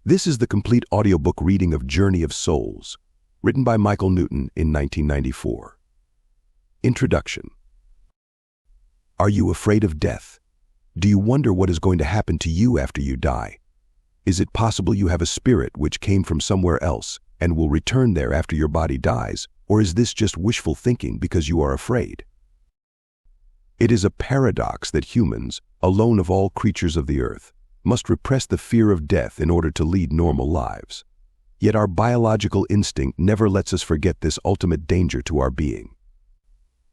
This is the complete audiobook reading of Journey of Souls, written by Michael Newton in 1994. Introduction. Are you afraid of death? Do you wonder what is going to happen to you after you die? Is it possible you have a spirit which came from somewhere else and will return there after your body dies, or is this just wishful thinking because you are afraid? It is a paradox that humans, alone of all creatures of the earth, must repress the fear of death in order to lead normal lives. Yet our biological instinct never lets us forget this ultimate danger to our being.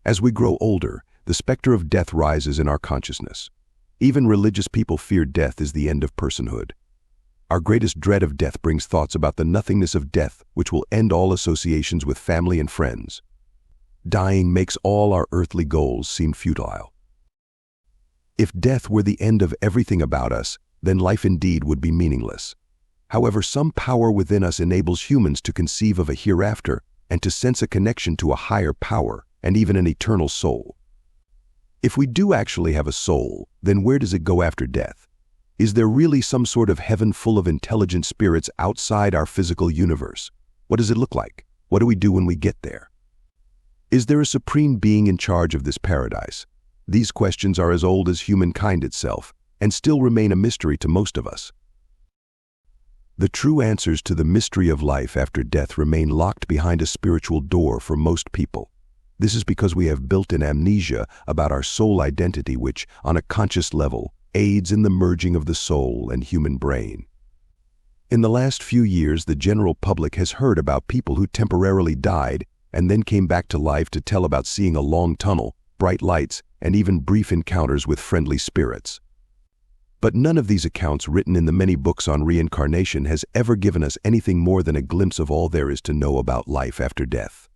As we grow older, the specter of death rises in our consciousness. Even religious people fear death is the end of personhood. Our greatest dread of death brings thoughts about the nothingness of death, which will end all associations with family and friends. Dying makes all our earthly goals seem futile. If death were the end of everything about us, then life indeed would be meaningless. However, some power within us enables humans to conceive of a hereafter and to sense a connection to a higher power and even an eternal soul. If we do actually have a soul, then where does it go after death? Is there really some sort of heaven full of intelligent spirits outside our physical universe? What does it look like? What do we do when we get there? Is there a supreme being in charge of this paradise? These questions are as old as humankind itself and still remain a mystery to most of us. The true answers to the mystery of life after death remain locked behind a spiritual door for most people. This is because we have built-in amnesia about our soul identity which, on a conscious level, aids in the merging of the soul and human brain. In the last few years, the general public has heard about people who temporarily died and then came back to life to tell about seeing a long tunnel, bright lights, and even brief encounters with friendly spirits. But none of these accounts written in the many books on reincarnation has ever given us anything more than a glimpse of all there is to know about life after death.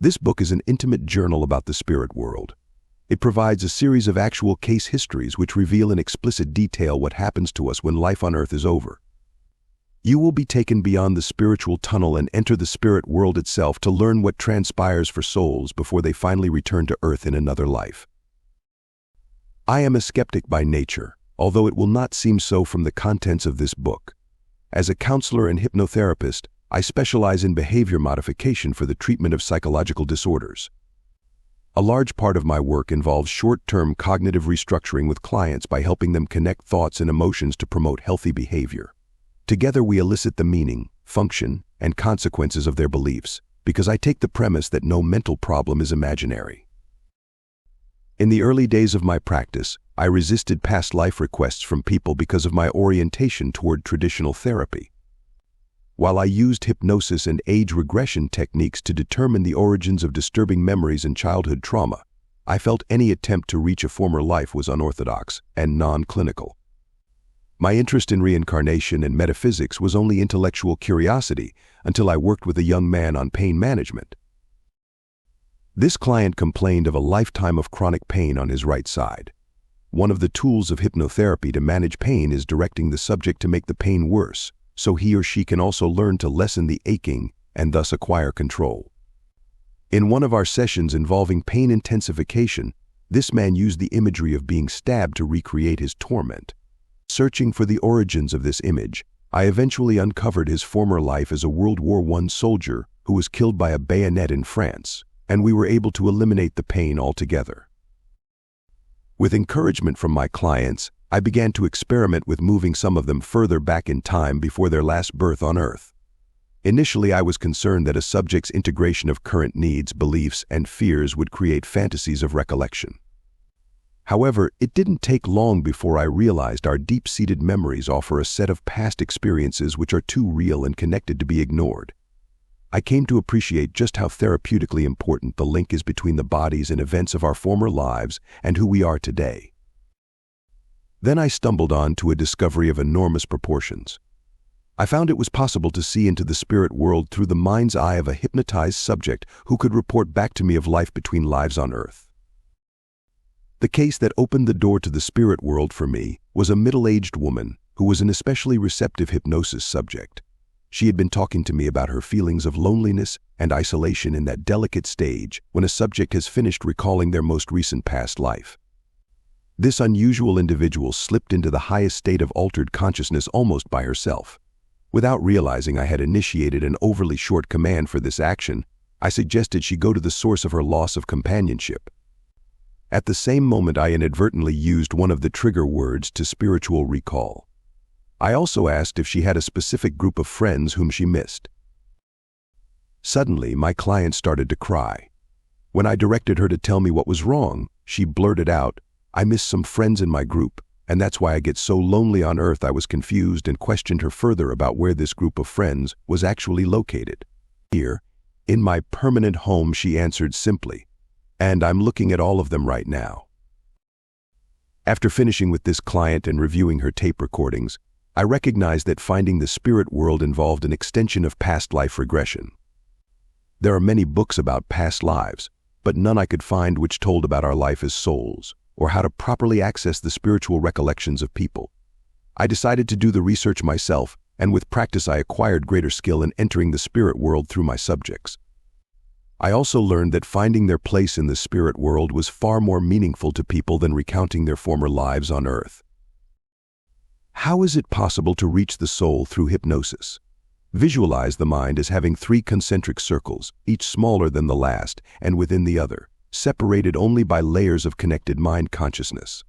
This book is an intimate journal about the spirit world. It provides a series of actual case histories which reveal in explicit detail what happens to us when life on earth is over. You will be taken beyond the spiritual tunnel and enter the spirit world itself to learn what transpires for souls before they finally return to earth in another life. I am a skeptic by nature, although it will not seem so from the contents of this book. As a counselor and hypnotherapist, I specialize in behavior modification for the treatment of psychological disorders. A large part of my work involves short-term cognitive restructuring with clients by helping them connect thoughts and emotions to promote healthy behavior. Together we elicit the meaning, function, and consequences of their beliefs, because I take the premise that no mental problem is imaginary. In the early days of my practice, I resisted past life requests from people because of my orientation toward traditional therapy. While I used hypnosis and age regression techniques to determine the origins of disturbing memories and childhood trauma, I felt any attempt to reach a former life was unorthodox and non-clinical. My interest in reincarnation and metaphysics was only intellectual curiosity until I worked with a young man on pain management. This client complained of a lifetime of chronic pain on his right side. One of the tools of hypnotherapy to manage pain is directing the subject to make the pain worse, so he or she can also learn to lessen the aching and thus acquire control. In one of our sessions involving pain intensification, this man used the imagery of being stabbed to recreate his torment. Searching for the origins of this image, I eventually uncovered his former life as a World War I soldier who was killed by a bayonet in France, and we were able to eliminate the pain altogether. With encouragement from my clients, I began to experiment with moving some of them further back in time before their last birth on Earth. Initially, I was concerned that a subject's integration of current needs, beliefs, and fears would create fantasies of recollection. However, it didn't take long before I realized our deep-seated memories offer a set of past experiences which are too real and connected to be ignored. I came to appreciate just how therapeutically important the link is between the bodies and events of our former lives and who we are today. Then I stumbled on to a discovery of enormous proportions. I found it was possible to see into the spirit world through the mind's eye of a hypnotized subject who could report back to me of life between lives on Earth. The case that opened the door to the spirit world for me was a middle-aged woman who was an especially receptive hypnosis subject. She had been talking to me about her feelings of loneliness and isolation in that delicate stage when a subject has finished recalling their most recent past life. This unusual individual slipped into the highest state of altered consciousness almost by herself. Without realizing I had initiated an overly short command for this action, I suggested she go to the source of her loss of companionship. At the same moment, I inadvertently used one of the trigger words to spiritual recall. I also asked if she had a specific group of friends whom she missed. Suddenly, my client started to cry. When I directed her to tell me what was wrong, she blurted out, "I miss some friends in my group, and that's why I get so lonely on Earth." I was confused and questioned her further about where this group of friends was actually located. "Here, in my permanent home," she answered simply, "and I'm looking at all of them right now." After finishing with this client and reviewing her tape recordings, I recognized that finding the spirit world involved an extension of past life regression. There are many books about past lives, but none I could find which told about our life as souls, or how to properly access the spiritual recollections of people. I decided to do the research myself, and with practice I acquired greater skill in entering the spirit world through my subjects. I also learned that finding their place in the spirit world was far more meaningful to people than recounting their former lives on Earth. How is it possible to reach the soul through hypnosis? Visualize the mind as having 3 concentric circles, each smaller than the last and within the other, separated only by layers of connected mind consciousness.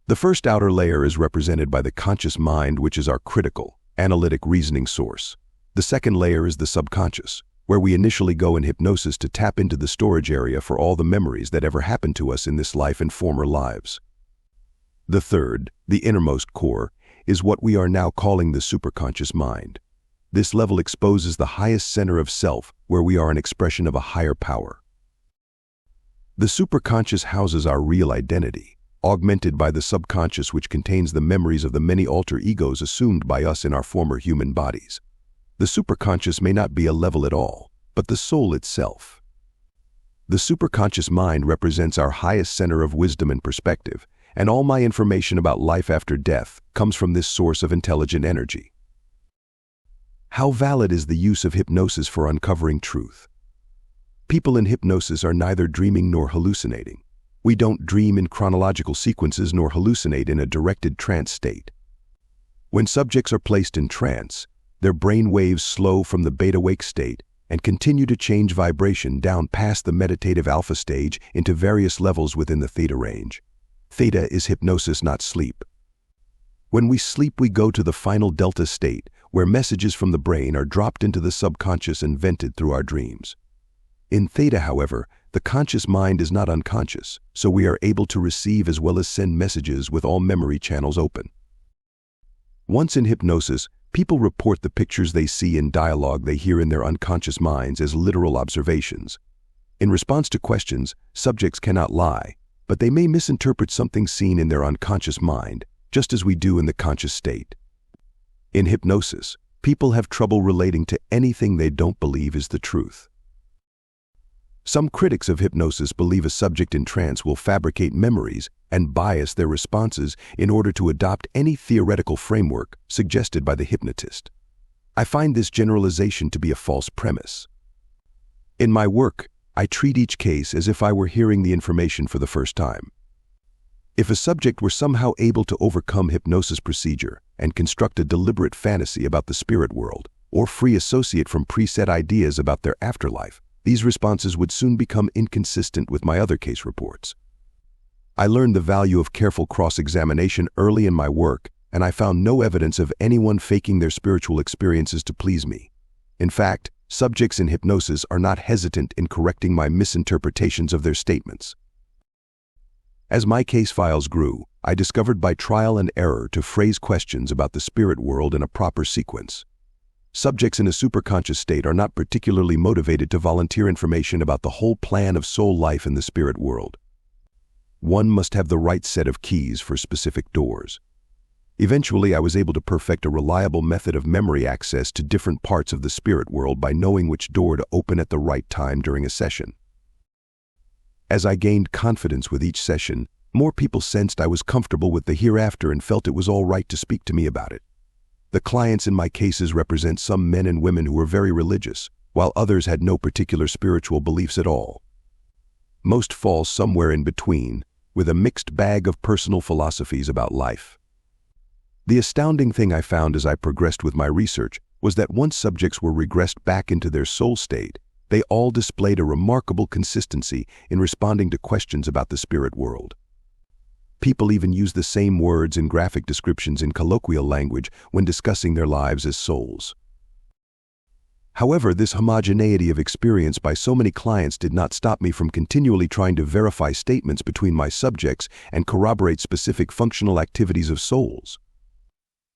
The first outer layer is represented by the conscious mind, which is our critical, analytic reasoning source. The second layer is the subconscious, where we initially go in hypnosis to tap into the storage area for all the memories that ever happened to us in this life and former lives. The third, the innermost core, is what we are now calling the superconscious mind. This level exposes the highest center of self, where we are an expression of a higher power. The superconscious houses our real identity, augmented by the subconscious, which contains the memories of the many alter egos assumed by us in our former human bodies. The superconscious may not be a level at all, but the soul itself. The superconscious mind represents our highest center of wisdom and perspective, and all my information about life after death comes from this source of intelligent energy. How valid is the use of hypnosis for uncovering truth? People in hypnosis are neither dreaming nor hallucinating. We don't dream in chronological sequences nor hallucinate in a directed trance state. When subjects are placed in trance, their brain waves slow from the beta-wake state and continue to change vibration down past the meditative alpha stage into various levels within the theta range. Theta is hypnosis, not sleep. When we sleep, we go to the final delta state, where messages from the brain are dropped into the subconscious and vented through our dreams. In theta, however, the conscious mind is not unconscious, so we are able to receive as well as send messages with all memory channels open. Once in hypnosis, people report the pictures they see in dialogue they hear in their unconscious minds as literal observations. In response to questions, subjects cannot lie, but they may misinterpret something seen in their unconscious mind, just as we do in the conscious state. In hypnosis, people have trouble relating to anything they don't believe is the truth. Some critics of hypnosis believe a subject in trance will fabricate memories and bias their responses in order to adopt any theoretical framework suggested by the hypnotist. I find this generalization to be a false premise. In my work, I treat each case as if I were hearing the information for the first time. If a subject were somehow able to overcome hypnosis procedure and construct a deliberate fantasy about the spirit world, or free associate from preset ideas about their afterlife, these responses would soon become inconsistent with my other case reports. I learned the value of careful cross-examination early in my work, and I found no evidence of anyone faking their spiritual experiences to please me. In fact, subjects in hypnosis are not hesitant in correcting my misinterpretations of their statements. As my case files grew, I discovered by trial and error to phrase questions about the spirit world in a proper sequence. Subjects in a superconscious state are not particularly motivated to volunteer information about the whole plan of soul life in the spirit world. One must have the right set of keys for specific doors. Eventually, I was able to perfect a reliable method of memory access to different parts of the spirit world by knowing which door to open at the right time during a session. As I gained confidence with each session, more people sensed I was comfortable with the hereafter and felt it was all right to speak to me about it. The clients in my cases represent some men and women who were very religious, while others had no particular spiritual beliefs at all. Most fall somewhere in between, with a mixed bag of personal philosophies about life. The astounding thing I found as I progressed with my research was that once subjects were regressed back into their soul state, they all displayed a remarkable consistency in responding to questions about the spirit world. People even used the same words and graphic descriptions in colloquial language when discussing their lives as souls. However, this homogeneity of experience by so many clients did not stop me from continually trying to verify statements between my subjects and corroborate specific functional activities of souls.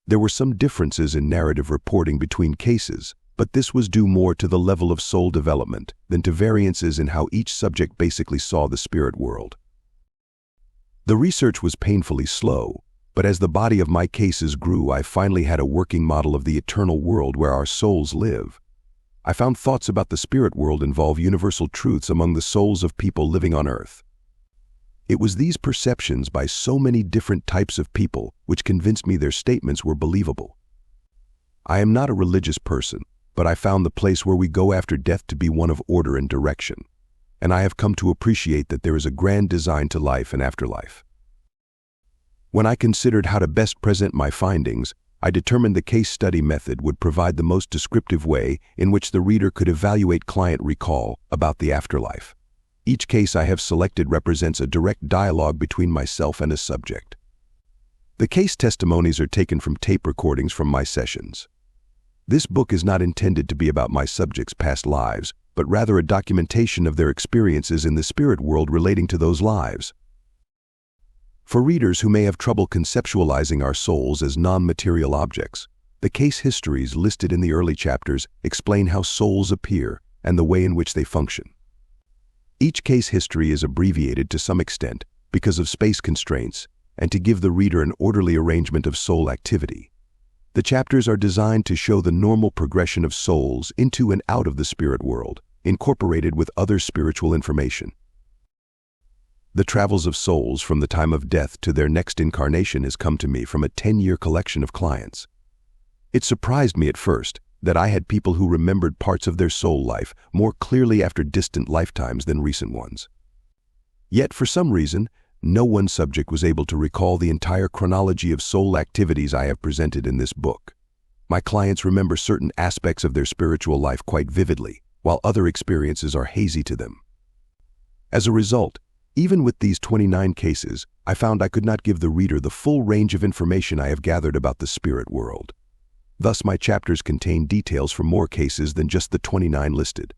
There were some differences in narrative reporting between cases, but this was due more to the level of soul development than to variances in how each subject basically saw the spirit world. The research was painfully slow, but as the body of my cases grew, I finally had a working model of the eternal world where our souls live. I found thoughts about the spirit world involve universal truths among the souls of people living on Earth. It was these perceptions by so many different types of people which convinced me their statements were believable. I am not a religious person, but I found the place where we go after death to be one of order and direction, and I have come to appreciate that there is a grand design to life and afterlife. When I considered how to best present my findings, I determined the case study method would provide the most descriptive way in which the reader could evaluate client recall about the afterlife. Each case I have selected represents a direct dialogue between myself and a subject. The case testimonies are taken from tape recordings from my sessions. This book is not intended to be about my subjects' past lives, but rather a documentation of their experiences in the spirit world relating to those lives. For readers who may have trouble conceptualizing our souls as non-material objects, the case histories listed in the early chapters explain how souls appear and the way in which they function. Each case history is abbreviated to some extent because of space constraints and to give the reader an orderly arrangement of soul activity. The chapters are designed to show the normal progression of souls into and out of the spirit world, incorporated with other spiritual information. The travels of souls from the time of death to their next incarnation has come to me from a 10-year collection of clients. It surprised me at first that I had people who remembered parts of their soul life more clearly after distant lifetimes than recent ones. Yet, for some reason, no one subject was able to recall the entire chronology of soul activities I have presented in this book. My clients remember certain aspects of their spiritual life quite vividly, while other experiences are hazy to them. As a result, even with these 29 cases, I found I could not give the reader the full range of information I have gathered about the spirit world. Thus, my chapters contain details from more cases than just the 29 listed.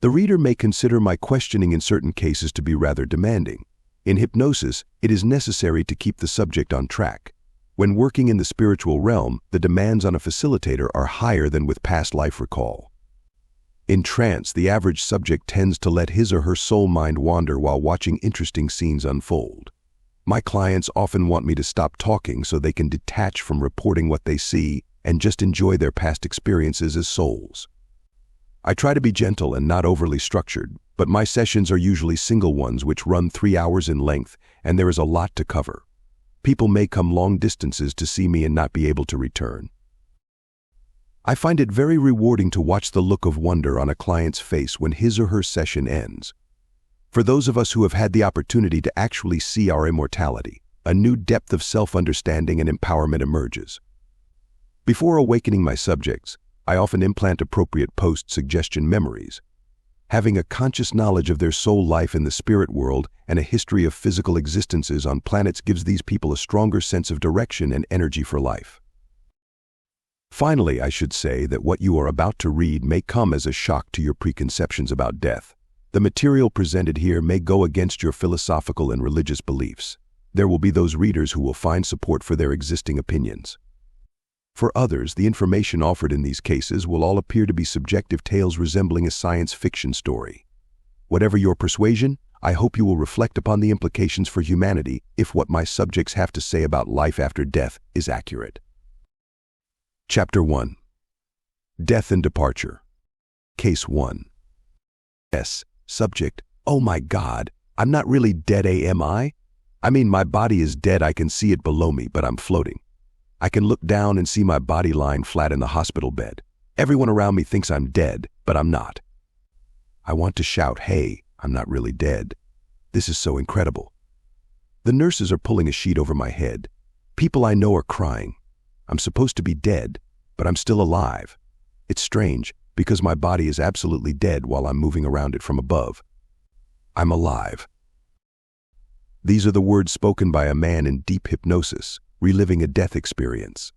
The reader may consider my questioning in certain cases to be rather demanding. In hypnosis, it is necessary to keep the subject on track. When working in the spiritual realm, the demands on a facilitator are higher than with past life recall. In trance, the average subject tends to let his or her soul mind wander while watching interesting scenes unfold. My clients often want me to stop talking so they can detach from reporting what they see and just enjoy their past experiences as souls. I try to be gentle and not overly structured, but my sessions are usually single ones which run 3 hours in length, and there is a lot to cover. People may come long distances to see me and not be able to return. I find it very rewarding to watch the look of wonder on a client's face when his or her session ends. For those of us who have had the opportunity to actually see our immortality, a new depth of self-understanding and empowerment emerges. Before awakening my subjects, I often implant appropriate post-suggestion memories. Having a conscious knowledge of their soul life in the spirit world and a history of physical existences on planets gives these people a stronger sense of direction and energy for life. Finally, I should say that what you are about to read may come as a shock to your preconceptions about death. The material presented here may go against your philosophical and religious beliefs. There will be those readers who will find support for their existing opinions. For others, the information offered in these cases will all appear to be subjective tales resembling a science fiction story. Whatever your persuasion, I hope you will reflect upon the implications for humanity if what my subjects have to say about life after death is accurate. Chapter 1. Death and Departure. Case 1. S. Subject: oh my God, I'm not really dead, am I? I mean, my body is dead, I can see it below me, but I'm floating. I can look down and see my body lying flat in the hospital bed. Everyone around me thinks I'm dead, but I'm not. I want to shout, hey, I'm not really dead. This is so incredible. The nurses are pulling a sheet over my head. People I know are crying. I'm supposed to be dead, but I'm still alive. It's strange, because my body is absolutely dead while I'm moving around it from above. I'm alive. These are the words spoken by a man in deep hypnosis, reliving a death experience.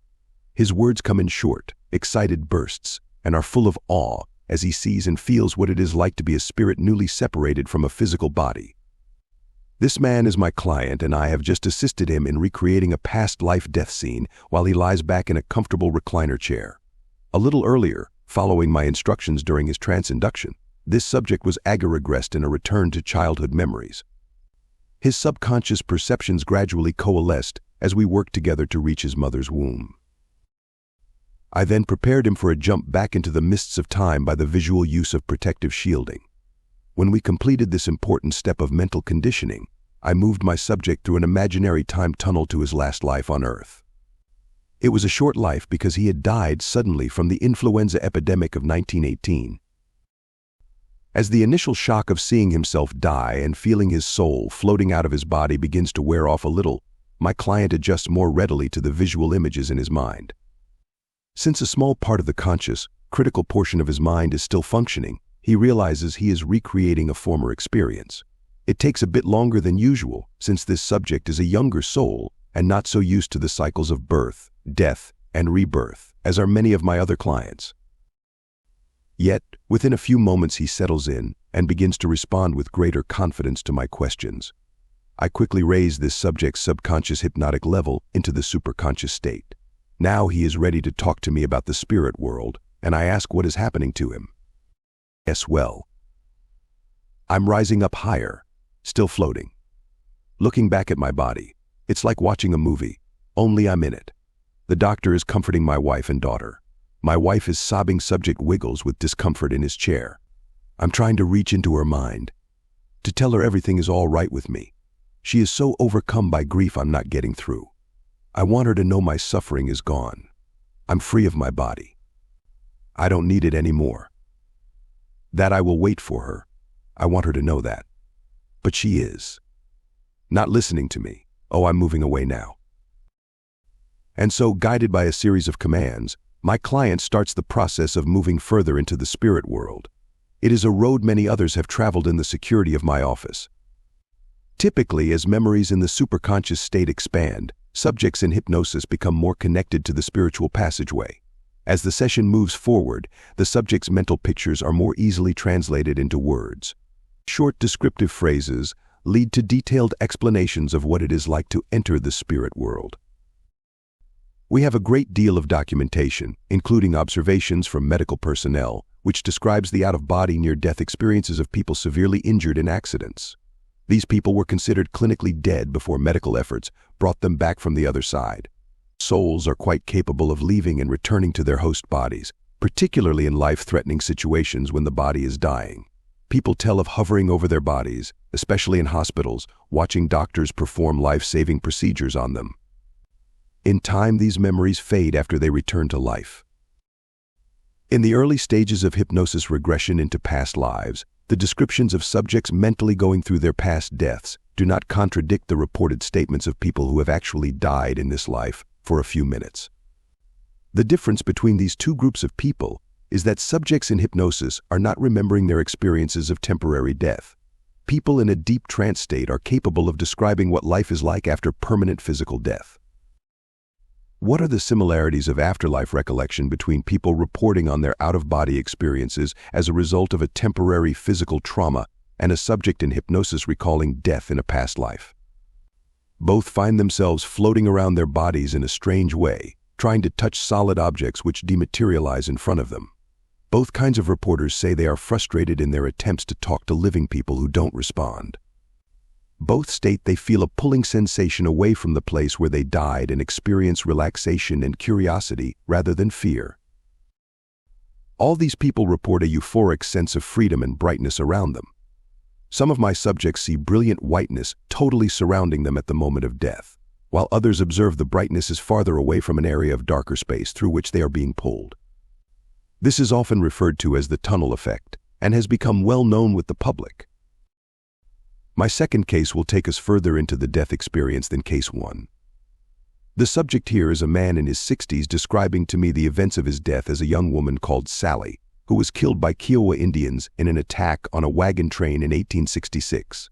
His words come in short, excited bursts, and are full of awe as he sees and feels what it is like to be a spirit newly separated from a physical body. This man is my client, and I have just assisted him in recreating a past life death scene while he lies back in a comfortable recliner chair. A little earlier, following my instructions during his trance induction, this subject was agar-regressed in a return to childhood memories. His subconscious perceptions gradually coalesced as we worked together to reach his mother's womb. I then prepared him for a jump back into the mists of time by the visual use of protective shielding. When we completed this important step of mental conditioning, I moved my subject through an imaginary time tunnel to his last life on Earth. It was a short life because he had died suddenly from the influenza epidemic of 1918. As the initial shock of seeing himself die and feeling his soul floating out of his body begins to wear off a little, my client adjusts more readily to the visual images in his mind. Since a small part of the conscious, critical portion of his mind is still functioning, he realizes he is recreating a former experience. It takes a bit longer than usual, since this subject is a younger soul and not so used to the cycles of birth, death, and rebirth, as are many of my other clients. Yet, within a few moments he settles in and begins to respond with greater confidence to my questions. I quickly raise this subject's subconscious hypnotic level into the superconscious state. Now he is ready to talk to me about the spirit world, and I ask what is happening to him. Yes, well, I'm rising up higher, still floating. Looking back at my body, it's like watching a movie, only I'm in it. The doctor is comforting my wife and daughter. My wife is sobbing. Subject wiggles with discomfort in his chair. I'm trying to reach into her mind, to tell her everything is all right with me. She is so overcome by grief I'm not getting through. I want her to know my suffering is gone. I'm free of my body. I don't need it anymore. That I will wait for her. I want her to know that. But she is not listening to me. Oh, I'm moving away now. And so, guided by a series of commands, my client starts the process of moving further into the spirit world. It is a road many others have traveled in the security of my office. Typically, as memories in the superconscious state expand, subjects in hypnosis become more connected to the spiritual passageway. As the session moves forward, the subject's mental pictures are more easily translated into words. Short descriptive phrases lead to detailed explanations of what it is like to enter the spirit world. We have a great deal of documentation, including observations from medical personnel, which describes the out-of-body near-death experiences of people severely injured in accidents. These people were considered clinically dead before medical efforts brought them back from the other side. Souls are quite capable of leaving and returning to their host bodies, particularly in life-threatening situations when the body is dying. People tell of hovering over their bodies, especially in hospitals, watching doctors perform life-saving procedures on them. In time, these memories fade after they return to life. In the early stages of hypnosis regression into past lives, the descriptions of subjects mentally going through their past deaths do not contradict the reported statements of people who have actually died in this life for a few minutes. The difference between these two groups of people is that subjects in hypnosis are not remembering their experiences of temporary death. People in a deep trance state are capable of describing what life is like after permanent physical death. What are the similarities of afterlife recollection between people reporting on their out-of-body experiences as a result of a temporary physical trauma and a subject in hypnosis recalling death in a past life? Both find themselves floating around their bodies in a strange way, trying to touch solid objects which dematerialize in front of them. Both kinds of reporters say they are frustrated in their attempts to talk to living people who don't respond. Both state they feel a pulling sensation away from the place where they died and experience relaxation and curiosity rather than fear. All these people report a euphoric sense of freedom and brightness around them. Some of my subjects see brilliant whiteness totally surrounding them at the moment of death, while others observe the brightness is farther away from an area of darker space through which they are being pulled. This is often referred to as the tunnel effect and has become well known with the public. My second case will take us further into the death experience than case 1. The subject here is a man in his 60s describing to me the events of his death as a young woman called Sally, who was killed by Kiowa Indians in an attack on a wagon train in 1866.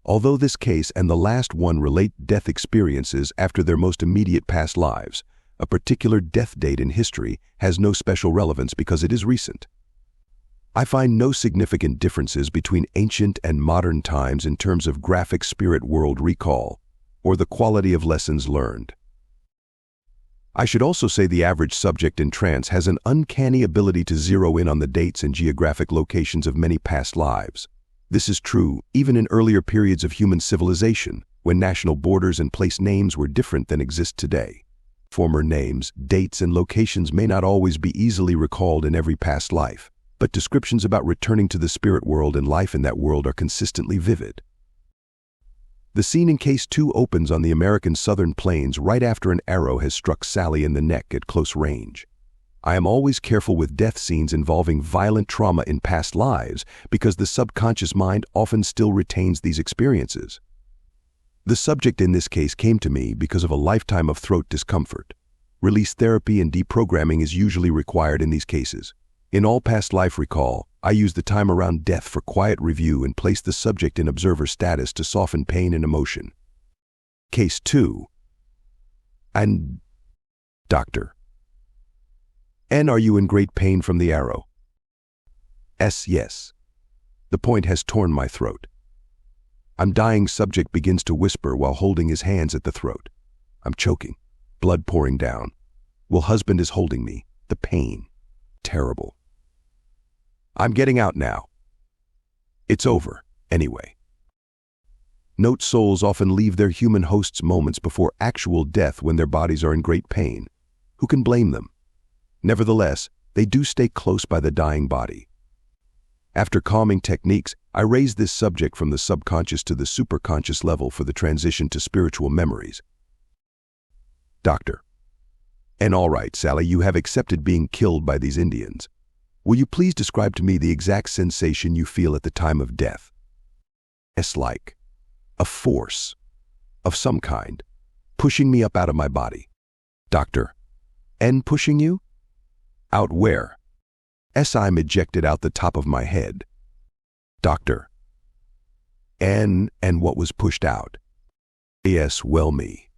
Although this case and the last one relate death experiences after their most immediate past lives, a particular death date in history has no special relevance because it is recent. I find no significant differences between ancient and modern times in terms of graphic spirit world recall or the quality of lessons learned. I should also say the average subject in trance has an uncanny ability to zero in on the dates and geographic locations of many past lives. This is true even in earlier periods of human civilization, when national borders and place names were different than exist today. Former names, dates, and locations may not always be easily recalled in every past life, but descriptions about returning to the spirit world and life in that world are consistently vivid. The scene in case 2 opens on the American southern plains right after an arrow has struck Sally in the neck at close range. I am always careful with death scenes involving violent trauma in past lives because the subconscious mind often still retains these experiences. The subject in this case came to me because of a lifetime of throat discomfort. Release therapy and deprogramming is usually required in these cases. In all past life recall, I use the time around death for quiet review and place the subject in observer status to soften pain and emotion. Case 2. And Doctor. N. Are you in great pain from the arrow? S. Yes. The point has torn my throat. I'm dying. Subject begins to whisper while holding his hands at the throat. I'm choking, blood pouring down. Well, husband is holding me. The pain. Terrible. I'm getting out now. It's over, anyway. Note: souls often leave their human hosts moments before actual death when their bodies are in great pain. Who can blame them? Nevertheless, they do stay close by the dying body. After calming techniques, I raise this subject from the subconscious to the superconscious level for the transition to spiritual memories. Doctor. And all right, Sally, you have accepted being killed by these Indians. Will you please describe to me the exact sensation you feel at the time of death? S. Like a force of some kind, pushing me up out of my body. Doctor. N. Pushing you? Out where? S. I'm ejected out the top of my head. Doctor. N. And what was pushed out? S. Well, me.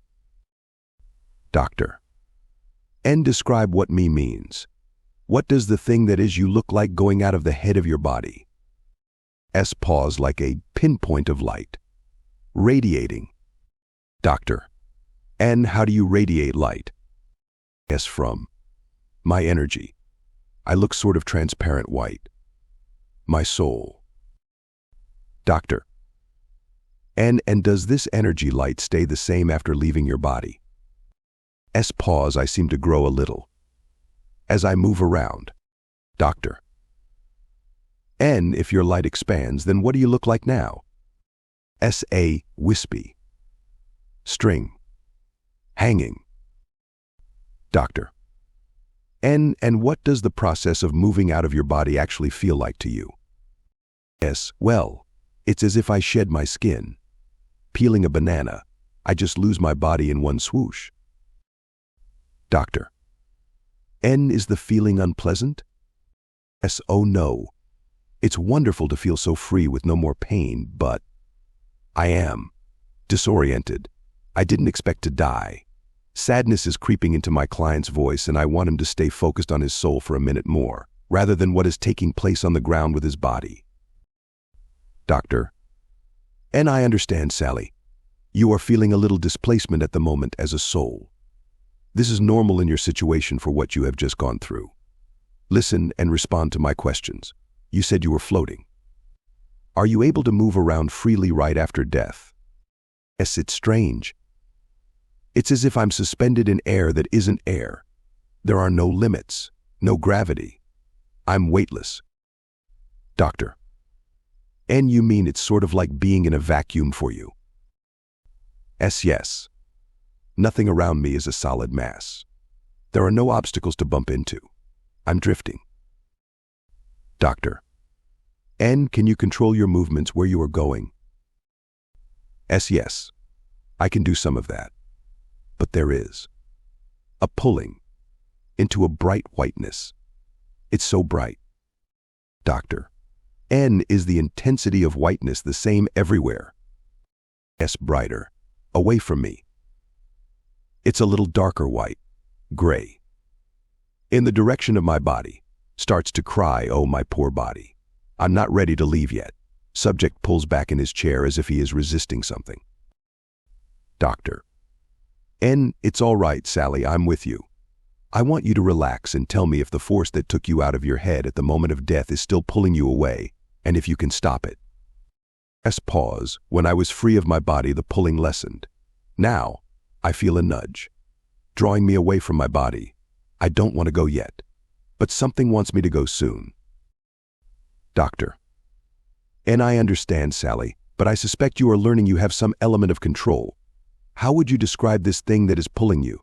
Doctor. N. Describe what me means. What does the thing that is you look like going out of the head of your body? S. Pause like a pinpoint of light. Radiating. Doctor. N. How do you radiate light? S. From my energy. I look sort of transparent white. My soul. Doctor. And does this energy light stay the same after leaving your body? S. Pause. I seem to grow a little as I move around. Doctor. N. If your light expands, then what do you look like now? S. A. Wispy. String. Hanging. Doctor. N. And what does the process of moving out of your body actually feel like to you? S. Well, it's as if I shed my skin. Peeling a banana, I just lose my body in one swoosh. Doctor. N. Is the feeling unpleasant? S. Oh no. It's wonderful to feel so free with no more pain, but I am disoriented. I didn't expect to die. Sadness is creeping into my client's voice, and I want him to stay focused on his soul for a minute more, rather than what is taking place on the ground with his body. Doctor. And I understand, Sally. You are feeling a little displacement at the moment as a soul. This is normal in your situation for what you have just gone through. Listen and respond to my questions. You said you were floating. Are you able to move around freely right after death? Yes, it's strange. It's as if I'm suspended in air that isn't air. There are no limits, no gravity. I'm weightless. Doctor. And you mean it's sort of like being in a vacuum for you? Yes. Nothing around me is a solid mass. There are no obstacles to bump into. I'm drifting. Doctor. And can you control your movements where you are going? Yes, I can do some of that. But there is a pulling into a bright whiteness. It's so bright. Doctor, N, is the intensity of whiteness the same everywhere? S, brighter, away from me. It's a little darker white, gray. In the direction of my body, starts to cry, oh my poor body. I'm not ready to leave yet. Subject pulls back in his chair as if he is resisting something. Doctor, N, it's all right, Sally, I'm with you. I want you to relax and tell me if the force that took you out of your head at the moment of death is still pulling you away, and if you can stop it. S, pause. When I was free of my body, the pulling lessened. Now, I feel a nudge, drawing me away from my body. I don't want to go yet, but something wants me to go soon. Doctor, and I understand, Sally, but I suspect you are learning you have some element of control. How would you describe this thing that is pulling you?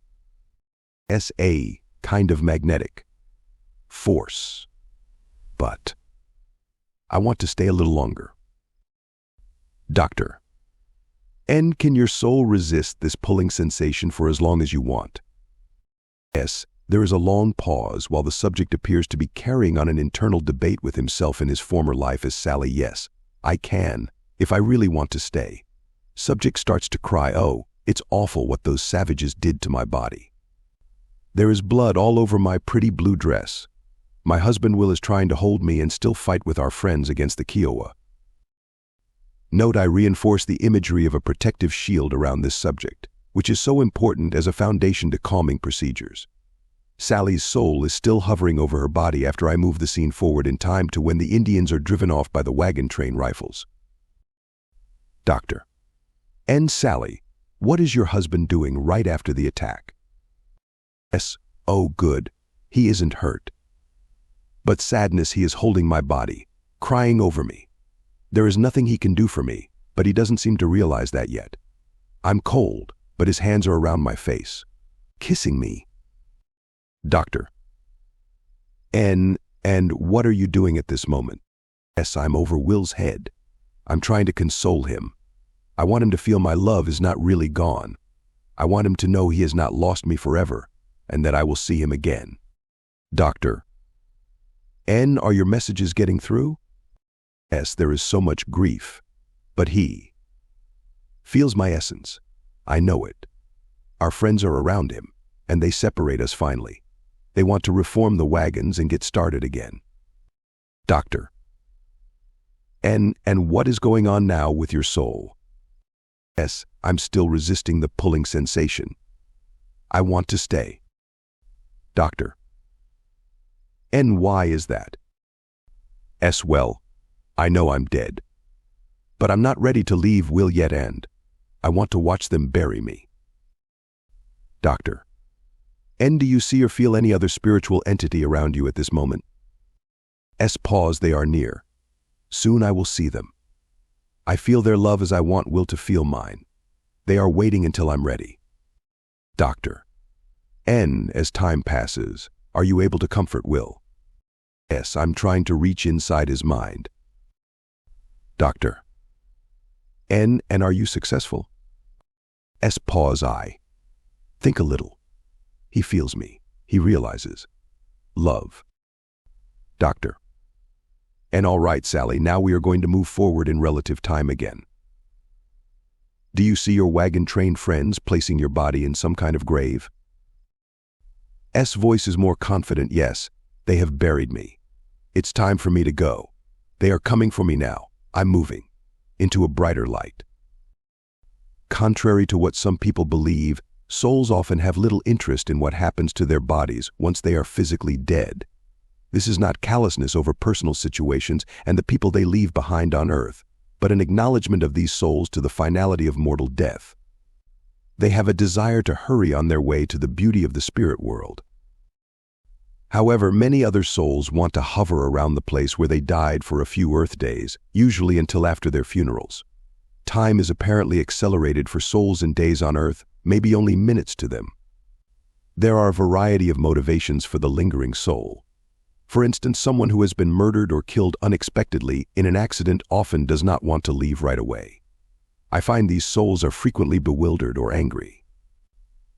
A kind of magnetic force. But I want to stay a little longer. Doctor, and can your soul resist this pulling sensation for as long as you want? S, there is a long pause while the subject appears to be carrying on an internal debate with himself in his former life as Sally. Yes, I can, if I really want to stay. Subject starts to cry, oh, it's awful what those savages did to my body. There is blood all over my pretty blue dress. My husband Will is trying to hold me and still fight with our friends against the Kiowa. Note I reinforce the imagery of a protective shield around this subject, which is so important as a foundation to calming procedures. Sally's soul is still hovering over her body after I move the scene forward in time to when the Indians are driven off by the wagon train rifles. Doctor, and Sally, what is your husband doing right after the attack? S, oh good, he isn't hurt. But sadness, he is holding my body, crying over me. There is nothing he can do for me, but he doesn't seem to realize that yet. I'm cold, but his hands are around my face, kissing me. Doctor, and what are you doing at this moment? S, I'm over Will's head. I'm trying to console him. I want him to feel my love is not really gone. I want him to know he has not lost me forever, and that I will see him again. Doctor, N, are your messages getting through? S, there is so much grief, but he feels my essence. I know it. Our friends are around him, and they separate us finally. They want to reform the wagons and get started again. Doctor, and what is going on now with your soul? S, I'm still resisting the pulling sensation. I want to stay. Doctor, and why is that? S, well, I know I'm dead, but I'm not ready to leave Will yet, and I want to watch them bury me. Doctor, and do you see or feel any other spiritual entity around you at this moment? S, pause, they are near. Soon I will see them. I feel their love as I want Will to feel mine. They are waiting until I'm ready. Doctor, N, as time passes, are you able to comfort Will? S, I'm trying to reach inside his mind. Doctor, N, are you successful? S, pause, I think a little. He feels me. He realizes. Love. Doctor, and all right, Sally, now we are going to move forward in relative time again. Do you see your wagon-trained friends placing your body in some kind of grave? S, voice is more confident. Yes, they have buried me. It's time for me to go. They are coming for me now. I'm moving into a brighter light. Contrary to what some people believe, souls often have little interest in what happens to their bodies once they are physically dead. This is not callousness over personal situations and the people they leave behind on earth, but an acknowledgement of these souls to the finality of mortal death. They have a desire to hurry on their way to the beauty of the spirit world. However, many other souls want to hover around the place where they died for a few earth days, usually until after their funerals. Time is apparently accelerated for souls in days on earth, maybe only minutes to them. There are a variety of motivations for the lingering soul. For instance, someone who has been murdered or killed unexpectedly in an accident often does not want to leave right away. I find these souls are frequently bewildered or angry.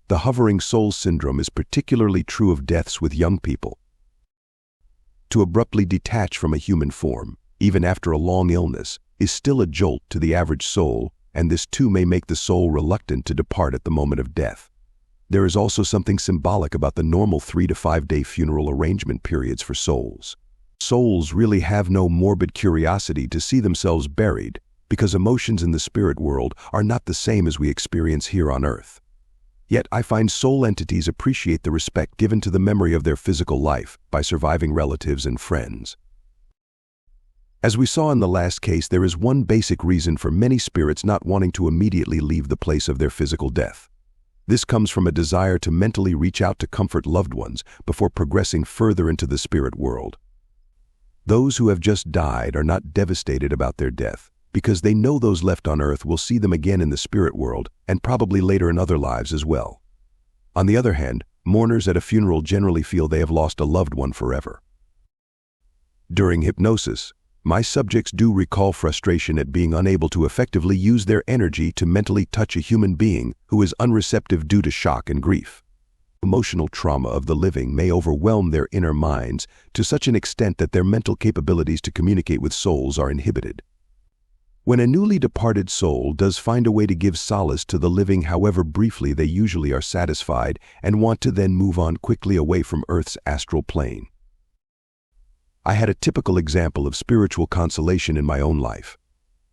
The hovering soul syndrome is particularly true of deaths with young people. To abruptly detach from a human form, even after a long illness, is still a jolt to the average soul, and this too may make the soul reluctant to depart at the moment of death. There is also something symbolic about the normal 3 to 5 day funeral arrangement periods for souls. Souls really have no morbid curiosity to see themselves buried, because emotions in the spirit world are not the same as we experience here on earth. Yet I find soul entities appreciate the respect given to the memory of their physical life by surviving relatives and friends. As we saw in the last case, there is one basic reason for many spirits not wanting to immediately leave the place of their physical death. This comes from a desire to mentally reach out to comfort loved ones before progressing further into the spirit world. Those who have just died are not devastated about their death, because they know those left on earth will see them again in the spirit world and probably later in other lives as well. On the other hand, mourners at a funeral generally feel they have lost a loved one forever. During hypnosis, my subjects do recall frustration at being unable to effectively use their energy to mentally touch a human being who is unreceptive due to shock and grief. Emotional trauma of the living may overwhelm their inner minds to such an extent that their mental capabilities to communicate with souls are inhibited. When a newly departed soul does find a way to give solace to the living, however briefly, they usually are satisfied and want to then move on quickly away from Earth's astral plane. I had a typical example of spiritual consolation in my own life.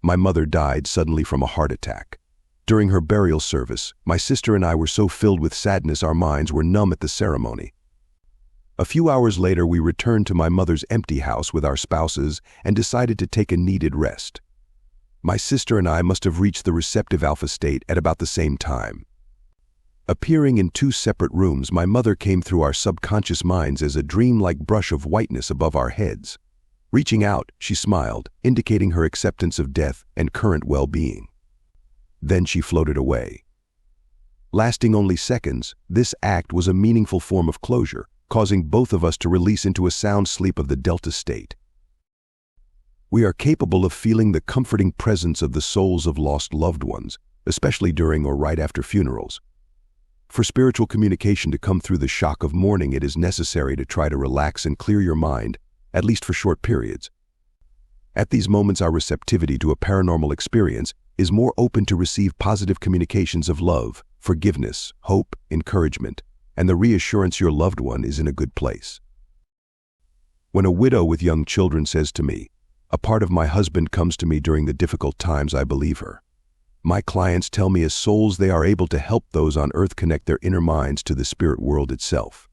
My mother died suddenly from a heart attack. During her burial service, my sister and I were so filled with sadness our minds were numb at the ceremony. A few hours later, we returned to my mother's empty house with our spouses and decided to take a needed rest. My sister and I must have reached the receptive alpha state at about the same time. Appearing in 2 separate rooms, my mother came through our subconscious minds as a dream-like brush of whiteness above our heads. Reaching out, she smiled, indicating her acceptance of death and current well-being. Then she floated away. Lasting only seconds, this act was a meaningful form of closure, causing both of us to release into a sound sleep of the delta state. We are capable of feeling the comforting presence of the souls of lost loved ones, especially during or right after funerals. For spiritual communication to come through the shock of mourning, it is necessary to try to relax and clear your mind, at least for short periods. At these moments, our receptivity to a paranormal experience is more open to receive positive communications of love, forgiveness, hope, encouragement, and the reassurance your loved one is in a good place. When a widow with young children says to me, "A part of my husband comes to me during the difficult times," I believe her. My clients tell me as souls they are able to help those on earth connect their inner minds to the spirit world itself.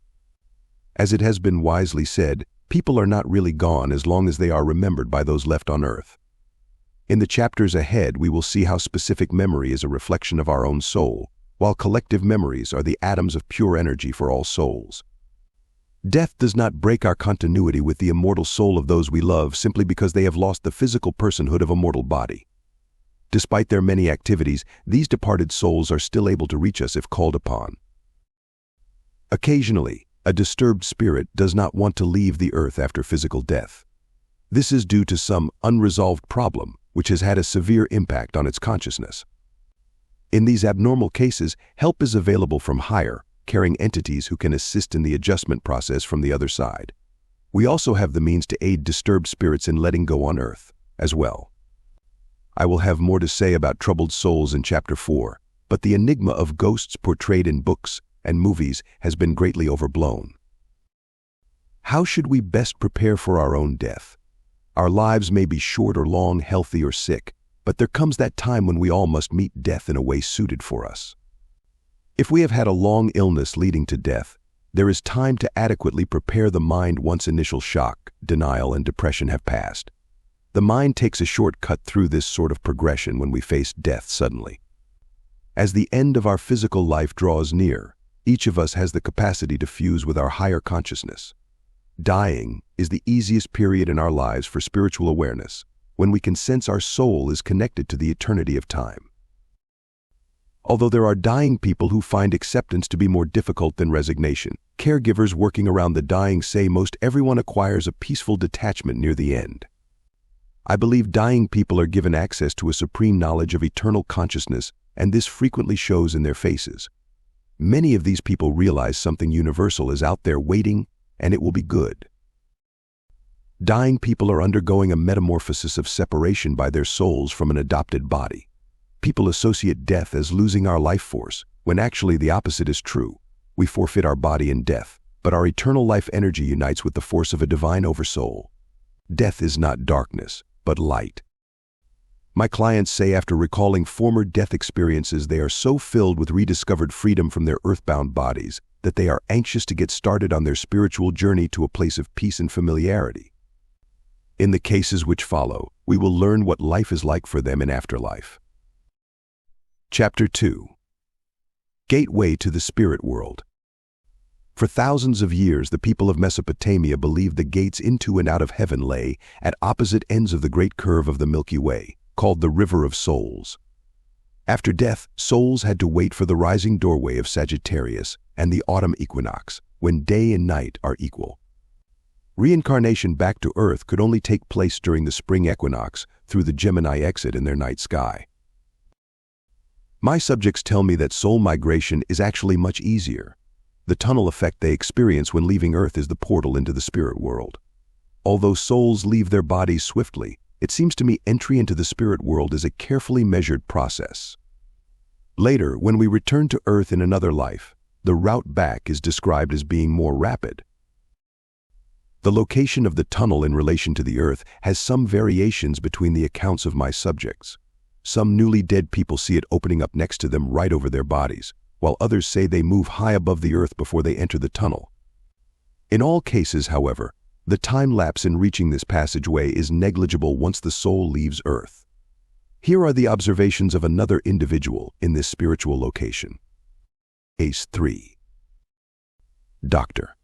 As it has been wisely said, people are not really gone as long as they are remembered by those left on earth. In the chapters ahead, we will see how specific memory is a reflection of our own soul, while collective memories are the atoms of pure energy for all souls. Death does not break our continuity with the immortal soul of those we love simply because they have lost the physical personhood of a mortal body. Despite their many activities, these departed souls are still able to reach us if called upon. Occasionally, a disturbed spirit does not want to leave the earth after physical death. This is due to some unresolved problem which has had a severe impact on its consciousness. In these abnormal cases, help is available from higher, caring entities who can assist in the adjustment process from the other side. We also have the means to aid disturbed spirits in letting go on earth, as well. I will have more to say about troubled souls in Chapter 4, but the enigma of ghosts portrayed in books and movies has been greatly overblown. How should we best prepare for our own death? Our lives may be short or long, healthy or sick, but there comes that time when we all must meet death in a way suited for us. If we have had a long illness leading to death, there is time to adequately prepare the mind once initial shock, denial, and depression have passed. The mind takes a shortcut through this sort of progression when we face death suddenly. As the end of our physical life draws near, each of us has the capacity to fuse with our higher consciousness. Dying is the easiest period in our lives for spiritual awareness, when we can sense our soul is connected to the eternity of time. Although there are dying people who find acceptance to be more difficult than resignation, caregivers working around the dying say most everyone acquires a peaceful detachment near the end. I believe dying people are given access to a supreme knowledge of eternal consciousness, and this frequently shows in their faces. Many of these people realize something universal is out there waiting, and it will be good. Dying people are undergoing a metamorphosis of separation by their souls from an adopted body. People associate death as losing our life force, when actually the opposite is true. We forfeit our body in death, but our eternal life energy unites with the force of a divine oversoul. Death is not darkness, but light. My clients say after recalling former death experiences, they are so filled with rediscovered freedom from their earthbound bodies that they are anxious to get started on their spiritual journey to a place of peace and familiarity. In the cases which follow, we will learn what life is like for them in afterlife. Chapter 2. Gateway to the Spirit World. For thousands of years, the people of Mesopotamia believed the gates into and out of heaven lay at opposite ends of the great curve of the Milky Way, called the River of Souls. After death, souls had to wait for the rising doorway of Sagittarius and the autumn equinox, when day and night are equal. Reincarnation back to Earth could only take place during the spring equinox through the Gemini exit in their night sky. My subjects tell me that soul migration is actually much easier. The tunnel effect they experience when leaving Earth is the portal into the spirit world. Although souls leave their bodies swiftly, it seems to me entry into the spirit world is a carefully measured process. Later, when we return to Earth in another life, the route back is described as being more rapid. The location of the tunnel in relation to the Earth has some variations between the accounts of my subjects. Some newly dead people see it opening up next to them right over their bodies, while others say they move high above the Earth before they enter the tunnel. In all cases, however, the time lapse in reaching this passageway is negligible once the soul leaves Earth. Here are the observations of another individual in this spiritual location. Case 3. Doctor.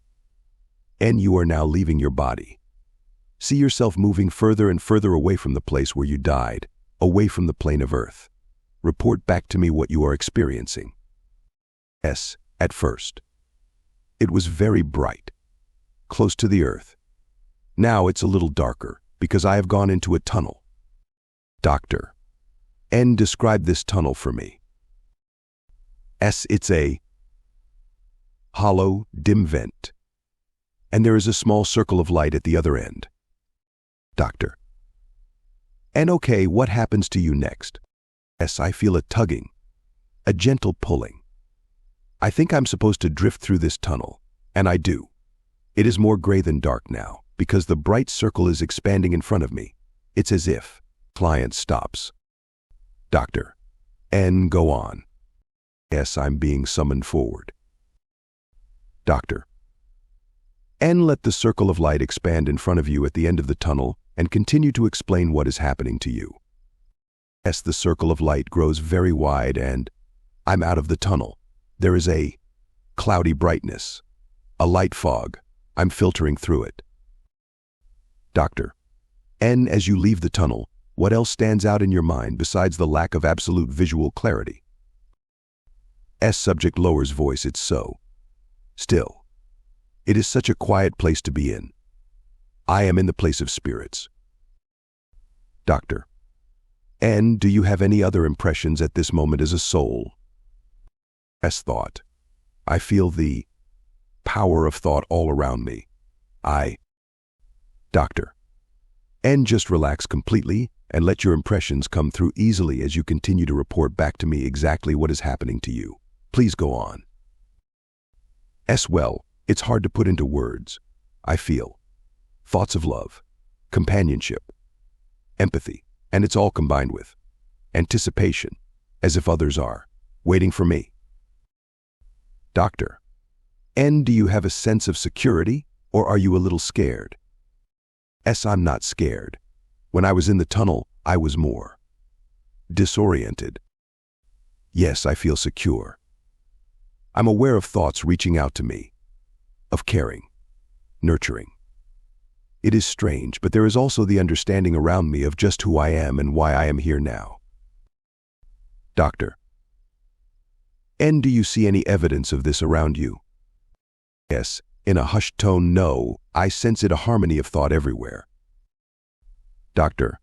And you are now leaving your body. See yourself moving further and further away from the place where you died, away from the plane of Earth. Report back to me what you are experiencing. At first, it was very bright, close to the Earth. Now it's a little darker, because I have gone into a tunnel. Doctor. N. Describe this tunnel for me. It's a hollow, dim vent, and there is a small circle of light at the other end. Doctor. And okay, what happens to you next? I feel a tugging, a gentle pulling. I think I'm supposed to drift through this tunnel, and I do. It is more gray than dark now, because the bright circle is expanding in front of me. It's as if. Client stops. Doctor. N. Go on. I'm being summoned forward. Doctor. N. Let the circle of light expand in front of you at the end of the tunnel and continue to explain what is happening to you. The circle of light grows very wide and I'm out of the tunnel. There is a cloudy brightness, a light fog. I'm filtering through it. Doctor. N. As you leave the tunnel, what else stands out in your mind besides the lack of absolute visual clarity? Subject lowers voice. It's so still. It is such a quiet place to be in. I am in the place of spirits. Doctor. N. Do you have any other impressions at this moment as a soul? Thought. I feel the power of thought all around me. Doctor. N. Just relax completely and let your impressions come through easily as you continue to report back to me exactly what is happening to you. Please go on. Well, it's hard to put into words. I feel thoughts of love, companionship, empathy, and it's all combined with anticipation, as if others are waiting for me. Doctor. N. Do you have a sense of security, or are you a little scared? I'm not scared. When I was in the tunnel, I was more disoriented. Yes, I feel secure. I'm aware of thoughts reaching out to me, of caring, nurturing. It is strange, but there is also the understanding around me of just who I am and why I am here now. Doctor. N. Do you see any evidence of this around you? Yes, in a hushed tone. No, I sense it, a harmony of thought everywhere. Doctor.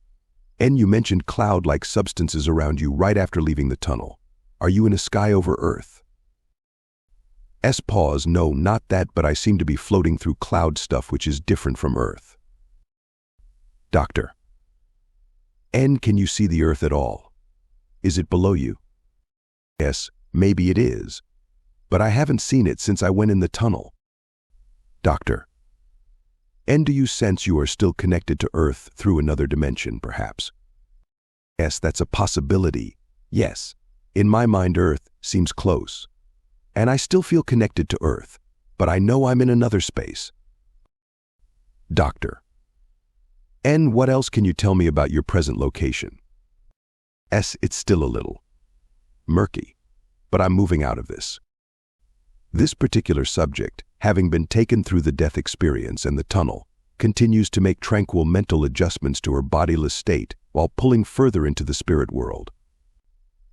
And you mentioned cloud-like substances around you right after leaving the tunnel. Are you in a sky over Earth? S. Pause. No, not that, but I seem to be floating through cloud stuff which is different from Earth. Doctor. N. Can you see the Earth at all? Is it below you? S. Maybe it is, but I haven't seen it since I went in the tunnel. Doctor. And do you sense you are still connected to Earth through another dimension, perhaps? Yes, that's a possibility. Yes. In my mind, Earth seems close. And I still feel connected to Earth, but I know I'm in another space. Doctor. And what else can you tell me about your present location? S. It's still a little murky, but I'm moving out of this. This particular subject, having been taken through the death experience and the tunnel, continues to make tranquil mental adjustments to her bodiless state while pulling further into the spirit world.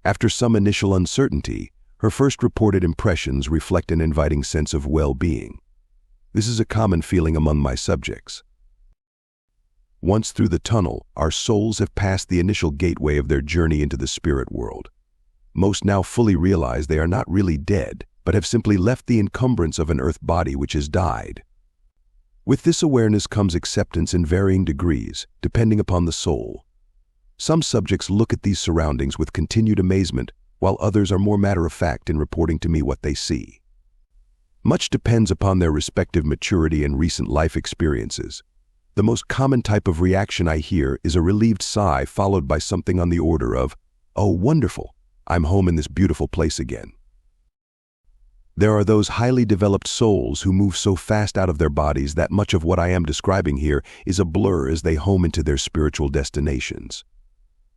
After some initial uncertainty, her first reported impressions reflect an inviting sense of well-being. This is a common feeling among my subjects. Once through the tunnel, our souls have passed the initial gateway of their journey into the spirit world. Most now fully realize they are not really dead, but have simply left the encumbrance of an earth body which has died. With this awareness comes acceptance in varying degrees, depending upon the soul. Some subjects look at these surroundings with continued amazement, while others are more matter-of-fact in reporting to me what they see. Much depends upon their respective maturity and recent life experiences. The most common type of reaction I hear is a relieved sigh followed by something on the order of, "Oh, wonderful, I'm home in this beautiful place again." There are those highly developed souls who move so fast out of their bodies that much of what I am describing here is a blur as they home into their spiritual destinations.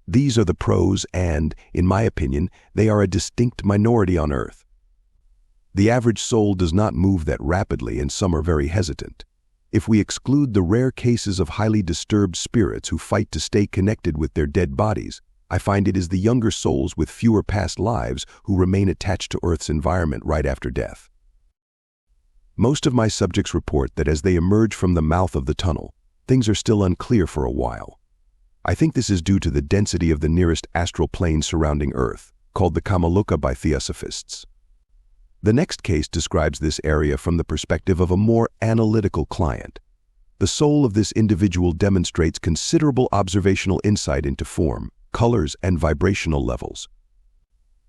These are the pros and, in my opinion, they are a distinct minority on Earth. The average soul does not move that rapidly, and some are very hesitant. If we exclude the rare cases of highly disturbed spirits who fight to stay connected with their dead bodies, I find it is the younger souls with fewer past lives who remain attached to Earth's environment right after death. Most of my subjects report that as they emerge from the mouth of the tunnel, things are still unclear for a while. I think this is due to the density of the nearest astral plane surrounding Earth, called the Kamaloka by Theosophists. The next case describes this area from the perspective of a more analytical client. The soul of this individual demonstrates considerable observational insight into form, colors, and vibrational levels.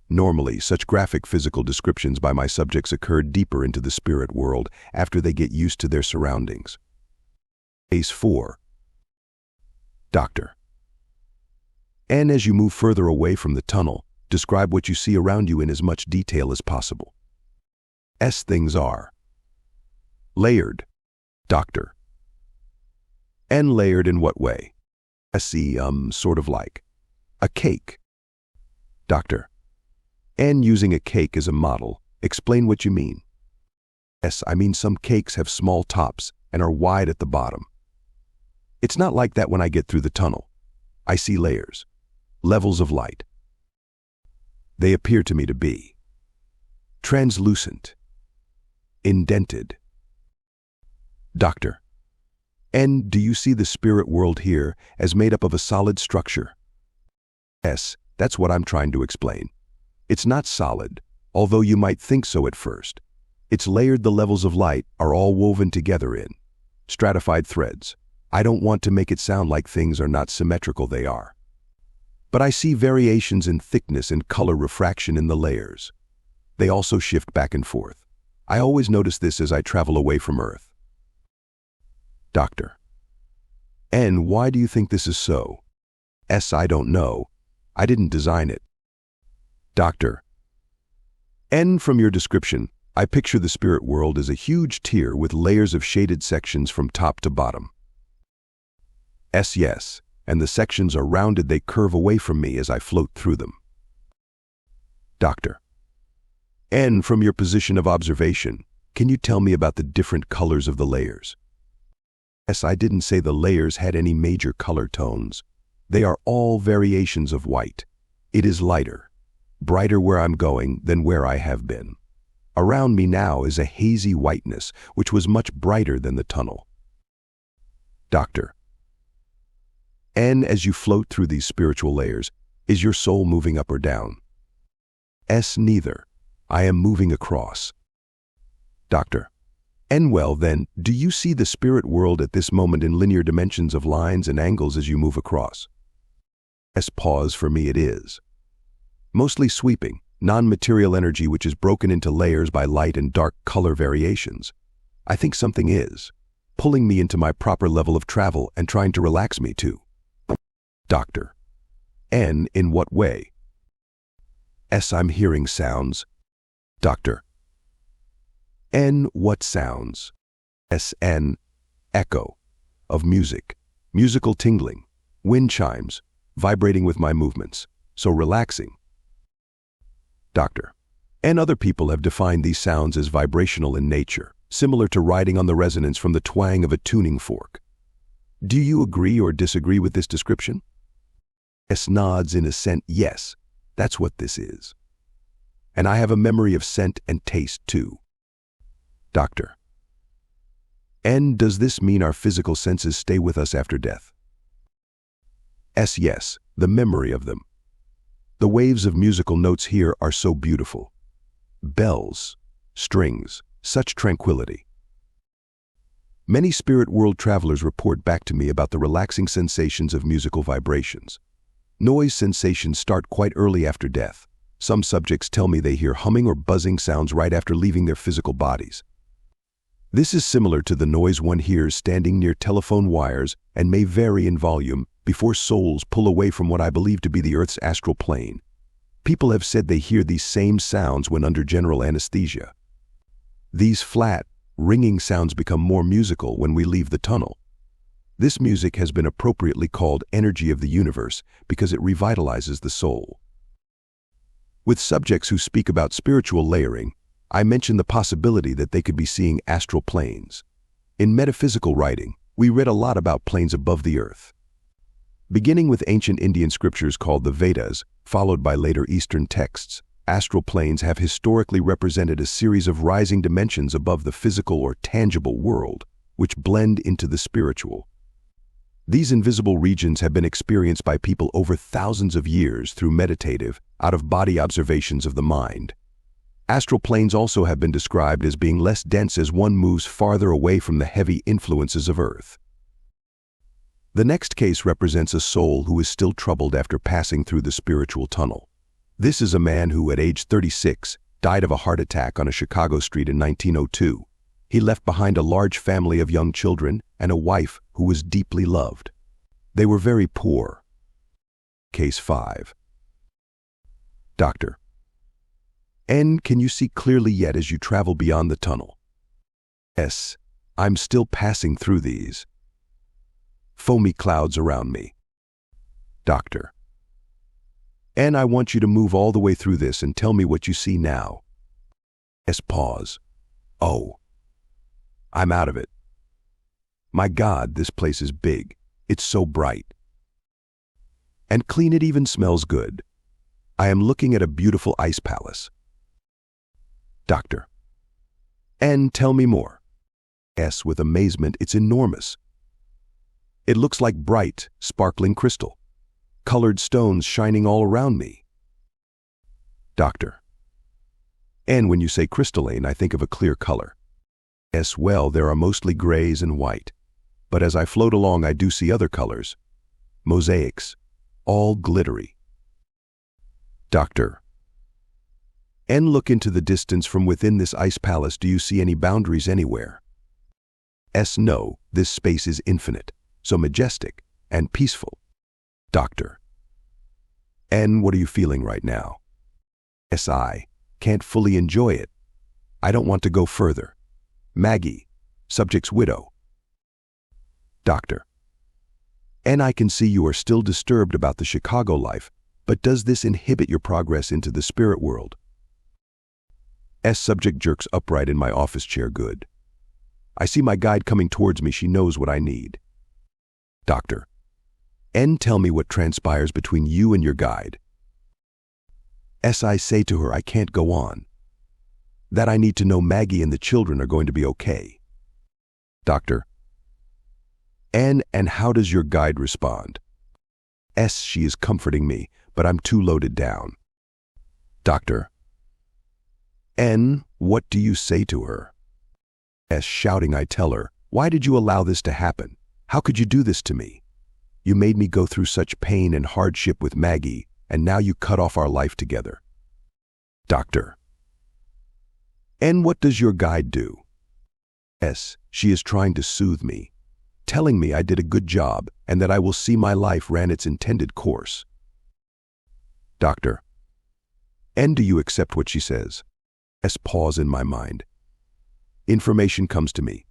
Normally, such graphic physical descriptions by my subjects occur deeper into the spirit world after they get used to their surroundings. Case 4. Doctor. And as you move further away from the tunnel, describe what you see around you in as much detail as possible. S. Things are layered. Doctor. And layered in what way? S. Sort of like a cake. Doctor. And using a cake as a model, explain what you mean. S. I mean some cakes have small tops and are wide at the bottom. It's not like that when I get through the tunnel. I see layers, levels of light. They appear to me to be translucent, indented. Doctor. And do you see the spirit world here as made up of a solid structure? S. That's what I'm trying to explain. It's not solid, although you might think so at first. It's layered. The levels of light are all woven together in stratified threads. I don't want to make it sound like things are not symmetrical. They are. But I see variations in thickness and color refraction in the layers. They also shift back and forth. I always notice this as I travel away from Earth. Doctor. And why do you think this is so? S. I don't know. I didn't design it. Doctor. And from your description, I picture the spirit world as a huge tier with layers of shaded sections from top to bottom. S. Yes, and the sections are rounded. They curve away from me as I float through them. Doctor. And from your position of observation, can you tell me about the different colors of the layers? S. I didn't say the layers had any major color tones. They are all variations of white. It is lighter, brighter where I'm going than where I have been. Around me now is a hazy whiteness, which was much brighter than the tunnel. Doctor. N, as you float through these spiritual layers, is your soul moving up or down? S, neither. I am moving across. Doctor. N, well then, do you see the spirit world at this moment in linear dimensions of lines and angles as you move across? S, pause, for me it is. Mostly sweeping, non-material energy which is broken into layers by light and dark color variations. I think something is pulling me into my proper level of travel and trying to relax me too. Doctor. N, in what way? S, I'm hearing sounds. Doctor. N, what sounds? S, N, echo of music, musical tingling, wind chimes, vibrating with my movements, so relaxing. Doctor. And other people have defined these sounds as vibrational in nature, similar to riding on the resonance from the twang of a tuning fork. Do you agree or disagree with this description? S, nods in assent. Yes, that's what this is. And I have a memory of scent and taste too. Doctor. And does this mean our physical senses stay with us after death? S, yes, the memory of them. The waves of musical notes here are so beautiful. Bells, strings, such tranquility. Many spirit world travelers report back to me about the relaxing sensations of musical vibrations. Noise sensations start quite early after death. Some subjects tell me they hear humming or buzzing sounds right after leaving their physical bodies. This is similar to the noise one hears standing near telephone wires and may vary in volume before souls pull away from what I believe to be the Earth's astral plane. People have said they hear these same sounds when under general anesthesia. These flat, ringing sounds become more musical when we leave the tunnel. This music has been appropriately called energy of the universe because it revitalizes the soul. With subjects who speak about spiritual layering, I mention the possibility that they could be seeing astral planes. In metaphysical writing, we read a lot about planes above the earth. Beginning with ancient Indian scriptures called the Vedas, followed by later Eastern texts, astral planes have historically represented a series of rising dimensions above the physical or tangible world, which blend into the spiritual. These invisible regions have been experienced by people over thousands of years through meditative, out-of-body observations of the mind. Astral planes also have been described as being less dense as one moves farther away from the heavy influences of Earth. The next case represents a soul who is still troubled after passing through the spiritual tunnel. This is a man who, at age 36, died of a heart attack on a Chicago street in 1902. He left behind a large family of young children and a wife who was deeply loved. They were very poor. Case 5. Doctor. N, can you see clearly yet as you travel beyond the tunnel? S, I'm still passing through these foamy clouds around me. Doctor. N, I want you to move all the way through this and tell me what you see now. S, pause. Oh, I'm out of it. My God, this place is big. It's so bright. And clean, it even smells good. I am looking at a beautiful ice palace. Doctor. And tell me more. S, with amazement, it's enormous. It looks like bright, sparkling crystal. Colored stones shining all around me. Doctor. And when you say crystalline, I think of a clear color. S, well, there are mostly grays and white. But as I float along, I do see other colors. Mosaics, all glittery. Doctor. And look into the distance from within this ice palace. Do you see any boundaries anywhere? S, no, this space is infinite, so majestic and peaceful. Doctor. And what are you feeling right now? S, I can't fully enjoy it. I don't want to go further. Maggie, subject's widow. Doctor. And I can see you are still disturbed about the Chicago life, but does this inhibit your progress into the spirit world? S, subject jerks upright in my office chair. Good. I see my guide coming towards me. She knows what I need. Doctor. N, tell me what transpires between you and your guide. S, I say to her I can't go on. That I need to know Maggie and the children are going to be okay. Doctor. N, and how does your guide respond? S. She is comforting me, but I'm too loaded down. Doctor. N. What do you say to her? S. Shouting, I tell her, why did you allow this to happen? How could you do this to me? You made me go through such pain and hardship with Maggie, and now you cut off our life together. Doctor. N. What does your guide do? S. She is trying to soothe me, telling me I did a good job and that I will see my life ran its intended course. Doctor. N. Do you accept what she says? S. Pause in my mind. Information comes to me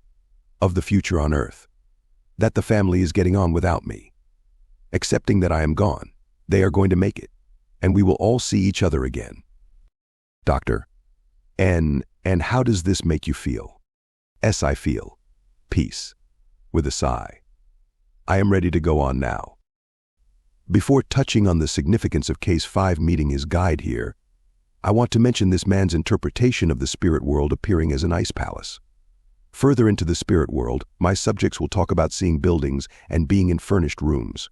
of the future on Earth, that the family is getting on without me. Accepting that I am gone, they are going to make it, and we will all see each other again. Doctor. N. And how does this make you feel? S. I feel peace, with a sigh. I am ready to go on now. Before touching on the significance of Case 5 meeting his guide here, I want to mention this man's interpretation of the spirit world appearing as an ice palace. Further into the spirit world, my subjects will talk about seeing buildings and being in furnished rooms.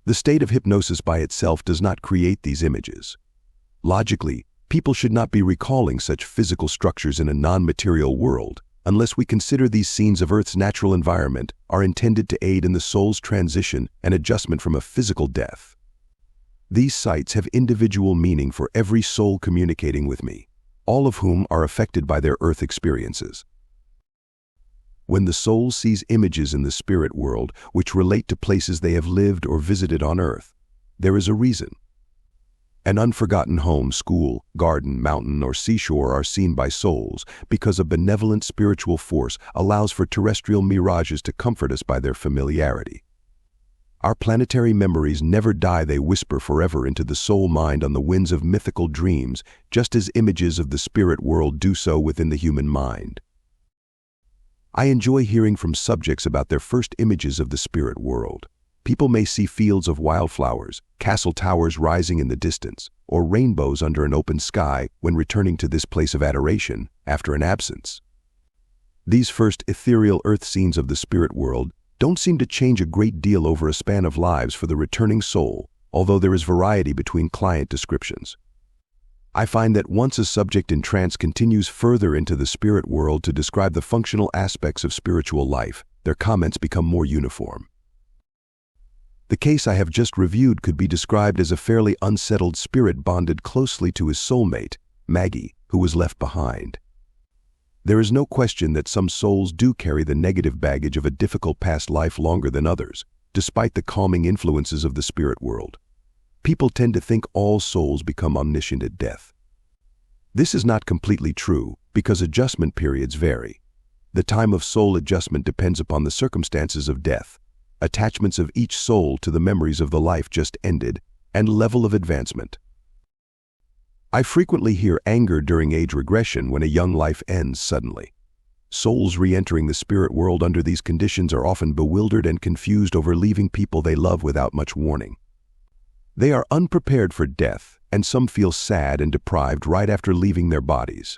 The state of hypnosis by itself does not create these images. Logically, people should not be recalling such physical structures in a non-material world, unless we consider these scenes of Earth's natural environment are intended to aid in the soul's transition and adjustment from a physical death. These sites have individual meaning for every soul communicating with me, all of whom are affected by their Earth experiences. When the soul sees images in the spirit world which relate to places they have lived or visited on Earth, there is a reason. An unforgotten home, school, garden, mountain, or seashore are seen by souls because a benevolent spiritual force allows for terrestrial mirages to comfort us by their familiarity. Our planetary memories never die, they whisper forever into the soul mind on the winds of mythical dreams, just as images of the spirit world do so within the human mind. I enjoy hearing from subjects about their first images of the spirit world. People may see fields of wildflowers, castle towers rising in the distance, or rainbows under an open sky when returning to this place of adoration after an absence. These first ethereal earth scenes of the spirit world don't seem to change a great deal over a span of lives for the returning soul, although there is variety between client descriptions. I find that once a subject in trance continues further into the spirit world to describe the functional aspects of spiritual life, their comments become more uniform. The case I have just reviewed could be described as a fairly unsettled spirit bonded closely to his soulmate, Maggie, who was left behind. There is no question that some souls do carry the negative baggage of a difficult past life longer than others, despite the calming influences of the spirit world. People tend to think all souls become omniscient at death. This is not completely true because adjustment periods vary. The time of soul adjustment depends upon the circumstances of death, attachments of each soul to the memories of the life just ended, and level of advancement. I frequently hear anger during age regression when a young life ends suddenly. Souls re-entering the spirit world under these conditions are often bewildered and confused over leaving people they love without much warning. They are unprepared for death, and some feel sad and deprived right after leaving their bodies.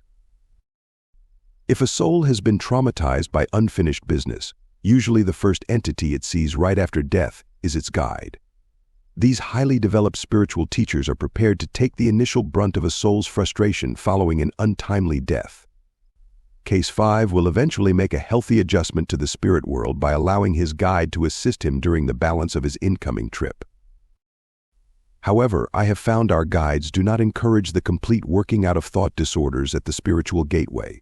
If a soul has been traumatized by unfinished business, usually the first entity it sees right after death is its guide. These highly developed spiritual teachers are prepared to take the initial brunt of a soul's frustration following an untimely death. Case 5 will eventually make a healthy adjustment to the spirit world by allowing his guide to assist him during the balance of his incoming trip. However, I have found our guides do not encourage the complete working out of thought disorders at the spiritual gateway.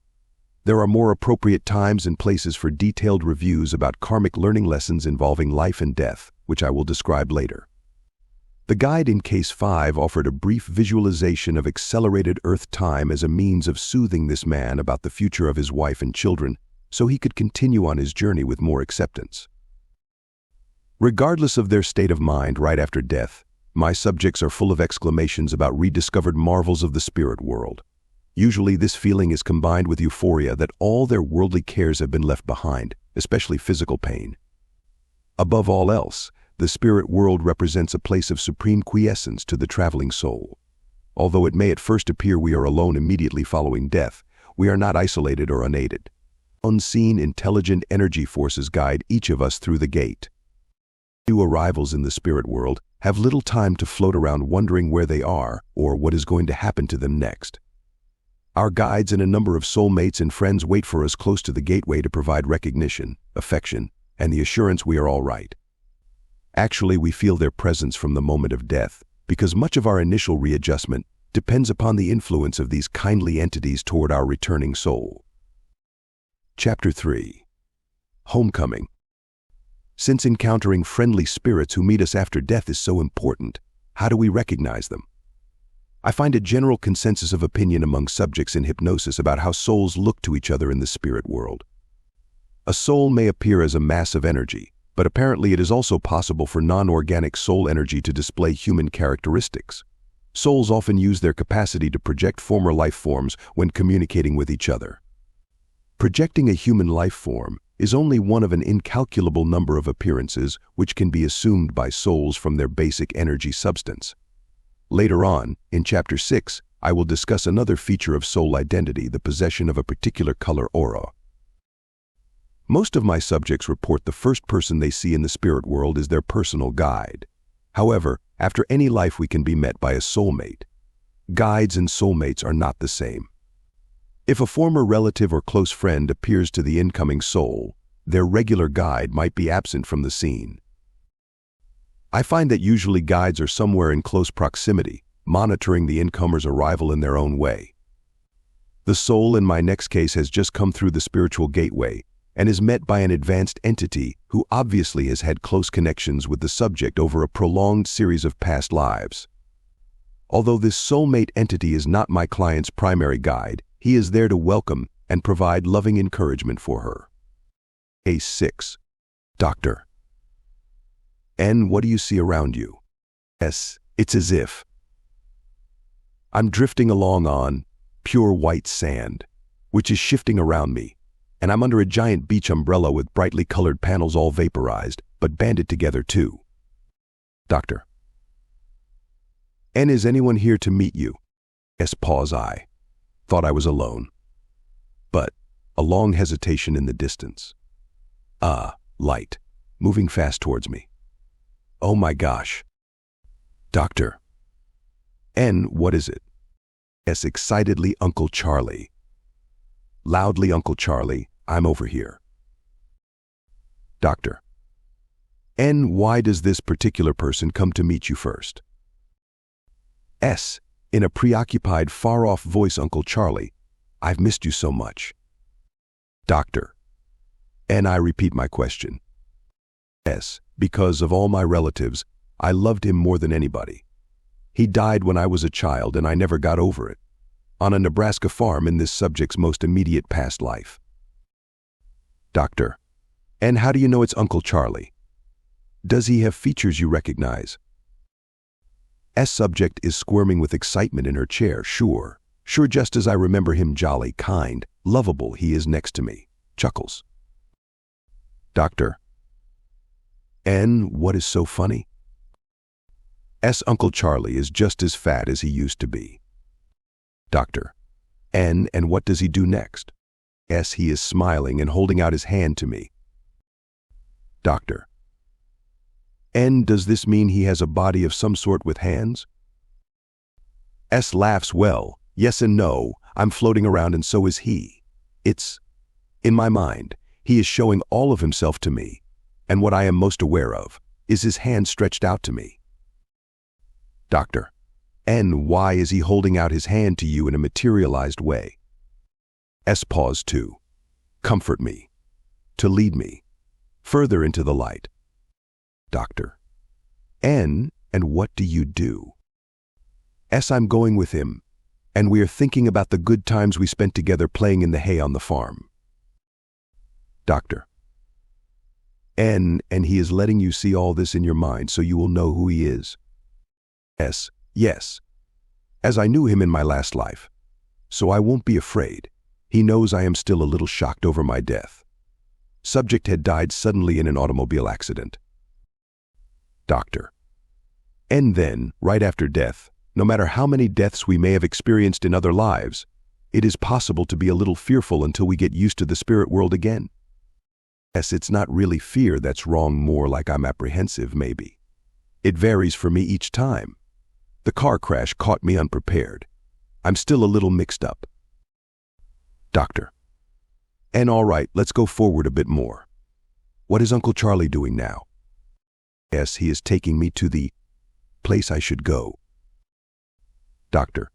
There are more appropriate times and places for detailed reviews about karmic learning lessons involving life and death, which I will describe later. The guide in Case 5 offered a brief visualization of accelerated Earth time as a means of soothing this man about the future of his wife and children, so he could continue on his journey with more acceptance. Regardless of their state of mind right after death, my subjects are full of exclamations about rediscovered marvels of the spirit world. Usually this feeling is combined with euphoria that all their worldly cares have been left behind, especially physical pain. Above all else, the spirit world represents a place of supreme quiescence to the traveling soul. Although it may at first appear we are alone immediately following death, we are not isolated or unaided. Unseen, intelligent energy forces guide each of us through the gate. New arrivals in the spirit world have little time to float around wondering where they are or what is going to happen to them next. Our guides and a number of soulmates and friends wait for us close to the gateway to provide recognition, affection, and the assurance we are all right. Actually, we feel their presence from the moment of death because much of our initial readjustment depends upon the influence of these kindly entities toward our returning soul. Chapter 3. Homecoming. Since encountering friendly spirits who meet us after death is so important, how do we recognize them? I find a general consensus of opinion among subjects in hypnosis about how souls look to each other in the spirit world. A soul may appear as a mass of energy, but apparently it is also possible for non-organic soul energy to display human characteristics. Souls often use their capacity to project former life forms when communicating with each other. Projecting a human life form is only one of an incalculable number of appearances which can be assumed by souls from their basic energy substance. Later on, in Chapter 6, I will discuss another feature of soul identity, the possession of a particular color aura. Most of my subjects report the first person they see in the spirit world is their personal guide. However, after any life we can be met by a soulmate. Guides and soulmates are not the same. If a former relative or close friend appears to the incoming soul, their regular guide might be absent from the scene. I find that usually guides are somewhere in close proximity, monitoring the incomer's arrival in their own way. The soul in my next case has just come through the spiritual gateway and is met by an advanced entity who obviously has had close connections with the subject over a prolonged series of past lives. Although this soulmate entity is not my client's primary guide, he is there to welcome and provide loving encouragement for her. Case 6. Doctor. N, what do you see around you? S, it's as if I'm drifting along on pure white sand, which is shifting around me, and I'm under a giant beach umbrella with brightly colored panels all vaporized, but banded together too. Doctor. N, is anyone here to meet you? S, pause. I thought I was alone. But a long hesitation in the distance. Light, moving fast towards me. Oh my gosh. Doctor. N, what is it? S, excitedly, Uncle Charlie. Loudly, Uncle Charlie, I'm over here. Doctor. N, why does this particular person come to meet you first? S, in a preoccupied, far-off voice, Uncle Charlie, I've missed you so much. Doctor. N, I repeat my question. S, because of all my relatives, I loved him more than anybody. He died when I was a child and I never got over it. On a Nebraska farm in this subject's most immediate past life. Doctor. And how do you know it's Uncle Charlie? Does he have features you recognize? S, subject is squirming with excitement in her chair. Sure, just as I remember him, jolly, kind, lovable, he is next to me. Chuckles. Doctor. N, what is so funny? S, Uncle Charlie is just as fat as he used to be. Doctor. N, and what does he do next? S, he is smiling and holding out his hand to me. Doctor. N, does this mean he has a body of some sort with hands? S laughs. Well, yes and no, I'm floating around and so is he. It's, in my mind, he is showing all of himself to me, and what I am most aware of is his hand stretched out to me. Doctor. N, why is he holding out his hand to you in a materialized way? S, pause. To comfort me, to lead me further into the light. Doctor. N, and what do you do? S, I'm going with him, and we are thinking about the good times we spent together playing in the hay on the farm. Doctor. N, and he is letting you see all this in your mind so you will know who he is? S, yes, as I knew him in my last life, so I won't be afraid. He knows I am still a little shocked over my death. Subject had died suddenly in an automobile accident. Doctor. And then, right after death, no matter how many deaths we may have experienced in other lives, it is possible to be a little fearful until we get used to the spirit world again. S, it's not really fear that's wrong, more like I'm apprehensive, maybe. It varies for me each time. The car crash caught me unprepared. I'm still a little mixed up. Doctor. And all right, let's go forward a bit more. What is Uncle Charlie doing now? S, he is taking me to the place I should go. Doctor.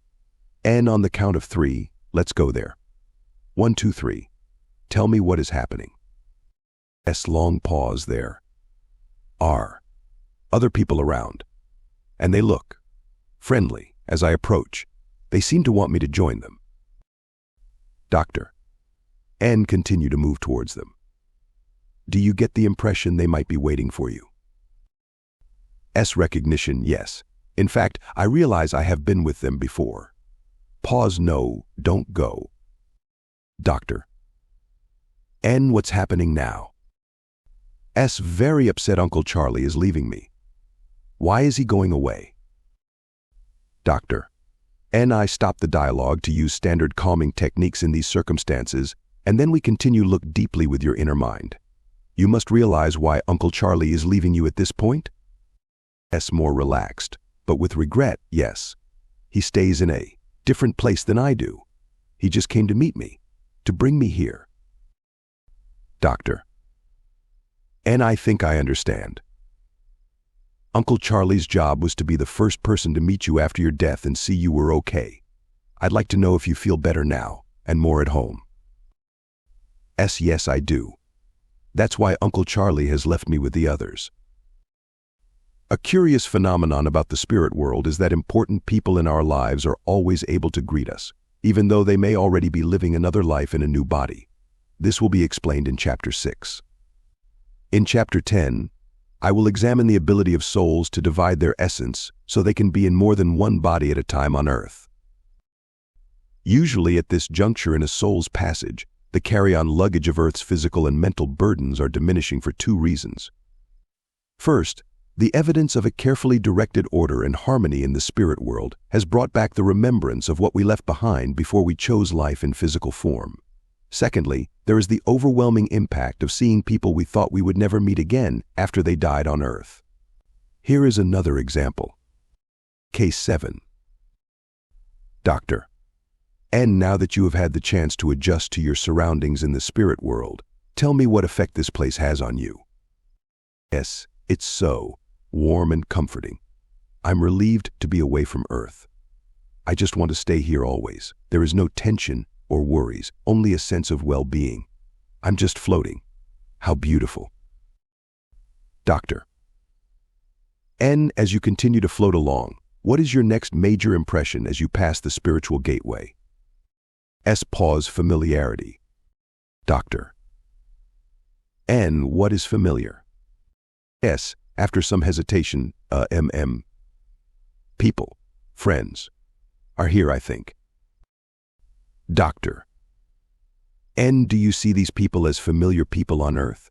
And on the count of 3, let's go there. 1, 2, 3. Tell me what is happening. S, long pause there. R. Other people around. And they look friendly as I approach. They seem to want me to join them. Doctor. And continue to move towards them. Do you get the impression they might be waiting for you? S, recognition, yes. In fact, I realize I have been with them before. Pause, no, don't go. Doctor. N, what's happening now? S, very upset Uncle Charlie is leaving me. Why is he going away? Doctor. N, I stop the dialogue to use standard calming techniques in these circumstances, and then we continue look deeply with your inner mind. You must realize why Uncle Charlie is leaving you at this point? S, more relaxed, but with regret, yes. He stays in a different place than I do. He just came to meet me, to bring me here. Doctor. And I think I understand. Uncle Charlie's job was to be the first person to meet you after your death and see you were okay. I'd like to know if you feel better now and more at home. S, yes, I do. That's why Uncle Charlie has left me with the others. A curious phenomenon about the spirit world is that important people in our lives are always able to greet us, even though they may already be living another life in a new body. This will be explained in Chapter 6. In Chapter 10, I will examine the ability of souls to divide their essence so they can be in more than one body at a time on Earth. Usually at this juncture in a soul's passage, the carry-on luggage of Earth's physical and mental burdens are diminishing for 2 reasons. First, the evidence of a carefully directed order and harmony in the spirit world has brought back the remembrance of what we left behind before we chose life in physical form. Secondly, there is the overwhelming impact of seeing people we thought we would never meet again after they died on Earth. Here is another example. Case 7. Doctor. And now that you have had the chance to adjust to your surroundings in the spirit world, tell me what effect this place has on you. Yes, it's so warm and comforting. I'm relieved to be away from Earth. I just want to stay here always. There is no tension or worries, only a sense of well-being. I'm just floating. How beautiful. Doctor. And as you continue to float along, what is your next major impression as you pass the spiritual gateway? S, pause, familiarity. Doctor. N, what is familiar? S, after some hesitation, people, friends, are here, I think. Doctor. N, do you see these people as familiar people on Earth?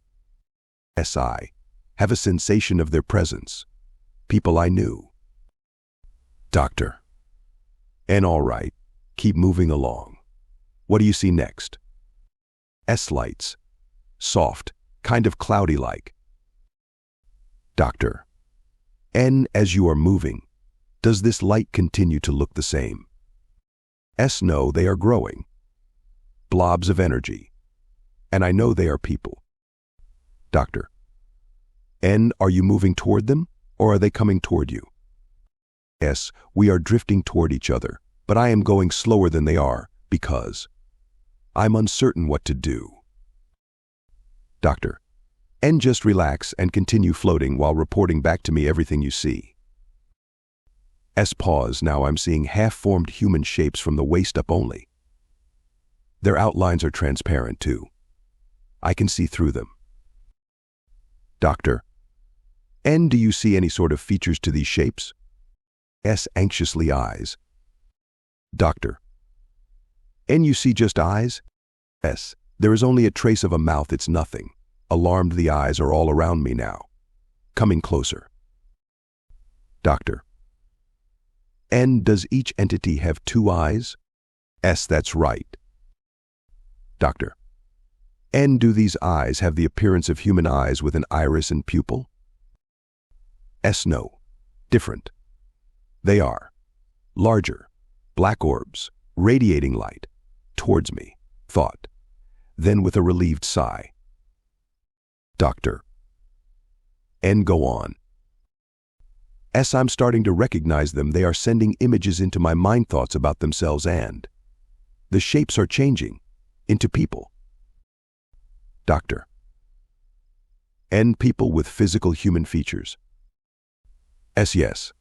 S, I have a sensation of their presence, people I knew. Doctor. N, all right, keep moving along. What do you see next? S, lights, soft, kind of cloudy-like. Doctor. N, as you are moving, does this light continue to look the same? S, no, they are growing. Blobs of energy. And I know they are people. Doctor. N, are you moving toward them, or are they coming toward you? S, we are drifting toward each other, but I am going slower than they are, because I'm uncertain what to do. Doctor. N, just relax and continue floating while reporting back to me everything you see. S, pause, now I'm seeing half-formed human shapes from the waist up only. Their outlines are transparent too. I can see through them. Doctor. N, do you see any sort of features to these shapes? S, anxiously eyes. Doctor. N, you see just eyes? S, there is only a trace of a mouth, it's nothing. Alarmed, the eyes are all around me now. Coming closer. Doctor. N, does each entity have 2 eyes? S, that's right. Doctor. N. Do these eyes have the appearance of human eyes with an iris and pupil? S. No. Different. They are larger, black orbs, radiating light, towards me, thought. Then with a relieved sigh. Doctor. N. Go on. S. I'm starting to recognize them. They are sending images into my mind, thoughts about themselves, and the shapes are changing into people. Doctor. N. People with physical human features. S. Yes.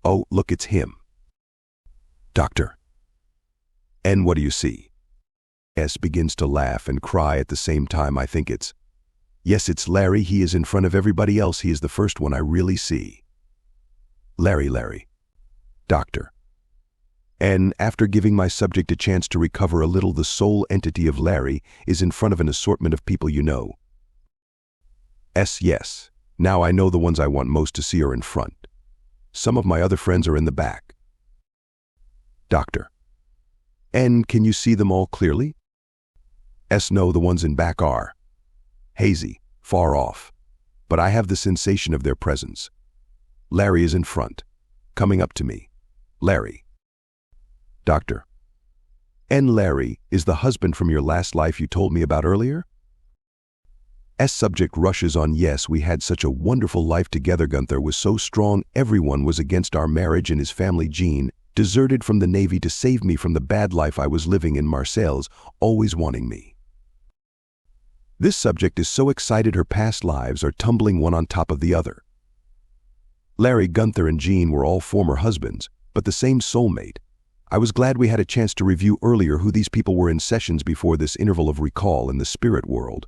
Oh, look, it's him. Doctor. N. What do you see? S. Begins to laugh and cry at the same time. I think it's, yes, it's Larry. He is in front of everybody else. He is the first one I really see. Larry. Doctor. N. After giving my subject a chance to recover a little, the sole entity of Larry is in front of an assortment of people you know. S. Yes. Now I know the ones I want most to see are in front. Some of my other friends are in the back. Doctor. N. Can you see them all clearly? S. No, the ones in back are hazy, far off, but I have the sensation of their presence. Larry is in front, coming up to me. Larry. Doctor. N. Larry is the husband from your last life you told me about earlier? S. Subject rushes on. Yes, we had such a wonderful life together. Gunther was so strong. Everyone was against our marriage, and his family, Jean, deserted from the Navy to save me from the bad life I was living in. Marcel's always wanting me. This subject is so excited her past lives are tumbling one on top of the other. Larry, Gunther, and Jean were all former husbands, but the same soulmate. I was glad we had a chance to review earlier who these people were in sessions before this interval of recall in the spirit world.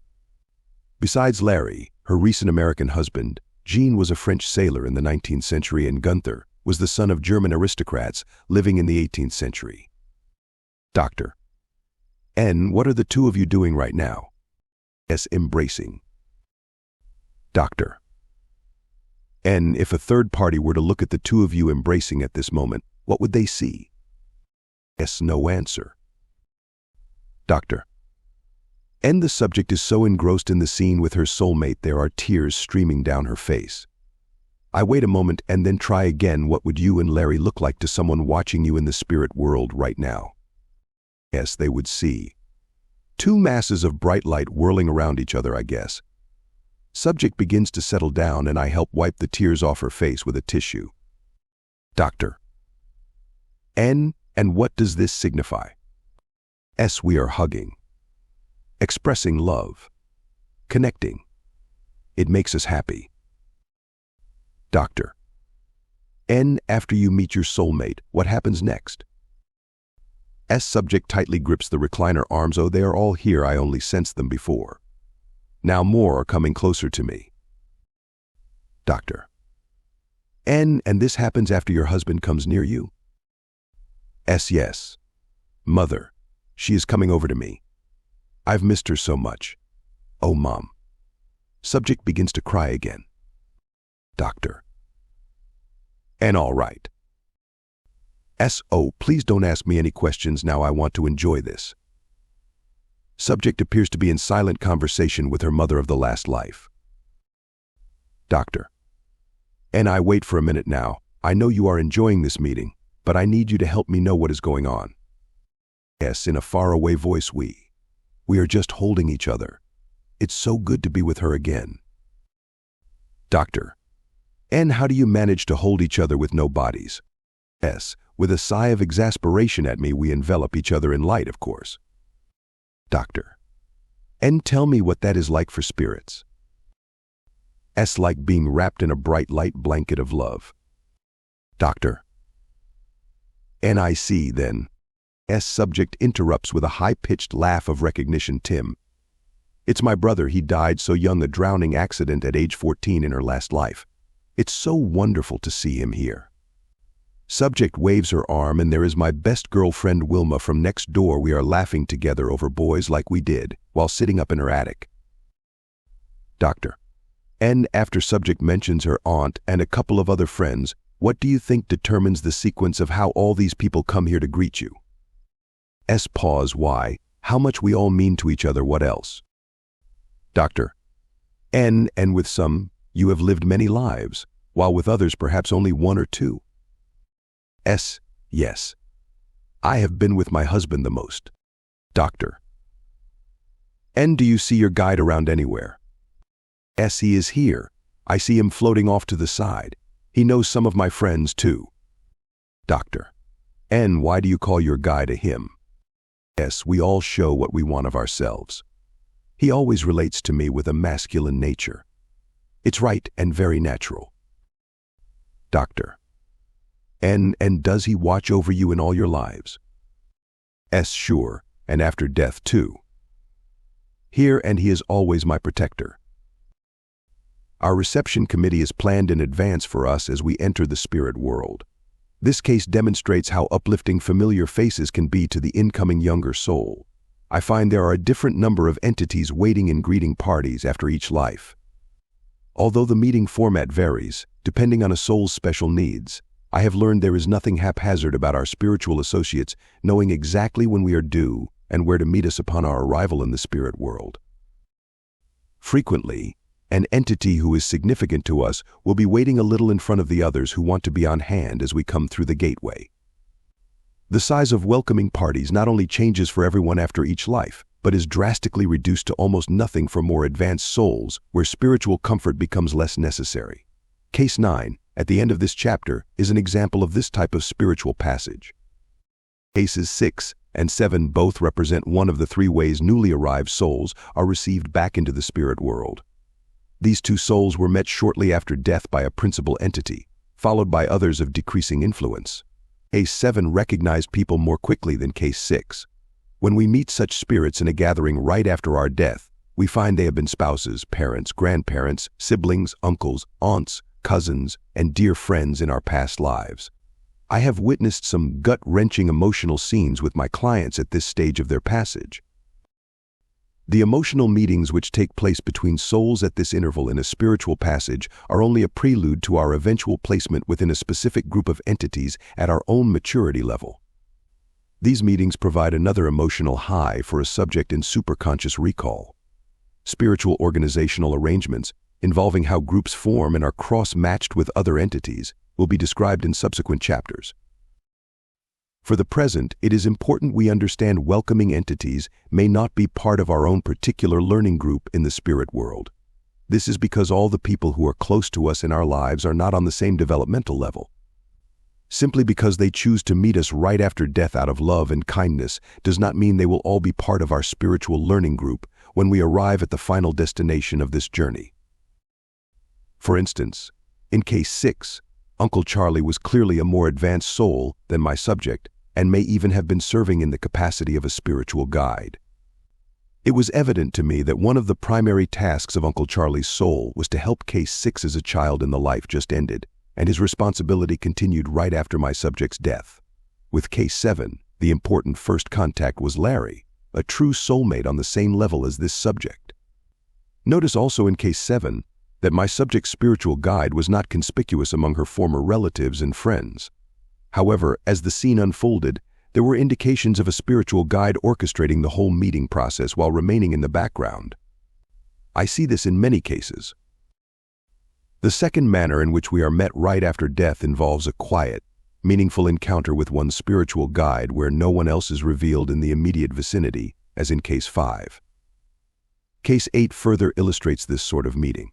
Besides Larry, her recent American husband, Jean was a French sailor in the 19th century, and Gunther was the son of German aristocrats living in the 18th century. Doctor. N. What are the two of you doing right now? S. Embracing. Doctor. N. If a third party were to look at the two of you embracing at this moment, what would they see? S. No answer. Doctor. N. The subject is so engrossed in the scene with her soulmate there are tears streaming down her face. I wait a moment and then try again. What would you and Larry look like to someone watching you in the spirit world right now? S. They would see two masses of bright light whirling around each other, I guess. Subject begins to settle down and I help wipe the tears off her face with a tissue. Doctor. N. And what does this signify? S. We are hugging, expressing love, connecting. It makes us happy. Doctor. N. After you meet your soulmate, what happens next? S. Subject tightly grips the recliner arms. Oh, they are all here. I only sensed them before. Now more are coming closer to me. Doctor. N. And this happens after your husband comes near you? S. Yes. Mother. She is coming over to me. I've missed her so much. Oh, Mom. Subject begins to cry again. Doctor. N. All right. S. Oh, please don't ask me any questions now. I want to enjoy this. Subject appears to be in silent conversation with her mother of the last life. Doctor. N. I wait for a minute now. I know you are enjoying this meeting, but I need you to help me know what is going on. S. In a faraway voice, we are just holding each other. It's so good to be with her again. Doctor. N. How do you manage to hold each other with no bodies? S. With a sigh of exasperation at me, we envelop each other in light, of course. Doctor. N. Tell me what that is like for spirits. S. Like being wrapped in a bright light blanket of love. Doctor. N. I see, then. S. Subject interrupts with a high-pitched laugh of recognition. Tim. It's my brother. He died so young, a drowning accident at age 14 in her last life. It's so wonderful to see him here. Subject waves her arm, and there is my best girlfriend Wilma from next door. We are laughing together over boys like we did while sitting up in her attic. Doctor. N. After subject mentions her aunt and a couple of other friends, what do you think determines the sequence of how all these people come here to greet you? S. Pause. Why? how much we all mean to each other. What else? Doctor: and with some, you have lived many lives, while with others perhaps only one or two. S: yes. I have been with my husband the most. Doctor: and do you see your guide around anywhere? S: he is here. I see him floating off to the side. He knows some of my friends too. Doctor: and why do you call your guide a him? S: we all show what we want of ourselves. He always relates to me with a masculine nature. It's right and very natural. Doctor: and does he watch over you in all your lives? S: sure, and after death too. Here, and he is always my protector. Our reception committee is planned in advance for us as we enter the spirit world. This case demonstrates how uplifting familiar faces can be to the incoming younger soul. I find there are a different number of entities waiting in greeting parties after each life. Although the meeting format varies, depending on a soul's special needs, I have learned there is nothing haphazard about our spiritual associates knowing exactly when we are due and where to meet us upon our arrival in the spirit world. Frequently, an entity who is significant to us will be waiting a little in front of the others who want to be on hand as we come through the gateway. The size of welcoming parties not only changes for everyone after each life, but is drastically reduced to almost nothing for more advanced souls where spiritual comfort becomes less necessary. Case 9, at the end of this chapter, is an example of this type of spiritual passage. Cases 6 and 7 both represent one of the 3 ways newly arrived souls are received back into the spirit world. These 2 souls were met shortly after death by a principal entity, followed by others of decreasing influence. Case 7 recognized people more quickly than Case 6. When we meet such spirits in a gathering right after our death, we find they have been spouses, parents, grandparents, siblings, uncles, aunts, cousins, and dear friends in our past lives. I have witnessed some gut-wrenching emotional scenes with my clients at this stage of their passage. The emotional meetings which take place between souls at this interval in a spiritual passage are only a prelude to our eventual placement within a specific group of entities at our own maturity level. These meetings provide another emotional high for a subject in superconscious recall. Spiritual organizational arrangements, involving how groups form and are cross-matched with other entities, will be described in subsequent chapters. For the present, it is important we understand welcoming entities may not be part of our own particular learning group in the spirit world. This is because all the people who are close to us in our lives are not on the same developmental level. Simply because they choose to meet us right after death out of love and kindness does not mean they will all be part of our spiritual learning group when we arrive at the final destination of this journey. For instance, in Case 6, Uncle Charlie was clearly a more advanced soul than my subject and may even have been serving in the capacity of a spiritual guide. It was evident to me that one of the primary tasks of Uncle Charlie's soul was to help Case 6 as a child in the life just ended, and his responsibility continued right after my subject's death. With Case 7, the important first contact was Larry, a true soulmate on the same level as this subject. Notice also in Case 7 that my subject's spiritual guide was not conspicuous among her former relatives and friends. However, as the scene unfolded, there were indications of a spiritual guide orchestrating the whole meeting process while remaining in the background. I see this in many cases. The second manner in which we are met right after death involves a quiet, meaningful encounter with one's spiritual guide where no one else is revealed in the immediate vicinity, as in Case 5. Case 8 further illustrates this sort of meeting.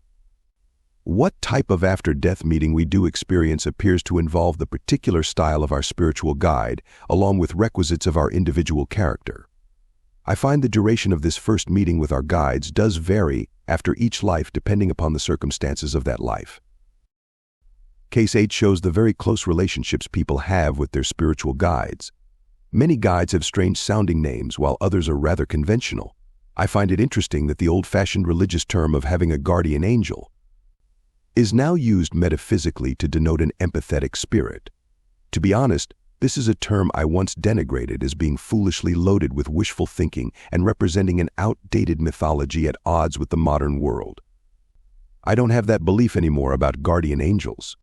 What type of after-death meeting we do experience appears to involve the particular style of our spiritual guide, along with requisites of our individual character. I find the duration of this first meeting with our guides does vary after each life depending upon the circumstances of that life. Case 8 shows the very close relationships people have with their spiritual guides. Many guides have strange-sounding names, while others are rather conventional. I find it interesting that the old-fashioned religious term of having a guardian angel is now used metaphysically to denote an empathetic spirit. To be honest, this is a term I once denigrated as being foolishly loaded with wishful thinking and representing an outdated mythology at odds with the modern world. I don't have that belief anymore about guardian angels.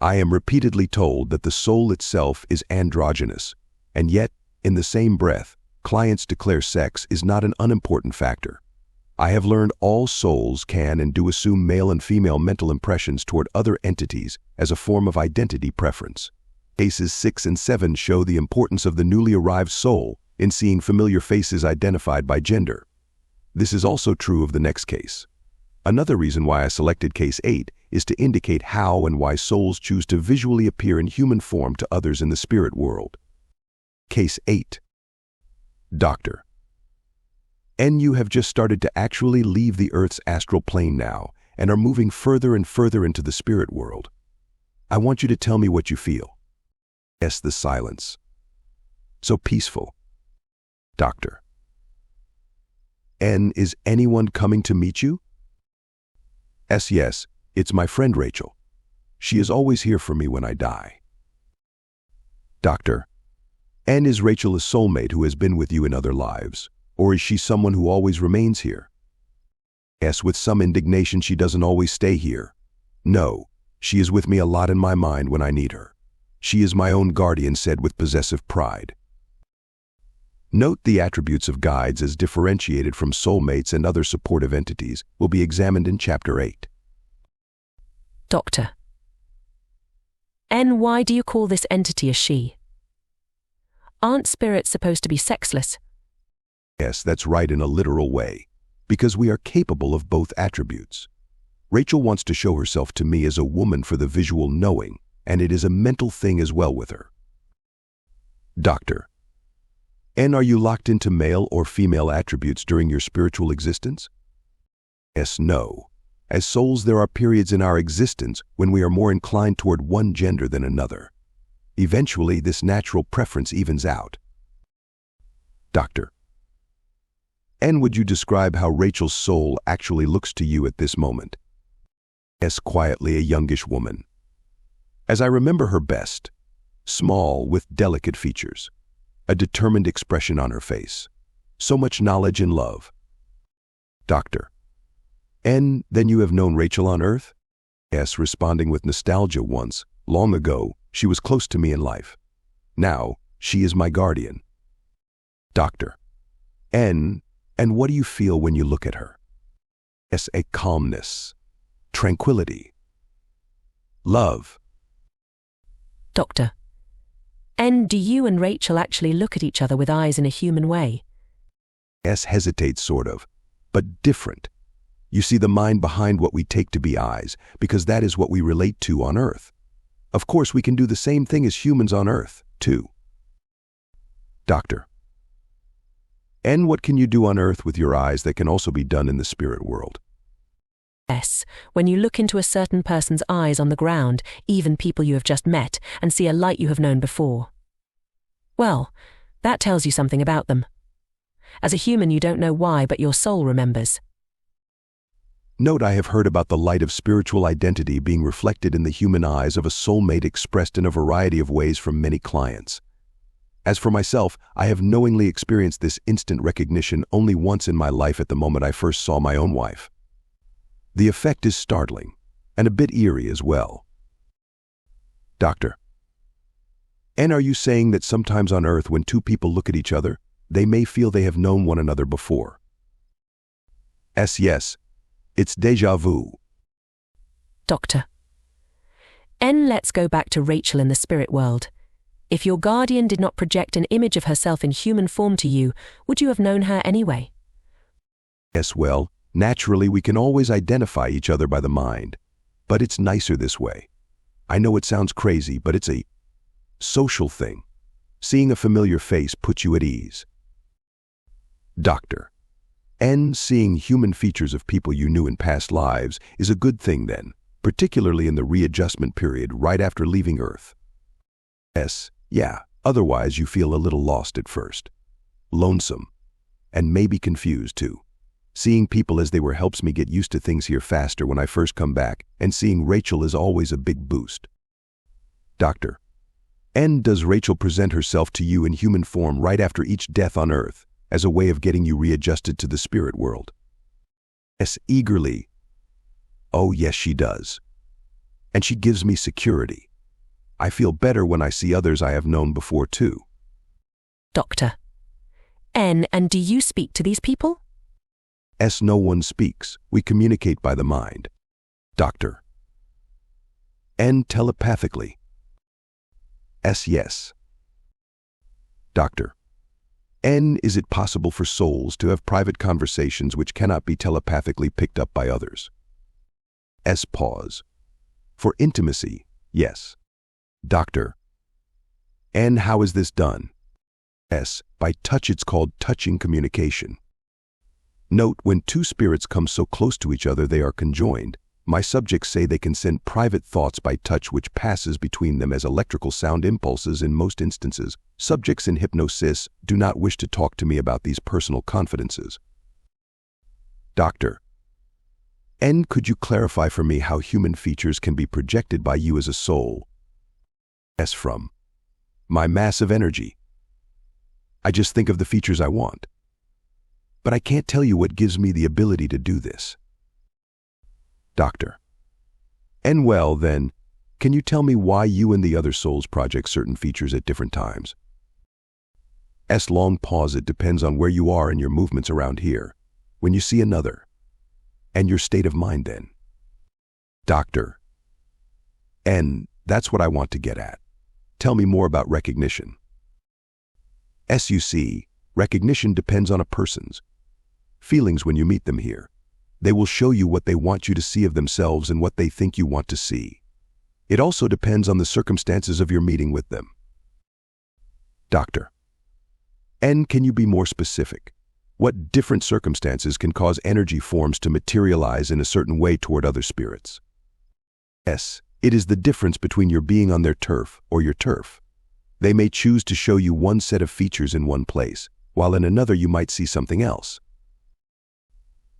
I am repeatedly told that the soul itself is androgynous, and yet, in the same breath, clients declare sex is not an unimportant factor. I have learned all souls can and do assume male and female mental impressions toward other entities as a form of identity preference. Cases 6 and 7 show the importance of the newly arrived soul in seeing familiar faces identified by gender. This is also true of the next case. Another reason why I selected case 8 is to indicate how and why souls choose to visually appear in human form to others in the spirit world. Case 8. Doctor. And you have just started to actually leave the Earth's astral plane now and are moving further and further into the spirit world. I want you to tell me what you feel. Yes, the silence. So peaceful. Doctor. N, is anyone coming to meet you? Yes, it's my friend Rachel. She is always here for me when I die. Doctor. N, is Rachel a soulmate who has been with you in other lives, or is she someone who always remains here? Yes, with some indignation, she doesn't always stay here. No, she is with me a lot in my mind when I need her. She is my own guardian, said with possessive pride. Note the attributes of guides as differentiated from soulmates and other supportive entities will be examined in Chapter 8. Doctor. N, why do you call this entity a she? Aren't spirits supposed to be sexless? Yes, that's right in a literal way, because we are capable of both attributes. Rachel wants to show herself to me as a woman for the visual knowing, and it is a mental thing as well with her. Doctor. And are you locked into male or female attributes during your spiritual existence? Yes, no. As souls, there are periods in our existence when we are more inclined toward one gender than another. Eventually, this natural preference evens out. Doctor. And would you describe how Rachel's soul actually looks to you at this moment? Yes, quietly, a youngish woman. As I remember her best, small with delicate features, a determined expression on her face, so much knowledge and love. Doctor. And then you have known Rachel on Earth? Yes, responding with nostalgia once, long ago, she was close to me in life. Now, she is my guardian. Doctor. And what do you feel when you look at her? Yes, a calmness, tranquility, love. Doctor. N, do you and Rachel actually look at each other with eyes in a human way? S hesitates sort of, but different. You see the mind behind what we take to be eyes, because that is what we relate to on Earth. Of course, we can do the same thing as humans on Earth, too. Doctor. And what can you do on Earth with your eyes that can also be done in the spirit world? Yes, when you look into a certain person's eyes on the ground, even people you have just met, and see a light you have known before. Well, that tells you something about them. As a human, you don't know why, but your soul remembers. Note, I have heard about the light of spiritual identity being reflected in the human eyes of a soulmate expressed in a variety of ways from many clients. As for myself, I have knowingly experienced this instant recognition only once in my life at the moment I first saw my own wife. The effect is startling, and a bit eerie as well. Doctor. And are you saying that sometimes on Earth when two people look at each other, they may feel they have known one another before? Yes, it's déjà vu. Doctor. N, let's go back to Rachel in the spirit world. If your guardian did not project an image of herself in human form to you, would you have known her anyway? Yes, well, naturally, we can always identify each other by the mind, but it's nicer this way. I know it sounds crazy, but it's a social thing. Seeing a familiar face puts you at ease. Doctor. And seeing human features of people you knew in past lives is a good thing then, particularly in the readjustment period right after leaving Earth. Yes, yeah, otherwise you feel a little lost at first. Lonesome. And maybe confused too. Seeing people as they were helps me get used to things here faster when I first come back, and seeing Rachel is always a big boost. Doctor. And does Rachel present herself to you in human form right after each death on Earth, as a way of getting you readjusted to the spirit world? Yes, eagerly. Oh yes, she does. And she gives me security. I feel better when I see others I have known before too. Doctor. N, and do you speak to these people? S. No one speaks. We communicate by the mind. Doctor. N. Telepathically. S. Yes. Doctor. N. Is it possible for souls to have private conversations which cannot be telepathically picked up by others? S. Pause. For intimacy, yes. Doctor. N. How is this done? S. By touch. It's called touching communication. Note, when two spirits come so close to each other they are conjoined, my subjects say they can send private thoughts by touch which passes between them as electrical sound impulses in most instances. Subjects in hypnosis do not wish to talk to me about these personal confidences. Doctor. N. Could you clarify for me how human features can be projected by you as a soul? S. From my massive energy. I just think of the features I want. But I can't tell you what gives me the ability to do this. Doctor. And well, then, can you tell me why you and the other souls project certain features at different times? S. Long pause. It depends on where you are in your movements around here, when you see another, and your state of mind then. Doctor. N. That's what I want to get at. Tell me more about recognition. S. You see, recognition depends on a person's feelings when you meet them here. They will show you what they want you to see of themselves and what they think you want to see. It also depends on the circumstances of your meeting with them. Doctor. N. Can you be more specific? What different circumstances can cause energy forms to materialize in a certain way toward other spirits? S. It is the difference between your being on their turf or your turf. They may choose to show you one set of features in one place, while in another you might see something else.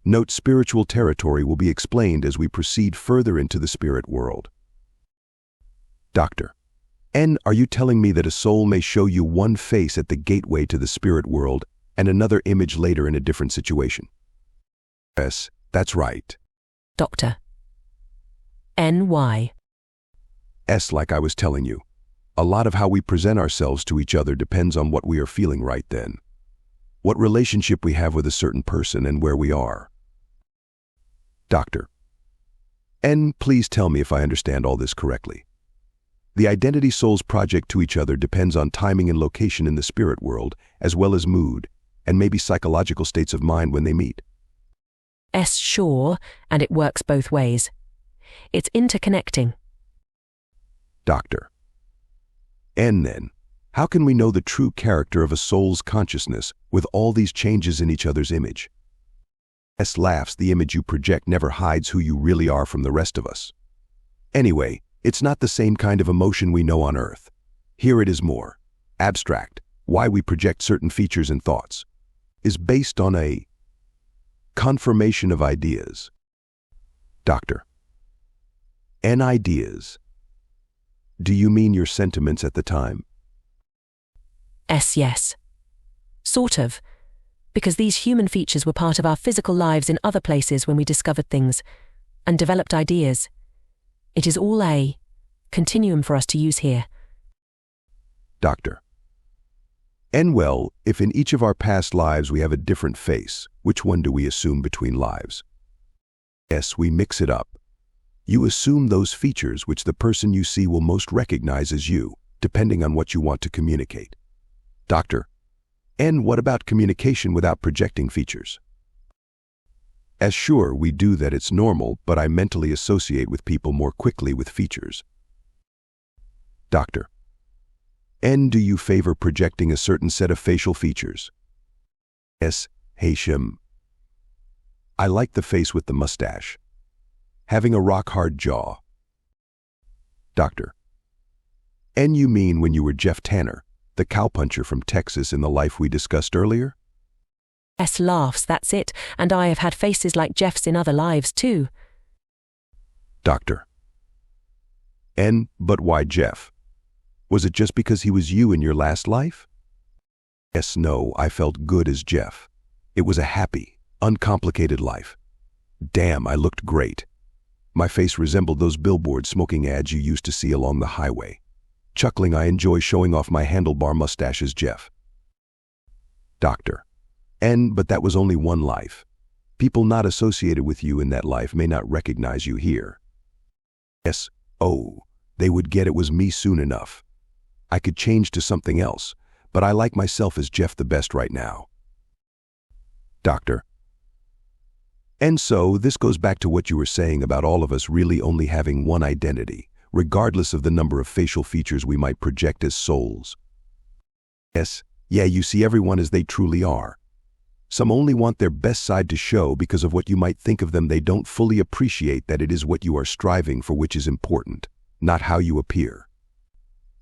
Note, spiritual territory will be explained as we proceed further into the spirit world. Doctor. N. Are you telling me that a soul may show you one face at the gateway to the spirit world and another image later in a different situation? S. That's right. Doctor. N. Why? S. Like I was telling you, a lot of how we present ourselves to each other depends on what we are feeling right then, what relationship we have with a certain person, and where we are. Doctor. N. Please tell me if I understand all this correctly. The identity souls project to each other depends on timing and location in the spirit world, as well as mood, and maybe psychological states of mind when they meet. S. Sure, and it works both ways. It's interconnecting. Doctor. N. Then, how can we know the true character of a soul's consciousness with all these changes in each other's image? S. Laughs. The image you project never hides who you really are from the rest of us. Anyway, it's not the same kind of emotion we know on Earth. Here it is more abstract. Why we project certain features and thoughts is based on a confirmation of ideas. Doctor. N. Ideas. Do you mean your sentiments at the time? S. Yes. Sort of. Because these human features were part of our physical lives in other places when we discovered things and developed ideas. It is all a continuum for us to use here. Doctor. And well, if in each of our past lives we have a different face, which one do we assume between lives? S. We mix it up. You assume those features which the person you see will most recognize as you, depending on what you want to communicate. Doctor. And what about communication without projecting features? As sure, we do that. It's normal, but I mentally associate with people more quickly with features. Doctor. And do you favor projecting a certain set of facial features? S. Hashim. I like the face with the mustache. Having a rock-hard jaw. Doctor. And you mean when you were Jeff Tanner, the cowpuncher from Texas in the life we discussed earlier? S. Laughs. That's it, and I have had faces like Jeff's in other lives too. Doctor. And but why Jeff? Was it just because he was you in your last life? S. No, I felt good as Jeff. It was a happy, uncomplicated life. Damn, I looked great. My face resembled those billboard smoking ads you used to see along the highway. Chuckling, I enjoy showing off my handlebar mustache as Jeff. Doctor. But that was only one life. People not associated with you in that life may not recognize you here. Yes. Oh, they would get it was me soon enough. I could change to something else, but I like myself as Jeff the best right now. Doctor. And so, this goes back to what you were saying about all of us really only having one identity, regardless of the number of facial features we might project as souls. Yes, yeah, you see everyone as they truly are. Some only want their best side to show because of what you might think of them. They don't fully appreciate that it is what you are striving for which is important, not how you appear.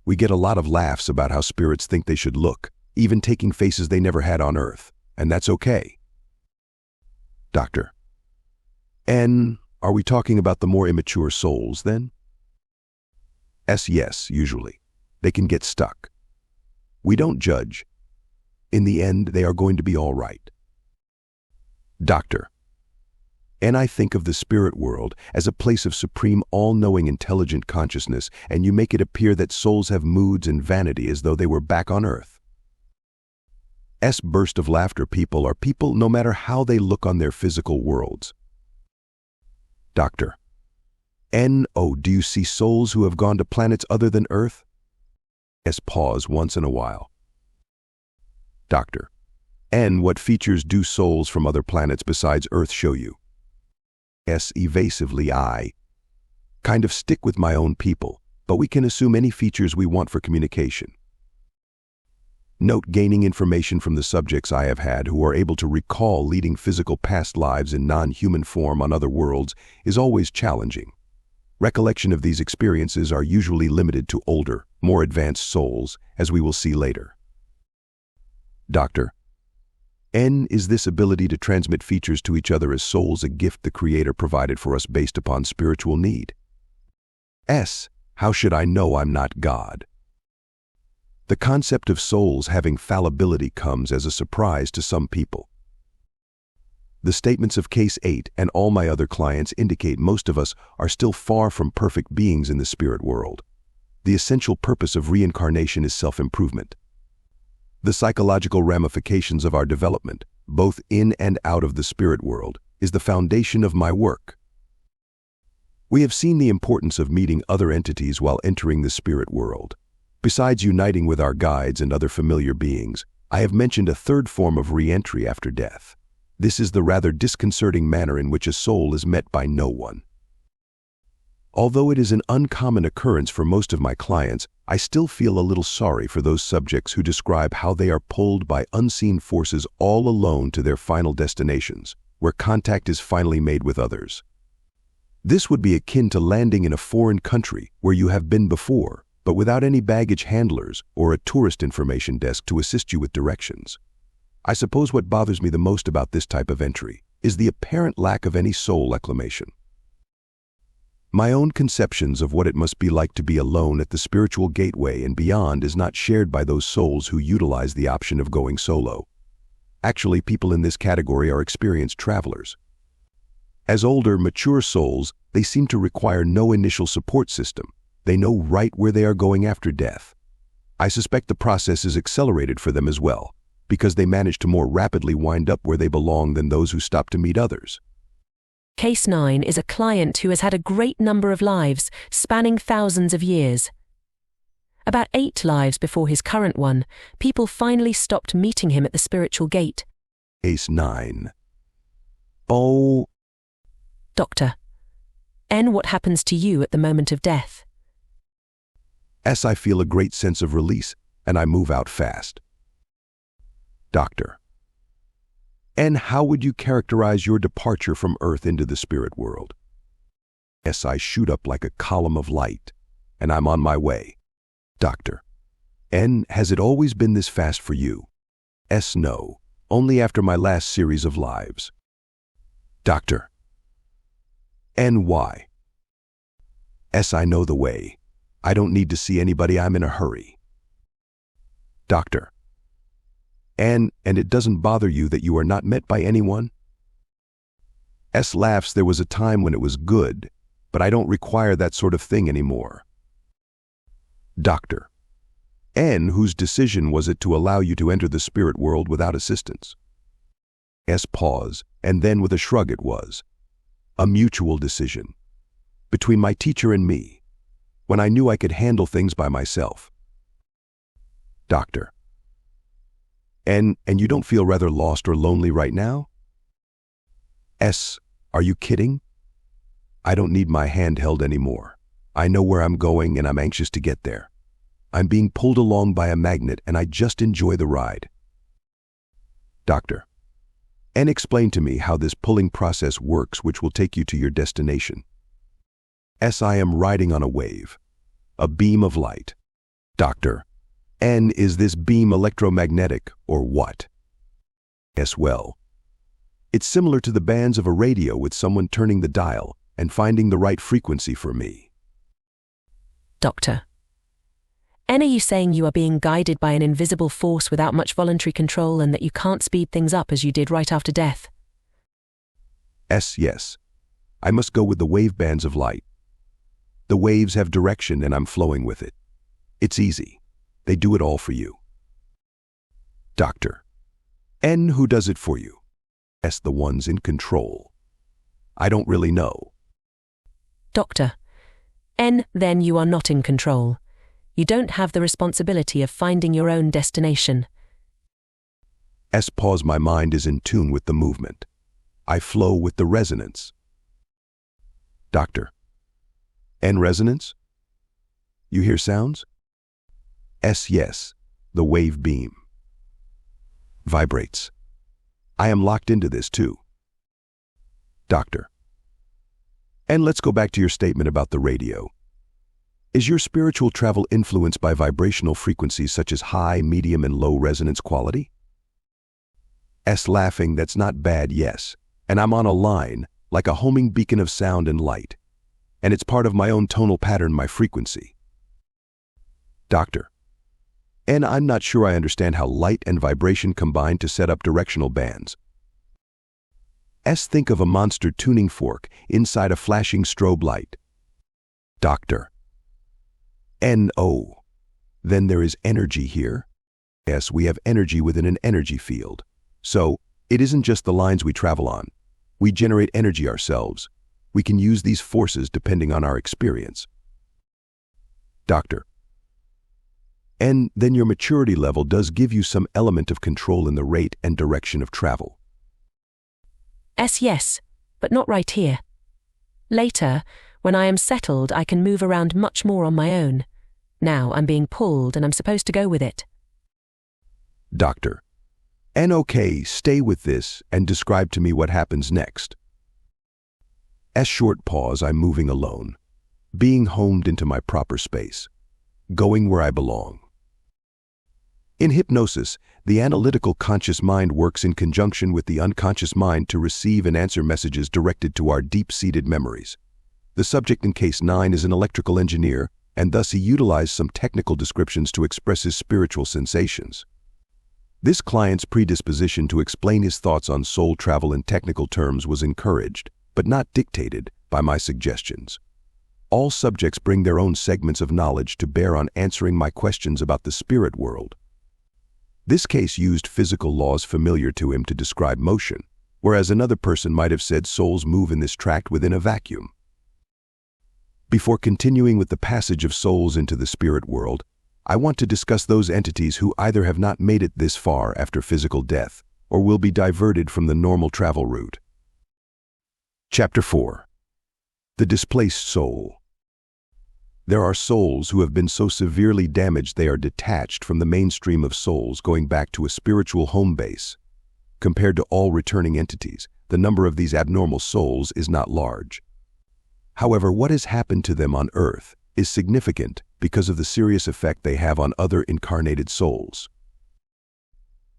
We get a lot of laughs about how spirits think they should look, even taking faces they never had on Earth, and that's okay. Doctor. And are we talking about the more immature souls then? Yes, usually. They can get stuck. We don't judge. In the end, they are going to be all right. Doctor. And I think of the spirit world as a place of supreme, all-knowing, intelligent consciousness, and you make it appear that souls have moods and vanity as though they were back on Earth. Burst of laughter. People are people no matter how they look on their physical worlds. Doctor. Oh, do you see souls who have gone to planets other than Earth? Pause once in a while. Doctor. And what features do souls from other planets besides Earth show you? Evasively, I kind of stick with my own people, but we can assume any features we want for communication. Note, gaining information from the subjects I have had who are able to recall leading physical past lives in non-human form on other worlds is always challenging. Recollection of these experiences are usually limited to older, more advanced souls, as we will see later. Doctor. Is this ability to transmit features to each other as souls a gift the Creator provided for us based upon spiritual need? How should I know I'm not God? The concept of souls having fallibility comes as a surprise to some people. The statements of Case 8 and all my other clients indicate most of us are still far from perfect beings in the spirit world. The essential purpose of reincarnation is self-improvement. The psychological ramifications of our development, both in and out of the spirit world, is the foundation of my work. We have seen the importance of meeting other entities while entering the spirit world. Besides uniting with our guides and other familiar beings, I have mentioned a third form of re-entry after death. This is the rather disconcerting manner in which a soul is met by no one. Although it is an uncommon occurrence for most of my clients, I still feel a little sorry for those subjects who describe how they are pulled by unseen forces all alone to their final destinations, where contact is finally made with others. This would be akin to landing in a foreign country where you have been before, but without any baggage handlers or a tourist information desk to assist you with directions. I suppose what bothers me the most about this type of entry is the apparent lack of any soul acclimation. My own conceptions of what it must be like to be alone at the spiritual gateway and beyond is not shared by those souls who utilize the option of going solo. Actually, people in this category are experienced travelers. As older, mature souls, they seem to require no initial support system. They know right where they are going after death. I suspect the process is accelerated for them as well, because they manage to more rapidly wind up where they belong than those who stop to meet others. Case 9 is a client who has had a great number of lives, spanning thousands of years. About 8 lives before his current one, people finally stopped meeting him at the spiritual gate. Case 9. Oh. Doctor. What happens to you at the moment of death? I feel a great sense of release, and I move out fast. Doctor. And how would you characterize your departure from Earth into the spirit world? I shoot up like a column of light, and I'm on my way. Doctor. And has it always been this fast for you? No, only after my last series of lives. Doctor. And why? I know the way. I don't need to see anybody. I'm in a hurry. Doctor. And it doesn't bother you that you are not met by anyone? Laughs. There was a time when it was good, but I don't require that sort of thing anymore. Doctor. N, whose decision was it to allow you to enter the spirit world without assistance? S, pause, and then with a shrug it was. A mutual decision. Between my teacher and me, when I knew I could handle things by myself. Doctor. And you don't feel rather lost or lonely right now? S, are you kidding? I don't need my hand held anymore. I know where I'm going and I'm anxious to get there. I'm being pulled along by a magnet and I just enjoy the ride. Doctor. And explain to me how this pulling process works which will take you to your destination. S, I am riding on a wave, a beam of light. Doctor. N, is this beam electromagnetic or what? S, well, it's similar to the bands of a radio with someone turning the dial and finding the right frequency for me. Doctor. N, are you saying you are being guided by an invisible force without much voluntary control and that you can't speed things up as you did right after death? S, yes. I must go with the wave bands of light. The waves have direction and I'm flowing with it. It's easy. They do it all for you. Doctor. N, who does it for you? S, the ones in control. I don't really know. Doctor. N, then you are not in control. You don't have the responsibility of finding your own destination. S, pause, my mind is in tune with the movement. I flow with the resonance. Doctor. N, resonance? You hear sounds? S, yes, the wave beam. Vibrates. I am locked into this too. Doctor. And let's go back to your statement about the radio. Is your spiritual travel influenced by vibrational frequencies such as high, medium, and low resonance quality? S, laughing, that's not bad, yes. And I'm on a line, like a homing beacon of sound and light. And it's part of my own tonal pattern, my frequency. Doctor. And I'm not sure I understand how light and vibration combine to set up directional bands. S, think of a monster tuning fork inside a flashing strobe light. Doctor. N-O. Then there is energy here. S, we have energy within an energy field. So, it isn't just the lines we travel on. We generate energy ourselves. We can use these forces depending on our experience. Doctor. And then your maturity level does give you some element of control in the rate and direction of travel. S, yes, but not right here. Later, when I am settled, I can move around much more on my own. Now I'm being pulled and I'm supposed to go with it. Doctor. And okay, stay with this and describe to me what happens next. S, short pause, I'm moving alone, being homed into my proper space, going where I belong. In hypnosis, the analytical conscious mind works in conjunction with the unconscious mind to receive and answer messages directed to our deep-seated memories. The subject in case 9 is an electrical engineer, and thus he utilized some technical descriptions to express his spiritual sensations. This client's predisposition to explain his thoughts on soul travel in technical terms was encouraged, but not dictated, by my suggestions. All subjects bring their own segments of knowledge to bear on answering my questions about the spirit world. This case used physical laws familiar to him to describe motion, whereas another person might have said souls move in this tract within a vacuum. Before continuing with the passage of souls into the spirit world, I want to discuss those entities who either have not made it this far after physical death or will be diverted from the normal travel route. Chapter 4. The Displaced Soul. There are souls who have been so severely damaged they are detached from the mainstream of souls going back to a spiritual home base. Compared to all returning entities, the number of these abnormal souls is not large. However, what has happened to them on Earth is significant because of the serious effect they have on other incarnated souls.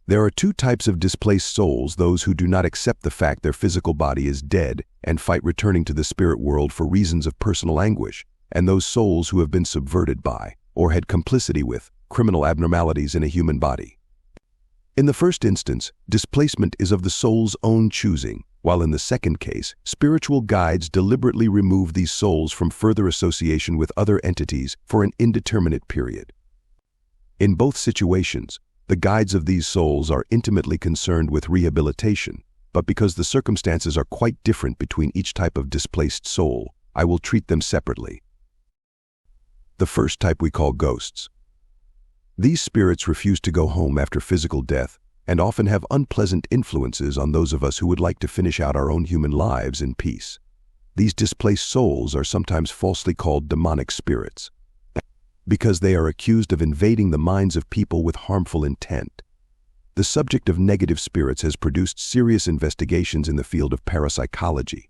There are two types of displaced souls: those who do not accept the fact their physical body is dead and fight returning to the spirit world for reasons of personal anguish, and those souls who have been subverted by, or had complicity with, criminal abnormalities in a human body. In the first instance, displacement is of the soul's own choosing, while in the second case, spiritual guides deliberately remove these souls from further association with other entities for an indeterminate period. In both situations, the guides of these souls are intimately concerned with rehabilitation, but because the circumstances are quite different between each type of displaced soul, I will treat them separately. The first type we call ghosts. These spirits refuse to go home after physical death and often have unpleasant influences on those of us who would like to finish out our own human lives in peace. These displaced souls are sometimes falsely called demonic spirits, because they are accused of invading the minds of people with harmful intent. The subject of negative spirits has produced serious investigations in the field of parapsychology.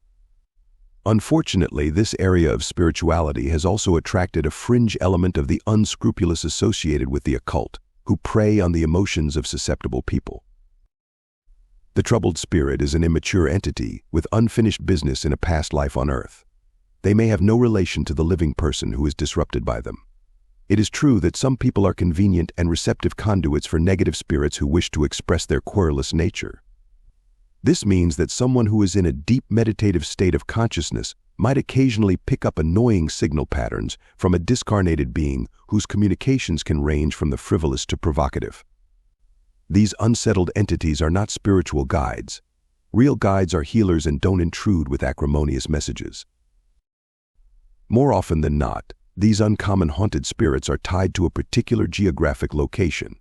Unfortunately, this area of spirituality has also attracted a fringe element of the unscrupulous associated with the occult, who prey on the emotions of susceptible people. The troubled spirit is an immature entity with unfinished business in a past life on earth. They may have no relation to the living person who is disrupted by them. It is true that some people are convenient and receptive conduits for negative spirits who wish to express their querulous nature. This means that someone who is in a deep meditative state of consciousness might occasionally pick up annoying signal patterns from a discarnated being whose communications can range from the frivolous to provocative. These unsettled entities are not spiritual guides. Real guides are healers and don't intrude with acrimonious messages. More often than not, these uncommon haunted spirits are tied to a particular geographic location.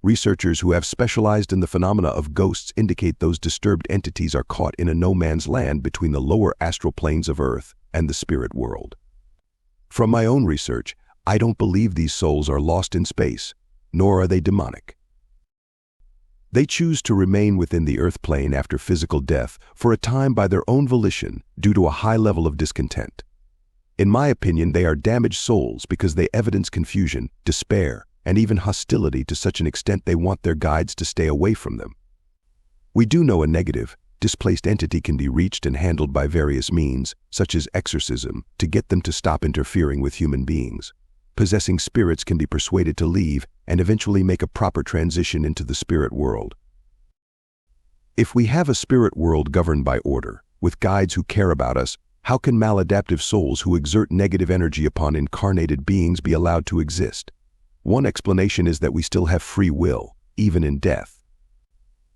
Researchers who have specialized in the phenomena of ghosts indicate those disturbed entities are caught in a no-man's land between the lower astral planes of Earth and the spirit world. From my own research, I don't believe these souls are lost in space, nor are they demonic. They choose to remain within the Earth plane after physical death for a time by their own volition due to a high level of discontent. In my opinion, they are damaged souls because they evidence confusion, despair, and even hostility to such an extent they want their guides to stay away from them. We do know a negative, displaced entity can be reached and handled by various means, such as exorcism, to get them to stop interfering with human beings. Possessing spirits can be persuaded to leave and eventually make a proper transition into the spirit world. If we have a spirit world governed by order, with guides who care about us, how can maladaptive souls who exert negative energy upon incarnated beings be allowed to exist? One explanation is that we still have free will, even in death.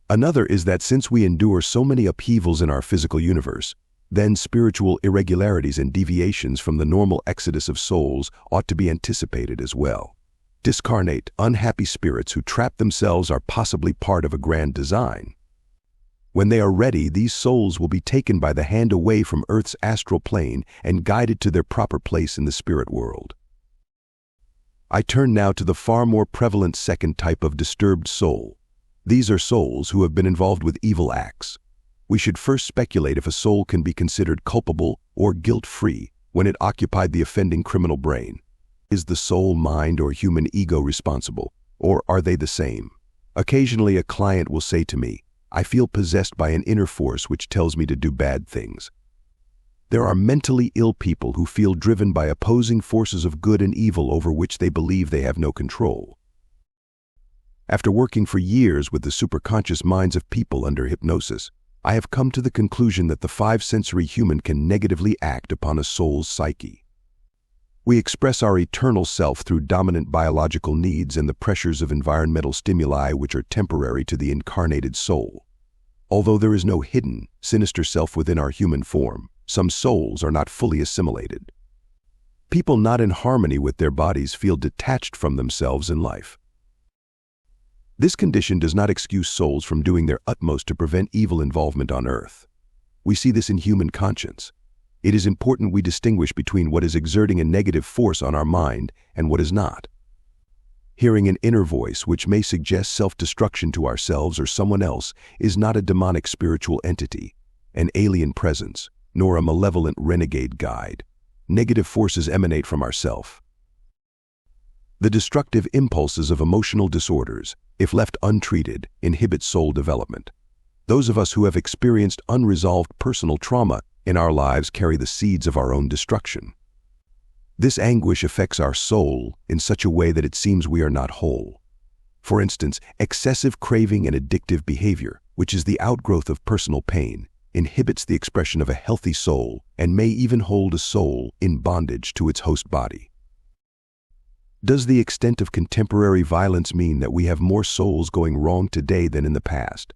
Another is that since we endure so many upheavals in our physical universe, then spiritual irregularities and deviations from the normal exodus of souls ought to be anticipated as well. Discarnate, unhappy spirits who trap themselves are possibly part of a grand design. When they are ready, these souls will be taken by the hand away from Earth's astral plane and guided to their proper place in the spirit world. I turn now to the far more prevalent second type of disturbed soul. These are souls who have been involved with evil acts. We should first speculate if a soul can be considered culpable or guilt-free when it occupied the offending criminal brain. Is the soul, mind, or human ego responsible, or are they the same? Occasionally a client will say to me, "I feel possessed by an inner force which tells me to do bad things." There are mentally ill people who feel driven by opposing forces of good and evil over which they believe they have no control. After working for years with the superconscious minds of people under hypnosis, I have come to the conclusion that the five-sensory human can negatively act upon a soul's psyche. We express our eternal self through dominant biological needs and the pressures of environmental stimuli which are temporary to the incarnated soul. Although there is no hidden, sinister self within our human form, some souls are not fully assimilated. People not in harmony with their bodies feel detached from themselves in life. This condition does not excuse souls from doing their utmost to prevent evil involvement on Earth. We see this in human conscience. It is important we distinguish between what is exerting a negative force on our mind and what is not. Hearing an inner voice which may suggest self-destruction to ourselves or someone else is not a demonic spiritual entity, an alien presence, nor a malevolent renegade guide. Negative forces emanate from ourself. The destructive impulses of emotional disorders, if left untreated, inhibit soul development. Those of us who have experienced unresolved personal trauma in our lives carry the seeds of our own destruction. This anguish affects our soul in such a way that it seems we are not whole. For instance, excessive craving and addictive behavior, which is the outgrowth of personal pain, inhibits the expression of a healthy soul and may even hold a soul in bondage to its host body. Does the extent of contemporary violence mean that we have more souls going wrong today than in the past?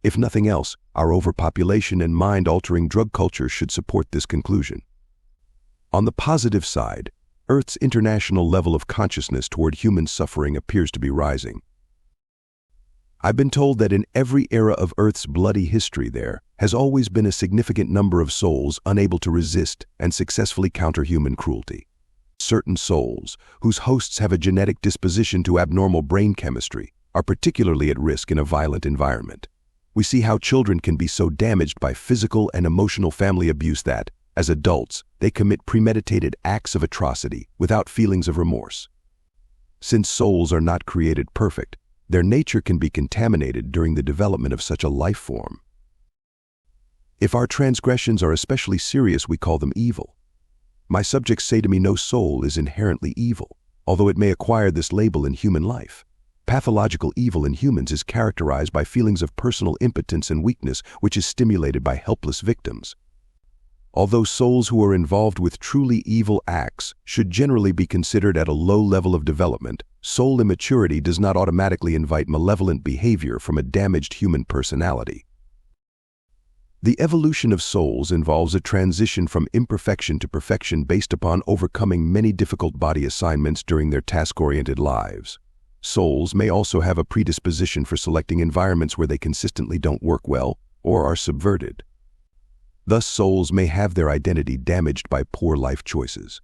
If nothing else, our overpopulation and mind-altering drug culture should support this conclusion. On the positive side, Earth's international level of consciousness toward human suffering appears to be rising. I've been told that in every era of Earth's bloody history there has always been a significant number of souls unable to resist and successfully counter human cruelty. Certain souls, whose hosts have a genetic disposition to abnormal brain chemistry, are particularly at risk in a violent environment. We see how children can be so damaged by physical and emotional family abuse that, as adults, they commit premeditated acts of atrocity without feelings of remorse. Since souls are not created perfect, their nature can be contaminated during the development of such a life form. If our transgressions are especially serious, we call them evil. My subjects say to me no soul is inherently evil, although it may acquire this label in human life. Pathological evil in humans is characterized by feelings of personal impotence and weakness, which is stimulated by helpless victims. Although souls who are involved with truly evil acts should generally be considered at a low level of development, soul immaturity does not automatically invite malevolent behavior from a damaged human personality. The evolution of souls involves a transition from imperfection to perfection based upon overcoming many difficult body assignments during their task-oriented lives. Souls may also have a predisposition for selecting environments where they consistently don't work well or are subverted. Thus, souls may have their identity damaged by poor life choices.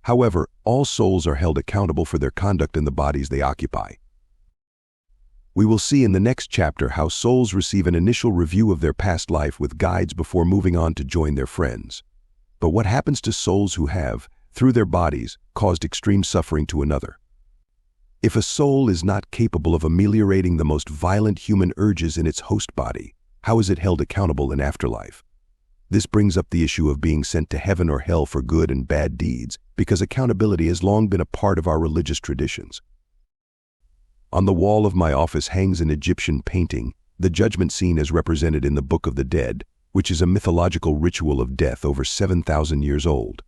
However, all souls are held accountable for their conduct in the bodies they occupy. We will see in the next chapter how souls receive an initial review of their past life with guides before moving on to join their friends. But what happens to souls who have, through their bodies, caused extreme suffering to another? If a soul is not capable of ameliorating the most violent human urges in its host body, how is it held accountable in afterlife? This brings up the issue of being sent to heaven or hell for good and bad deeds, because accountability has long been a part of our religious traditions. On the wall of my office hangs an Egyptian painting, the judgment scene as represented in the Book of the Dead, which is a mythological ritual of death over 7,000 years old.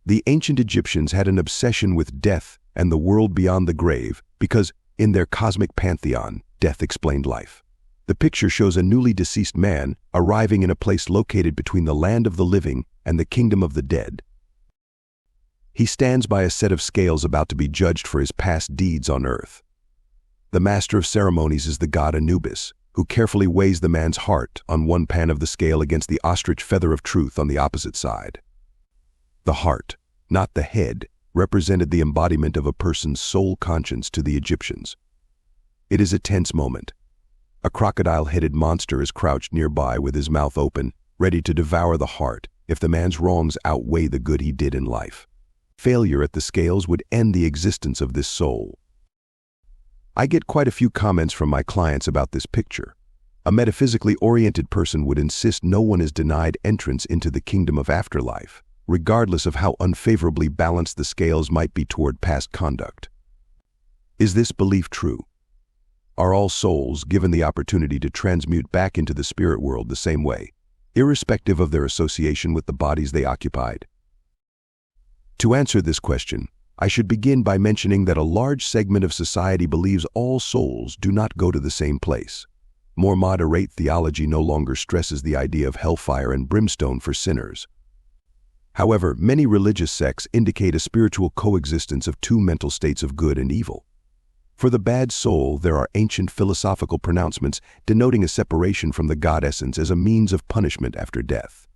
The ancient Egyptians had an obsession with death and the world beyond the grave because, in their cosmic pantheon, death explained life. The picture shows a newly deceased man arriving in a place located between the land of the living and the kingdom of the dead. He stands by a set of scales about to be judged for his past deeds on earth. The master of ceremonies is the god Anubis, who carefully weighs the man's heart on one pan of the scale against the ostrich feather of truth on the opposite side. The heart, not the head, represented the embodiment of a person's soul conscience to the Egyptians. It is a tense moment. A crocodile-headed monster is crouched nearby with his mouth open, ready to devour the heart if the man's wrongs outweigh the good he did in life. Failure at the scales would end the existence of this soul. I get quite a few comments from my clients about this picture. A metaphysically oriented person would insist no one is denied entrance into the kingdom of afterlife, regardless of how unfavorably balanced the scales might be toward past conduct. Is this belief true? Are all souls given the opportunity to transmute back into the spirit world the same way, irrespective of their association with the bodies they occupied? To answer this question, I should begin by mentioning that a large segment of society believes all souls do not go to the same place. More moderate theology no longer stresses the idea of hellfire and brimstone for sinners. However, many religious sects indicate a spiritual coexistence of two mental states of good and evil. For the bad soul, there are ancient philosophical pronouncements denoting a separation from the God essence as a means of punishment after death.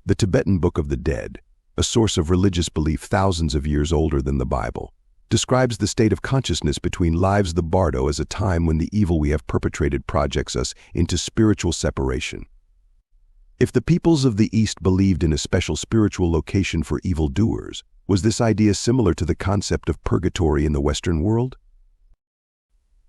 The Tibetan Book of the Dead, a source of religious belief thousands of years older than the Bible, describes the state of consciousness between lives the bardo as a time when the evil we have perpetrated projects us into spiritual separation. If the peoples of the East believed in a special spiritual location for evildoers, was this idea similar to the concept of purgatory in the Western world?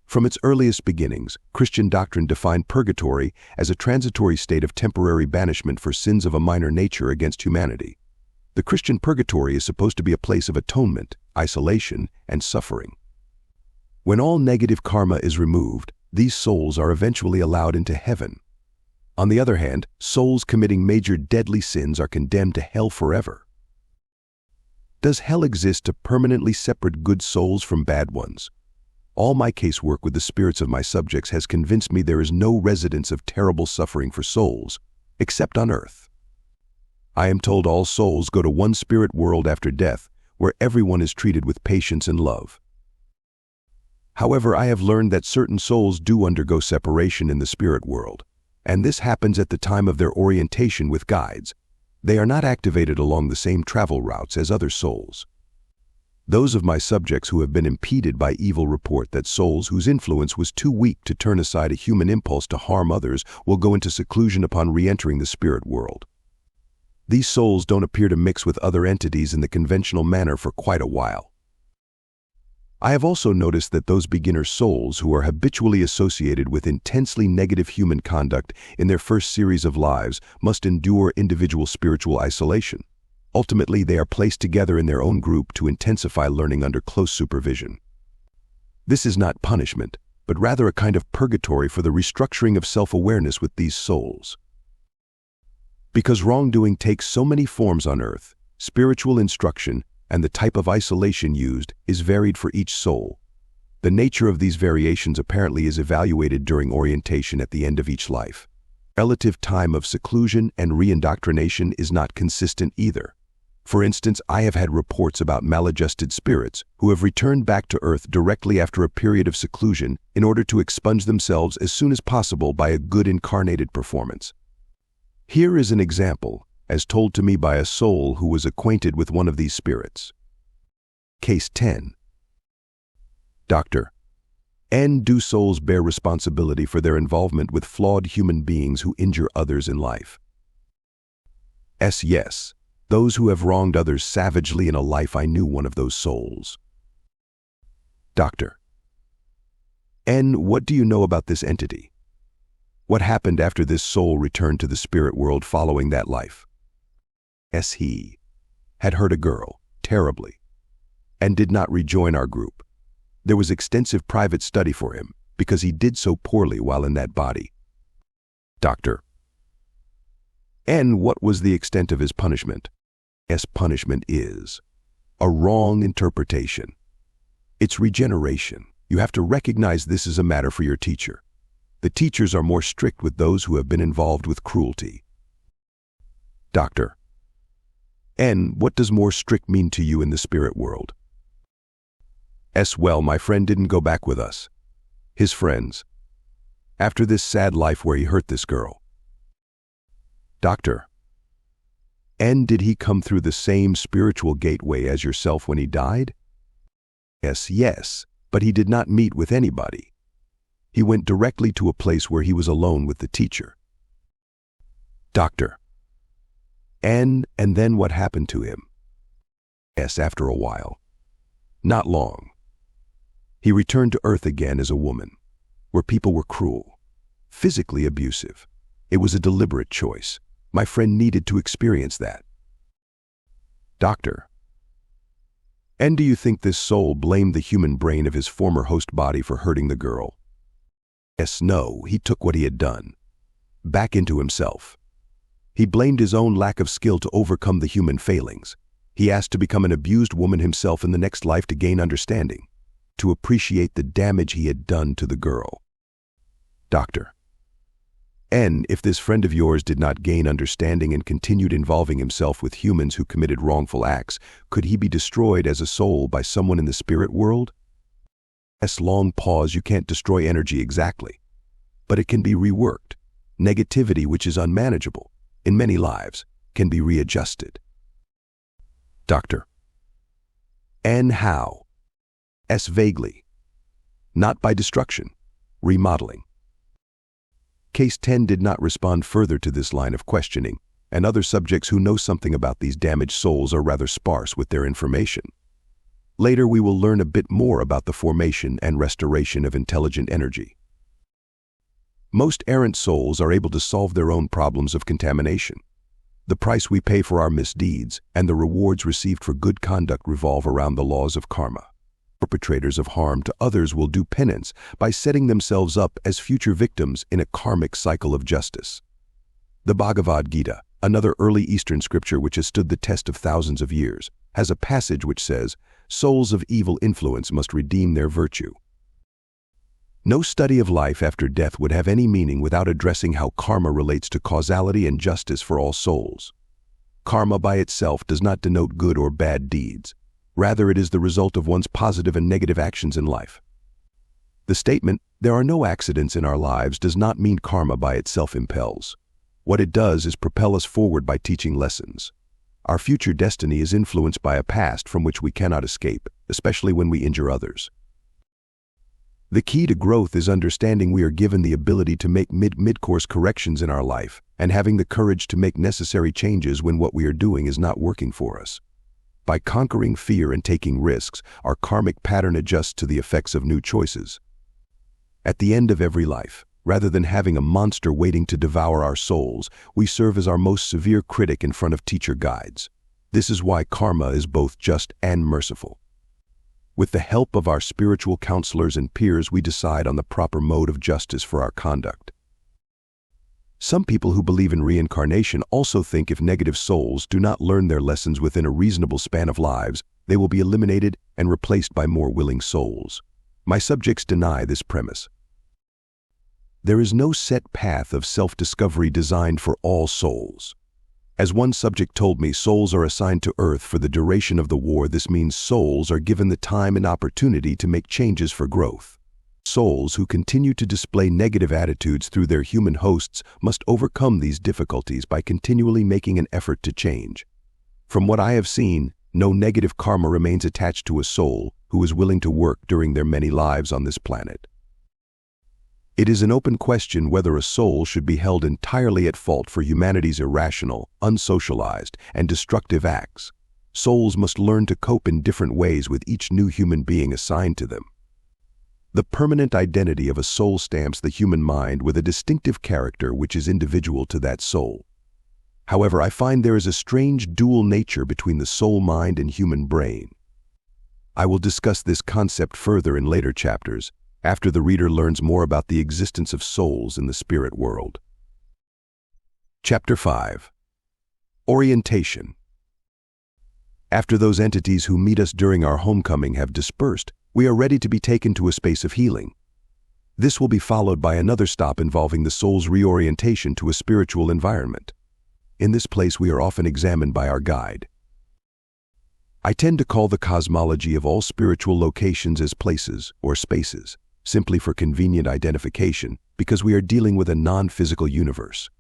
From its earliest beginnings, Christian doctrine defined purgatory as a transitory state of temporary banishment for sins of a minor nature against humanity. The Christian purgatory is supposed to be a place of atonement, isolation, and suffering. When all negative karma is removed, these souls are eventually allowed into heaven. On the other hand, souls committing major deadly sins are condemned to hell forever. Does hell exist to permanently separate good souls from bad ones? All my casework with the spirits of my subjects has convinced me there is no residence of terrible suffering for souls, except on earth. I am told all souls go to one spirit world after death, where everyone is treated with patience and love. However, I have learned that certain souls do undergo separation in the spirit world, and this happens at the time of their orientation with guides. They are not activated along the same travel routes as other souls. Those of my subjects who have been impeded by evil report that souls whose influence was too weak to turn aside a human impulse to harm others will go into seclusion upon re-entering the spirit world. These souls don't appear to mix with other entities in the conventional manner for quite a while. I have also noticed that those beginner souls who are habitually associated with intensely negative human conduct in their first series of lives must endure individual spiritual isolation. Ultimately, they are placed together in their own group to intensify learning under close supervision. This is not punishment, but rather a kind of purgatory for the restructuring of self-awareness with these souls. Because wrongdoing takes so many forms on earth, spiritual instruction and the type of isolation used is varied for each soul. The nature of these variations apparently is evaluated during orientation at the end of each life. Relative time of seclusion and re-indoctrination is not consistent either. For instance, I have had reports about maladjusted spirits who have returned back to Earth directly after a period of seclusion in order to expunge themselves as soon as possible by a good incarnated performance. Here is an example, as told to me by a soul who was acquainted with one of these spirits. Case 10. Doctor: And do souls bear responsibility for their involvement with flawed human beings who injure others in life? Yes. Those who have wronged others savagely in a life I knew one of those souls. Doctor: And what do you know about this entity? What happened after this soul returned to the spirit world following that life? He had hurt a girl, terribly, and did not rejoin our group. There was extensive private study for him, because he did so poorly while in that body. Doctor: And what was the extent of his punishment? Punishment is a wrong interpretation. It's regeneration. You have to recognize this is a matter for your teacher. The teachers are more strict with those who have been involved with cruelty. Doctor: And what does more strict mean to you in the spirit world? Well, my friend didn't go back with us. His friends. After this sad life where he hurt this girl. Doctor: And did he come through the same spiritual gateway as yourself when he died? Yes, but he did not meet with anybody. He went directly to a place where he was alone with the teacher. Doctor: And then what happened to him? After a while. Not long. He returned to Earth again as a woman, where people were cruel, physically abusive. It was a deliberate choice. My friend needed to experience that. Doctor: And do you think this soul blamed the human brain of his former host body for hurting the girl? No, he took what he had done back into himself. He blamed his own lack of skill to overcome the human failings. He asked to become an abused woman himself in the next life to gain understanding, to appreciate the damage he had done to the girl. Doctor: And if this friend of yours did not gain understanding and continued involving himself with humans who committed wrongful acts, could he be destroyed as a soul by someone in the spirit world? Long pause. You can't destroy energy exactly, but it can be reworked. Negativity, which is unmanageable in many lives, can be readjusted. Doctor: And how? Vaguely. Not by destruction, remodeling. Case 10 did not respond further to this line of questioning, and other subjects who know something about these damaged souls are rather sparse with their information. Later, we will learn a bit more about the formation and restoration of intelligent energy. Most errant souls are able to solve their own problems of contamination. The price we pay for our misdeeds and the rewards received for good conduct revolve around the laws of karma. Perpetrators of harm to others will do penance by setting themselves up as future victims in a karmic cycle of justice. The Bhagavad Gita, another early Eastern scripture which has stood the test of thousands of years, has a passage which says, "Souls of evil influence must redeem their virtue." No study of life after death would have any meaning without addressing how karma relates to causality and justice for all souls. Karma by itself does not denote good or bad deeds. Rather, it is the result of one's positive and negative actions in life. The statement, "There are no accidents in our lives," does not mean karma by itself impels. What it does is propel us forward by teaching lessons. Our future destiny is influenced by a past from which we cannot escape, especially when we injure others. The key to growth is understanding we are given the ability to make mid-course corrections in our life and having the courage to make necessary changes when what we are doing is not working for us. By conquering fear and taking risks, our karmic pattern adjusts to the effects of new choices. At the end of every life, rather than having a monster waiting to devour our souls, we serve as our most severe critic in front of teacher guides. This is why karma is both just and merciful. With the help of our spiritual counselors and peers, we decide on the proper mode of justice for our conduct. Some people who believe in reincarnation also think if negative souls do not learn their lessons within a reasonable span of lives, they will be eliminated and replaced by more willing souls. My subjects deny this premise. There is no set path of self-discovery designed for all souls. As one subject told me, souls are assigned to Earth for the duration of the war. This means souls are given the time and opportunity to make changes for growth. Souls who continue to display negative attitudes through their human hosts must overcome these difficulties by continually making an effort to change. From what I have seen, no negative karma remains attached to a soul who is willing to work during their many lives on this planet. It is an open question whether a soul should be held entirely at fault for humanity's irrational, unsocialized, and destructive acts. Souls must learn to cope in different ways with each new human being assigned to them. The permanent identity of a soul stamps the human mind with a distinctive character which is individual to that soul. However, I find there is a strange dual nature between the soul mind and human brain. I will discuss this concept further in later chapters, after the reader learns more about the existence of souls in the spirit world. Chapter 5. Orientation. After those entities who meet us during our homecoming have dispersed, we are ready to be taken to a space of healing. This will be followed by another stop involving the soul's reorientation to a spiritual environment. In this place, we are often examined by our guide. I tend to call the cosmology of all spiritual locations as places or spaces, simply for convenient identification, because we are dealing with a non-physical universe.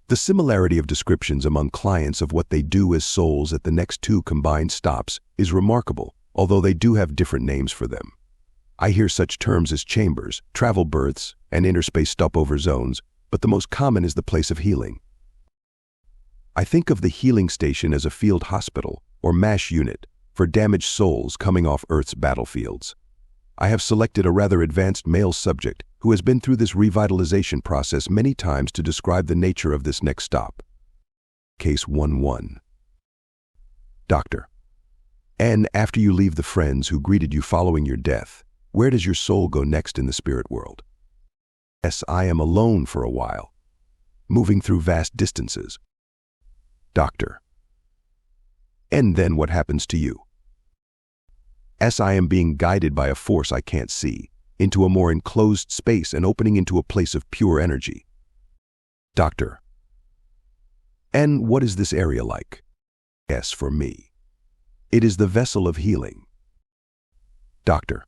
The similarity of descriptions among clients of what they do as souls at the next two combined stops is remarkable, although they do have different names for them. I hear such terms as chambers, travel berths, and interspace stopover zones, but the most common is the place of healing. I think of the healing station as a field hospital, or MASH unit, for damaged souls coming off Earth's battlefields. I have selected a rather advanced male subject who has been through this revitalization process many times to describe the nature of this next stop. Case 1-1. Doctor: And after you leave the friends who greeted you following your death, where does your soul go next in the spirit world? Yes, I am alone for a while, moving through vast distances. Doctor: And then what happens to you? As I am being guided by a force I can't see, into a more enclosed space and opening into a place of pure energy. Doctor: And what is this area like? Yes, for me, it is the vessel of healing. Doctor: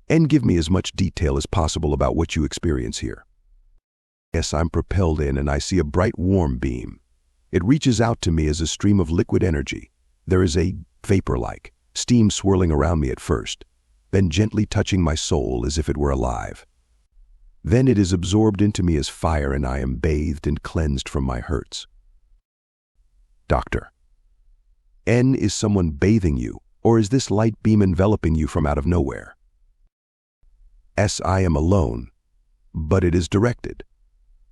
And give me as much detail as possible about what you experience here. Yes, I'm propelled in and I see a bright warm beam. It reaches out to me as a stream of liquid energy. There is a vapor-like steam swirling around me at first, then gently touching my soul as if it were alive. Then it is absorbed into me as fire and I am bathed and cleansed from my hurts. Doctor: N, is someone bathing you, or is this light beam enveloping you from out of nowhere? S, I am alone, but it is directed.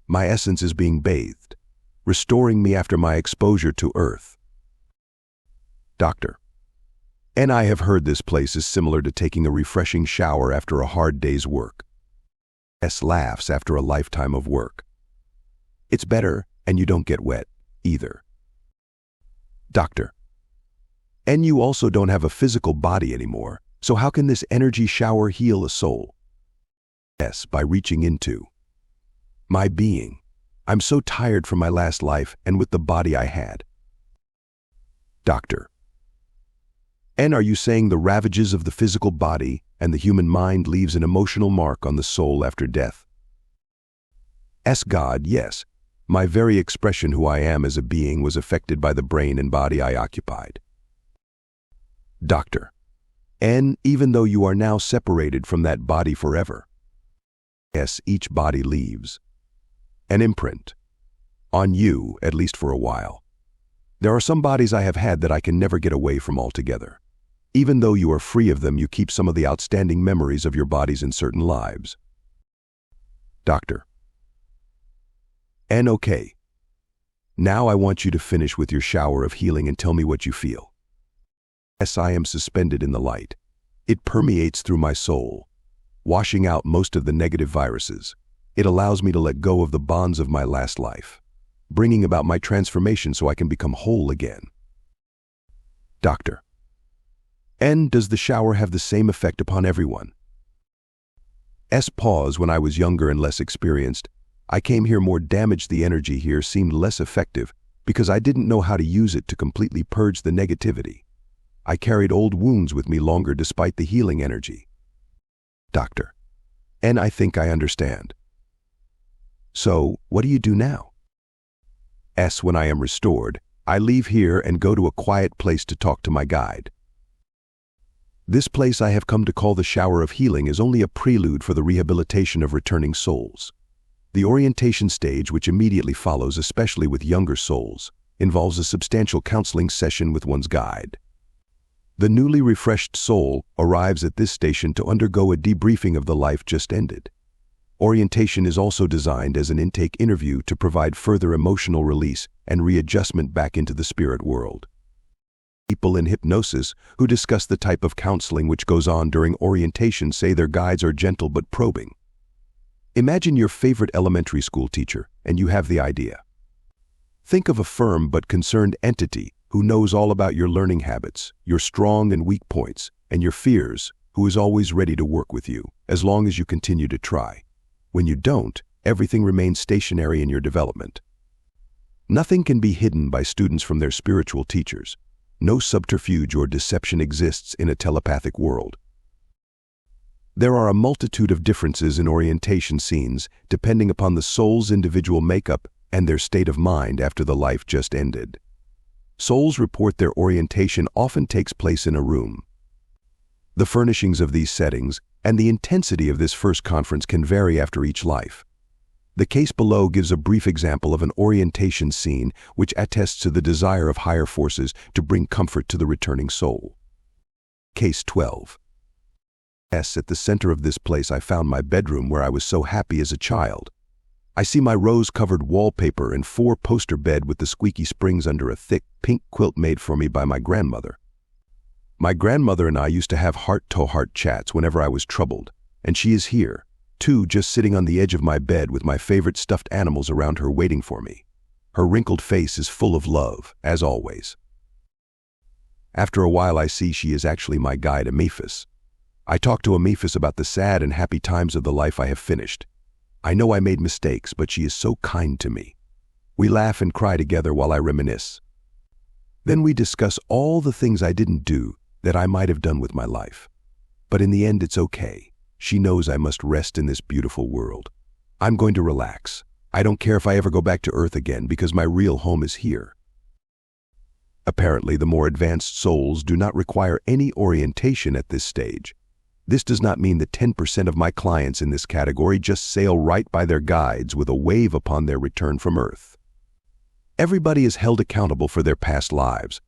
My essence is being bathed, restoring me after my exposure to Earth. Doctor: And I have heard this place is similar to taking a refreshing shower after a hard day's work. S laughs after a lifetime of work. It's better, and you don't get wet, either. Doctor: And you also don't have a physical body anymore, so how can this energy shower heal a soul? Yes, by reaching into my being. I'm so tired from my last life and with the body I had. Doctor. And are you saying the ravages of the physical body and the human mind leaves an emotional mark on the soul after death? God, yes. My very expression who I am as a being was affected by the brain and body I occupied. Doctor. And even though you are now separated from that body forever. Yes, each body leaves an imprint on you, at least for a while. There are some bodies I have had that I can never get away from altogether. Even though you are free of them, you keep some of the outstanding memories of your bodies in certain lives. Doctor. And okay. Now I want you to finish with your shower of healing and tell me what you feel. Yes, I am suspended in the light. It permeates through my soul, washing out most of the negative viruses. It allows me to let go of the bonds of my last life, bringing about my transformation so I can become whole again. Doctor. And does the shower have the same effect upon everyone? Pause. When I was younger and less experienced, I came here more damaged. The energy here seemed less effective because I didn't know how to use it to completely purge the negativity. I carried old wounds with me longer despite the healing energy. Doctor. And I think I understand. So, what do you do now? When I am restored, I leave here and go to a quiet place to talk to my guide. This place I have come to call the shower of healing is only a prelude for the rehabilitation of returning souls. The orientation stage, which immediately follows, especially with younger souls, involves a substantial counseling session with one's guide. The newly refreshed soul arrives at this station to undergo a debriefing of the life just ended. Orientation is also designed as an intake interview to provide further emotional release and readjustment back into the spirit world. People in hypnosis who discuss the type of counseling which goes on during orientation say their guides are gentle but probing. Imagine your favorite elementary school teacher, and you have the idea. Think of a firm but concerned entity who knows all about your learning habits, your strong and weak points, and your fears, who is always ready to work with you, as long as you continue to try. When you don't, everything remains stationary in your development. Nothing can be hidden by students from their spiritual teachers. No subterfuge or deception exists in a telepathic world. There are a multitude of differences in orientation scenes depending upon the soul's individual makeup and their state of mind after the life just ended. Souls report their orientation often takes place in a room. The furnishings of these settings and the intensity of this first conference can vary after each life. The case below gives a brief example of an orientation scene which attests to the desire of higher forces to bring comfort to the returning soul. Case 12. At the center of this place I found my bedroom where I was so happy as a child. I see my rose-covered wallpaper and 4-poster bed with the squeaky springs under a thick pink quilt made for me by my grandmother. My grandmother and I used to have heart-to-heart chats whenever I was troubled, and she is here, too, just sitting on the edge of my bed with my favorite stuffed animals around her waiting for me. Her wrinkled face is full of love, as always. After a while I see she is actually my guide Amephis. I talk to Amephis about the sad and happy times of the life I have finished. I know I made mistakes, but she is so kind to me. We laugh and cry together while I reminisce. Then we discuss all the things I didn't do that I might have done with my life. But in the end, it's okay. She knows I must rest in this beautiful world. I'm going to relax. I don't care if I ever go back to Earth again because my real home is here. Apparently, the more advanced souls do not require any orientation at this stage. This does not mean that 10% of my clients in this category just sail right by their guides with a wave upon their return from Earth. Everybody is held accountable for their past lives.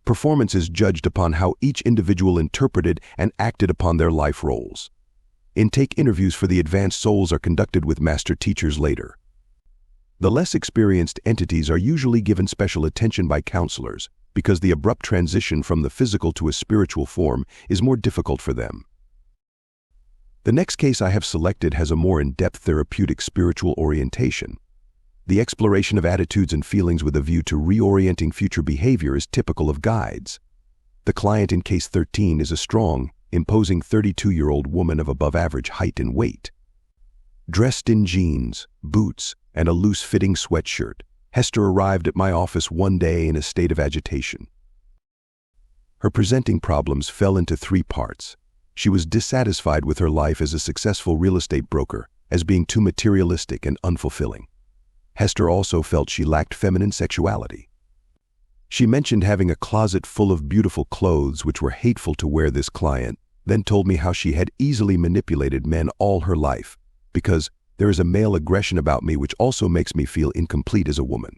Performance is judged upon how each individual interpreted and acted upon their life roles. Intake interviews for the advanced souls are conducted with master teachers later. The less experienced entities are usually given special attention by counselors because the abrupt transition from the physical to a spiritual form is more difficult for them. The next case I have selected has a more in-depth therapeutic spiritual orientation. The exploration of attitudes and feelings with a view to reorienting future behavior is typical of guides. The client in case 13 is a strong, imposing 32-year-old woman of above-average height and weight. Dressed in jeans, boots, and a loose-fitting sweatshirt, Hester arrived at my office one day in a state of agitation. Her presenting problems fell into three parts. She was dissatisfied with her life as a successful real estate broker, as being too materialistic and unfulfilling. Hester also felt she lacked feminine sexuality. She mentioned having a closet full of beautiful clothes which were hateful to wear. This client then told me how she had easily manipulated men all her life, because there is a male aggression about me which also makes me feel incomplete as a woman.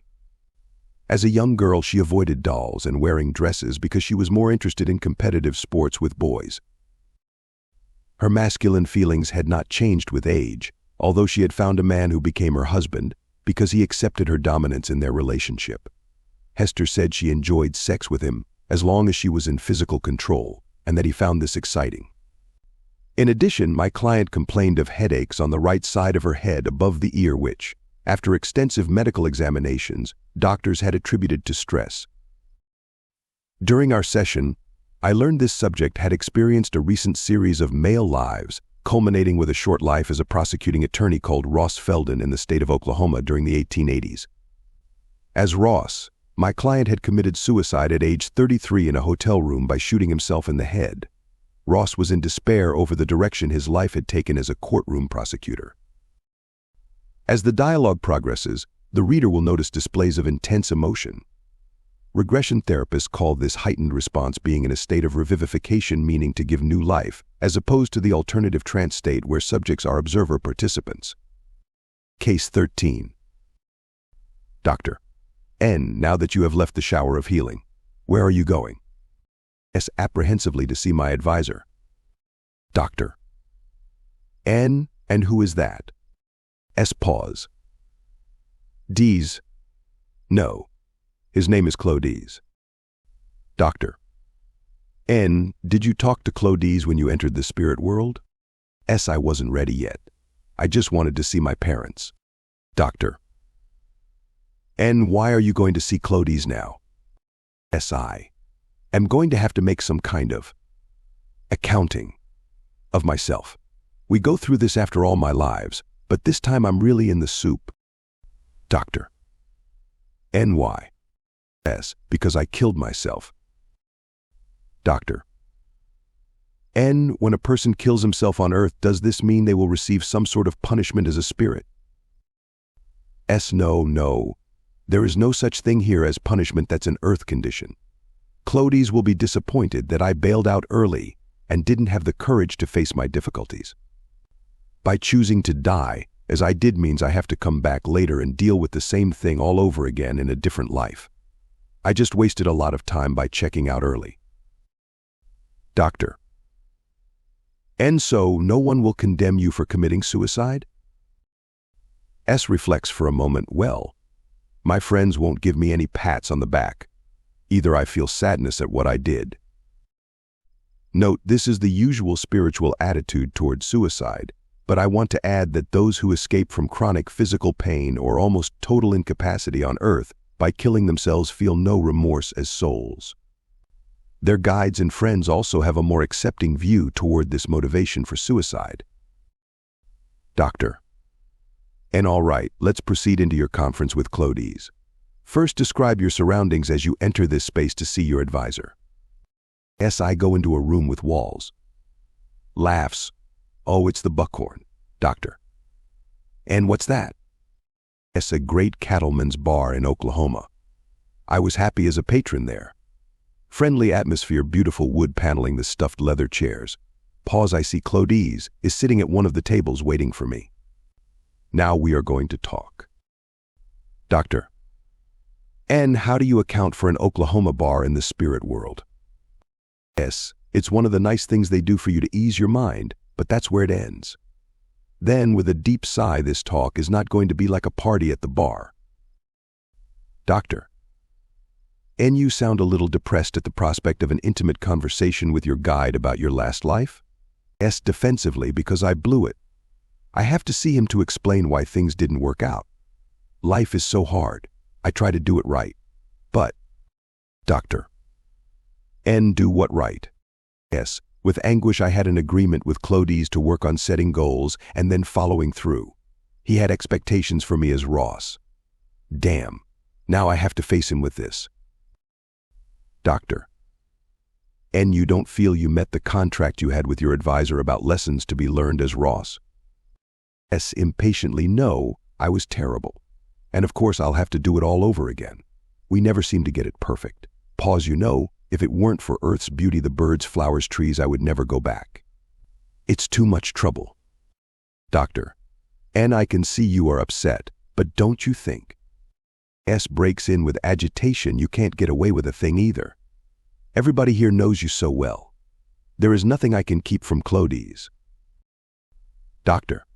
As a young girl, she avoided dolls and wearing dresses because she was more interested in competitive sports with boys. Her masculine feelings had not changed with age, although she had found a man who became her husband because he accepted her dominance in their relationship. Hester said she enjoyed sex with him as long as she was in physical control, and that he found this exciting. In addition, my client complained of headaches on the right side of her head above the ear which, after extensive medical examinations, doctors had attributed to stress. During our session, I learned this subject had experienced a recent series of male lives, culminating with a short life as a prosecuting attorney called Ross Felden in the state of Oklahoma during the 1880s. As Ross, my client had committed suicide at age 33 in a hotel room by shooting himself in the head. Ross was in despair over the direction his life had taken as a courtroom prosecutor. As the dialogue progresses, the reader will notice displays of intense emotion. Regression therapists call this heightened response being in a state of revivification, meaning to give new life, as opposed to the alternative trance state where subjects are observer participants. Case 13. Dr. N. Now that you have left the shower of healing, where are you going? S. Apprehensively to see my advisor. Dr. N. And who is that? S. Pause. D's. No. His name is Claudi's. Doctor. N. Did you talk to Claudi's when you entered the spirit world? S. I wasn't ready yet. I just wanted to see my parents. Doctor. N. Why are you going to see Claudi's now? S. I am going to have to make some kind of accounting of myself. We go through this after all my lives, but this time I'm really in the soup. Doctor. N. Why? S. Because I killed myself. Doctor. N. When a person kills himself on earth, does this mean they will receive some sort of punishment as a spirit? S. No. There is no such thing here as punishment. That's an earth condition. Claudi's will be disappointed that I bailed out early and didn't have the courage to face my difficulties. By choosing to die, as I did, means I have to come back later and deal with the same thing all over again in a different life. I just wasted a lot of time by checking out early. Doctor. And so no one will condemn you for committing suicide? S. reflects for a moment. Well, my friends won't give me any pats on the back. Either I feel sadness at what I did. Note, this is the usual spiritual attitude toward suicide, but I want to add that those who escape from chronic physical pain or almost total incapacity on earth by killing themselves feel no remorse as souls. Their guides and friends also have a more accepting view toward this motivation for suicide. Doctor. And all right, let's proceed into your conference with Claudi's. First, describe your surroundings as you enter this space to see your advisor. S. I go into a room with walls. Laughs. Oh, it's the Buckhorn. Doctor. And what's that? S. A great cattleman's bar in Oklahoma. I was happy as a patron there. Friendly atmosphere, beautiful wood paneling, the stuffed leather chairs. Pause. I see Claudi's is sitting at one of the tables waiting for me. Now we are going to talk. Doctor. And how do you account for an Oklahoma bar in the spirit world? S. It's one of the nice things they do for you to ease your mind, but that's where it ends. Then, with a deep sigh, this talk is not going to be like a party at the bar. Doctor. And you sound a little depressed at the prospect of an intimate conversation with your guide about your last life? S. Defensively, because I blew it. I have to see him to explain why things didn't work out. Life is so hard. I try to do it right. But, Doctor. N. Do what right? S. With anguish I had an agreement with Claudius to work on setting goals and then following through. He had expectations for me as Ross. Damn. Now I have to face him with this. Doctor. N. You don't feel you met the contract you had with your advisor about lessons to be learned as Ross? S. Impatiently, no, I was terrible. And of course I'll have to do it all over again. We never seem to get it perfect. Pause, you know, if it weren't for Earth's beauty, the birds, flowers, trees, I would never go back. It's too much trouble. Doctor. N. I can see you are upset, but don't you think? S. Breaks in with agitation. You can't get away with a thing either. Everybody here knows you so well. There is nothing I can keep from Claudius. Doctor.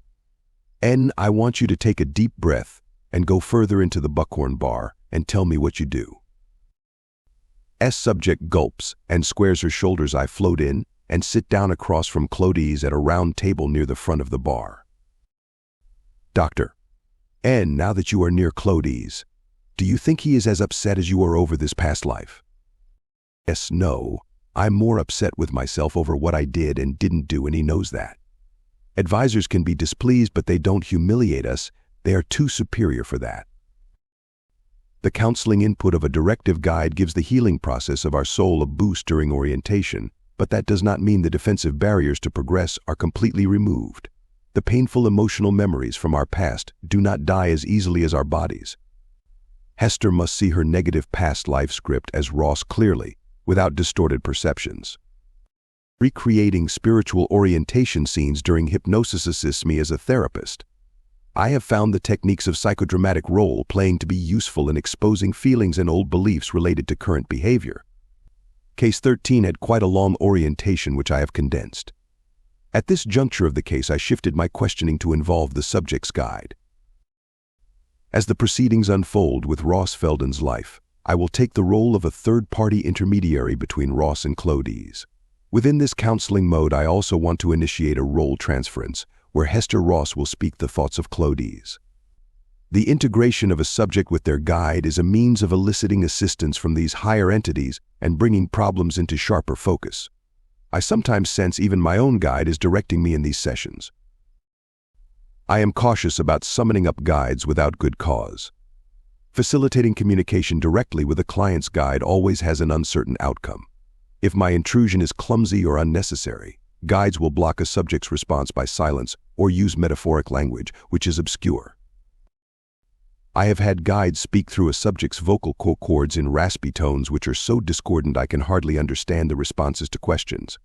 N. I want you to take a deep breath and go further into the Buckhorn bar and tell me what you do. S. Subject gulps and squares her shoulders. I float in and sit down across from Claudius at a round table near the front of the bar. Doctor. N. Now that you are near Claudius, do you think he is as upset as you are over this past life? S. No, I'm more upset with myself over what I did and didn't do, and he knows that. Advisors can be displeased, but they don't humiliate us. They are too superior for that. The counseling input of a directive guide gives the healing process of our soul a boost during orientation, but that does not mean the defensive barriers to progress are completely removed. The painful emotional memories from our past do not die as easily as our bodies. Hester must see her negative past life script as Ross clearly, without distorted perceptions. Recreating spiritual orientation scenes during hypnosis assists me as a therapist. I have found the techniques of psychodramatic role-playing to be useful in exposing feelings and old beliefs related to current behavior. Case 13 had quite a long orientation, which I have condensed. At this juncture of the case, I shifted my questioning to involve the subject's guide. As the proceedings unfold with Ross Felden's life, I will take the role of a third-party intermediary between Ross and Claudius. Within this counseling mode, I also want to initiate a role transference, where Hester Ross will speak the thoughts of Claudius. The integration of a subject with their guide is a means of eliciting assistance from these higher entities and bringing problems into sharper focus. I sometimes sense even my own guide is directing me in these sessions. I am cautious about summoning up guides without good cause. Facilitating communication directly with a client's guide always has an uncertain outcome. If my intrusion is clumsy or unnecessary, guides will block a subject's response by silence or use metaphoric language, which is obscure. I have had guides speak through a subject's vocal cords in raspy tones which are so discordant I can hardly understand the responses to questions.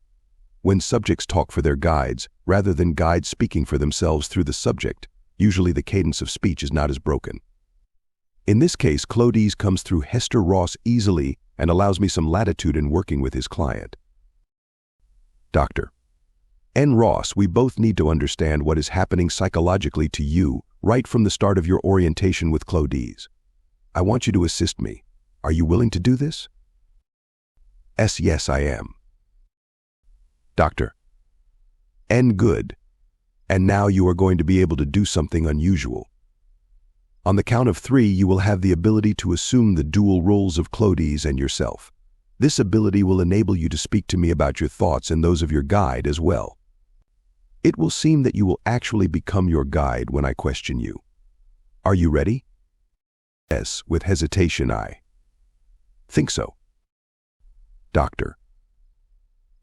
When subjects talk for their guides, rather than guides speaking for themselves through the subject, usually the cadence of speech is not as broken. In this case, Claudius comes through Hester Ross easily and allows me some latitude in working with his client. Doctor. N. Ross, we both need to understand what is happening psychologically to you right from the start of your orientation with Claudius. I want you to assist me. Are you willing to do this? S. Yes, I am. Doctor. N. Good. And now you are going to be able to do something unusual. On the count of 3, you will have the ability to assume the dual roles of Claudius and yourself. This ability will enable you to speak to me about your thoughts and those of your guide as well. It will seem that you will actually become your guide when I question you. Are you ready? S. With hesitation, I think so. Doctor.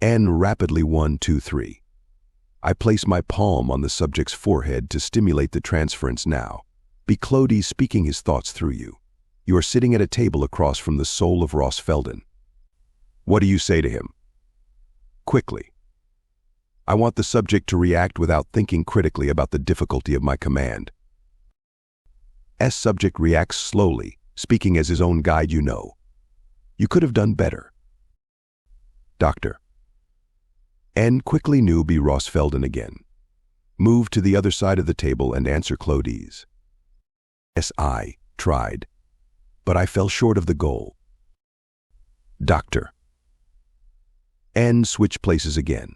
N. Rapidly 1, 2, 3. I place my palm on the subject's forehead to stimulate the transference now. Be Claudius speaking his thoughts through you. You are sitting at a table across from the soul of Ross Felden. What do you say to him? Quickly. I want the subject to react without thinking critically about the difficulty of my command. S. Subject reacts slowly, speaking as his own guide, you know. You could have done better. Doctor. N. Quickly knew be Ross Felden again. Move to the other side of the table and answer Claudius. S. I tried, but I fell short of the goal. Doctor. N. Switch places again.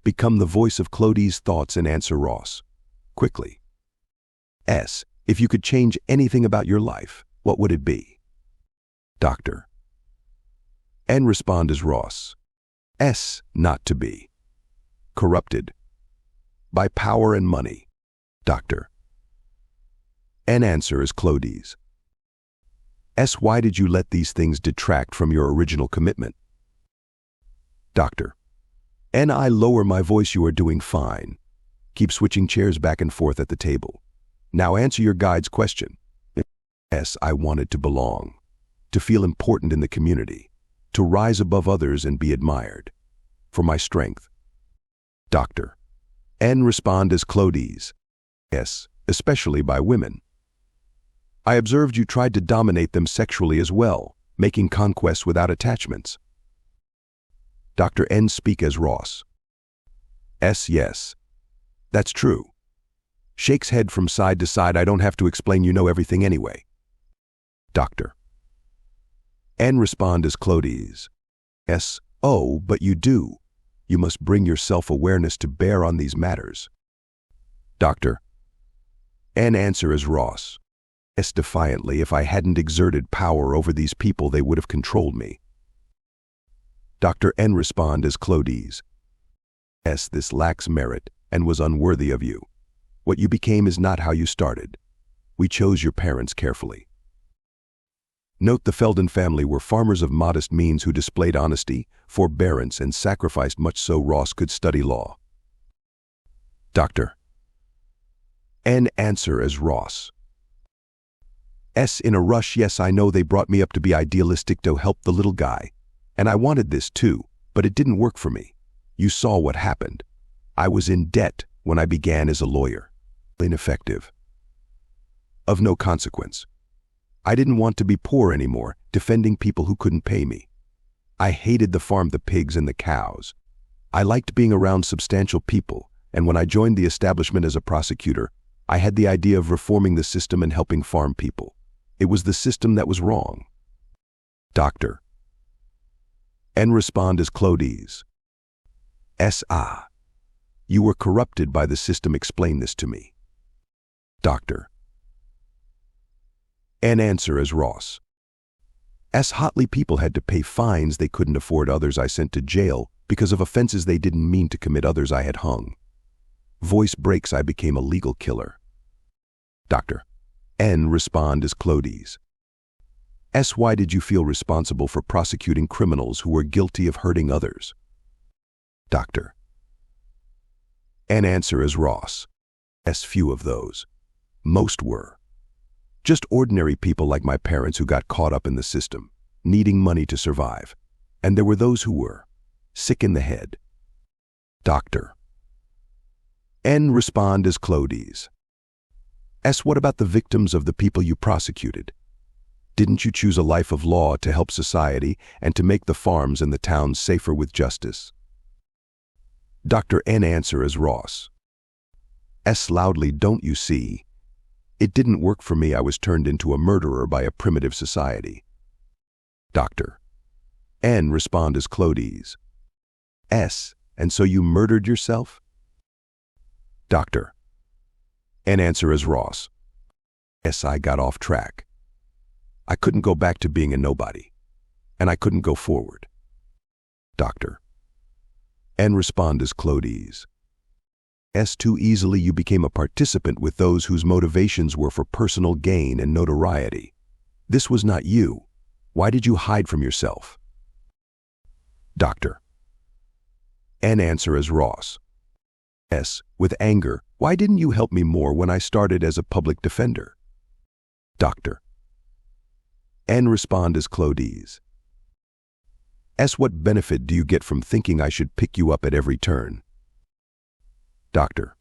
Become the voice of Claudius' thoughts and answer Ross. Quickly. S. If you could change anything about your life, what would it be? Doctor. N respond as Ross. S not to be. Corrupted. By power and money. Doctor. N answer as Clodies. S why did you let these things detract from your original commitment? Doctor. N I lower my voice, you are doing fine. Keep switching chairs back and forth at the table. Now answer your guide's question. S I wanted to belong, to feel important in the community, to rise above others and be admired, for my strength. Doctor. N respond as Clodies. S, especially by women. I observed you tried to dominate them sexually as well, making conquests without attachments. Dr. N speak as Ross. S yes. That's true. Shakes head from side to side. I don't have to explain, you know everything anyway. Doctor. N respond as Clodies. S, oh, but you do. You must bring your self-awareness to bear on these matters. Doctor. N answer as Ross. S defiantly, if I hadn't exerted power over these people, they would have controlled me. Dr. N respond as Clodies. S this lacks merit and was unworthy of you. What you became is not how you started. We chose your parents carefully. Note the Felden family were farmers of modest means who displayed honesty, forbearance, and sacrificed much so Ross could study law. Doctor. N answer as Ross. S in a rush, yes, I know they brought me up to be idealistic to help the little guy. And I wanted this too, but it didn't work for me. You saw what happened. I was in debt when I began as a lawyer. Ineffective. Of no consequence. I didn't want to be poor anymore, defending people who couldn't pay me. I hated the farm, the pigs and the cows. I liked being around substantial people, and when I joined the establishment as a prosecutor, I had the idea of reforming the system and helping farm people. It was the system that was wrong. Doctor. N respond as Clodies. S ah. You were corrupted by the system, explain this to me. Doctor. N answer as Ross. S hotly, people had to pay fines they couldn't afford, others I sent to jail because of offenses they didn't mean to commit, others I had hung. Voice breaks, I became a legal killer. Doctor. N respond as Clodies. S why did you feel responsible for prosecuting criminals who were guilty of hurting others? Doctor. N answer as Ross. S few of those. Most were. Just ordinary people like my parents who got caught up in the system, needing money to survive. And there were those who were sick in the head. Doctor. N respond as Clodies. S what about the victims of the people you prosecuted? Didn't you choose a life of law to help society and to make the farms and the towns safer with justice? Dr. N answer as Ross. S loudly, don't you see? It didn't work for me. I was turned into a murderer by a primitive society. Doctor. N respond as Clodies. S, and so you murdered yourself? Doctor. N answer as Ross. S I got off track. I couldn't go back to being a nobody, and I couldn't go forward. Doctor. N respond as Clodies. S too easily you became a participant with those whose motivations were for personal gain and notoriety. This was not you. Why did you hide from yourself? Doctor. N answer as Ross. S, with anger, why didn't you help me more when I started as a public defender? Doctor. N respond as Clodies. S what benefit do you get from thinking I should pick you up at every turn? Doctor.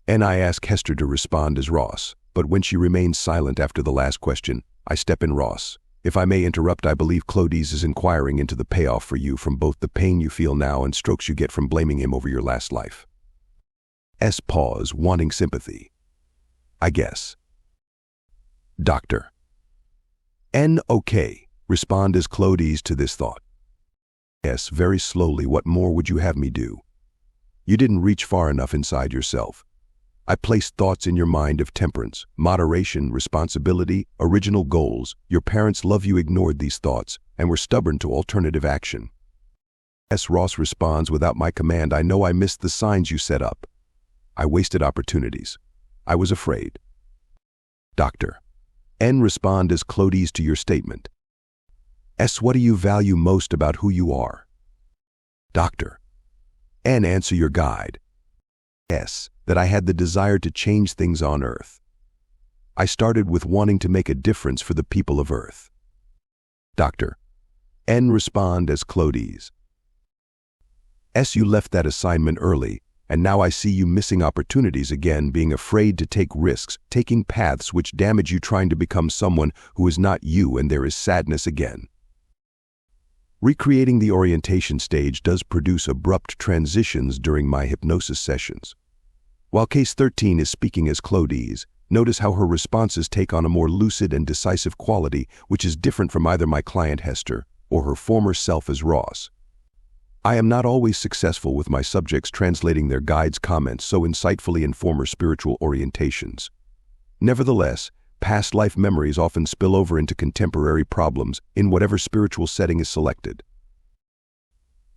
N I ask Hester to respond as Ross, but when she remains silent after the last question, I step in Ross. If I may interrupt, I believe Clodies is inquiring into the payoff for you from both the pain you feel now and strokes you get from blaming him over your last life. S pause, wanting sympathy. I guess. Doctor. N okay, respond as Clodies to this thought. S very slowly, what more would you have me do? You didn't reach far enough inside yourself. I placed thoughts in your mind of temperance, moderation, responsibility, original goals. Your parents' love you ignored these thoughts and were stubborn to alternative action. S. Ross responds, without my command, I know I missed the signs you set up. I wasted opportunities. I was afraid. Doctor. N. Respond as Clodies to your statement. S. What do you value most about who you are? Doctor. N. Answer your guide. S. That I had the desire to change things on Earth. I started with wanting to make a difference for the people of Earth. Doctor. N. Respond as Clodies. S. You left that assignment early, and now I see you missing opportunities again, being afraid to take risks, taking paths which damage you, trying to become someone who is not you, and there is sadness again. Recreating the orientation stage does produce abrupt transitions during my hypnosis sessions. While Case 13 is speaking as Clodies, notice how her responses take on a more lucid and decisive quality, which is different from either my client Hester or her former self as Ross. I am not always successful with my subjects translating their guide's comments so insightfully in former spiritual orientations. Nevertheless, past life memories often spill over into contemporary problems in whatever spiritual setting is selected.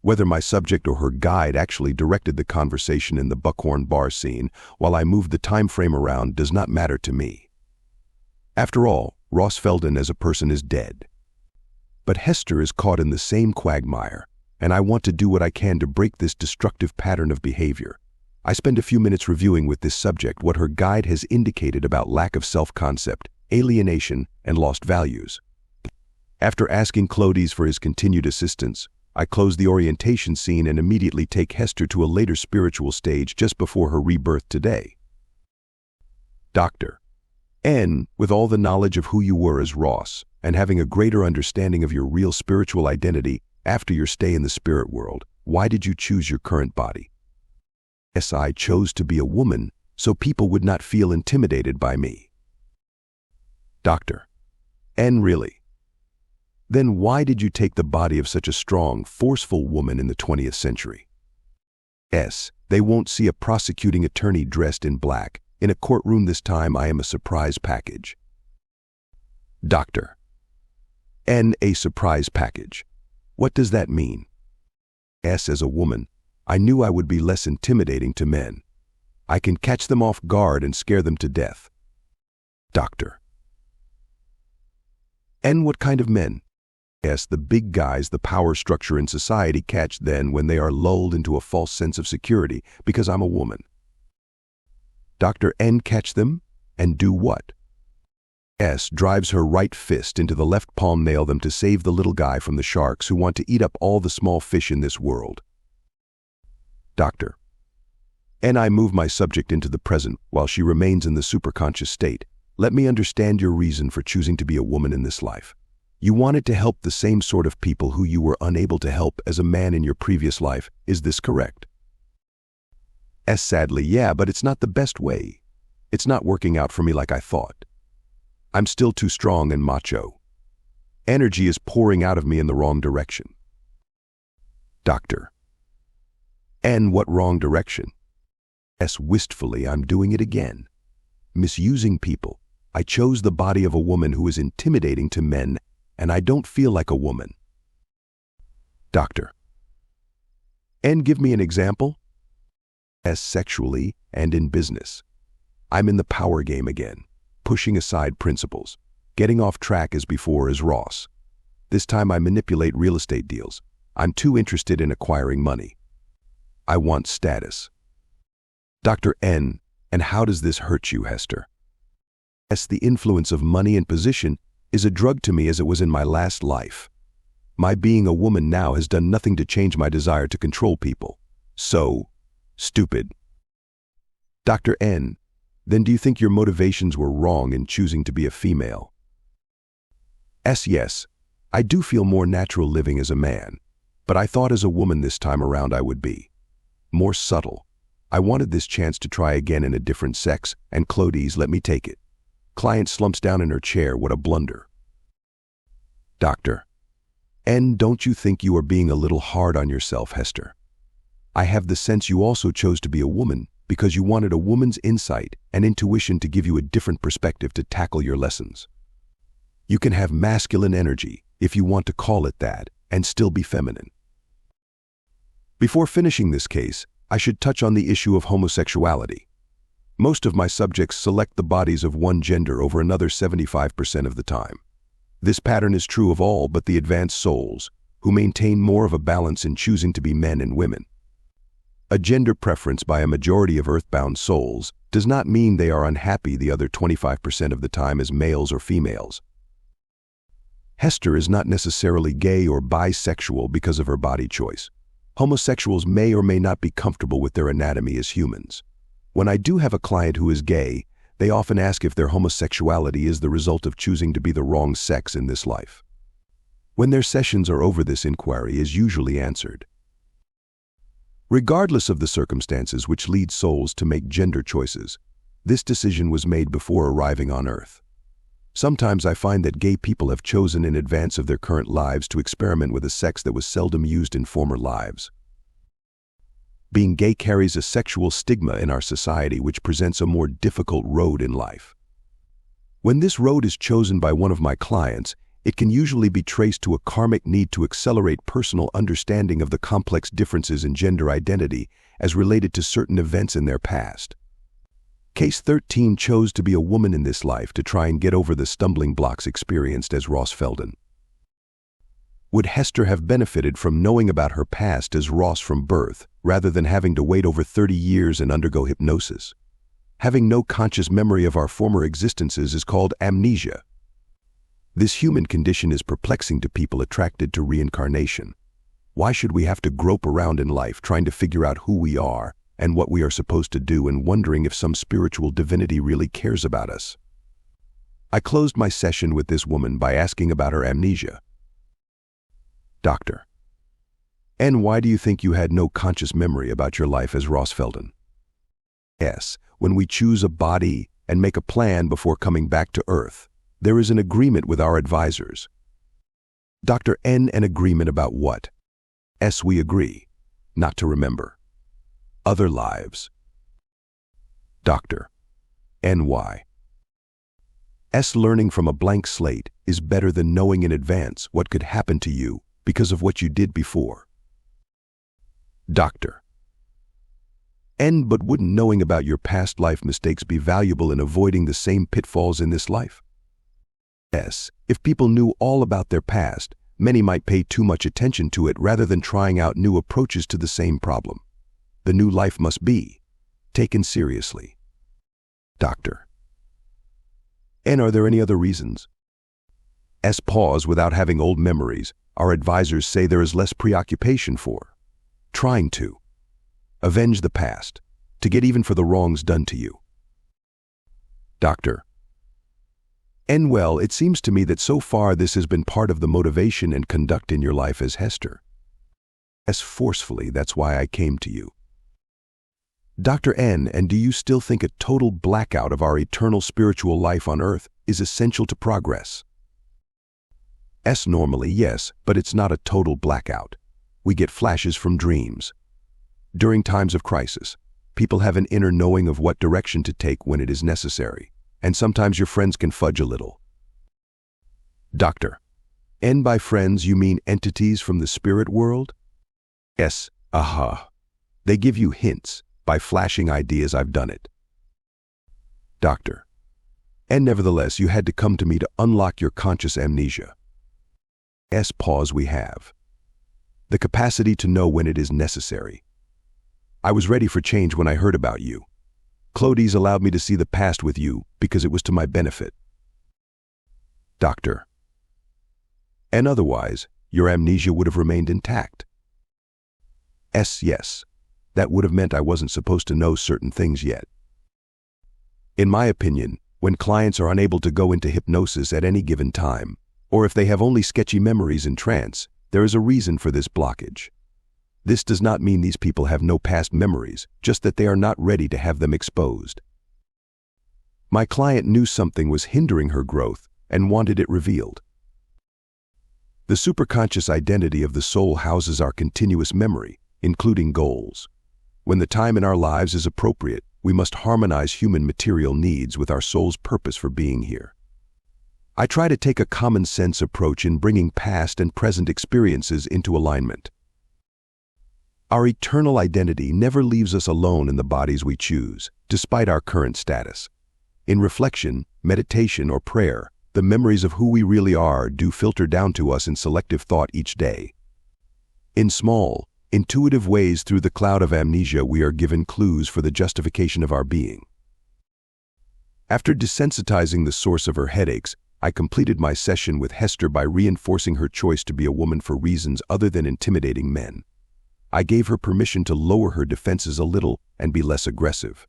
Whether my subject or her guide actually directed the conversation in the Buckhorn bar scene while I moved the time frame around does not matter to me. After all, Ross Felden as a person is dead. But Hester is caught in the same quagmire, and I want to do what I can to break this destructive pattern of behavior. I spend a few minutes reviewing with this subject what her guide has indicated about lack of self-concept, alienation, and lost values. After asking Clodies for his continued assistance, I close the orientation scene and immediately take Hester to a later spiritual stage just before her rebirth today. Doctor. N. With all the knowledge of who you were as Ross, and having a greater understanding of your real spiritual identity after your stay in the spirit world, why did you choose your current body? S. I chose to be a woman so people would not feel intimidated by me. Doctor. N. Really? Then why did you take the body of such a strong, forceful woman in the 20th century? S. They won't see a prosecuting attorney dressed in black. In a courtroom this time I am a surprise package. Doctor. N. A surprise package. What does that mean? S. As a woman, I knew I would be less intimidating to men. I can catch them off guard and scare them to death. Doctor. N. What kind of men? S. The big guys the power structure in society catch then when they are lulled into a false sense of security because I'm a woman. Dr. N. Catch them? And do what? S. Drives her right fist into the left palm, nail them to save the little guy from the sharks who want to eat up all the small fish in this world. Doctor. N. I move my subject into the present while she remains in the superconscious state. Let me understand your reason for choosing to be a woman in this life. You wanted to help the same sort of people who you were unable to help as a man in your previous life. Is this correct? S. Sadly, yeah, but it's not the best way. It's not working out for me like I thought. I'm still too strong and macho. Energy is pouring out of me in the wrong direction. Doctor. N. What wrong direction? S. Wistfully, I'm doing it again. Misusing people. I chose the body of a woman who is intimidating to men, and I don't feel like a woman. Doctor. N. Give me an example. S. Sexually and in business. I'm in the power game again, pushing aside principles, getting off track as before as Ross. This time I manipulate real estate deals. I'm too interested in acquiring money. I want status. Dr. N. And how does this hurt you, Hester? S. The influence of money and position is a drug to me as it was in my last life. My being a woman now has done nothing to change my desire to control people. So, stupid. Dr. N. Then do you think your motivations were wrong in choosing to be a female? S. Yes, I do feel more natural living as a man, but I thought as a woman this time around I would be more subtle. I wanted this chance to try again in a different sex, and Clodies let me take it. Client slumps down in her chair. What a blunder. Doctor. N. Don't you think you are being a little hard on yourself, Hester? I have the sense you also chose to be a woman because you wanted a woman's insight and intuition to give you a different perspective to tackle your lessons. You can have masculine energy, if you want to call it that, and still be feminine. Before finishing this case, I should touch on the issue of homosexuality. Most of my subjects select the bodies of one gender over another 75% of the time. This pattern is true of all but the advanced souls, who maintain more of a balance in choosing to be men and women. A gender preference by a majority of earthbound souls does not mean they are unhappy the other 25% of the time as males or females. Hester is not necessarily gay or bisexual because of her body choice. Homosexuals may or may not be comfortable with their anatomy as humans. When I do have a client who is gay, they often ask if their homosexuality is the result of choosing to be the wrong sex in this life. When their sessions are over, this inquiry is usually answered. Regardless of the circumstances which lead souls to make gender choices, this decision was made before arriving on Earth. Sometimes I find that gay people have chosen in advance of their current lives to experiment with a sex that was seldom used in former lives. Being gay carries a sexual stigma in our society which presents a more difficult road in life. When this road is chosen by one of my clients, it can usually be traced to a karmic need to accelerate personal understanding of the complex differences in gender identity as related to certain events in their past. Case 13 chose to be a woman in this life to try and get over the stumbling blocks experienced as Ross Felden. Would Hester have benefited from knowing about her past as Ross from birth, rather than having to wait over 30 years and undergo hypnosis? Having no conscious memory of our former existences is called amnesia. This human condition is perplexing to people attracted to reincarnation. Why should we have to grope around in life trying to figure out who we are and what we are supposed to do and wondering if some spiritual divinity really cares about us? I closed my session with this woman by asking about her amnesia. Doctor: And why do you think you had no conscious memory about your life as Ross Felden? Yes, when we choose a body and make a plan before coming back to Earth, there is an agreement with our advisors. Dr. N. An agreement about what? S. We agree not to remember other lives. Doctor: And why? S. Learning from a blank slate is better than knowing in advance what could happen to you because of what you did before. Doctor: N. But wouldn't knowing about your past life mistakes be valuable in avoiding the same pitfalls in this life? S. If people knew all about their past, many might pay too much attention to it rather than trying out new approaches to the same problem. The new life must be taken seriously. Doctor: And are there any other reasons? S. Pause. Without having old memories, our advisors say there is less preoccupation for trying to avenge the past, to get even for the wrongs done to you. Doctor: And well, it seems to me that so far this has been part of the motivation and conduct in your life as Hester. S. Forcefully, that's why I came to you. Dr. N. And do you still think a total blackout of our eternal spiritual life on Earth is essential to progress? S. Normally, yes, but it's not a total blackout. We get flashes from dreams. During times of crisis, people have an inner knowing of what direction to take when it is necessary, and sometimes your friends can fudge a little. Doctor: And by friends you mean entities from the spirit world? S. Aha. They give you hints. By flashing ideas, I've done it. Doctor: And nevertheless, you had to come to me to unlock your conscious amnesia. S. Pause. We have the capacity to know when it is necessary. I was ready for change when I heard about you. Clodies allowed me to see the past with you because it was to my benefit. Doctor: And otherwise, your amnesia would have remained intact. S. Yes. That would have meant I wasn't supposed to know certain things yet. In my opinion, when clients are unable to go into hypnosis at any given time, or if they have only sketchy memories in trance, there is a reason for this blockage. This does not mean these people have no past memories, just that they are not ready to have them exposed. My client knew something was hindering her growth and wanted it revealed. The superconscious identity of the soul houses our continuous memory, including goals. When the time in our lives is appropriate, we must harmonize human material needs with our soul's purpose for being here. I try to take a common-sense approach in bringing past and present experiences into alignment. Our eternal identity never leaves us alone in the bodies we choose, despite our current status. In reflection, meditation, or prayer, the memories of who we really are do filter down to us in selective thought each day. In small, intuitive ways through the cloud of amnesia, we are given clues for the justification of our being. After desensitizing the source of her headaches, I completed my session with Hester by reinforcing her choice to be a woman for reasons other than intimidating men. I gave her permission to lower her defenses a little and be less aggressive.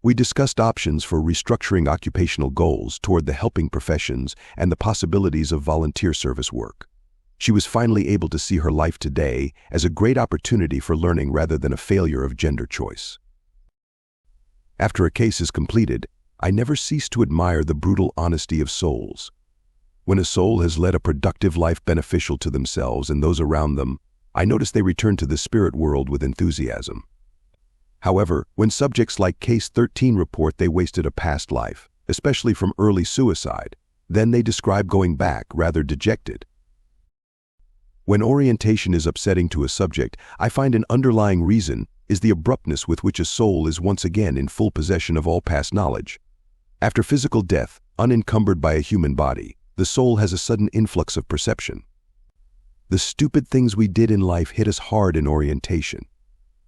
We discussed options for restructuring occupational goals toward the helping professions and the possibilities of volunteer service work. She was finally able to see her life today as a great opportunity for learning rather than a failure of gender choice. After a case is completed, I never cease to admire the brutal honesty of souls. When a soul has led a productive life beneficial to themselves and those around them, I notice they return to the spirit world with enthusiasm. However, when subjects like Case 13 report they wasted a past life, especially from early suicide, then they describe going back rather dejected. When orientation is upsetting to a subject, I find an underlying reason is the abruptness with which a soul is once again in full possession of all past knowledge. After physical death, unencumbered by a human body, the soul has a sudden influx of perception. The stupid things we did in life hit us hard in orientation.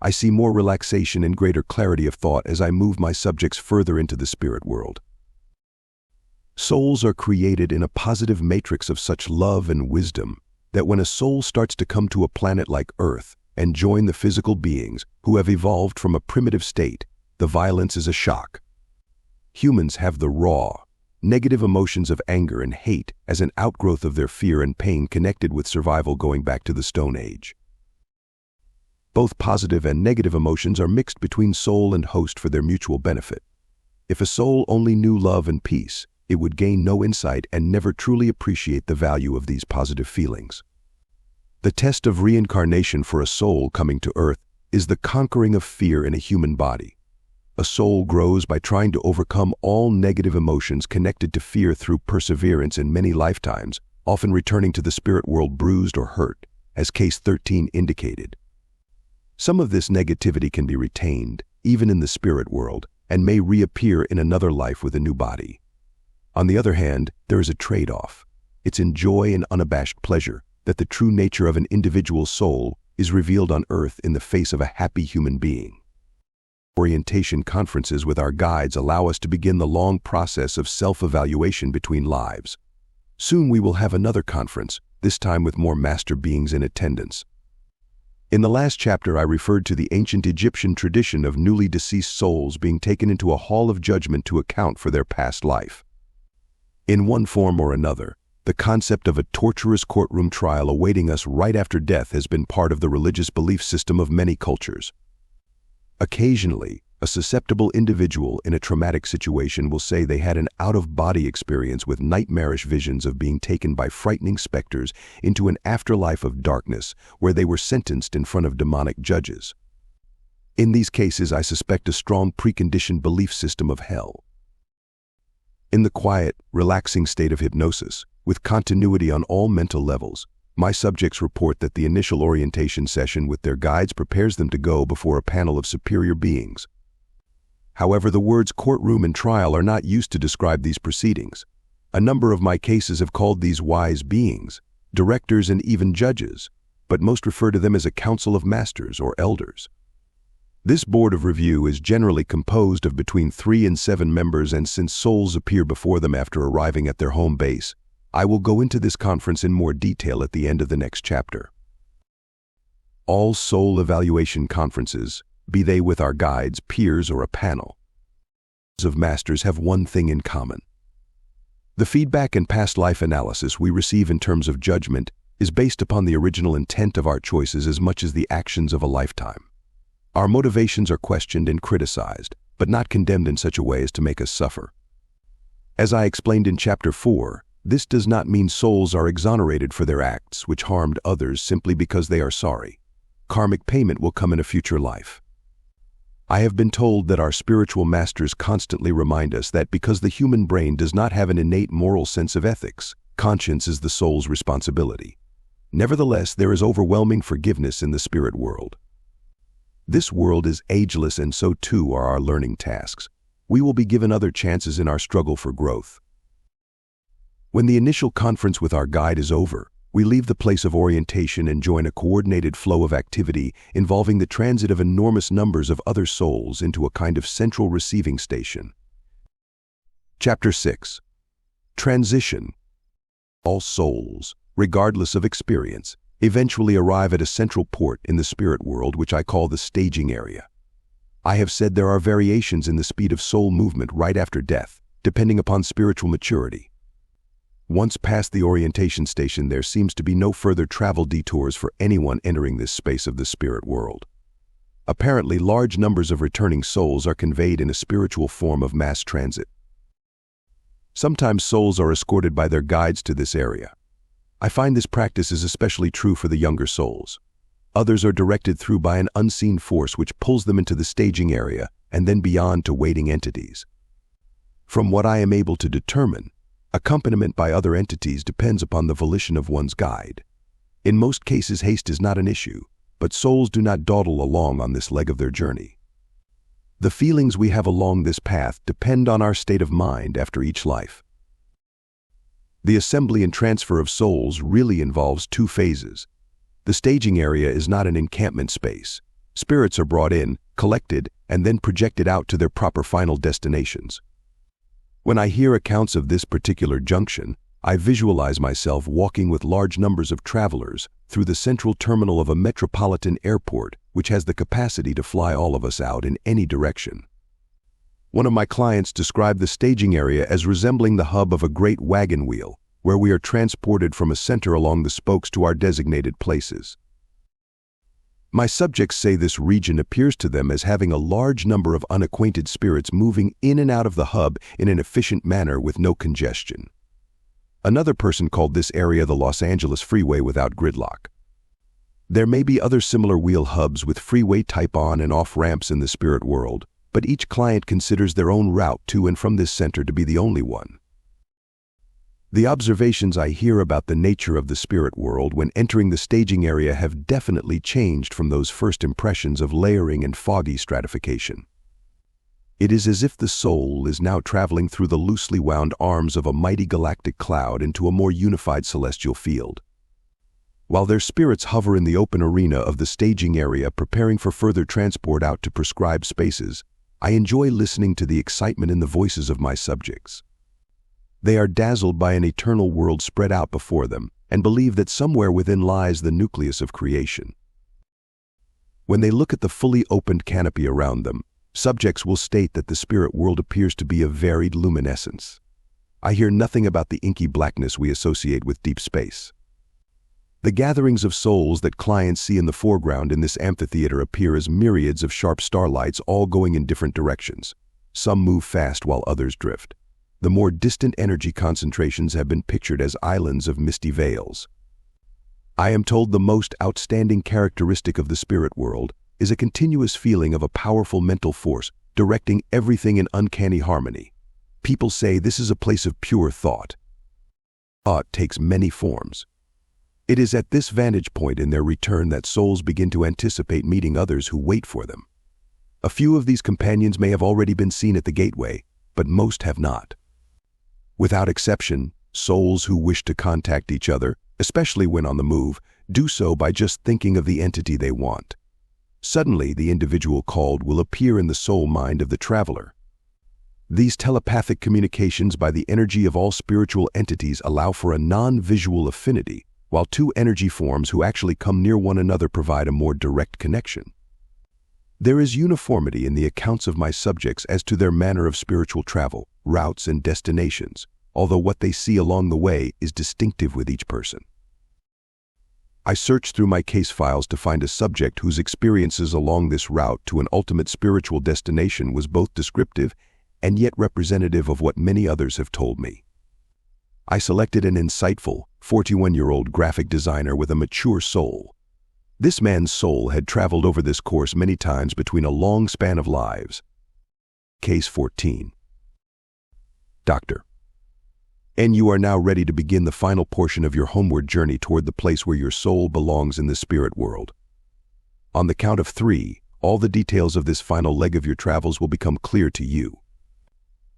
I see more relaxation and greater clarity of thought as I move my subjects further into the spirit world. Souls are created in a positive matrix of such love and wisdom that when a soul starts to come to a planet like Earth and join the physical beings who have evolved from a primitive state, the violence is a shock. Humans have the raw, negative emotions of anger and hate as an outgrowth of their fear and pain connected with survival going back to the Stone Age. Both positive and negative emotions are mixed between soul and host for their mutual benefit. If a soul only knew love and peace, it would gain no insight and never truly appreciate the value of these positive feelings. The test of reincarnation for a soul coming to Earth is the conquering of fear in a human body. A soul grows by trying to overcome all negative emotions connected to fear through perseverance in many lifetimes, often returning to the spirit world bruised or hurt, as Case 13 indicated. Some of this negativity can be retained, even in the spirit world, and may reappear in another life with a new body. On the other hand, there is a trade-off. It's in joy and unabashed pleasure that the true nature of an individual soul is revealed on Earth in the face of a happy human being. Orientation conferences with our guides allow us to begin the long process of self-evaluation between lives. Soon we will have another conference, this time with more master beings in attendance. In the last chapter, I referred to the ancient Egyptian tradition of newly deceased souls being taken into a hall of judgment to account for their past life. In one form or another, the concept of a torturous courtroom trial awaiting us right after death has been part of the religious belief system of many cultures. Occasionally, a susceptible individual in a traumatic situation will say they had an out-of-body experience with nightmarish visions of being taken by frightening specters into an afterlife of darkness where they were sentenced in front of demonic judges. In these cases, I suspect a strong preconditioned belief system of hell. In the quiet, relaxing state of hypnosis, with continuity on all mental levels, my subjects report that the initial orientation session with their guides prepares them to go before a panel of superior beings. However, the words courtroom and trial are not used to describe these proceedings. A number of my cases have called these wise beings, directors and even judges, but most refer to them as a council of masters or elders. This board of review is generally composed of between 3 and 7 members, and since souls appear before them after arriving at their home base, I will go into this conference in more detail at the end of the next chapter. All soul evaluation conferences, be they with our guides, peers, or a panel of masters, have one thing in common. The feedback and past life analysis we receive in terms of judgment is based upon the original intent of our choices as much as the actions of a lifetime. Our motivations are questioned and criticized, but not condemned in such a way as to make us suffer. As I explained in Chapter 4, this does not mean souls are exonerated for their acts which harmed others simply because they are sorry. Karmic payment will come in a future life. I have been told that our spiritual masters constantly remind us that because the human brain does not have an innate moral sense of ethics, conscience is the soul's responsibility. Nevertheless, there is overwhelming forgiveness in the spirit world. This world is ageless, and so too are our learning tasks. We will be given other chances in our struggle for growth. When the initial conference with our guide is over, we leave the place of orientation and join a coordinated flow of activity involving the transit of enormous numbers of other souls into a kind of central receiving station. Chapter 6. Transition. All souls, regardless of experience, eventually arrive at a central port in the spirit world, which I call the staging area. I have said there are variations in the speed of soul movement right after death, depending upon spiritual maturity. Once past the orientation station, there seems to be no further travel detours for anyone entering this space of the spirit world. Apparently, large numbers of returning souls are conveyed in a spiritual form of mass transit. Sometimes souls are escorted by their guides to this area. I find this practice is especially true for the younger souls. Others are directed through by an unseen force which pulls them into the staging area and then beyond to waiting entities. From what I am able to determine, accompaniment by other entities depends upon the volition of one's guide. In most cases, haste is not an issue, but souls do not dawdle along on this leg of their journey. The feelings we have along this path depend on our state of mind after each life. The assembly and transfer of souls really involves two phases. The staging area is not an encampment space. Spirits are brought in, collected, and then projected out to their proper final destinations. When I hear accounts of this particular junction, I visualize myself walking with large numbers of travelers through the central terminal of a metropolitan airport, which has the capacity to fly all of us out in any direction. One of my clients described the staging area as resembling the hub of a great wagon wheel, where we are transported from a center along the spokes to our designated places. My subjects say this region appears to them as having a large number of unacquainted spirits moving in and out of the hub in an efficient manner with no congestion. Another person called this area the Los Angeles freeway without gridlock. There may be other similar wheel hubs with freeway type on and off ramps in the spirit world, but each client considers their own route to and from this center to be the only one. The observations I hear about the nature of the spirit world when entering the staging area have definitely changed from those first impressions of layering and foggy stratification. It is as if the soul is now traveling through the loosely wound arms of a mighty galactic cloud into a more unified celestial field. While their spirits hover in the open arena of the staging area preparing for further transport out to prescribed spaces, I enjoy listening to the excitement in the voices of my subjects. They are dazzled by an eternal world spread out before them and believe that somewhere within lies the nucleus of creation. When they look at the fully opened canopy around them, subjects will state that the spirit world appears to be of varied luminescence. I hear nothing about the inky blackness we associate with deep space. The gatherings of souls that clients see in the foreground in this amphitheater appear as myriads of sharp starlights all going in different directions. Some move fast while others drift. The more distant energy concentrations have been pictured as islands of misty veils. I am told the most outstanding characteristic of the spirit world is a continuous feeling of a powerful mental force directing everything in uncanny harmony. People say this is a place of pure thought. Thought takes many forms. It is at this vantage point in their return that souls begin to anticipate meeting others who wait for them. A few of these companions may have already been seen at the gateway, but most have not. Without exception, souls who wish to contact each other, especially when on the move, do so by just thinking of the entity they want. Suddenly, the individual called will appear in the soul mind of the traveler. These telepathic communications by the energy of all spiritual entities allow for a non-visual affinity, while two energy forms who actually come near one another provide a more direct connection. There is uniformity in the accounts of my subjects as to their manner of spiritual travel, routes, and destinations, although what they see along the way is distinctive with each person. I searched through my case files to find a subject whose experiences along this route to an ultimate spiritual destination was both descriptive and yet representative of what many others have told me. I selected an insightful, 41-year-old graphic designer with a mature soul. This man's soul had traveled over this course many times between a long span of lives. Case 14. Doctor: And you are now ready to begin the final portion of your homeward journey toward the place where your soul belongs in the spirit world. On the count of 3, all the details of this final leg of your travels will become clear to you.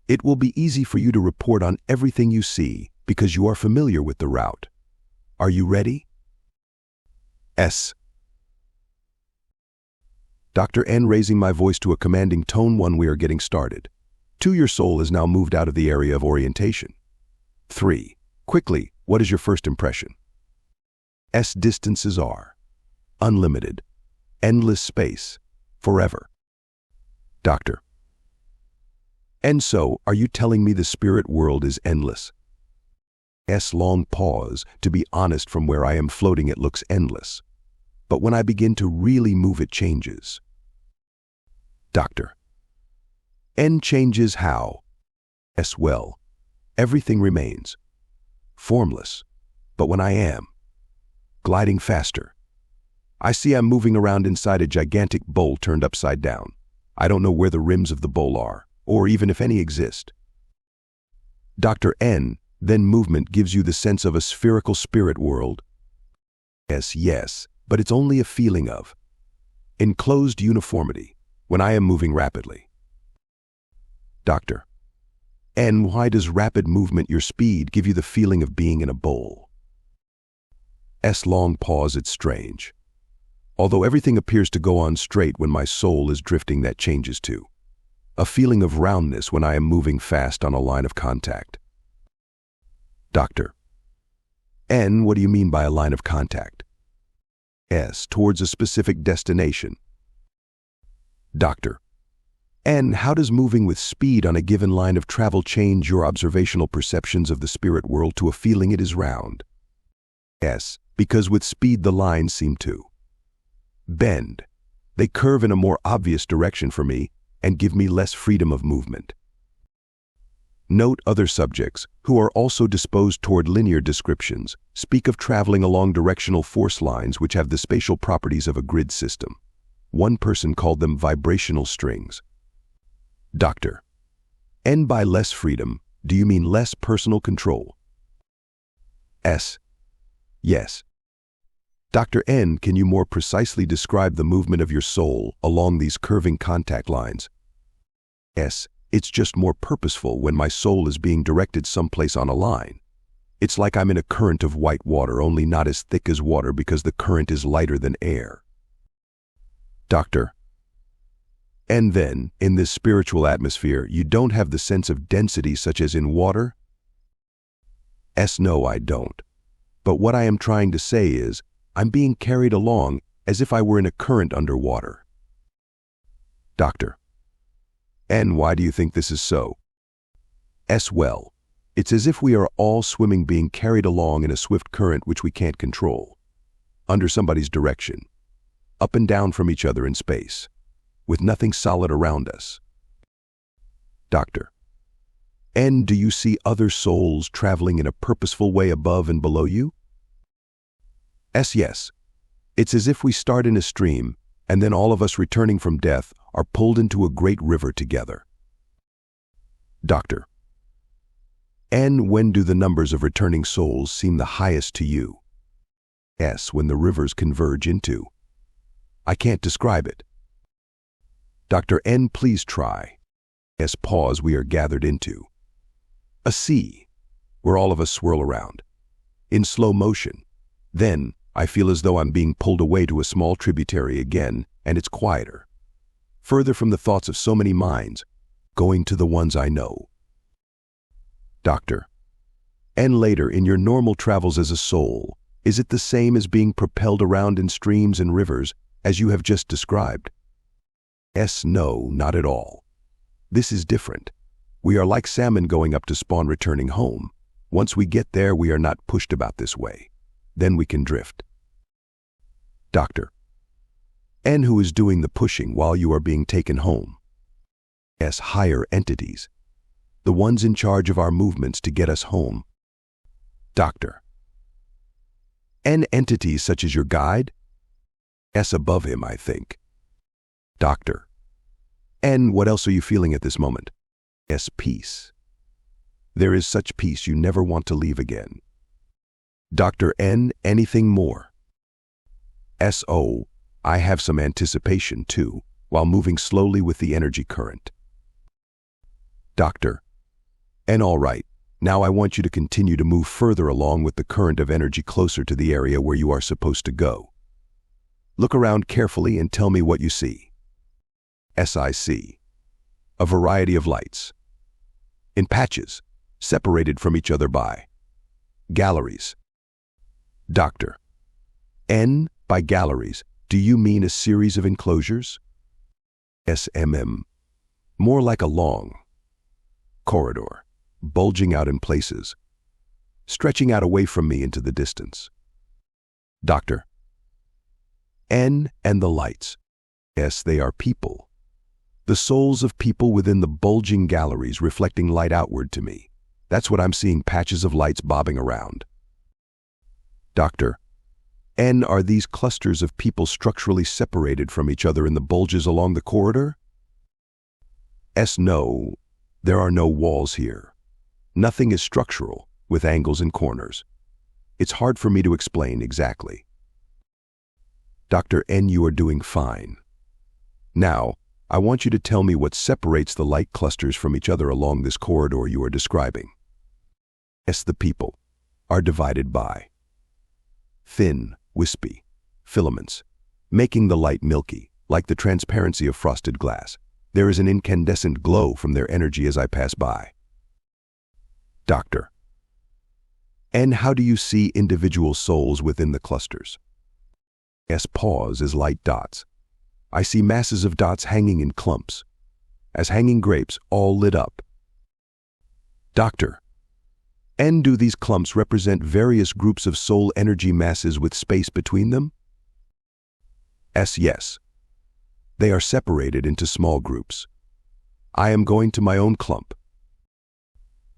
It will be easy for you to report on everything you see because you are familiar with the route. Are you ready? S. Dr. N, raising my voice to a commanding tone. 1. We are getting started. 2. Your soul has now moved out of the area of orientation. 3. Quickly, what is your first impression? S. Distances are unlimited, endless space, forever. Doctor: And so, are you telling me the spirit world is endless? S. Long pause. To be honest, from where I am floating it looks endless. But when I begin to really move it changes. Doctor: N. Changes how? S. Well, everything remains formless, but when I am gliding faster, I see I'm moving around inside a gigantic bowl turned upside down. I don't know where the rims of the bowl are, or even if any exist. Dr. N. Then movement gives you the sense of a spherical spirit world. S. Yes, but it's only a feeling of enclosed uniformity when I am moving rapidly. Doctor: And why does rapid movement, your speed, give you the feeling of being in a bowl? S. Long pause. It's strange. Although everything appears to go on straight when my soul is drifting, that changes to a feeling of roundness when I am moving fast on a line of contact. Doctor: N. What do you mean by a line of contact? S. Towards a specific destination. Doctor: And how does moving with speed on a given line of travel change your observational perceptions of the spirit world to a feeling it is round? S. Because with speed the lines seem to bend. They curve in a more obvious direction for me and give me less freedom of movement. Note other subjects, who are also disposed toward linear descriptions, speak of traveling along directional force lines which have the spatial properties of a grid system. One person called them vibrational strings. Doctor: And by less freedom, do you mean less personal control? S. Yes. Dr. N, can you more precisely describe the movement of your soul along these curving contact lines? S. It's just more purposeful when my soul is being directed someplace on a line. It's like I'm in a current of white water, only not as thick as water because the current is lighter than air. Doctor: And then, in this spiritual atmosphere, you don't have the sense of density such as in water? S. No, I don't. But what I am trying to say is, I'm being carried along as if I were in a current underwater. Doctor: And why do you think this is so? S. Well, it's as if we are all swimming, being carried along in a swift current which we can't control, under somebody's direction, up and down from each other in space, with nothing solid around us. Doctor: And do you see other souls traveling in a purposeful way above and below you? S. Yes. It's as if we start in a stream, and then all of us returning from death are pulled into a great river together. Doctor: And when do the numbers of returning souls seem the highest to you? S. When the rivers converge into. I can't describe it. Dr. N. Please try. S. Pause. We are gathered into a sea, where all of us swirl around, in slow motion. Then, I feel as though I'm being pulled away to a small tributary again, and it's quieter, further from the thoughts of so many minds, going to the ones I know. Doctor: And later, in your normal travels as a soul, is it the same as being propelled around in streams and rivers, as you have just described? S. No, not at all. This is different. We are like salmon going up to spawn returning home. Once we get there, we are not pushed about this way. Then we can drift. Doctor: And who is doing the pushing while you are being taken home? S. Higher entities, the ones in charge of our movements to get us home. Doctor: And entities such as your guide? S above him, I think. Doctor. N, what else are you feeling at this moment? S, peace. There is such peace you never want to leave again. Dr. N, anything more? S, oh, I have some anticipation too, while moving slowly with the energy current. Doctor. N, all right. Now I want you to continue to move further along with the current of energy closer to the area where you are supposed to go. Look around carefully and tell me what you see. SIC. A variety of lights. In patches, separated from each other by galleries. Doctor. N, by galleries, do you mean a series of enclosures? SMM. More like a long corridor, bulging out in places, stretching out away from me into the distance. Doctor. N, and the lights. S, they are people. The souls of people within the bulging galleries reflecting light outward to me. That's what I'm seeing, patches of lights bobbing around. Doctor. N, are these clusters of people structurally separated from each other in the bulges along the corridor? S, no. There are no walls here. Nothing is structural, with angles and corners. It's hard for me to explain exactly. Dr. N, you are doing fine. Now, I want you to tell me what separates the light clusters from each other along this corridor you are describing. S, the people are divided by thin, wispy filaments, making the light milky, like the transparency of frosted glass. There is an incandescent glow from their energy as I pass by. Doctor. And how do you see individual souls within the clusters? S, pause as light dots. I see masses of dots hanging in clumps, as hanging grapes, all lit up. Doctor. And do these clumps represent various groups of soul energy masses with space between them? S, yes. They are separated into small groups. I am going to my own clump.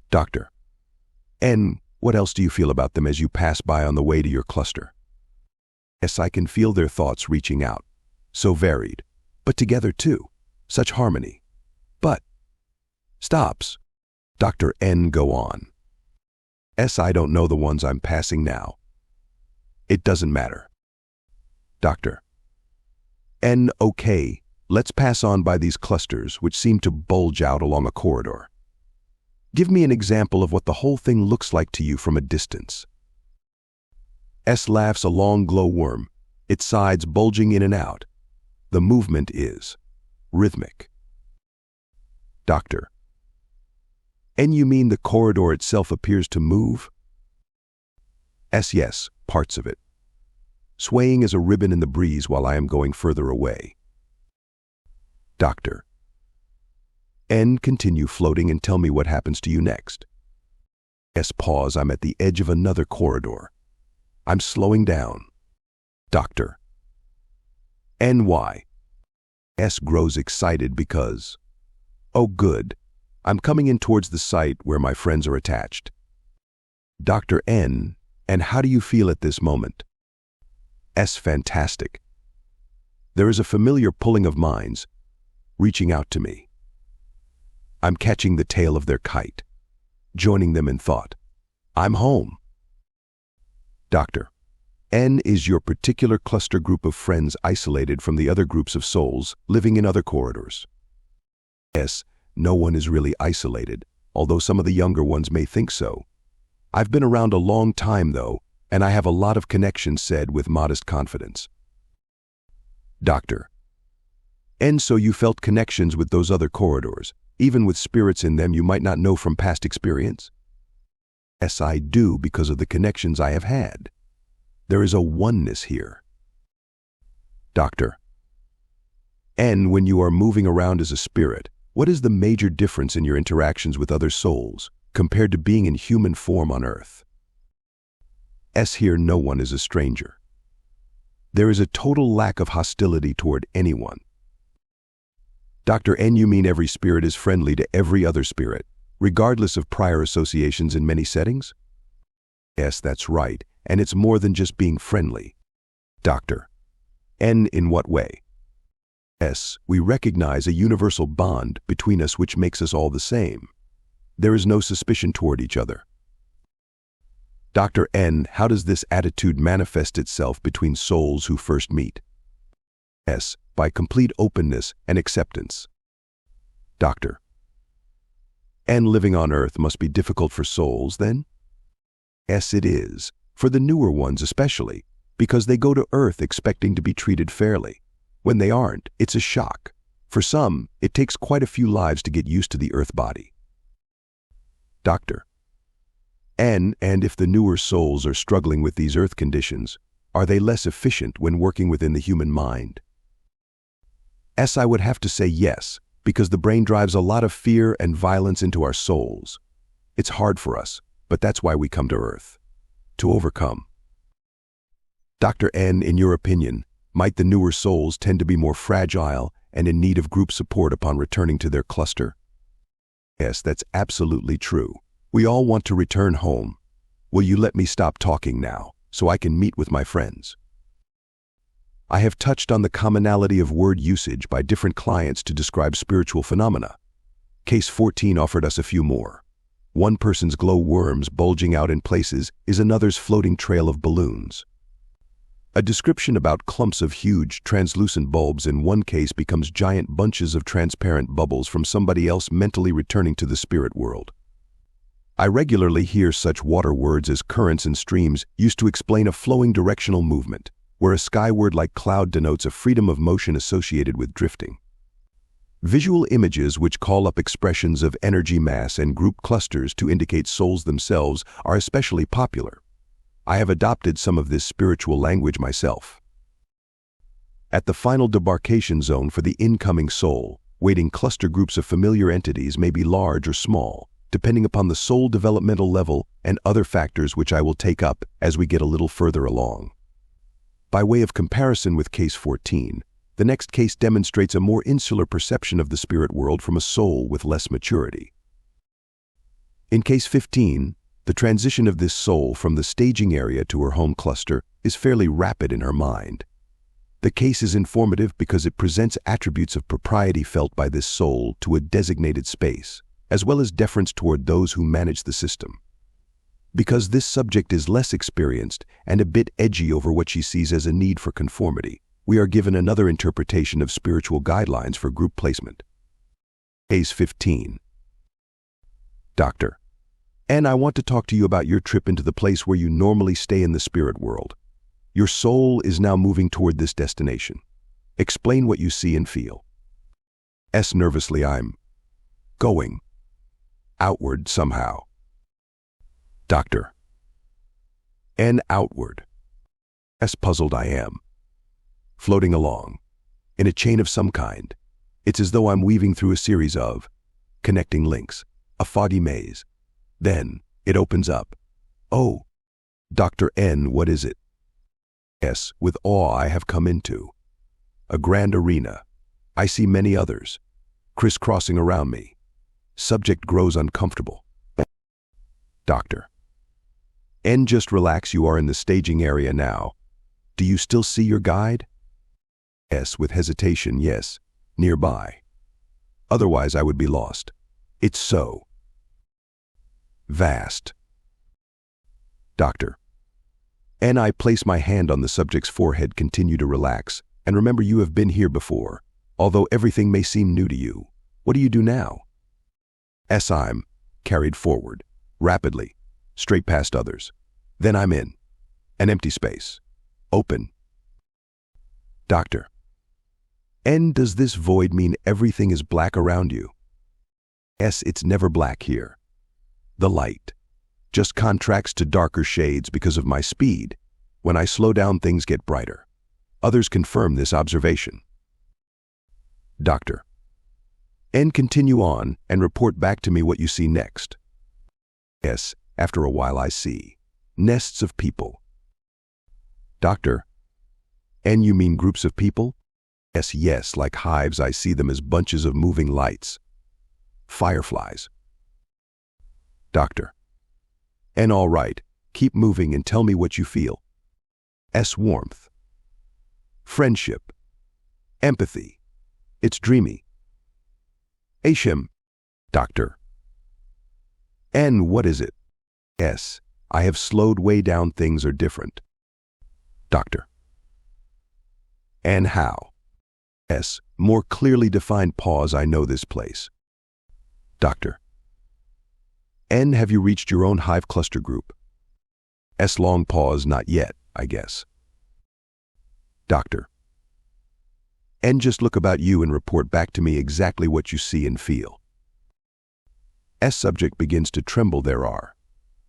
Doctor. N, what else do you feel about them as you pass by on the way to your cluster? S, I can feel their thoughts reaching out. So varied, but together too. Such harmony. But stops. Dr. N, go on. S, I don't know the ones I'm passing now. It doesn't matter. Doctor. N, okay, let's pass on by these clusters which seem to bulge out along a corridor. Give me an example of what the whole thing looks like to you from a distance. S laughs a long glowworm, its sides bulging in and out. The movement is rhythmic. Doctor. And you mean the corridor itself appears to move? S, yes, parts of it. Swaying as a ribbon in the breeze while I am going further away. Doctor. N, continue floating and tell me what happens to you next. S, pause, I'm at the edge of another corridor. I'm slowing down. Doctor. N, why? S grows excited because, oh good, I'm coming in towards the site where my friends are attached. Dr. N, and how do you feel at this moment? S, fantastic. There is a familiar pulling of minds, reaching out to me. I'm catching the tail of their kite, joining them in thought. I'm home. Doctor. N, is your particular cluster group of friends isolated from the other groups of souls living in other corridors? S, no one is really isolated, although some of the younger ones may think so. I've been around a long time, though, and I have a lot of connections, said with modest confidence. Doctor. And so you felt connections with those other corridors, even with spirits in them you might not know from past experience? S, I do, because of the connections I have had. There is a oneness here. Doctor. And when you are moving around as a spirit, what is the major difference in your interactions with other souls compared to being in human form on Earth? S, here no one is a stranger. There is a total lack of hostility toward anyone. Dr. N, you mean every spirit is friendly to every other spirit, regardless of prior associations in many settings? Yes, that's right, and it's more than just being friendly. Doctor. N, in what way? S, we recognize a universal bond between us which makes us all the same. There is no suspicion toward each other. Dr. N, how does this attitude manifest itself between souls who first meet? S, by complete openness and acceptance. Doctor. And living on earth must be difficult for souls, then? S, it is, for the newer ones especially, because they go to earth expecting to be treated fairly. When they aren't, it's a shock. For some, it takes quite a few lives to get used to the earth body. Doctor. And if the newer souls are struggling with these earth conditions, are they less efficient when working within the human mind? S, I would have to say yes, because the brain drives a lot of fear and violence into our souls. It's hard for us, but that's why we come to earth. To overcome. Dr. N, in your opinion, might the newer souls tend to be more fragile and in need of group support upon returning to their cluster? Yes, that's absolutely true. We all want to return home. Will you let me stop talking now, so I can meet with my friends? I have touched on the commonality of word usage by different clients to describe spiritual phenomena. Case 14 offered us a few more. One person's glow worms bulging out in places is another's floating trail of balloons. A description about clumps of huge, translucent bulbs in one case becomes giant bunches of transparent bubbles from somebody else mentally returning to the spirit world. I regularly hear such water words as currents and streams used to explain a flowing directional movement, where a skyward-like cloud denotes a freedom of motion associated with drifting. Visual images which call up expressions of energy mass and group clusters to indicate souls themselves are especially popular. I have adopted some of this spiritual language myself. At the final debarkation zone for the incoming soul, waiting cluster groups of familiar entities may be large or small, depending upon the soul developmental level and other factors which I will take up as we get a little further along. By way of comparison with Case 14, the next case demonstrates a more insular perception of the spirit world from a soul with less maturity. In Case 15, the transition of this soul from the staging area to her home cluster is fairly rapid in her mind. The case is informative because it presents attributes of propriety felt by this soul to a designated space, as well as deference toward those who manage the system. Because this subject is less experienced and a bit edgy over what she sees as a need for conformity, we are given another interpretation of spiritual guidelines for group placement. Case 15. Doctor. And I want to talk to you about your trip into the place where you normally stay in the spirit world. Your soul is now moving toward this destination. Explain what you see and feel. S, nervously, I'm going outward somehow. Doctor. N, outward. S, puzzled, I am. Floating along, in a chain of some kind. It's as though I'm weaving through a series of connecting links, a foggy maze. Then, it opens up. Oh, Dr. N, what is it? S, with awe I have come into. A grand arena. I see many others, crisscrossing around me. Subject grows uncomfortable. Doctor. N, just relax, you are in the staging area now. Do you still see your guide? S, with hesitation, yes, nearby. Otherwise I would be lost. It's so vast. Doctor. N, I place my hand on the subject's forehead, continue to relax, and remember you have been here before, although everything may seem new to you. What do you do now? S, I'm carried forward, rapidly, straight past others. Then I'm in an empty space, open. Doctor. N, does this void mean everything is black around you? S, it's never black here. The light just contracts to darker shades because of my speed. When I slow down, things get brighter. Others confirm this observation. Doctor. N, continue on and report back to me what you see next. S, after a while I see nests of people. Doctor. N, you mean groups of people? S, yes, like hives I see them as bunches of moving lights. Fireflies. Doctor. N, all right, keep moving and tell me what you feel. S, warmth. friendship, empathy. It's dreamy. Ashim. Doctor. N. What is it? S. I have slowed way down, things are different. Doctor. And how? S. More clearly defined pause, I know this place. Doctor. N. Have you reached your own hive cluster group? S. Long pause, not yet, I guess. Doctor. N. Just look about you and report back to me exactly what you see and feel. S. Subject begins to tremble. There are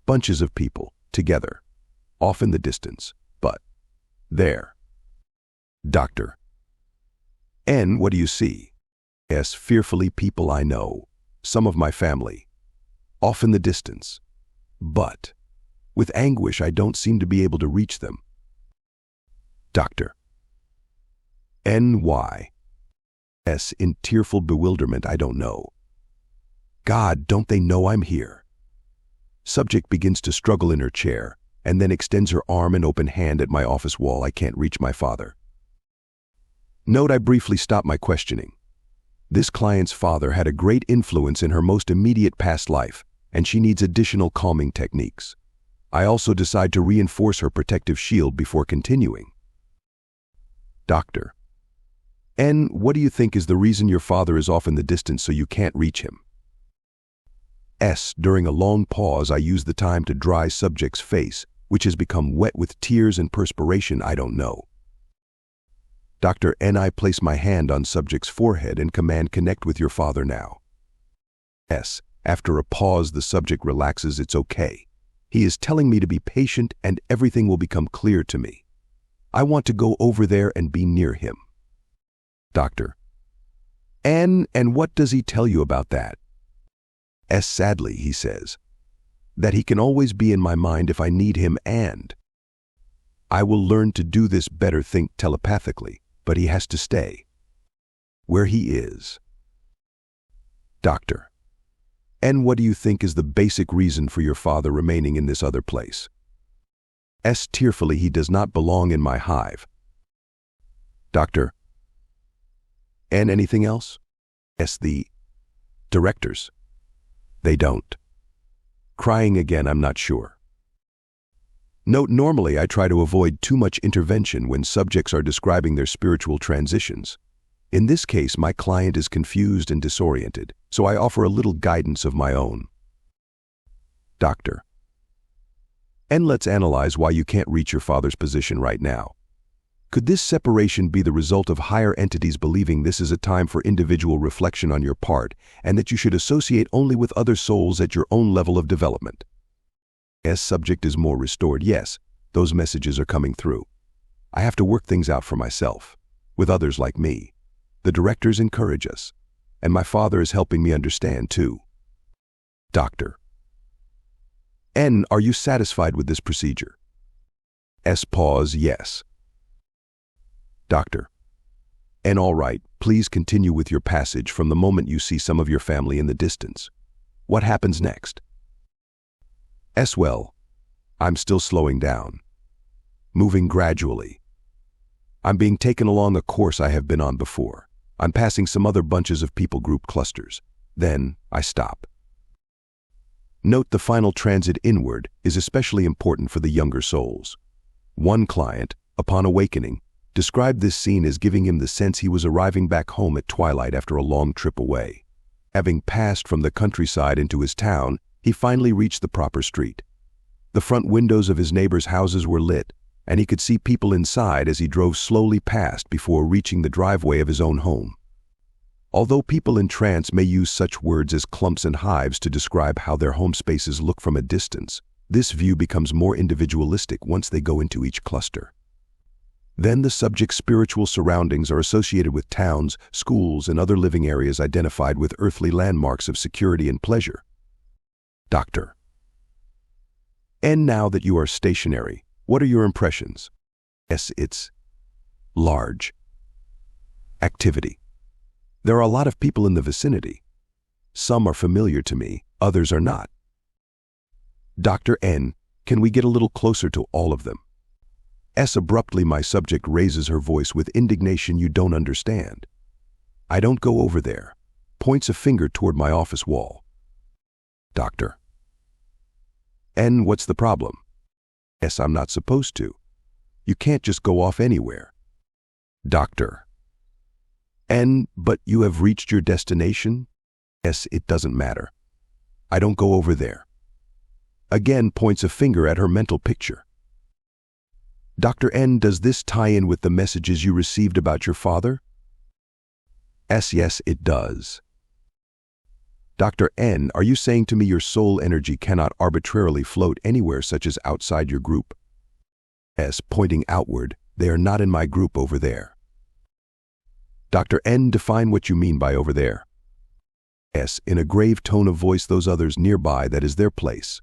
bunches of people, together, off in the distance, but there. Doctor. N. What do you see? S. Fearfully people I know, some of my family, off in the distance, but with anguish I don't seem to be able to reach them. Doctor. N. Why? S. In tearful bewilderment, I don't know. God, don't they know I'm here? Subject begins to struggle in her chair, and then extends her arm and open hand at my office wall. I can't reach my father. Note, I briefly stop my questioning. This client's father had a great influence in her most immediate past life, and she needs additional calming techniques. I also decide to reinforce her protective shield before continuing. Doctor. N. What do you think is the reason your father is off in the distance so you can't reach him? S. During a long pause, I use the time to dry subject's face, which has become wet with tears and perspiration. I don't know. Dr. N. I place my hand on subject's forehead and command, connect with your father now. S. After a pause, the subject relaxes. It's okay. He is telling me to be patient and everything will become clear to me. I want to go over there and be near him. Doctor. And what does he tell you about that? S. Sadly, he says that he can always be in my mind if I need him, and I will learn to do this better, think telepathically, but he has to stay where he is. Doctor. And what do you think is the basic reason for your father remaining in this other place? S. Tearfully, he does not belong in my hive. Doctor. And anything else? S. The directors. They don't. Crying again, I'm not sure. Note, normally I try to avoid too much intervention when subjects are describing their spiritual transitions. In this case, my client is confused and disoriented, so I offer a little guidance of my own. Doctor. And let's analyze why you can't reach your father's position right now. Could this separation be the result of higher entities believing this is a time for individual reflection on your part, and that you should associate only with other souls at your own level of development? S. Subject is more restored. Yes, those messages are coming through. I have to work things out for myself, with others like me. The directors encourage us, and my father is helping me understand too. Doctor. N. Are you satisfied with this procedure? S. Pause. Yes. Doctor. And all right, please continue with your passage from the moment you see some of your family in the distance. What happens next? S. Well, I'm still slowing down, moving gradually. I'm being taken along a course I have been on before. I'm passing some other bunches of people group clusters. Then I stop. Note, the final transit inward is especially important for the younger souls. One client, upon awakening, described this scene as giving him the sense he was arriving back home at twilight after a long trip away. Having passed from the countryside into his town, he finally reached the proper street. The front windows of his neighbors' houses were lit, and he could see people inside as he drove slowly past before reaching the driveway of his own home. Although people in trance may use such words as clumps and hives to describe how their home spaces look from a distance, this view becomes more individualistic once they go into each cluster. Then the subject's spiritual surroundings are associated with towns, schools, and other living areas identified with earthly landmarks of security and pleasure. Doctor. And now that you are stationary, what are your impressions? S. It's large. Activity. There are a lot of people in the vicinity. Some are familiar to me, others are not. Dr. N. Can we get a little closer to all of them? S. Abruptly, my subject raises her voice with indignation you don't understand. I don't go over there. Points a finger toward my office wall. Doctor. N. What's the problem? S. I'm not supposed to. You can't just go off anywhere. Doctor. N. But you have reached your destination? S. It doesn't matter. I don't go over there. Again points a finger at her mental picture. Dr. N. Does this tie in with the messages you received about your father? S. Yes, it does. Dr. N. Are you saying to me your soul energy cannot arbitrarily float anywhere such as outside your group? S. Pointing outward, they are not in my group over there. Dr. N. Define what you mean by over there. S. In a grave tone of voice, those others nearby, that is their place.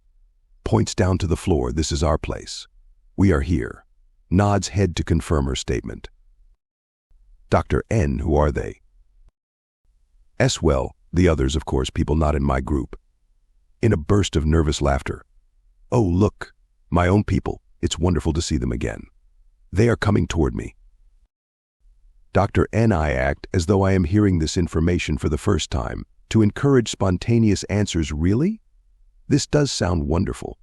Points down to the floor, this is our place. We are here. Nods head to confirm her statement. Dr. N. Who are they? S. Well, the others, of course, people not in my group. In a burst of nervous laughter. Oh, look, my own people, it's wonderful to see them again. They are coming toward me. Dr. N. I act as though I am hearing this information for the first time, to encourage spontaneous answers. Really? This does sound wonderful.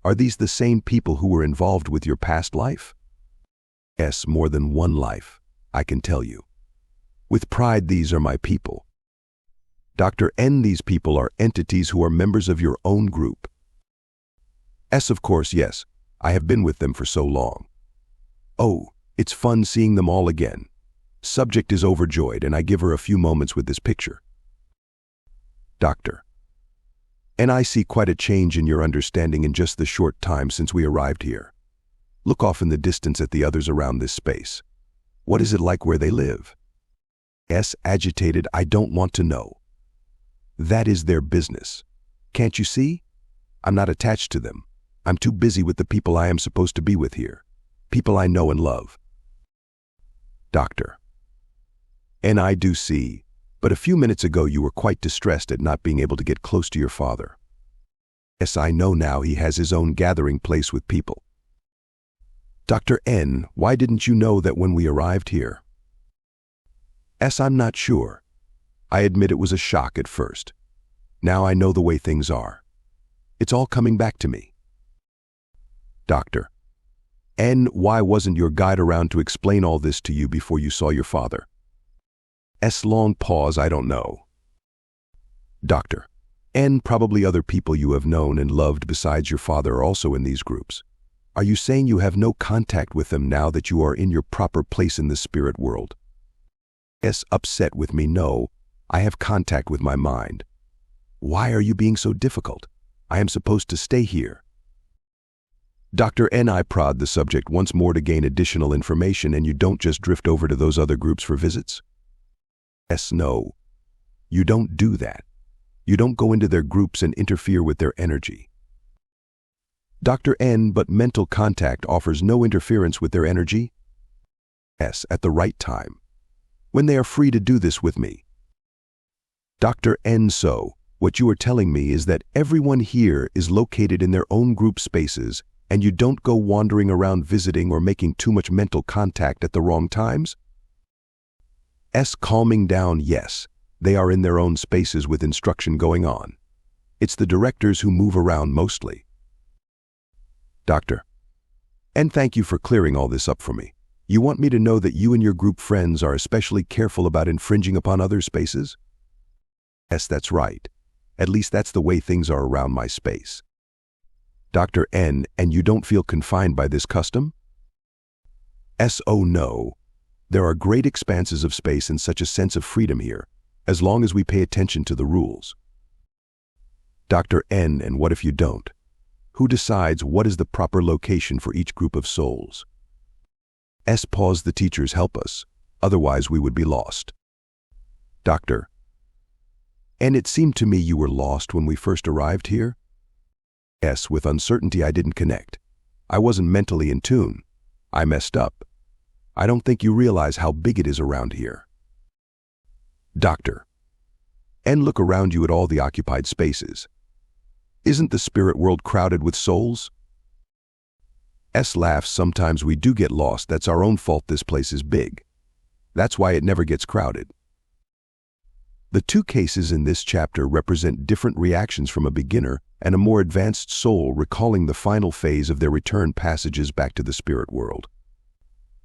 Are these the same people who were involved with your past life? S. More than one life, I can tell you. With pride, these are my people. Dr. N. These people are entities who are members of your own group. S. Of course, yes. I have been with them for so long. Oh, it's fun seeing them all again. Subject is overjoyed, and I give her a few moments with this picture. Doctor. And I see quite a change in your understanding in just the short time since we arrived here. Look off in the distance at the others around this space. What is it like where they live? S. Agitated, I don't want to know. That is their business. Can't you see? I'm not attached to them. I'm too busy with the people I am supposed to be with here. People I know and love. Doctor. And I do see, but a few minutes ago you were quite distressed at not being able to get close to your father. Yes, I know now he has his own gathering place with people. Dr. N, why didn't you know that when we arrived here? S, I'm not sure. I admit it was a shock at first. Now I know the way things are. It's all coming back to me. Doctor. N, why wasn't your guide around to explain all this to you before you saw your father? S, long pause, I don't know. Doctor. N, probably other people you have known and loved besides your father are also in these groups. Are you saying you have no contact with them now that you are in your proper place in the spirit world? S, upset with me, no. I have contact with my mind. Why are you being so difficult? I am supposed to stay here. Dr. N, I prod the subject once more to gain additional information, and you don't just drift over to those other groups for visits? S, no. You don't do that. You don't go into their groups and interfere with their energy. Dr. N, but mental contact offers no interference with their energy? S, at the right time. When they are free to do this with me. Dr. N, so, what you are telling me is that everyone here is located in their own group spaces, and you don't go wandering around visiting or making too much mental contact at the wrong times? S, calming down, yes. They are in their own spaces with instruction going on. It's the directors who move around mostly. Doctor. And thank you for clearing all this up for me. You want me to know that you and your group friends are especially careful about infringing upon other spaces? Yes, that's right. At least that's the way things are around my space. Dr. N, and you don't feel confined by this custom? S, oh no. There are great expanses of space and such a sense of freedom here, as long as we pay attention to the rules. Dr. N, and what if you don't? Who decides what is the proper location for each group of souls? S, pause, the teachers help us, otherwise we would be lost. Doctor. And it seemed to me you were lost when we first arrived here? S, with uncertainty I didn't connect. I wasn't mentally in tune. I messed up. I don't think you realize how big it is around here. Doctor. And look around you at all the occupied spaces. Isn't the spirit world crowded with souls? Laughs, sometimes we do get lost. That's our own fault. This place is big. That's why it never gets crowded. The two cases in this chapter represent different reactions from a beginner and a more advanced soul recalling the final phase of their return passages back to the spirit world.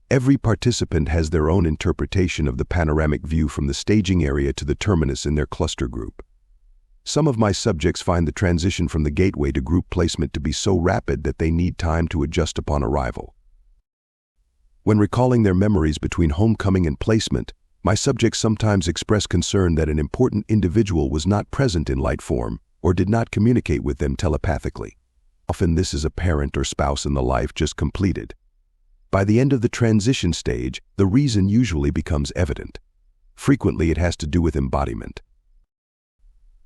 Every participant has their own interpretation of the panoramic view from the staging area to the terminus in their cluster group. Some of my subjects find the transition from the gateway to group placement to be so rapid that they need time to adjust upon arrival. When recalling their memories between homecoming and placement, my subjects sometimes express concern that an important individual was not present in light form or did not communicate with them telepathically. Often this is a parent or spouse in the life just completed. By the end of the transition stage, the reason usually becomes evident. Frequently it has to do with embodiment.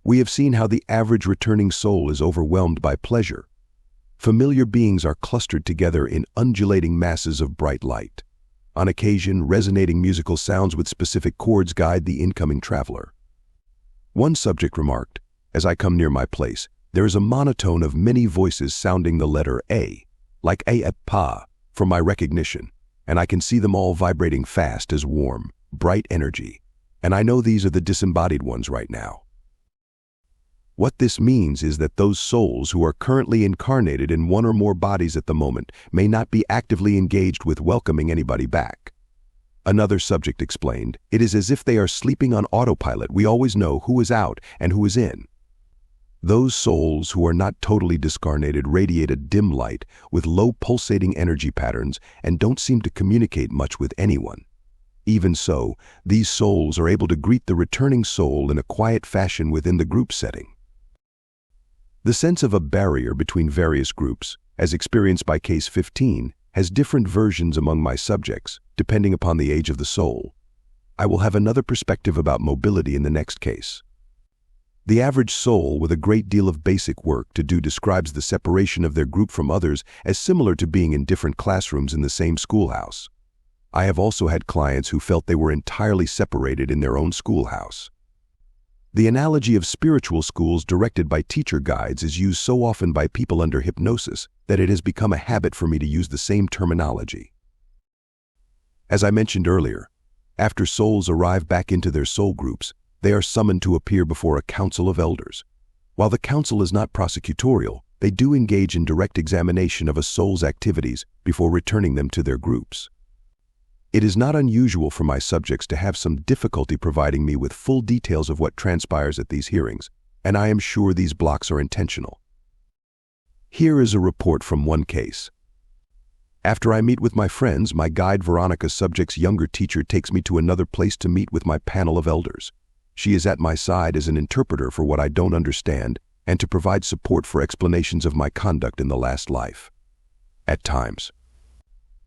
We have seen how the average returning soul is overwhelmed by pleasure. Familiar beings are clustered together in undulating masses of bright light. On occasion, resonating musical sounds with specific chords guide the incoming traveler. One subject remarked, "As I come near my place, there is a monotone of many voices sounding the letter A, like A, pa, for my recognition, and I can see them all vibrating fast as warm, bright energy, and I know these are the disembodied ones right now." What this means is that those souls who are currently incarnated in one or more bodies at the moment may not be actively engaged with welcoming anybody back. Another subject explained, "It is as if they are sleeping on autopilot. We always know who is out and who is in." Those souls who are not totally discarnated radiate a dim light with low pulsating energy patterns and don't seem to communicate much with anyone. Even so, these souls are able to greet the returning soul in a quiet fashion within the group setting. The sense of a barrier between various groups, as experienced by Case 15, has different versions among my subjects, depending upon the age of the soul. I will have another perspective about mobility in the next case. The average soul with a great deal of basic work to do describes the separation of their group from others as similar to being in different classrooms in the same schoolhouse. I have also had clients who felt they were entirely separated in their own schoolhouse. The analogy of spiritual schools directed by teacher guides is used so often by people under hypnosis that it has become a habit for me to use the same terminology. As I mentioned earlier, after souls arrive back into their soul groups, they are summoned to appear before a council of elders. While the council is not prosecutorial, they do engage in direct examination of a soul's activities before returning them to their groups. It is not unusual for my subjects to have some difficulty providing me with full details of what transpires at these hearings, and I am sure these blocks are intentional. Here is a report from one case. After I meet with my friends, my guide Veronica's subject's younger teacher takes me to another place to meet with my panel of elders. She is at my side as an interpreter for what I don't understand and to provide support for explanations of my conduct in the last life. At times,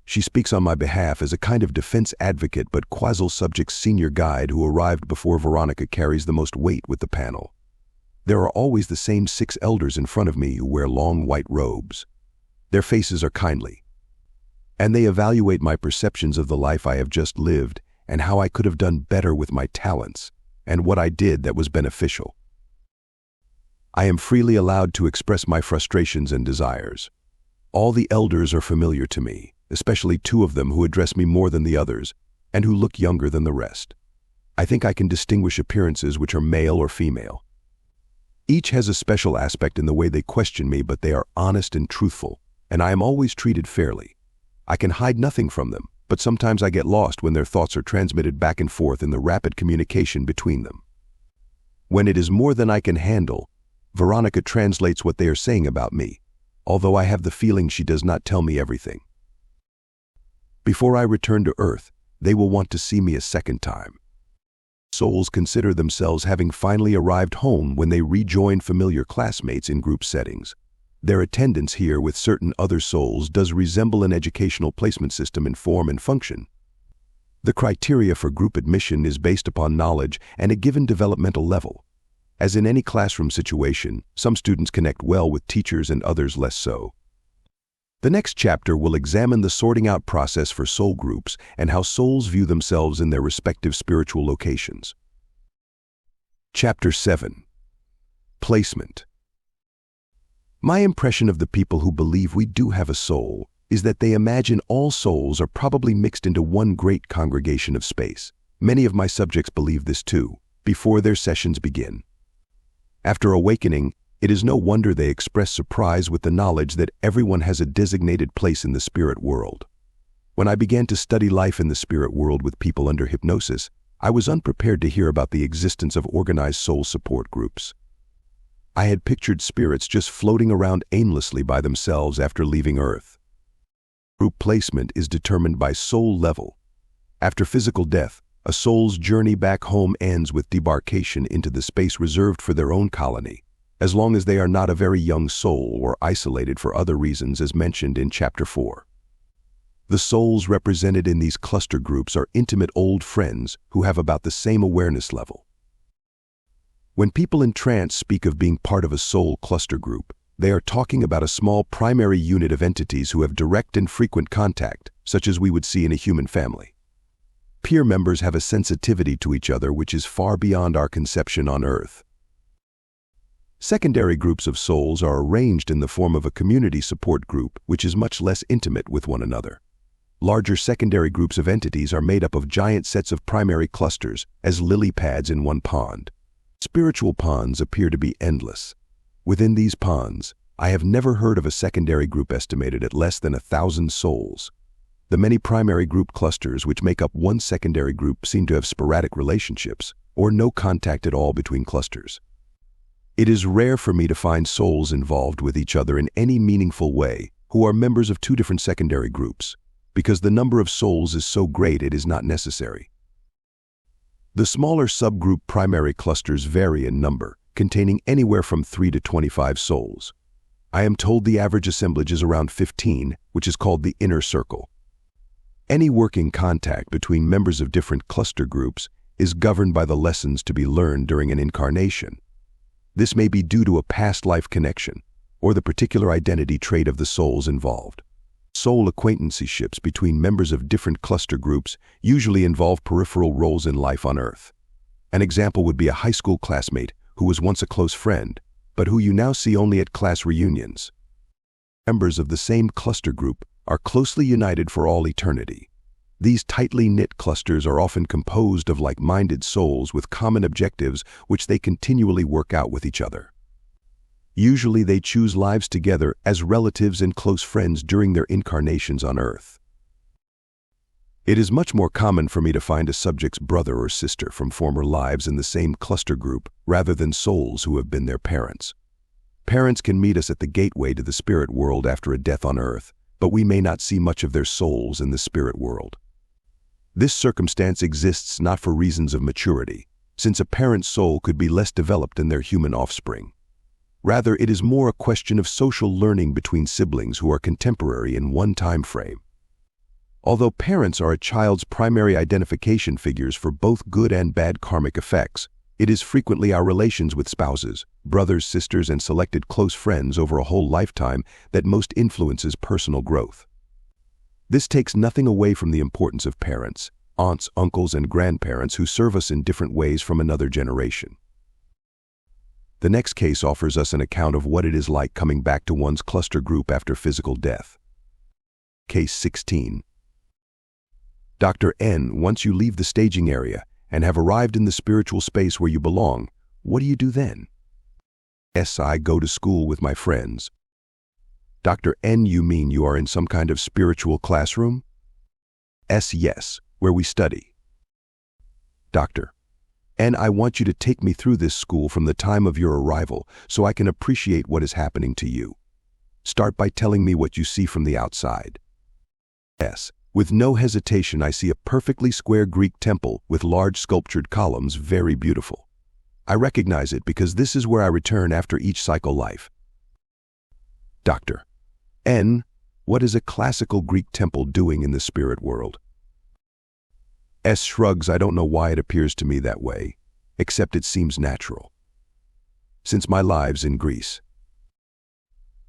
she speaks on my behalf as a kind of defense advocate but quasi subject's senior guide who arrived before Veronica carries the most weight with the panel. There are always the same 6 elders in front of me who wear long white robes. Their faces are kindly, and they evaluate my perceptions of the life I have just lived and how I could have done better with my talents and what I did that was beneficial. I am freely allowed to express my frustrations and desires. All the elders are familiar to me, especially 2 of them who address me more than the others and who look younger than the rest. I think I can distinguish appearances which are male or female. Each has a special aspect in the way they question me, but they are honest and truthful, and I am always treated fairly. I can hide nothing from them, but sometimes I get lost when their thoughts are transmitted back and forth in the rapid communication between them. When it is more than I can handle, Veronica translates what they are saying about me, although I have the feeling she does not tell me everything. Before I return to Earth, they will want to see me a second time. Souls consider themselves having finally arrived home when they rejoin familiar classmates in group settings. Their attendance here with certain other souls does resemble an educational placement system in form and function. The criteria for group admission is based upon knowledge and a given developmental level. As in any classroom situation, some students connect well with teachers and others less so. The next chapter will examine the sorting out process for soul groups and how souls view themselves in their respective spiritual locations. Chapter 7. Placement. My impression of the people who believe we do have a soul is that they imagine all souls are probably mixed into one great congregation of space. Many of my subjects believe this too, before their sessions begin. After awakening, it is no wonder they express surprise with the knowledge that everyone has a designated place in the spirit world. When I began to study life in the spirit world with people under hypnosis, I was unprepared to hear about the existence of organized soul support groups. I had pictured spirits just floating around aimlessly by themselves after leaving Earth. Group placement is determined by soul level. After physical death, a soul's journey back home ends with debarkation into the space reserved for their own colony, as long as they are not a very young soul or isolated for other reasons as mentioned in Chapter 4. The souls represented in these cluster groups are intimate old friends who have about the same awareness level. When people in trance speak of being part of a soul cluster group, they are talking about a small primary unit of entities who have direct and frequent contact, such as we would see in a human family. Peer members have a sensitivity to each other which is far beyond our conception on Earth. Secondary groups of souls are arranged in the form of a community support group which is much less intimate with one another. Larger secondary groups of entities are made up of giant sets of primary clusters, as lily pads in one pond. Spiritual ponds appear to be endless. Within these ponds, I have never heard of a secondary group estimated at less than 1,000 souls. The many primary group clusters which make up one secondary group seem to have sporadic relationships, or no contact at all between clusters. It is rare for me to find souls involved with each other in any meaningful way who are members of two different secondary groups, because the number of souls is so great it is not necessary. The smaller subgroup primary clusters vary in number, containing anywhere from 3 to 25 souls. I am told the average assemblage is around 15, which is called the inner circle. Any working contact between members of different cluster groups is governed by the lessons to be learned during an incarnation. This may be due to a past life connection, or the particular identity trait of the souls involved. Soul acquaintanceships between members of different cluster groups usually involve peripheral roles in life on Earth. An example would be a high school classmate who was once a close friend, but who you now see only at class reunions. Members of the same cluster group are closely united for all eternity. These tightly knit clusters are often composed of like-minded souls with common objectives which they continually work out with each other. Usually they choose lives together as relatives and close friends during their incarnations on Earth. It is much more common for me to find a subject's brother or sister from former lives in the same cluster group rather than souls who have been their parents. Parents can meet us at the gateway to the spirit world after a death on Earth, but we may not see much of their souls in the spirit world. This circumstance exists not for reasons of maturity, since a parent's soul could be less developed than their human offspring. Rather, it is more a question of social learning between siblings who are contemporary in one time frame. Although parents are a child's primary identification figures for both good and bad karmic effects, it is frequently our relations with spouses, brothers, sisters, and selected close friends over a whole lifetime that most influences personal growth. This takes nothing away from the importance of parents, aunts, uncles, and grandparents who serve us in different ways from another generation. The next case offers us an account of what it is like coming back to one's cluster group after physical death. Case 16. Dr. N, once you leave the staging area and have arrived in the spiritual space where you belong, what do you do then? S. I go to school with my friends. Dr. N, you mean you are in some kind of spiritual classroom? S. Yes, where we study. Doctor. And I want you to take me through this school from the time of your arrival so I can appreciate what is happening to you. Start by telling me what you see from the outside. S. With no hesitation, I see a perfectly square Greek temple with large sculptured columns, very beautiful. I recognize it because this is where I return after each cycle life. Doctor. N. What is a classical Greek temple doing in the spirit world? S. Shrugs. I don't know why it appears to me that way, except it seems natural. Since my lives in Greece.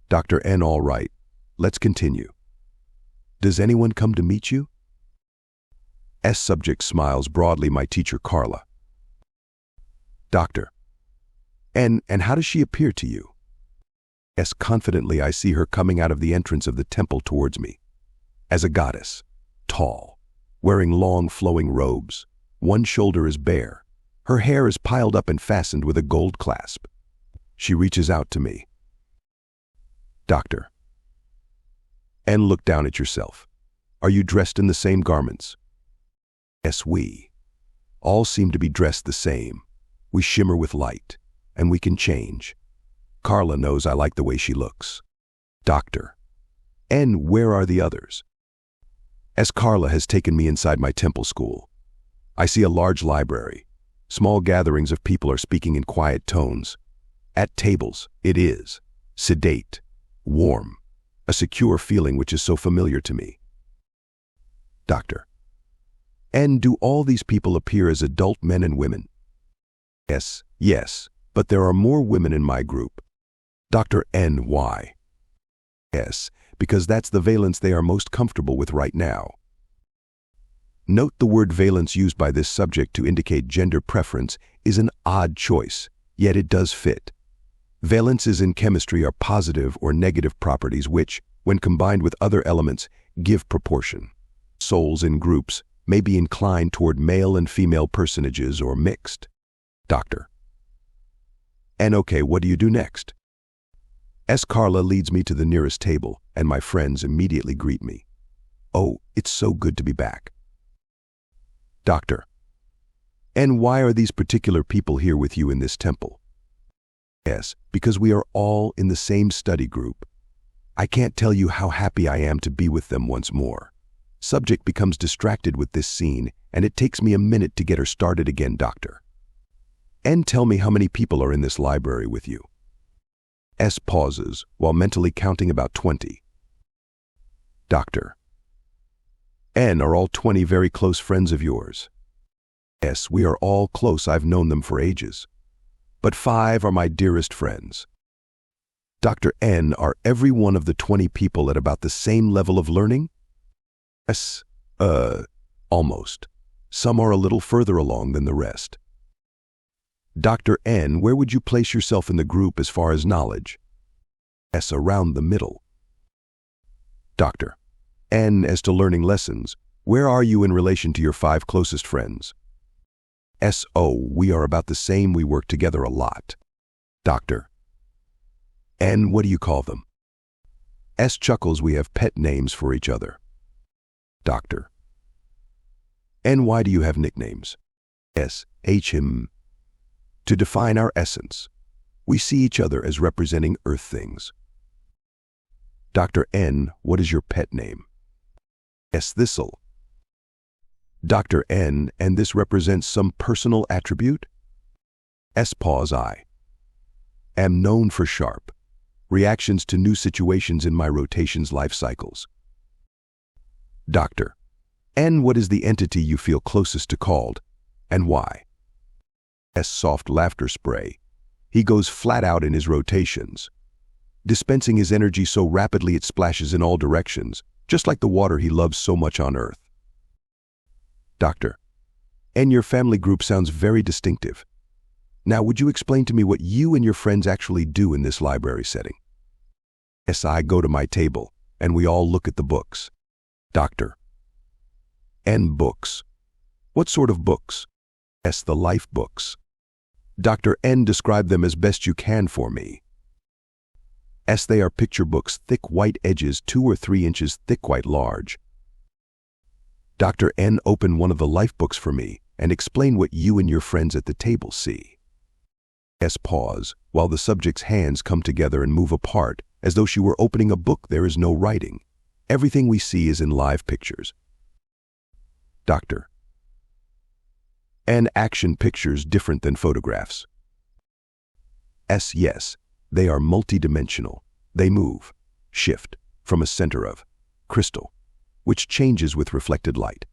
Dr. N. All right, let's continue. Does anyone come to meet you? S. Subject smiles broadly. My teacher Carla. Doctor. N. And how does she appear to you? S. Confidently, I see her coming out of the entrance of the temple towards me. as a goddess, tall, wearing long flowing robes. One shoulder is bare. Her hair is piled up and fastened with a gold clasp. She reaches out to me. Doctor. And look down at yourself. Are you dressed in the same garments? Yes, we. All seem to be dressed the same. We shimmer with light, and we can change. Carla knows I like the way she looks. Doctor. And where are the others? As Carla has taken me inside my temple school. I see a large library. Small gatherings of people are speaking in quiet tones. At tables, it is sedate, warm, a secure feeling which is so familiar to me. Doctor. And do all these people appear as adult men and women? Yes, but there are more women in my group. Dr. N. Why? Yes, because that's the valence they are most comfortable with right now. Note the word valence used by this subject to indicate gender preference is an odd choice, yet it does fit. Valences in chemistry are positive or negative properties which, when combined with other elements, give proportion. Souls in groups may be inclined toward male and female personages or mixed. Doctor. And okay, what do you do next? As Carla leads me to the nearest table, and my friends immediately greet me. Oh, it's so good to be back. Doctor. And why are these particular people here with you in this temple? Yes, because we are all in the same study group. I can't tell you how happy I am to be with them once more. Subject becomes distracted with this scene, and it takes me a minute to get her started again, Doctor. And tell me how many people are in this library with you. S pauses, while mentally counting about 20. Doctor. N are all 20 very close friends of yours? Yes, we are all close. I've known them for ages. But 5 are my dearest friends. Dr. N, are every one of the 20 people at about the same level of learning? Yes, almost. Some are a little further along than the rest. Dr. N, where would you place yourself in the group as far as knowledge? Yes, around the middle. Doctor. N, as to learning lessons, where are you in relation to your 5 closest friends? S.O., we are about the same. We work together a lot. Doctor. N, what do you call them? S chuckles. We have pet names for each other. Doctor. And why do you have nicknames? S. H. Him. To define our essence. We see each other as representing earth things. Dr. N, what is your pet name? S. Thistle. Dr. N, and this represents some personal attribute? S. Pause. I am known for sharp reactions to new situations in my rotations life cycles. Doctor. N, what is the entity you feel closest to called, and why? S. Soft laughter spray. He goes flat out in his rotations, dispensing his energy so rapidly it splashes in all directions, just like the water he loves so much on earth. Doctor. And your family group sounds very distinctive. Now, would you explain to me what you and your friends actually do in this library setting? Yes, I go to my table, and we all look at the books. Doctor. And books. What sort of books? Yes, the life books. Dr. N, describe them as best you can for me. S, they are picture books, thick white edges, 2 or 3 inches thick, quite large. Dr. N, open one of the life books for me and explain what you and your friends at the table see. S, pause, while the subject's hands come together and move apart, as though she were opening a book. There is no writing. Everything we see is in live pictures. Doctor. And action pictures different than photographs? S, yes. They are multidimensional. They move, shift, from a center of crystal, which changes with reflected light.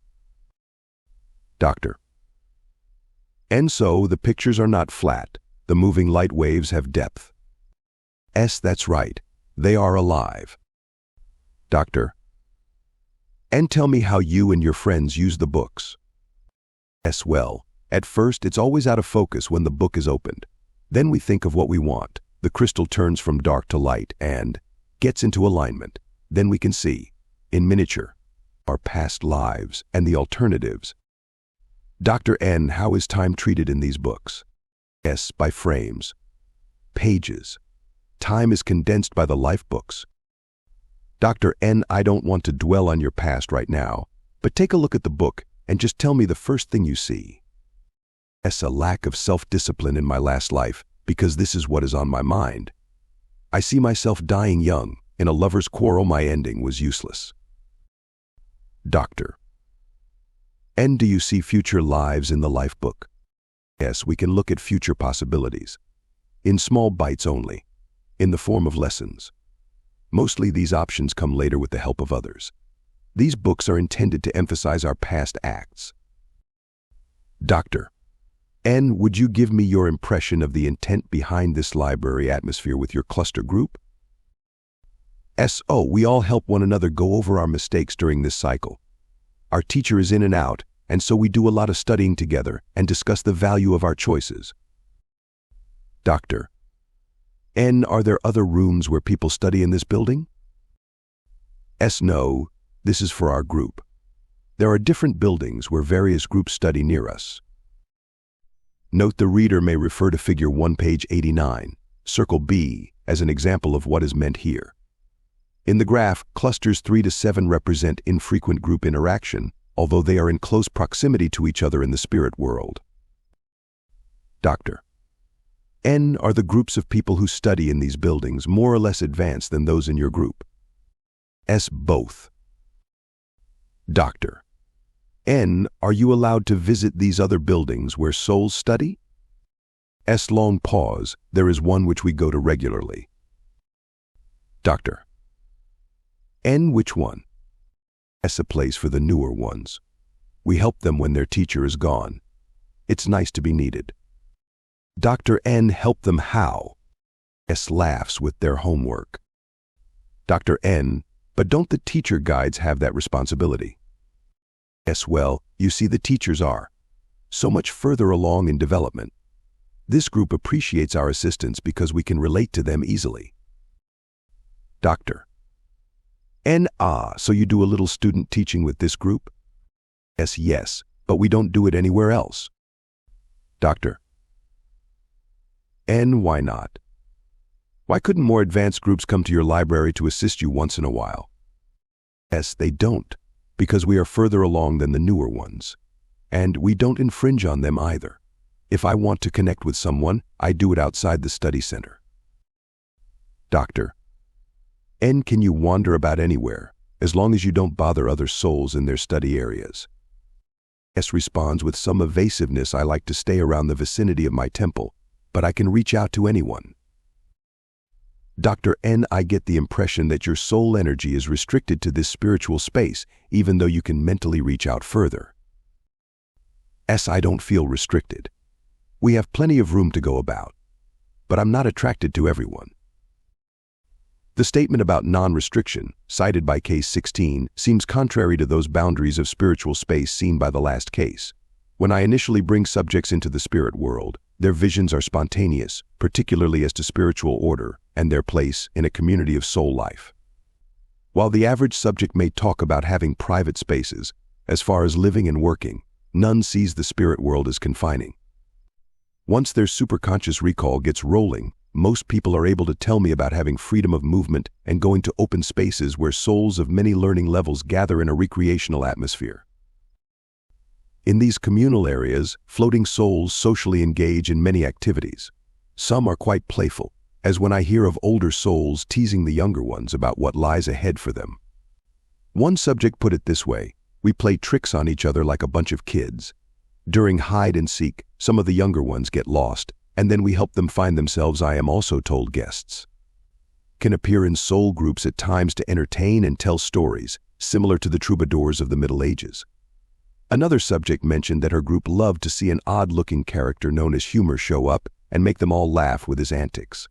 Doctor. And so the pictures are not flat. The moving light waves have depth. S, that's right. They are alive. Doctor. And tell me how you and your friends use the books. S, well, at first it's always out of focus when the book is opened. Then we think of what we want. The crystal turns from dark to light and gets into alignment. Then we can see, in miniature, our past lives and the alternatives. Dr. N, how is time treated in these books? S, by frames. Pages. Time is condensed by the life books. Dr. N, I don't want to dwell on your past right now, but take a look at the book and just tell me the first thing you see. S, a lack of self-discipline in my last life, because this is what is on my mind. I see myself dying young. In a lover's quarrel, my ending was useless. Doctor N, do you see future lives in the life book? Yes, we can look at future possibilities. In small bites only, in the form of lessons. Mostly these options come later with the help of others. These books are intended to emphasize our past acts. Doctor N, would you give me your impression of the intent behind this library atmosphere with your cluster group? S.O. We all help one another go over our mistakes during this cycle. Our teacher is in and out, and so we do a lot of studying together and discuss the value of our choices. Doctor N, are there other rooms where people study in this building? S. No, this is for our group. There are different buildings where various groups study near us. Note the reader may refer to figure 1, page 89, circle B, as an example of what is meant here. In the graph, clusters 3 to 7 represent infrequent group interaction, although they are in close proximity to each other in the spirit world. Doctor N, are the groups of people who study in these buildings more or less advanced than those in your group? S. Both. Doctor N, are you allowed to visit these other buildings where souls study? S. Long pause. There is one which we go to regularly. Doctor N, which one? S. A place for the newer ones. We help them when their teacher is gone. It's nice to be needed. Dr. N, help them how? S. Laughs with their homework. Dr. N, but don't the teacher guides have that responsibility? S. Well, you see, the teachers are so much further along in development. This group appreciates our assistance because we can relate to them easily. Doctor N. So you do a little student teaching with this group? S. Yes, but we don't do it anywhere else. Doctor N. Why not? Why couldn't more advanced groups come to your library to assist you once in a while? S. They don't, because we are further along than the newer ones. And we don't infringe on them either. If I want to connect with someone, I do it outside the study center. Doctor N. Can you wander about anywhere, as long as you don't bother other souls in their study areas? S. Responds with some evasiveness. I like to stay around the vicinity of my temple, but I can reach out to anyone. Dr. N. I get the impression that your soul energy is restricted to this spiritual space, even though you can mentally reach out further. S. I don't feel restricted. We have plenty of room to go about, but I'm not attracted to everyone. The statement about non-restriction, cited by case 16, seems contrary to those boundaries of spiritual space seen by the last case. When I initially bring subjects into the spirit world, their visions are spontaneous, particularly as to spiritual order and their place in a community of soul life. While the average subject may talk about having private spaces, as far as living and working, none sees the spirit world as confining. Once their superconscious recall gets rolling, most people are able to tell me about having freedom of movement and going to open spaces where souls of many learning levels gather in a recreational atmosphere. In these communal areas, floating souls socially engage in many activities. Some are quite playful, as when I hear of older souls teasing the younger ones about what lies ahead for them. One subject put it this way: we play tricks on each other like a bunch of kids. During hide and seek, some of the younger ones get lost, and then we help them find themselves. I am also told guests can appear in soul groups at times to entertain and tell stories, similar to the troubadours of the Middle Ages. Another subject mentioned that her group loved to see an odd-looking character known as Humor show up and make them all laugh with his antics.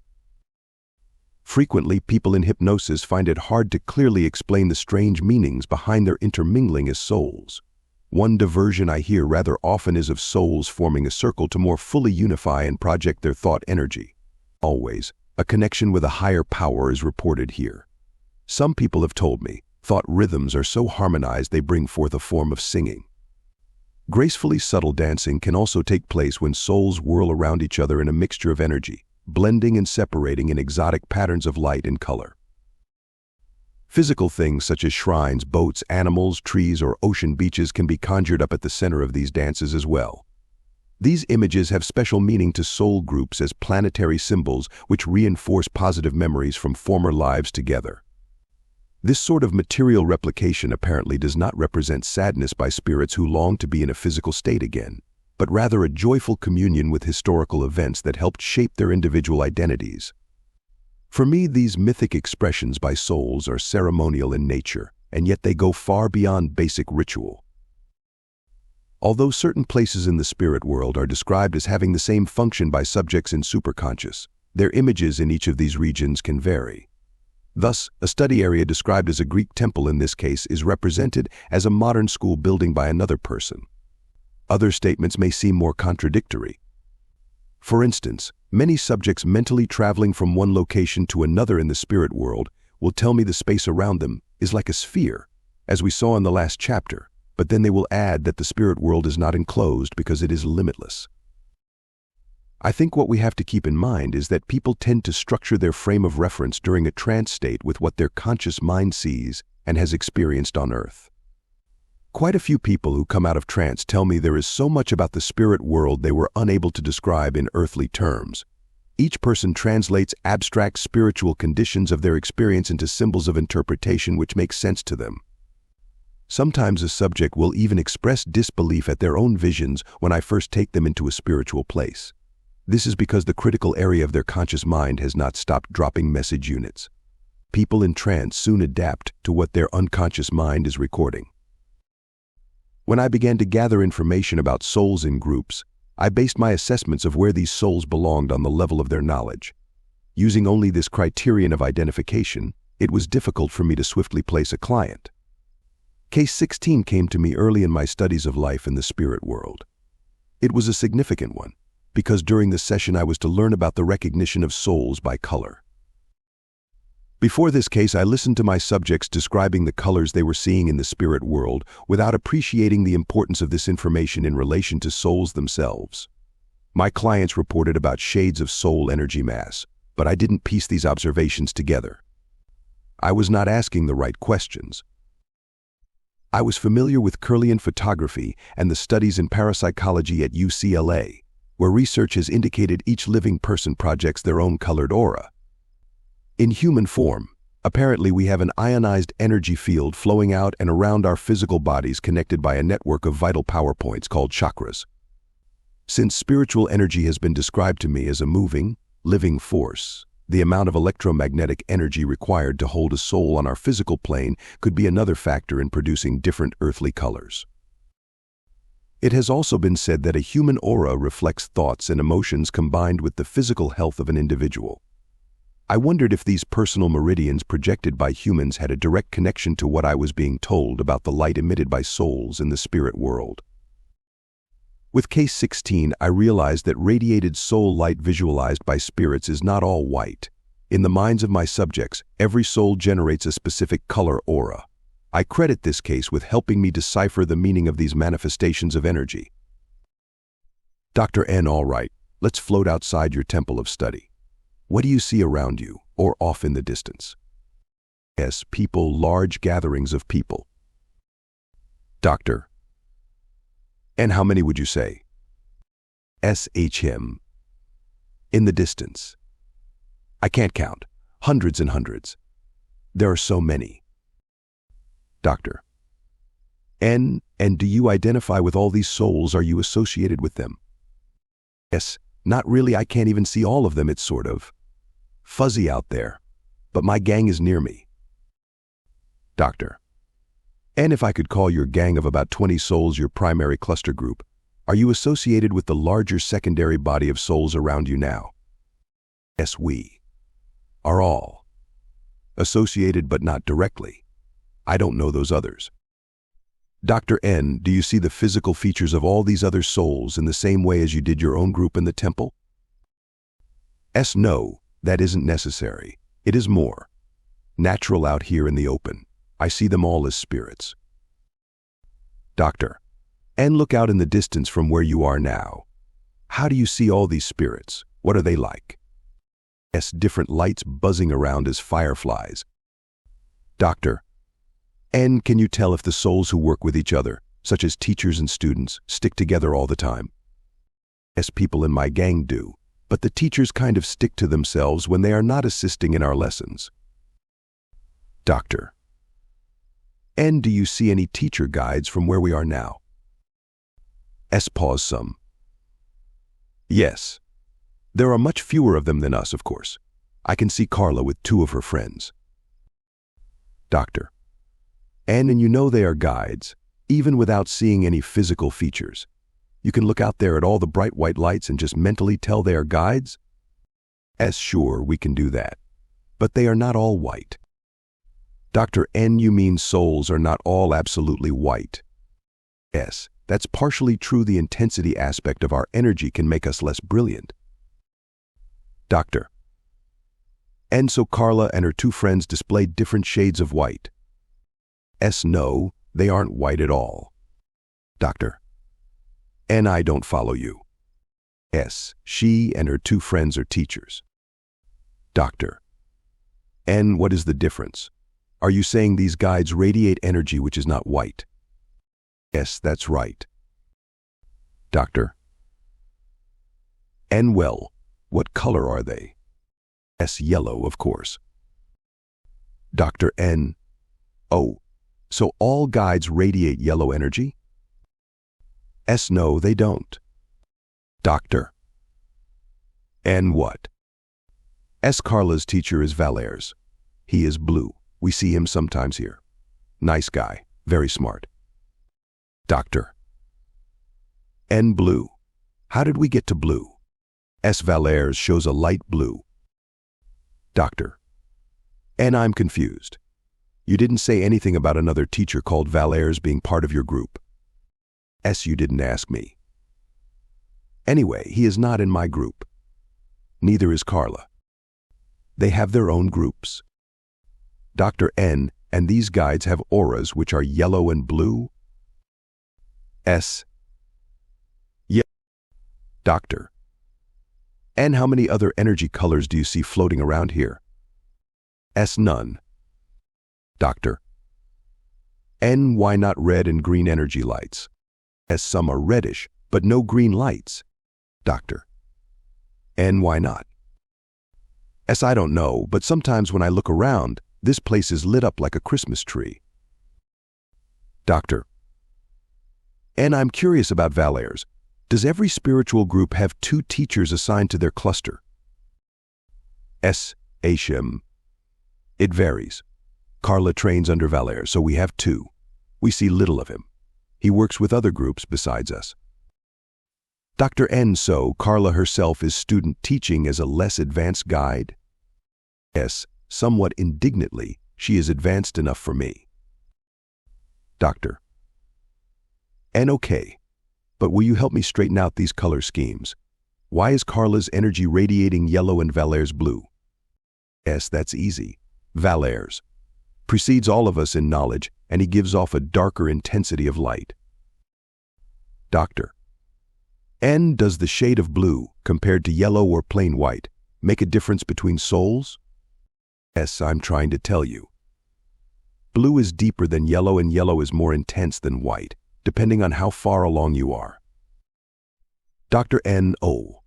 Frequently, people in hypnosis find it hard to clearly explain the strange meanings behind their intermingling as souls. One diversion I hear rather often is of souls forming a circle to more fully unify and project their thought energy. Always, a connection with a higher power is reported here. Some people have told me, thought rhythms are so harmonized they bring forth a form of singing. Gracefully subtle dancing can also take place when souls whirl around each other in a mixture of energy, blending and separating in exotic patterns of light and color. Physical things such as shrines, boats, animals, trees, or ocean beaches can be conjured up at the center of these dances as well. These images have special meaning to soul groups as planetary symbols which reinforce positive memories from former lives together. This sort of material replication apparently does not represent sadness by spirits who long to be in a physical state again, but rather a joyful communion with historical events that helped shape their individual identities. For me, these mythic expressions by souls are ceremonial in nature, and yet they go far beyond basic ritual. Although certain places in the spirit world are described as having the same function by subjects in superconscious, their images in each of these regions can vary. Thus, a study area described as a Greek temple in this case is represented as a modern school building by another person. Other statements may seem more contradictory. For instance, many subjects mentally traveling from one location to another in the spirit world will tell me the space around them is like a sphere, as we saw in the last chapter, but then they will add that the spirit world is not enclosed because it is limitless. I think what we have to keep in mind is that people tend to structure their frame of reference during a trance state with what their conscious mind sees and has experienced on Earth. Quite a few people who come out of trance tell me there is so much about the spirit world they were unable to describe in earthly terms. Each person translates abstract spiritual conditions of their experience into symbols of interpretation which make sense to them. Sometimes a subject will even express disbelief at their own visions when I first take them into a spiritual place. This is because the critical area of their conscious mind has not stopped dropping message units. People in trance soon adapt to what their unconscious mind is recording. When I began to gather information about souls in groups, I based my assessments of where these souls belonged on the level of their knowledge. Using only this criterion of identification, it was difficult for me to swiftly place a client. Case 16 came to me early in my studies of life in the spirit world. It was a significant one, because during the session I was to learn about the recognition of souls by color. Before this case, I listened to my subjects describing the colors they were seeing in the spirit world without appreciating the importance of this information in relation to souls themselves. My clients reported about shades of soul energy mass, but I didn't piece these observations together. I was not asking the right questions. I was familiar with Kirlian photography and the studies in parapsychology at UCLA, where research has indicated each living person projects their own colored aura. In human form, apparently we have an ionized energy field flowing out and around our physical bodies connected by a network of vital power points called chakras. Since spiritual energy has been described to me as a moving, living force, the amount of electromagnetic energy required to hold a soul on our physical plane could be another factor in producing different earthly colors. It has also been said that a human aura reflects thoughts and emotions combined with the physical health of an individual. I wondered if these personal meridians projected by humans had a direct connection to what I was being told about the light emitted by souls in the spirit world. With case 16, I realized that radiated soul light visualized by spirits is not all white. In the minds of my subjects, every soul generates a specific color aura. I credit this case with helping me decipher the meaning of these manifestations of energy. Dr. N, all right, let's float outside your temple of study. What do you see around you, or off in the distance? S. People, large gatherings of people. Doctor. And how many would you say? Him. In the distance. I can't count. Hundreds and hundreds. There are so many. Doctor. And do you identify with all these souls? Are you associated with them? Yes, not really. I can't even see all of them. It's sort of fuzzy out there, but my gang is near me. Doctor. And if I could call your gang of about 20 souls your primary cluster group, are you associated with the larger secondary body of souls around you now? Yes, we are all associated, but not directly. I don't know those others. Dr. N, do you see the physical features of all these other souls in the same way as you did your own group in the temple? S, no, that isn't necessary. It is more natural out here in the open. I see them all as spirits. Doctor, and look out in the distance from where you are now. How do you see all these spirits? What are they like? S. Different lights buzzing around as fireflies. Doctor, and can you tell if the souls who work with each other, such as teachers and students, stick together all the time? S. People in my gang do, but the teachers kind of stick to themselves when they are not assisting in our lessons. Doctor, and do you see any teacher guides from where we are now? S. Pause some. Yes. There are much fewer of them than us, of course. I can see Carla with 2 of her friends. Doctor, and you know they are guides, even without seeing any physical features. You can look out there at all the bright white lights and just mentally tell they are guides? S. Sure, we can do that. But they are not all white. Dr. N. You mean souls are not all absolutely white? S. That's partially true. The intensity aspect of our energy can make us less brilliant. Doctor, and so Carla and her 2 friends displayed different shades of white. S. No, they aren't white at all. Doctor, and I don't follow you. S. She and her 2 friends are teachers. Doctor, and what is the difference? Are you saying these guides radiate energy which is not white? Yes, that's right. Doctor, and well, what color are they? S. Yellow, of course. Dr. N. Oh, so all guides radiate yellow energy? S. No, they don't. Doctor, and what? S. Carla's teacher is Valaire's. He is blue. We see him sometimes here. Nice guy, very smart. Doctor, and blue. How did we get to blue? S. Valaire's shows a light blue. Doctor, and I'm confused. You didn't say anything about another teacher called Valaire's being part of your group. S. You didn't ask me. Anyway, he is not in my group. Neither is Carla. They have their own groups. Dr. N. And these guides have auras which are yellow and blue? S. Yeah. Doctor, and how many other energy colors do you see floating around here? S. None. Doctor, and why not red and green energy lights? S. Some are reddish, but no green lights. Doctor, and why not? S. I don't know, but sometimes when I look around, this place is lit up like a Christmas tree. Doctor, and I'm curious about Valaire's. Does every spiritual group have 2 teachers assigned to their cluster? S. Ashim. It varies. Carla trains under Valaire's, so we have 2. We see little of him. He works with other groups besides us. Dr. N. So Carla herself is student teaching as a less advanced guide? S. Somewhat indignantly, she is advanced enough for me. Doctor, and okay, but will you help me straighten out these color schemes? Why is Carla's energy radiating yellow and Valaire's blue? S. That's easy. Valaire's precedes all of us in knowledge, and he gives off a darker intensity of light. Doctor, and does the shade of blue, compared to yellow or plain white, make a difference between souls? S. I'm trying to tell you. Blue is deeper than yellow and yellow is more intense than white, depending on how far along you are. Dr. N. Oh,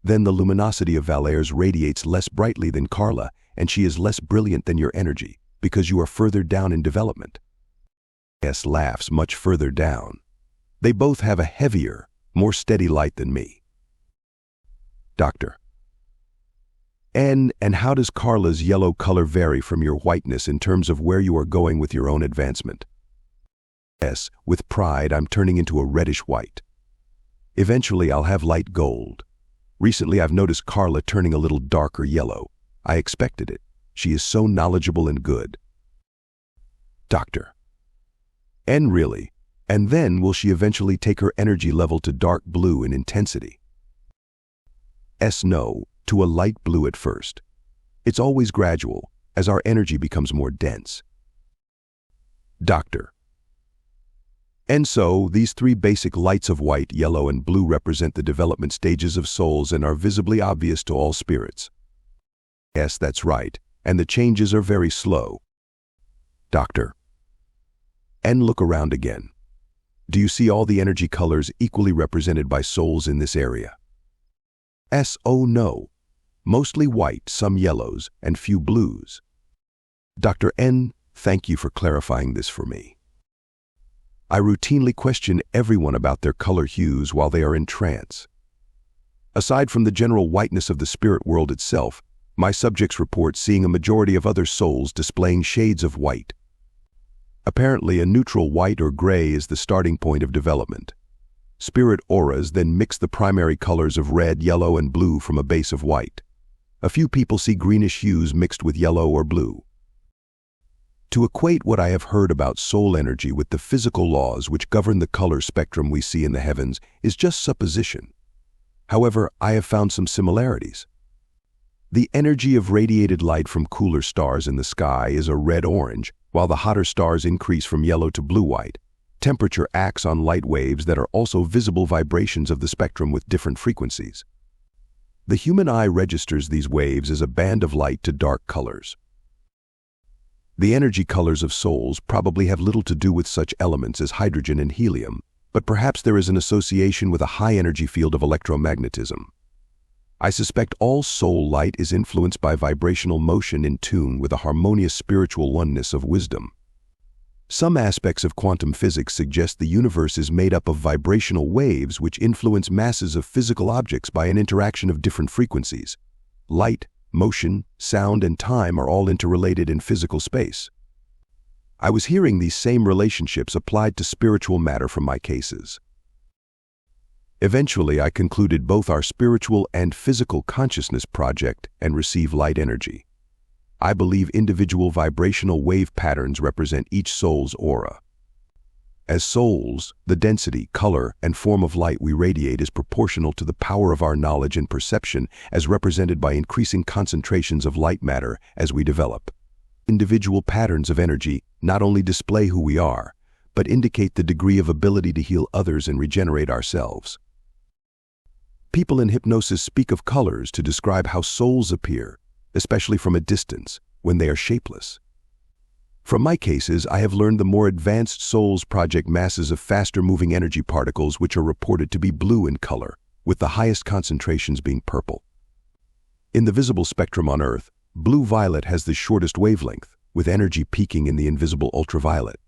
then the luminosity of Valaire's radiates less brightly than Carla, and she is less brilliant than your energy, because you are further down in development. S. Laughs much further down. They both have a heavier, more steady light than me. Doctor, and how does Carla's yellow color vary from your whiteness in terms of where you are going with your own advancement? S. With pride, I'm turning into a reddish white. Eventually, I'll have light gold. Recently, I've noticed Carla turning a little darker yellow. I expected it. She is so knowledgeable and good. Doctor, and really, and then will she eventually take her energy level to dark blue in intensity? S. No, to a light blue at first. It's always gradual, as our energy becomes more dense. Doctor. And so, these three basic lights of white, yellow, and blue represent the development stages of souls and are visibly obvious to all spirits. Yes, that's right, and the changes are very slow. Doctor. And look around again. Do you see all the energy colors equally represented by souls in this area? Oh no. Mostly white, some yellows, and few blues. Dr. N, thank you for clarifying this for me. I routinely question everyone about their color hues while they are in trance. Aside from the general whiteness of the spirit world itself, my subjects report seeing a majority of other souls displaying shades of white. Apparently, a neutral white or gray is the starting point of development. Spirit auras then mix the primary colors of red, yellow, and blue from a base of white. A few people see greenish hues mixed with yellow or blue. To equate what I have heard about soul energy with the physical laws which govern the color spectrum we see in the heavens is just supposition. However, I have found some similarities. The energy of radiated light from cooler stars in the sky is a red-orange, while the hotter stars increase from yellow to blue-white. Temperature acts on light waves that are also visible vibrations of the spectrum with different frequencies. The human eye registers these waves as a band of light to dark colors. The energy colors of souls probably have little to do with such elements as hydrogen and helium, but perhaps there is an association with a high energy field of electromagnetism. I suspect all soul light is influenced by vibrational motion in tune with a harmonious spiritual oneness of wisdom. Some aspects of quantum physics suggest the universe is made up of vibrational waves which influence masses of physical objects by an interaction of different frequencies. Light, motion, sound, and time are all interrelated in physical space. I was hearing these same relationships applied to spiritual matter from my cases. Eventually, I concluded both our spiritual and physical consciousness project and receive light energy. I believe individual vibrational wave patterns represent each soul's aura. As souls, the density, color, and form of light we radiate is proportional to the power of our knowledge and perception as represented by increasing concentrations of light matter as we develop. Individual patterns of energy not only display who we are, but indicate the degree of ability to heal others and regenerate ourselves. People in hypnosis speak of colors to describe how souls appear, especially from a distance, when they are shapeless. From my cases, I have learned the more advanced souls project masses of faster-moving energy particles which are reported to be blue in color, with the highest concentrations being purple. In the visible spectrum on Earth, blue-violet has the shortest wavelength, with energy peaking in the invisible ultraviolet.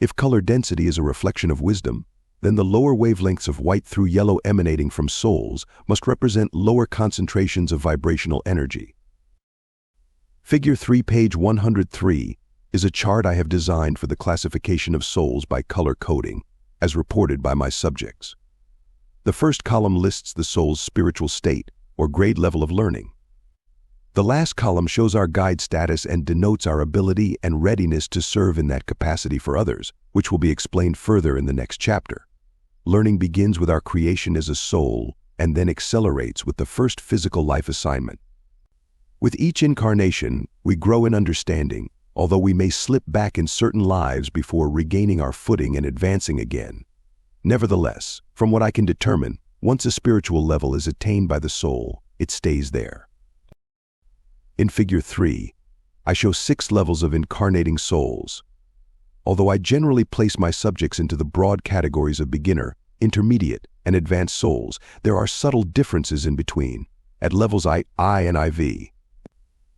If color density is a reflection of wisdom, then the lower wavelengths of white through yellow emanating from souls must represent lower concentrations of vibrational energy. Figure 3, page 103, is a chart I have designed for the classification of souls by color coding, as reported by my subjects. The first column lists the soul's spiritual state, or grade level of learning. The last column shows our guide status and denotes our ability and readiness to serve in that capacity for others, which will be explained further in the next chapter. Learning begins with our creation as a soul and then accelerates with the first physical life assignment. With each incarnation, we grow in understanding, although we may slip back in certain lives before regaining our footing and advancing again. Nevertheless, from what I can determine, once a spiritual level is attained by the soul, it stays there. In Figure 3, I show 6 levels of incarnating souls. Although I generally place my subjects into the broad categories of beginner, intermediate, and advanced souls, there are subtle differences in between, at levels I and IV.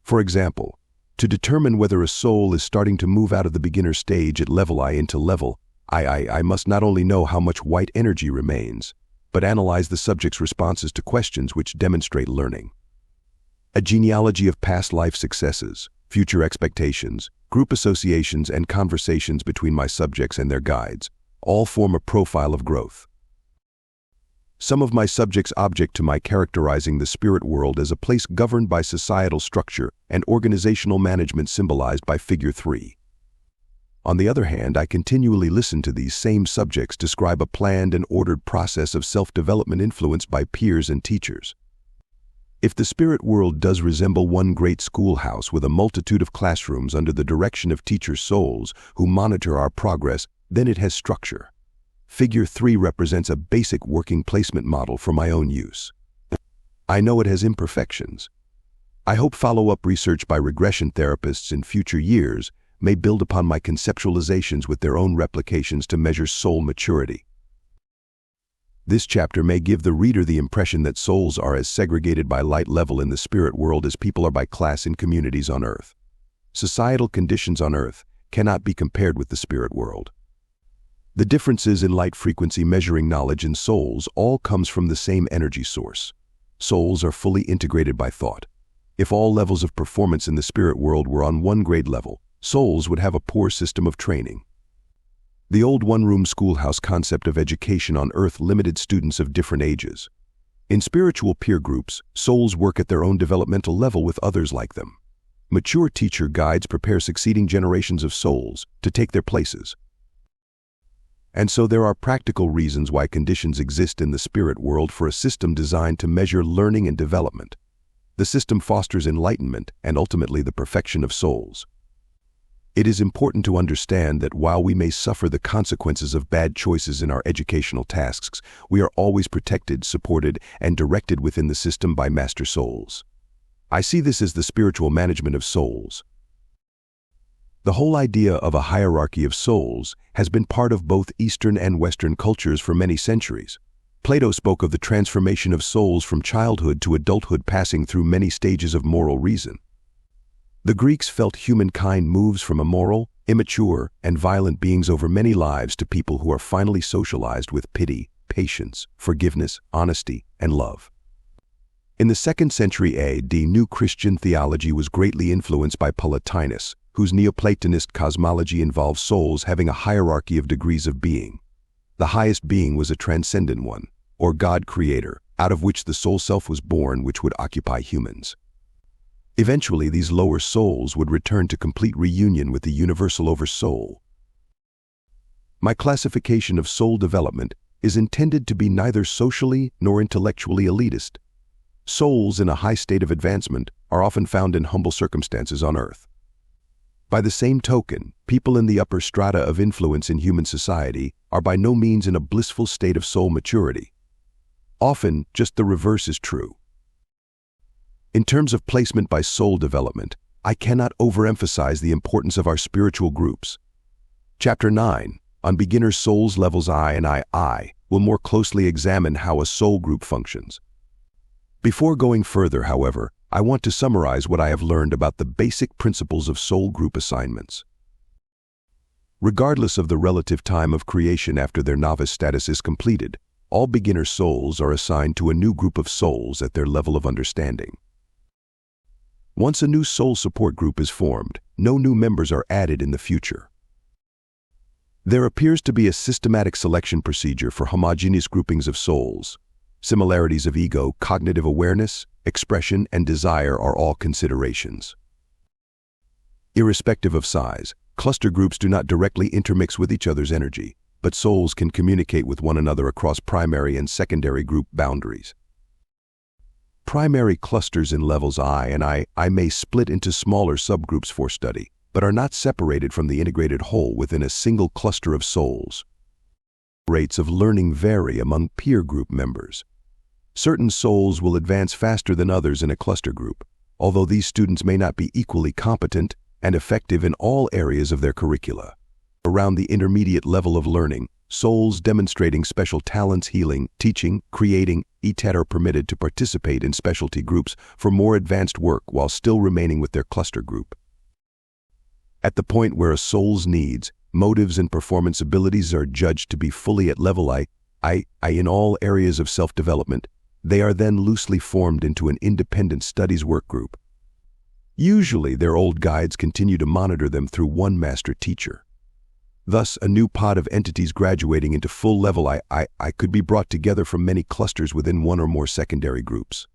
For example, to determine whether a soul is starting to move out of the beginner stage at level I into level I must not only know how much white energy remains, but analyze the subject's responses to questions which demonstrate learning. A genealogy of past life successes, future expectations, group associations, and conversations between my subjects and their guides all form a profile of growth. Some of my subjects object to my characterizing the spirit world as a place governed by societal structure and organizational management symbolized by Figure 3. On the other hand, I continually listen to these same subjects describe a planned and ordered process of self-development influenced by peers and teachers. If the spirit world does resemble one great schoolhouse with a multitude of classrooms under the direction of teacher souls who monitor our progress, then it has structure. Figure 3 represents a basic working placement model for my own use. I know it has imperfections. I hope follow-up research by regression therapists in future years may build upon my conceptualizations with their own replications to measure soul maturity. This chapter may give the reader the impression that souls are as segregated by light level in the spirit world as people are by class in communities on Earth. Societal conditions on Earth cannot be compared with the spirit world. The differences in light frequency measuring knowledge in souls all comes from the same energy source. Souls are fully integrated by thought. If all levels of performance in the spirit world were on one grade level, souls would have a poor system of training. The old one-room schoolhouse concept of education on Earth limited students of different ages. In spiritual peer groups, souls work at their own developmental level with others like them. Mature teacher guides prepare succeeding generations of souls to take their places. And so there are practical reasons why conditions exist in the spirit world for a system designed to measure learning and development. The system fosters enlightenment and ultimately the perfection of souls. It is important to understand that while we may suffer the consequences of bad choices in our educational tasks, we are always protected, supported, and directed within the system by master souls. I see this as the spiritual management of souls. The whole idea of a hierarchy of souls has been part of both Eastern and Western cultures for many centuries. Plato spoke of the transformation of souls from childhood to adulthood passing through many stages of moral reason. The Greeks felt humankind moves from immoral, immature, and violent beings over many lives to people who are finally socialized with pity, patience, forgiveness, honesty, and love. In the 2nd century AD, new Christian theology was greatly influenced by Plotinus, whose Neoplatonist cosmology involved souls having a hierarchy of degrees of being. The highest being was a transcendent one, or God creator, out of which the soul self was born, which would occupy humans. Eventually, these lower souls would return to complete reunion with the universal oversoul. My classification of soul development is intended to be neither socially nor intellectually elitist. Souls in a high state of advancement are often found in humble circumstances on Earth. By the same token, people in the upper strata of influence in human society are by no means in a blissful state of soul maturity. Often, just the reverse is true. In terms of placement by soul development, I cannot overemphasize the importance of our spiritual groups. Chapter 9, on beginner souls levels I and I, will more closely examine how a soul group functions. Before going further, however, I want to summarize what I have learned about the basic principles of soul group assignments. Regardless of the relative time of creation after their novice status is completed, all beginner souls are assigned to a new group of souls at their level of understanding. Once a new soul support group is formed, no new members are added in the future. There appears to be a systematic selection procedure for homogeneous groupings of souls. Similarities of ego, cognitive awareness, expression, and desire are all considerations. Irrespective of size, cluster groups do not directly intermix with each other's energy, but souls can communicate with one another across primary and secondary group boundaries. Primary clusters in levels I and I may split into smaller subgroups for study, but are not separated from the integrated whole within a single cluster of souls. Rates of learning vary among peer group members. Certain souls will advance faster than others in a cluster group, although these students may not be equally competent and effective in all areas of their curricula. Around the intermediate level of learning, souls demonstrating special talents, healing, teaching, creating, etc. are permitted to participate in specialty groups for more advanced work while still remaining with their cluster group. At the point where a soul's needs, motives, and performance abilities are judged to be fully at level I in all areas of self-development, they are then loosely formed into an independent studies work group. Usually, their old guides continue to monitor them through one master teacher. Thus, a new pod of entities graduating into full level I could be brought together from many clusters within one or more secondary groups.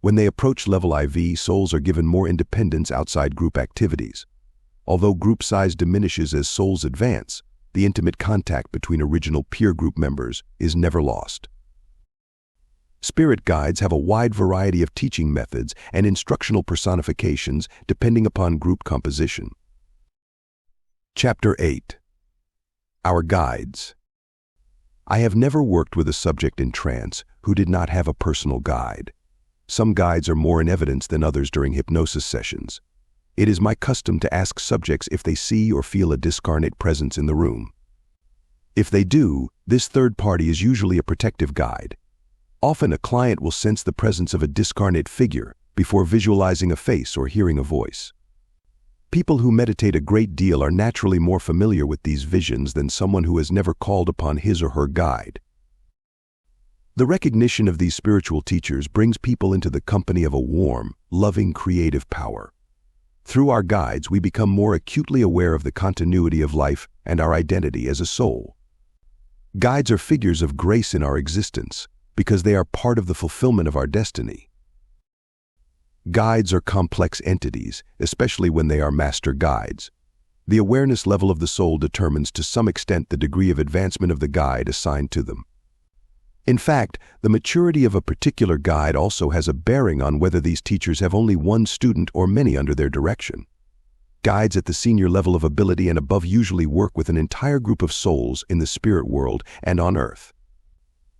When they approach level IV, souls are given more independence outside group activities. Although group size diminishes as souls advance, the intimate contact between original peer group members is never lost. Spirit guides have a wide variety of teaching methods and instructional personifications depending upon group composition. Chapter 8. Our Guides. I have never worked with a subject in trance who did not have a personal guide. Some guides are more in evidence than others during hypnosis sessions. It is my custom to ask subjects if they see or feel a discarnate presence in the room. If they do, this third party is usually a protective guide. Often a client will sense the presence of a discarnate figure before visualizing a face or hearing a voice. People who meditate a great deal are naturally more familiar with these visions than someone who has never called upon his or her guide. The recognition of these spiritual teachers brings people into the company of a warm, loving, creative power. Through our guides, we become more acutely aware of the continuity of life and our identity as a soul. Guides are figures of grace in our existence because they are part of the fulfillment of our destiny. Guides are complex entities, especially when they are master guides. The awareness level of the soul determines to some extent the degree of advancement of the guide assigned to them. In fact, the maturity of a particular guide also has a bearing on whether these teachers have only one student or many under their direction. Guides at the senior level of ability and above usually work with an entire group of souls in the spirit world and on earth.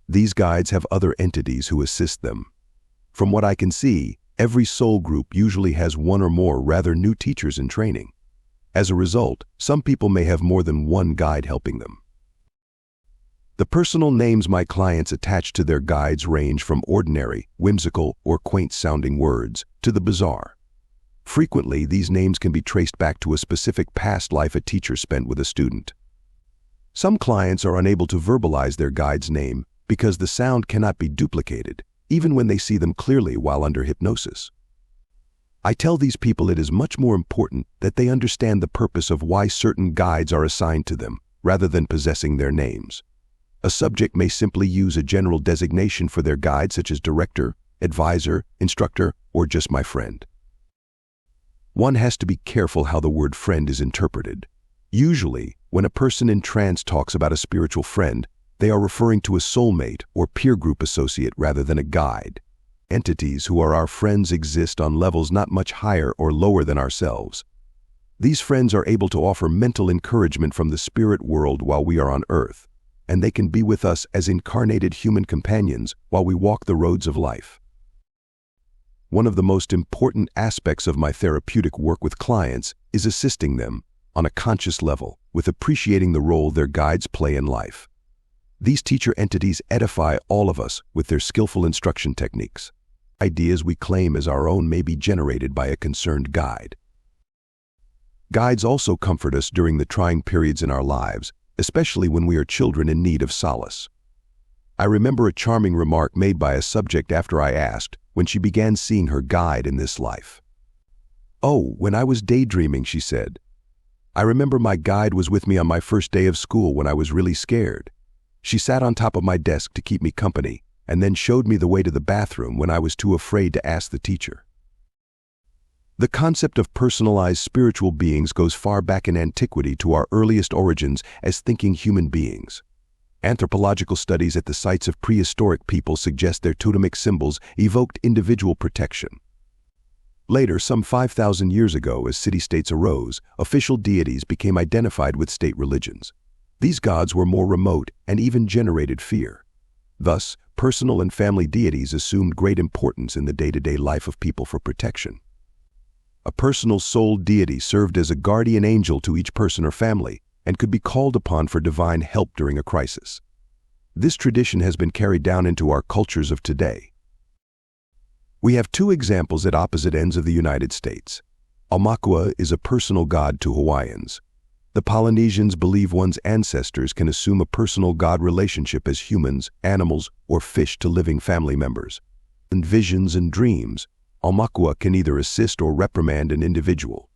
These guides have other entities who assist them. From what I can see, every soul group usually has one or more rather new teachers in training. As a result, some people may have more than one guide helping them. The personal names my clients attach to their guides range from ordinary, whimsical, or quaint-sounding words to the bizarre. Frequently, these names can be traced back to a specific past life a teacher spent with a student. Some clients are unable to verbalize their guide's name because the sound cannot be duplicated, even when they see them clearly while under hypnosis. I tell these people it is much more important that they understand the purpose of why certain guides are assigned to them, rather than possessing their names. A subject may simply use a general designation for their guide, such as director, advisor, instructor, or just my friend. One has to be careful how the word friend is interpreted. Usually, when a person in trance talks about a spiritual friend, they are referring to a soulmate or peer group associate rather than a guide. Entities who are our friends exist on levels not much higher or lower than ourselves. These friends are able to offer mental encouragement from the spirit world while we are on earth, and they can be with us as incarnated human companions while we walk the roads of life. One of the most important aspects of my therapeutic work with clients is assisting them, on a conscious level, with appreciating the role their guides play in life. These teacher entities edify all of us with their skillful instruction techniques. Ideas we claim as our own may be generated by a concerned guide. Guides also comfort us during the trying periods in our lives, especially when we are children in need of solace. I remember a charming remark made by a subject after I asked when she began seeing her guide in this life. "Oh, when I was daydreaming," she said. "I remember my guide was with me on my first day of school when I was really scared. She sat on top of my desk to keep me company and then showed me the way to the bathroom when I was too afraid to ask the teacher." The concept of personalized spiritual beings goes far back in antiquity to our earliest origins as thinking human beings. Anthropological studies at the sites of prehistoric people suggest their totemic symbols evoked individual protection. Later, some 5,000 years ago, as city-states arose, official deities became identified with state religions. These gods were more remote and even generated fear. Thus, personal and family deities assumed great importance in the day-to-day life of people for protection. A personal soul deity served as a guardian angel to each person or family and could be called upon for divine help during a crisis. This tradition has been carried down into our cultures of today. We have two examples at opposite ends of the United States. Aumakua is a personal god to Hawaiians. The Polynesians believe one's ancestors can assume a personal god relationship as humans, animals, or fish to living family members. In visions and dreams, Aumakua can either assist or reprimand an individual.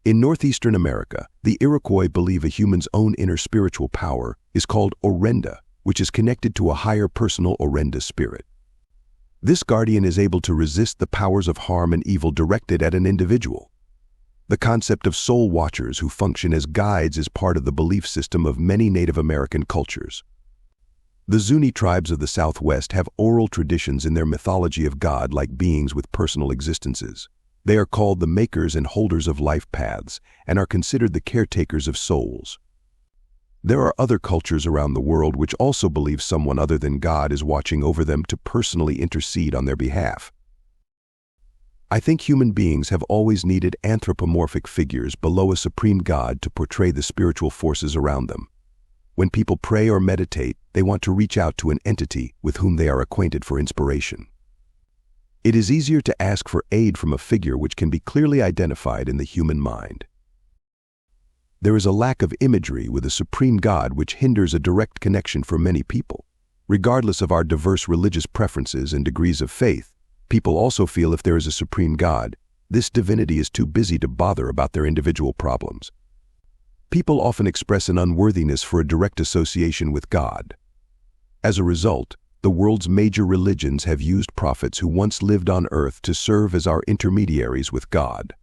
In northeastern America, the Iroquois believe a human's own inner spiritual power is called Orenda, which is connected to a higher personal Orenda spirit. This guardian is able to resist the powers of harm and evil directed at an individual. The concept of soul watchers who function as guides is part of the belief system of many Native American cultures. The Zuni tribes of the Southwest have oral traditions in their mythology of God like beings with personal existences. They are called the makers and holders of life paths and are considered the caretakers of souls. There are other cultures around the world which also believe someone other than God is watching over them to personally intercede on their behalf. I think human beings have always needed anthropomorphic figures below a supreme God to portray the spiritual forces around them. When people pray or meditate, they want to reach out to an entity with whom they are acquainted for inspiration. It is easier to ask for aid from a figure which can be clearly identified in the human mind. There is a lack of imagery with a supreme God which hinders a direct connection for many people. Regardless of our diverse religious preferences and degrees of faith, people also feel if there is a supreme God, this divinity is too busy to bother about their individual problems. People often express an unworthiness for a direct association with God. As a result, the world's major religions have used prophets who once lived on earth to serve as our intermediaries with God.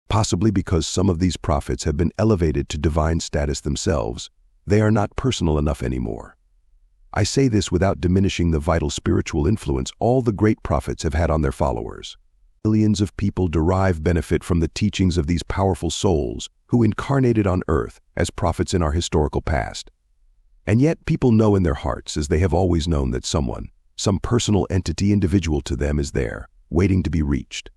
Possibly because some of these prophets have been elevated to divine status themselves, they are not personal enough anymore. I say this without diminishing the vital spiritual influence all the great prophets have had on their followers. Millions of people derive benefit from the teachings of these powerful souls who incarnated on earth as prophets in our historical past. And yet people know in their hearts, as they have always known, that someone, some personal entity individual to them is there, waiting to be reached.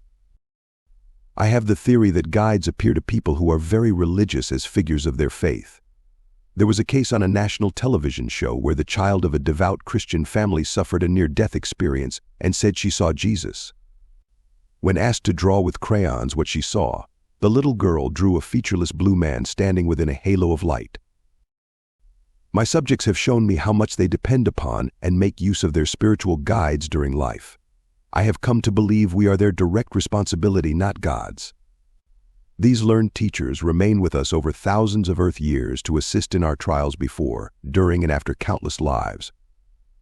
I have the theory that guides appear to people who are very religious as figures of their faith. There was a case on a national television show where the child of a devout Christian family suffered a near-death experience and said she saw Jesus. When asked to draw with crayons what she saw, the little girl drew a featureless blue man standing within a halo of light. My subjects have shown me how much they depend upon and make use of their spiritual guides during life. I have come to believe we are their direct responsibility, not God's. These learned teachers remain with us over thousands of Earth years to assist in our trials before, during, and after countless lives.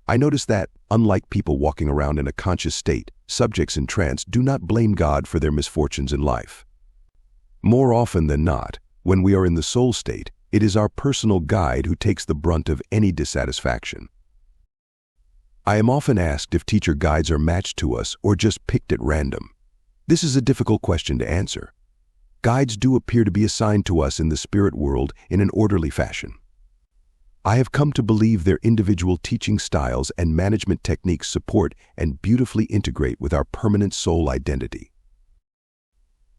I notice that, unlike people walking around in a conscious state, subjects in trance do not blame God for their misfortunes in life. More often than not, when we are in the soul state, it is our personal guide who takes the brunt of any dissatisfaction. I am often asked if teacher guides are matched to us or just picked at random. This is a difficult question to answer. Guides do appear to be assigned to us in the spirit world in an orderly fashion. I have come to believe their individual teaching styles and management techniques support and beautifully integrate with our permanent soul identity.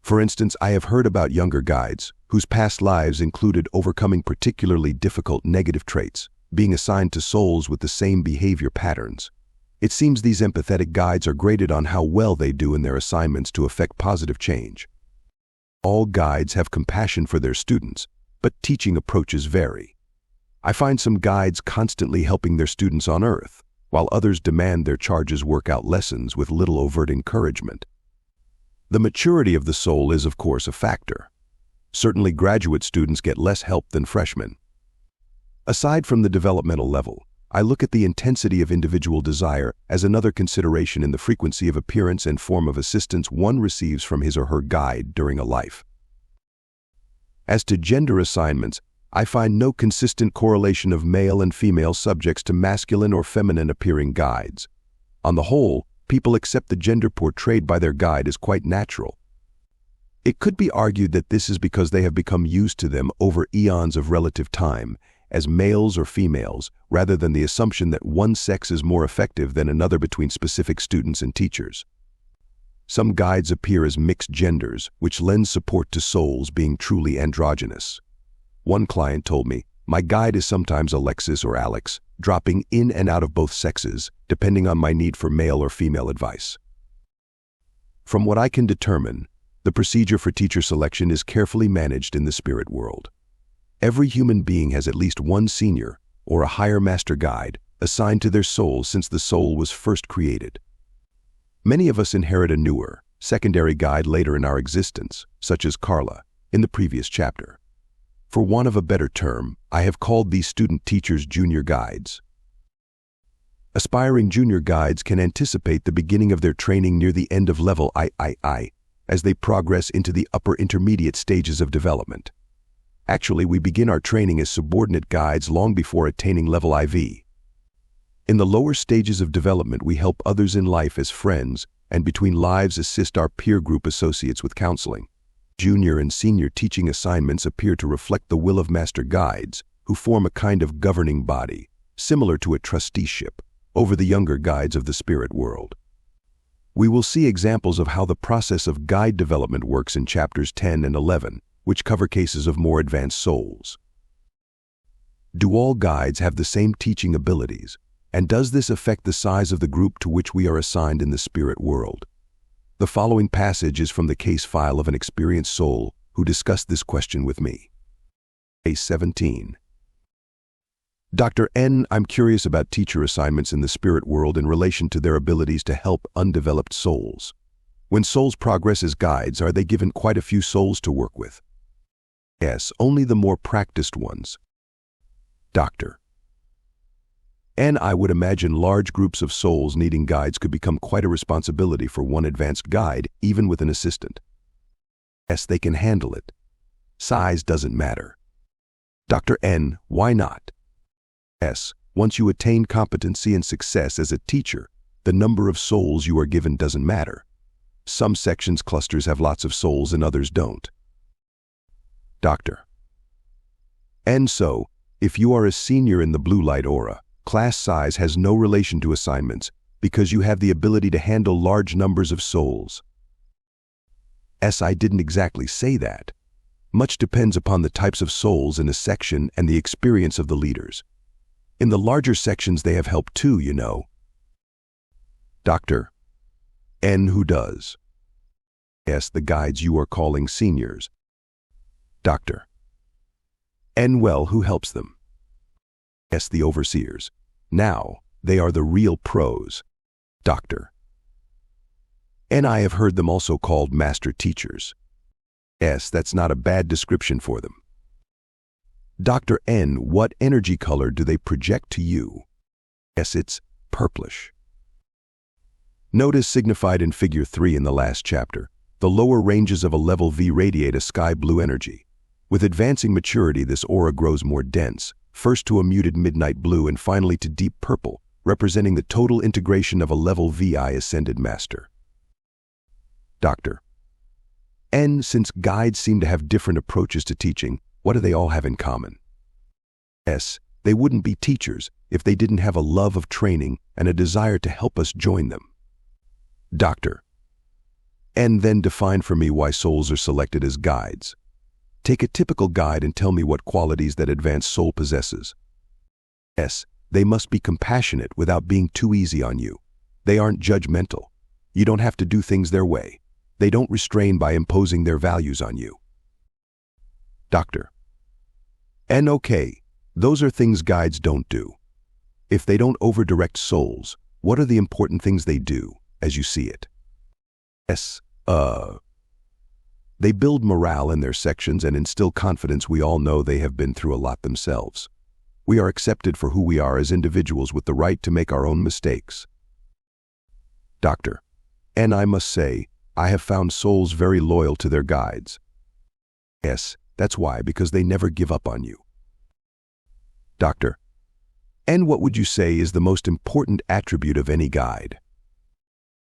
For instance, I have heard about younger guides whose past lives included overcoming particularly difficult negative traits, being assigned to souls with the same behavior patterns. It seems these empathetic guides are graded on how well they do in their assignments to effect positive change. All guides have compassion for their students, but teaching approaches vary. I find some guides constantly helping their students on earth, while others demand their charges work out lessons with little overt encouragement. The maturity of the soul is, of course, a factor. Certainly graduate students get less help than freshmen. Aside from the developmental level, I look at the intensity of individual desire as another consideration in the frequency of appearance and form of assistance one receives from his or her guide during a life. As to gender assignments, I find no consistent correlation of male and female subjects to masculine or feminine appearing guides. On the whole, people accept the gender portrayed by their guide as quite natural. It could be argued that this is because they have become used to them over eons of relative time, as males or females, rather than the assumption that one sex is more effective than another between specific students and teachers. Some guides appear as mixed genders, which lends support to souls being truly androgynous. One client told me, "My guide is sometimes Alexis or Alex, dropping in and out of both sexes, depending on my need for male or female advice." From what I can determine, the procedure for teacher selection is carefully managed in the spirit world. Every human being has at least one senior, or a higher master guide, assigned to their soul since the soul was first created. Many of us inherit a newer, secondary guide later in our existence, such as Carla, in the previous chapter. For want of a better term, I have called these student teachers junior guides. Aspiring junior guides can anticipate the beginning of their training near the end of level III, as they progress into the upper intermediate stages of development. Actually, we begin our training as subordinate guides long before attaining level IV. In the lower stages of development, we help others in life as friends, and between lives assist our peer group associates with counseling. Junior and senior teaching assignments appear to reflect the will of master guides, who form a kind of governing body, similar to a trusteeship, over the younger guides of the spirit world. We will see examples of how the process of guide development works in chapters 10 and 11, which cover cases of more advanced souls. Do all guides have the same teaching abilities? And does this affect the size of the group to which we are assigned in the spirit world? The following passage is from the case file of an experienced soul who discussed this question with me. Case 17. Dr. N, I'm curious about teacher assignments in the spirit world in relation to their abilities to help undeveloped souls. When souls progress as guides, are they given quite a few souls to work with? Yes, only the more practiced ones. Doctor. And I would imagine large groups of souls needing guides could become quite a responsibility for one advanced guide, even with an assistant. Yes, they can handle it. Size doesn't matter. Dr. N, why not? Yes, once you attain competency and success as a teacher, the number of souls you are given doesn't matter. Some sections clusters have lots of souls and others don't. Doctor. And so, if you are a senior in the blue light aura, class size has no relation to assignments because you have the ability to handle large numbers of souls. Yes, I didn't exactly say that. Much depends upon the types of souls in a section and the experience of the leaders. In the larger sections they have help too, you know. Doctor. N, who does? Yes, the guides you are calling seniors. Doctor. N, well, who helps them? Yes, the overseers. Now, they are the real pros. Doctor. And I have heard them also called master teachers. Yes, that's not a bad description for them. Dr. N, what energy color do they project to you? Yes, it's purplish. Notice signified in figure 3 in the last chapter, the lower ranges of a level V radiate a sky blue energy. With advancing maturity, this aura grows more dense, first to a muted midnight blue and finally to deep purple, representing the total integration of a level VI ascended master. Doctor. And since guides seem to have different approaches to teaching, what do they all have in common? S, they wouldn't be teachers if they didn't have a love of training and a desire to help us join them. Doctor. And then define for me why souls are selected as guides. Take a typical guide and tell me what qualities that advanced soul possesses. S, they must be compassionate without being too easy on you. They aren't judgmental. You don't have to do things their way. They don't restrain by imposing their values on you. Doctor. And okay, those are things guides don't do. If they don't overdirect souls, what are the important things they do, as you see it? S, they build morale in their sections and instill confidence. We all know they have been through a lot themselves. We are accepted for who we are as individuals with the right to make our own mistakes. Doctor. And I must say, I have found souls very loyal to their guides. Yes, that's why, because they never give up on you. Doctor. And what would you say is the most important attribute of any guide?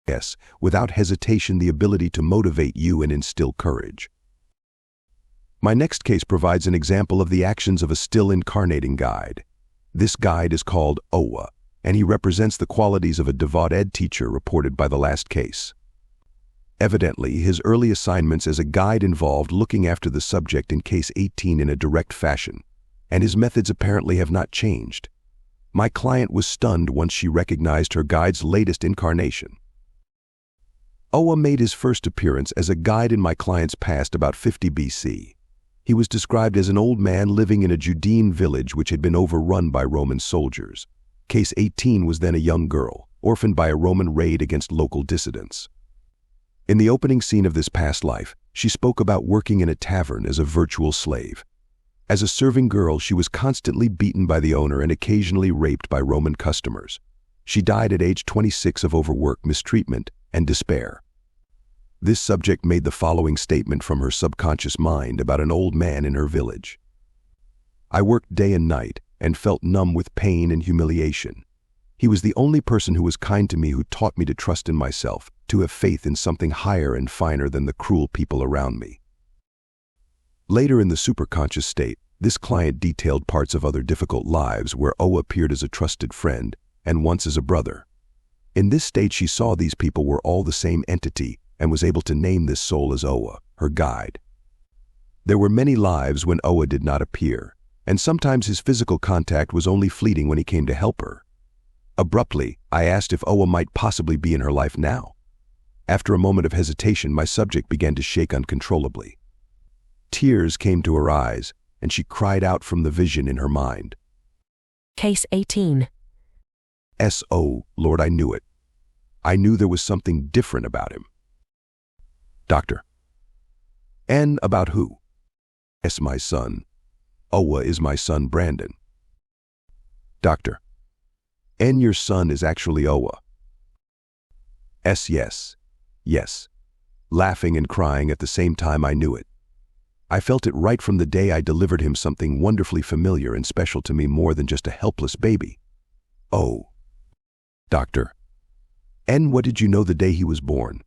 Yes, without hesitation, the ability to motivate you and instill courage. My next case provides an example of the actions of a still incarnating guide. This guide is called Owa, and he represents the qualities of a devout ed teacher reported by the last case. Evidently, his early assignments as a guide involved looking after the subject in case 18 in a direct fashion, and his methods apparently have not changed. My client was stunned once she recognized her guide's latest incarnation. Owa made his first appearance as a guide in my client's past about 50 BC. He was described as an old man living in a Judean village which had been overrun by Roman soldiers. Case 18 was then a young girl, orphaned by a Roman raid against local dissidents. In the opening scene of this past life, she spoke about working in a tavern as a virtual slave. As a serving girl, she was constantly beaten by the owner and occasionally raped by Roman customers. She died at age 26 of overwork, mistreatment, and despair. This subject made the following statement from her subconscious mind about an old man in her village. I worked day and night and felt numb with pain and humiliation. He was the only person who was kind to me, who taught me to trust in myself, to have faith in something higher and finer than the cruel people around me. Later in the superconscious state, this client detailed parts of other difficult lives where Owa appeared as a trusted friend and once as a brother. In this state, she saw these people were all the same entity and was able to name this soul as Owa, her guide. There were many lives when Owa did not appear, and sometimes his physical contact was only fleeting when he came to help her. Abruptly, I asked if Owa might possibly be in her life now. After a moment of hesitation, my subject began to shake uncontrollably. Tears came to her eyes, and she cried out from the vision in her mind. Case 18. Oh, Lord, I knew it. I knew there was something different about him. Doctor. And about who? My son. Owa is my son, Brandon. Doctor. And your son is actually Owa? Yes. Yes. Laughing and crying at the same time, I knew it. I felt it right from the day I delivered him, something wonderfully familiar and special to me, more than just a helpless baby. Oh. Doctor. And what did you know the day he was born?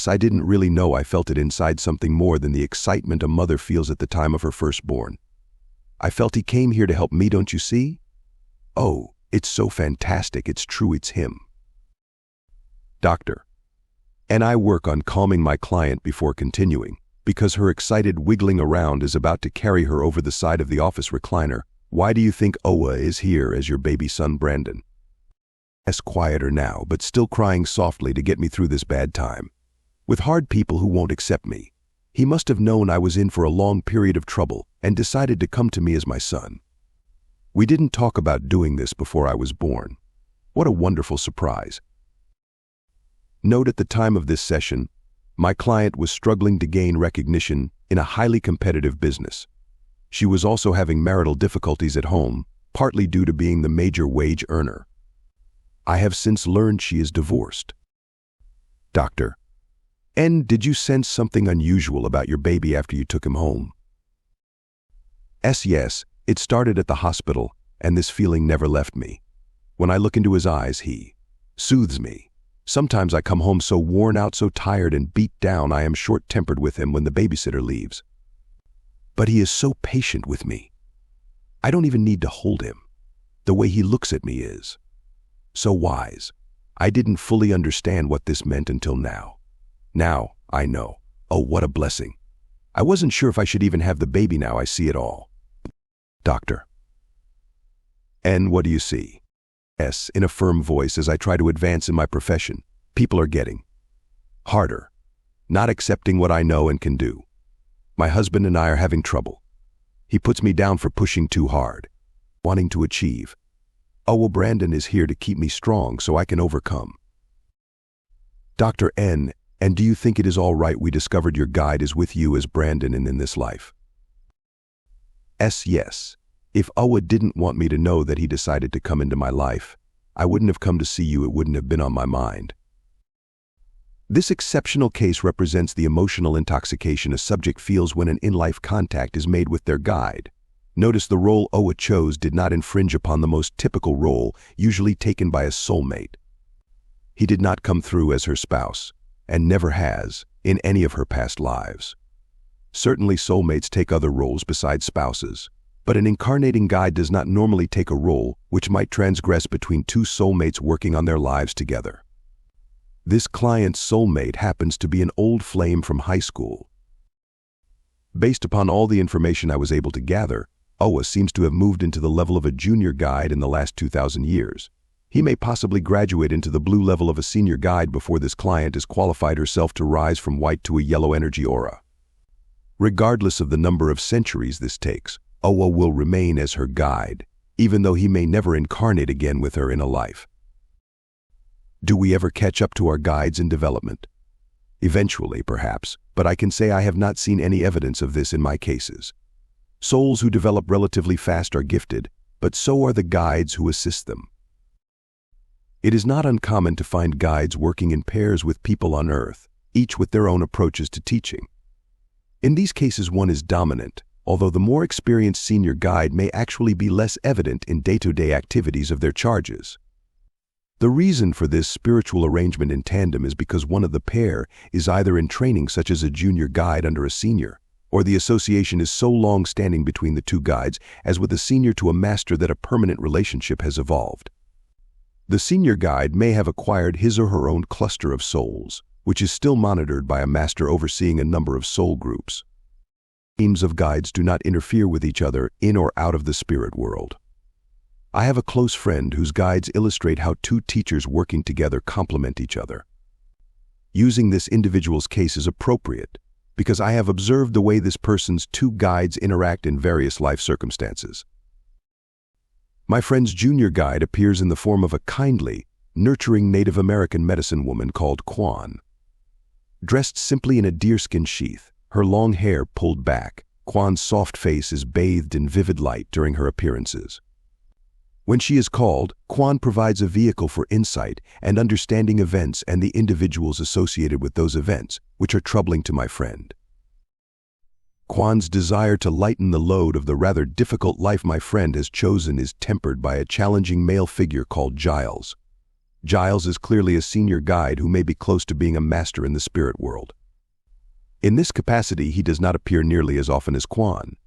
I didn't really know. I felt it inside, something more than the excitement a mother feels at the time of her firstborn. I felt he came here to help me, don't you see? Oh, it's so fantastic. It's true, it's him. Doctor. And I work on calming my client before continuing, because her excited wiggling around is about to carry her over the side of the office recliner. Why do you think Owa is here as your baby son, Brandon? Quieter now, but still crying softly to get me through this bad time. With hard people who won't accept me. He must have known I was in for a long period of trouble and decided to come to me as my son. We didn't talk about doing this before I was born. What a wonderful surprise. Note: at the time of this session, my client was struggling to gain recognition in a highly competitive business. She was also having marital difficulties at home, partly due to being the major wage earner. I have since learned she is divorced. Doctor. And did you sense something unusual about your baby after you took him home? Yes, it started at the hospital, and this feeling never left me. When I look into his eyes, he soothes me. Sometimes I come home so worn out, so tired and beat down, I am short-tempered with him when the babysitter leaves. But he is so patient with me. I don't even need to hold him. The way he looks at me is so wise. I didn't fully understand what this meant until now. Now, I know. Oh, what a blessing. I wasn't sure if I should even have the baby. Now I see it all. Doctor. And what do you see? In a firm voice, as I try to advance in my profession. People are getting harder, not accepting what I know and can do. My husband and I are having trouble. He puts me down for pushing too hard, wanting to achieve. Oh, well, Brandon is here to keep me strong so I can overcome. Dr. N. And do you think it is all right we discovered your guide is with you as Brandon and in this life? Yes. If Owa didn't want me to know that he decided to come into my life, I wouldn't have come to see you. It wouldn't have been on my mind. This exceptional case represents the emotional intoxication a subject feels when an in-life contact is made with their guide. Notice the role Owa chose did not infringe upon the most typical role usually taken by a soulmate. He did not come through as her spouse, and never has, in any of her past lives. Certainly soulmates take other roles besides spouses, but an incarnating guide does not normally take a role which might transgress between two soulmates working on their lives together. This client's soulmate happens to be an old flame from high school. Based upon all the information I was able to gather, Owa seems to have moved into the level of a junior guide in the last 2,000 years. He may possibly graduate into the blue level of a senior guide before this client has qualified herself to rise from white to a yellow energy aura. Regardless of the number of centuries this takes, Owa will remain as her guide, even though he may never incarnate again with her in a life. Do we ever catch up to our guides in development? Eventually, perhaps, but I can say I have not seen any evidence of this in my cases. Souls who develop relatively fast are gifted, but so are the guides who assist them. It is not uncommon to find guides working in pairs with people on Earth, each with their own approaches to teaching. In these cases, one is dominant, although the more experienced senior guide may actually be less evident in day-to-day activities of their charges. The reason for this spiritual arrangement in tandem is because one of the pair is either in training, such as a junior guide under a senior, or the association is so long-standing between the two guides as with a senior to a master that a permanent relationship has evolved. The senior guide may have acquired his or her own cluster of souls, which is still monitored by a master overseeing a number of soul groups. Teams of guides do not interfere with each other in or out of the spirit world. I have a close friend whose guides illustrate how two teachers working together complement each other. Using this individual's case is appropriate because I have observed the way this person's two guides interact in various life circumstances. My friend's junior guide appears in the form of a kindly, nurturing Native American medicine woman called Kwan. Dressed simply in a deerskin sheath, her long hair pulled back, Kwan's soft face is bathed in vivid light during her appearances. When she is called, Kwan provides a vehicle for insight and understanding events and the individuals associated with those events, which are troubling to my friend. Kwan's desire to lighten the load of the rather difficult life my friend has chosen is tempered by a challenging male figure called Giles. Giles is clearly a senior guide who may be close to being a master in the spirit world. In this capacity, he does not appear nearly as often as Kwan.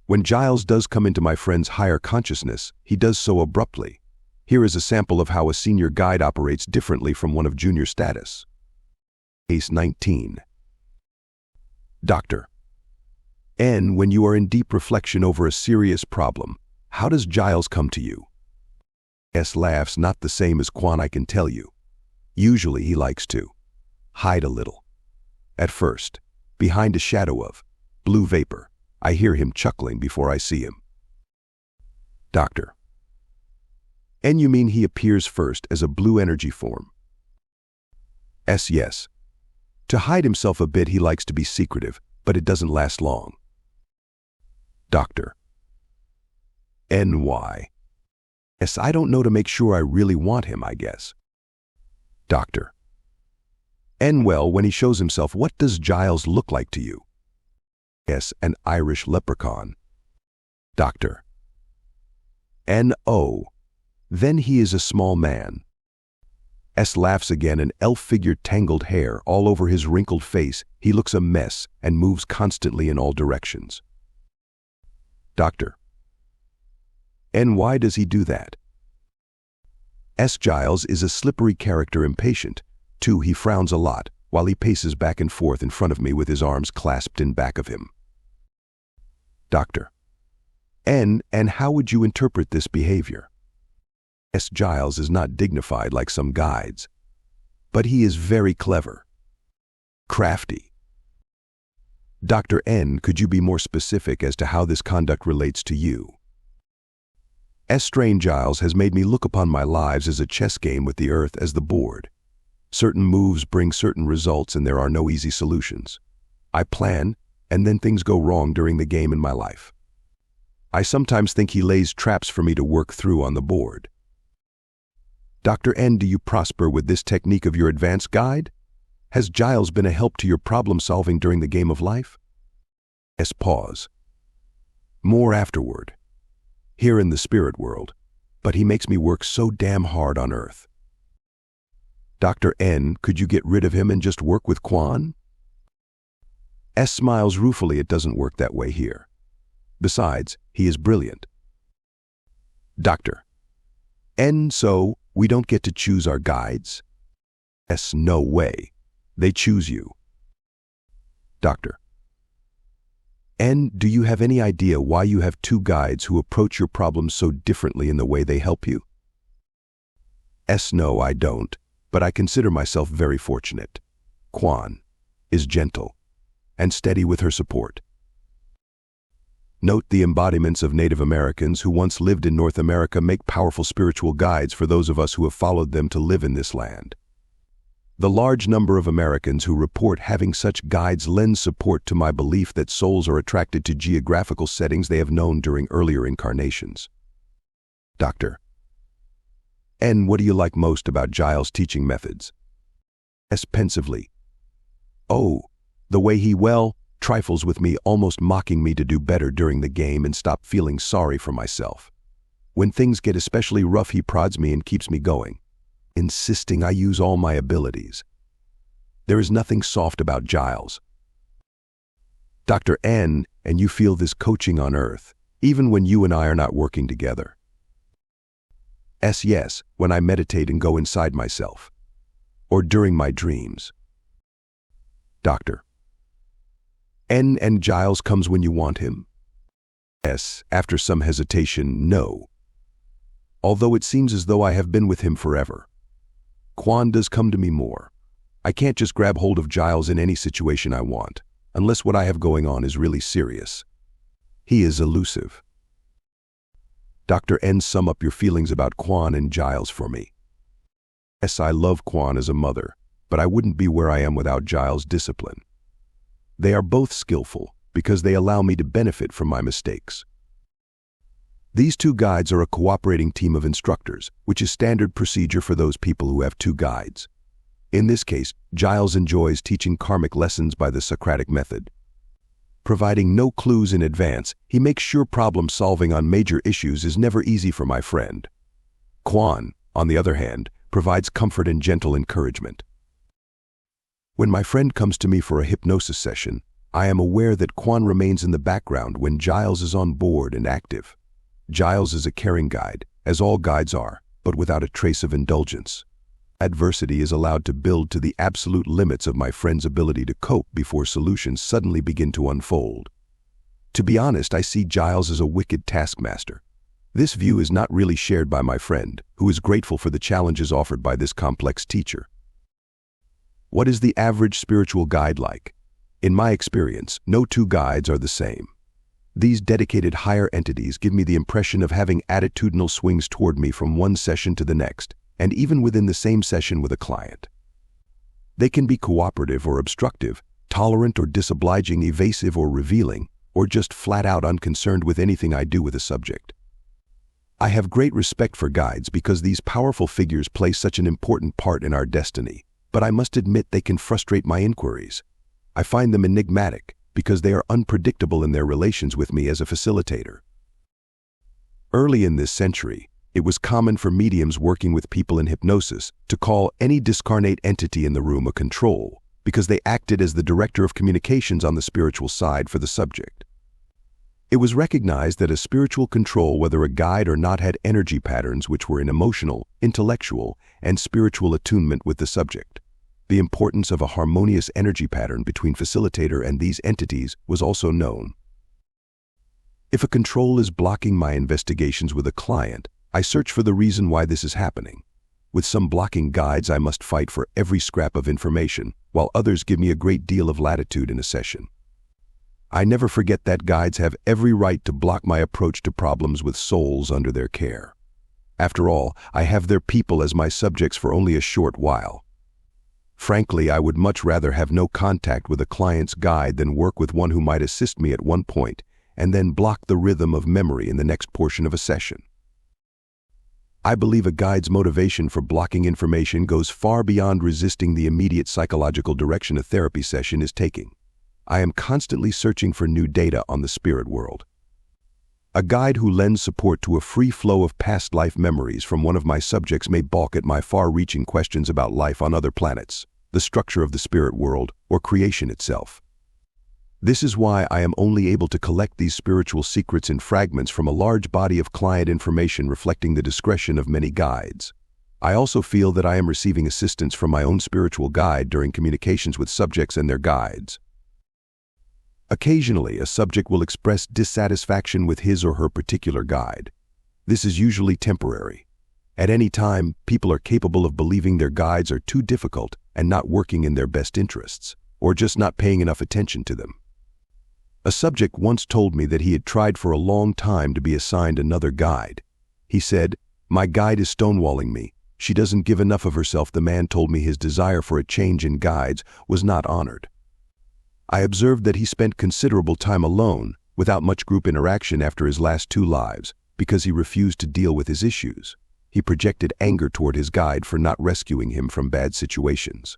When Giles does come into my friend's higher consciousness, he does so abruptly. Here is a sample of how a senior guide operates differently from one of junior status. Case 19. Doctor. N. When you are in deep reflection over a serious problem, how does Giles come to you? S. Laughs. Not the same as Kwan, I can tell you. Usually he likes to hide a little. At first, behind a shadow of blue vapor, I hear him chuckling before I see him. Doctor. And you mean he appears first as a blue energy form? S. Yes. To hide himself a bit, he likes to be secretive, but it doesn't last long. Doctor. N. Why? S. I don't know, to make sure I really want him, I guess. Doctor. N. Well, when he shows himself, what does Giles look like to you? S. An Irish leprechaun. Doctor. N.O. Then he is a small man. S. Laughs again, an elf-figured tangled hair all over his wrinkled face. He looks a mess and moves constantly in all directions. Doctor. And why does he do that? S. Giles is a slippery character, impatient. 2. He frowns a lot while he paces back and forth in front of me with his arms clasped in back of him. Doctor. And how would you interpret this behavior? S. Giles is not dignified like some guides, but he is very clever. Crafty. Dr. N. Could you be more specific as to how this conduct relates to you? S. Strain. Giles has made me look upon my lives as a chess game with the earth as the board. Certain moves bring certain results and there are no easy solutions. I plan, and then things go wrong during the game in my life. I sometimes think he lays traps for me to work through on the board. Dr. N. Do you prosper with this technique of your advanced guide? Has Giles been a help to your problem solving during the game of life? S. Pause. More afterward. Here in the spirit world, but he makes me work so damn hard on earth. Dr. N. Could you get rid of him and just work with Kwan? S. Smiles ruefully. It doesn't work that way here. Besides, he is brilliant. Doctor. N. So, we don't get to choose our guides? S. No way. They choose you. Doctor. N. Do you have any idea why you have two guides who approach your problems so differently in the way they help you? S. No, I don't, but I consider myself very fortunate. Kwan is gentle and steady with her support. Note the embodiments of Native Americans who once lived in North America make powerful spiritual guides for those of us who have followed them to live in this land. The large number of Americans who report having such guides lends support to my belief that souls are attracted to geographical settings they have known during earlier incarnations. Doctor. N. What do you like most about Giles' teaching methods? S. Pensively. Oh, the way he, trifles with me, almost mocking me to do better during the game and stop feeling sorry for myself. When things get especially rough, he prods me and keeps me going, insisting I use all my abilities. There is nothing soft about Giles. Dr. N, and you feel this coaching on Earth, even when you and I are not working together. Yes, when I meditate and go inside myself, or during my dreams. Dr. N, and Giles comes when you want him? Yes, after some hesitation, no. Although it seems as though I have been with him forever. Quan does come to me more. I can't just grab hold of Giles in any situation I want, unless what I have going on is really serious. He is elusive. Dr. N, sum up your feelings about Quan and Giles for me. Yes, I love Quan as a mother, but I wouldn't be where I am without Giles' discipline. They are both skillful because they allow me to benefit from my mistakes. These two guides are a cooperating team of instructors, which is standard procedure for those people who have two guides. In this case, Giles enjoys teaching karmic lessons by the Socratic method. Providing no clues in advance, he makes sure problem-solving on major issues is never easy for my friend. Quan, on the other hand, provides comfort and gentle encouragement. When my friend comes to me for a hypnosis session, I am aware that Quan remains in the background when Giles is on board and active. Giles is a caring guide, as all guides are, but without a trace of indulgence. Adversity is allowed to build to the absolute limits of my friend's ability to cope before solutions suddenly begin to unfold. To be honest, I see Giles as a wicked taskmaster. This view is not really shared by my friend, who is grateful for the challenges offered by this complex teacher. What is the average spiritual guide like? In my experience, no two guides are the same. These dedicated higher entities give me the impression of having attitudinal swings toward me from one session to the next, and even within the same session with a client. They can be cooperative or obstructive, tolerant or disobliging, evasive or revealing, or just flat out unconcerned with anything I do with a subject. I have great respect for guides because these powerful figures play such an important part in our destiny, but I must admit they can frustrate my inquiries. I find them enigmatic because they are unpredictable in their relations with me as a facilitator. Early in this century, it was common for mediums working with people in hypnosis to call any discarnate entity in the room a control because they acted as the director of communications on the spiritual side for the subject. It was recognized that a spiritual control, whether a guide or not, had energy patterns which were in emotional, intellectual, and spiritual attunement with the subject. The importance of a harmonious energy pattern between facilitator and these entities was also known. If a control is blocking my investigations with a client, I search for the reason why this is happening. With some blocking guides, I must fight for every scrap of information, while others give me a great deal of latitude in a session. I never forget that guides have every right to block my approach to problems with souls under their care. After all, I have their people as my subjects for only a short while. Frankly, I would much rather have no contact with a client's guide than work with one who might assist me at one point and then block the rhythm of memory in the next portion of a session. I believe a guide's motivation for blocking information goes far beyond resisting the immediate psychological direction a therapy session is taking. I am constantly searching for new data on the spirit world. A guide who lends support to a free flow of past life memories from one of my subjects may balk at my far-reaching questions about life on other planets, the structure of the spirit world, or creation itself. This is why I am only able to collect these spiritual secrets in fragments from a large body of client information reflecting the discretion of many guides. I also feel that I am receiving assistance from my own spiritual guide during communications with subjects and their guides. Occasionally, a subject will express dissatisfaction with his or her particular guide. This is usually temporary. At any time, people are capable of believing their guides are too difficult and not working in their best interests, or just not paying enough attention to them. A subject once told me that he had tried for a long time to be assigned another guide. He said, "My guide is stonewalling me. She doesn't give enough of herself." The man told me his desire for a change in guides was not honored. I observed that he spent considerable time alone, without much group interaction after his last 2 lives, because he refused to deal with his issues. He projected anger toward his guide for not rescuing him from bad situations.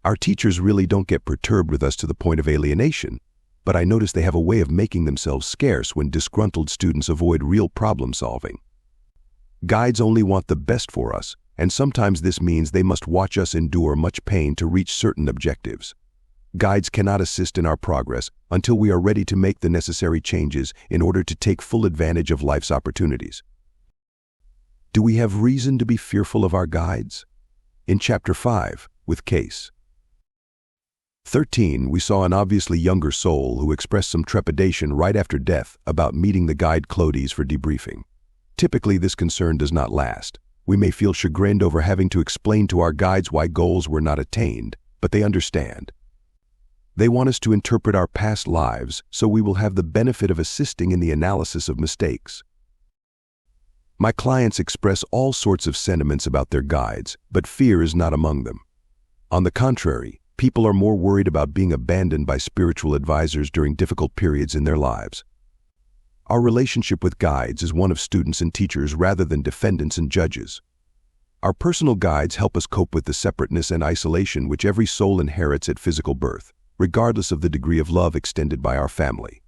Our teachers really don't get perturbed with us to the point of alienation, but I notice they have a way of making themselves scarce when disgruntled students avoid real problem solving. Guides only want the best for us, and sometimes this means they must watch us endure much pain to reach certain objectives. Guides cannot assist in our progress until we are ready to make the necessary changes in order to take full advantage of life's opportunities. Do we have reason to be fearful of our guides? In Chapter 5, with Case 13, we saw an obviously younger soul who expressed some trepidation right after death about meeting the guide Clodes for debriefing. Typically, this concern does not last. We may feel chagrined over having to explain to our guides why goals were not attained, but they understand. They want us to interpret our past lives so we will have the benefit of assisting in the analysis of mistakes. My clients express all sorts of sentiments about their guides, but fear is not among them. On the contrary, people are more worried about being abandoned by spiritual advisors during difficult periods in their lives. Our relationship with guides is one of students and teachers rather than defendants and judges. Our personal guides help us cope with the separateness and isolation which every soul inherits at physical birth, regardless of the degree of love extended by our family.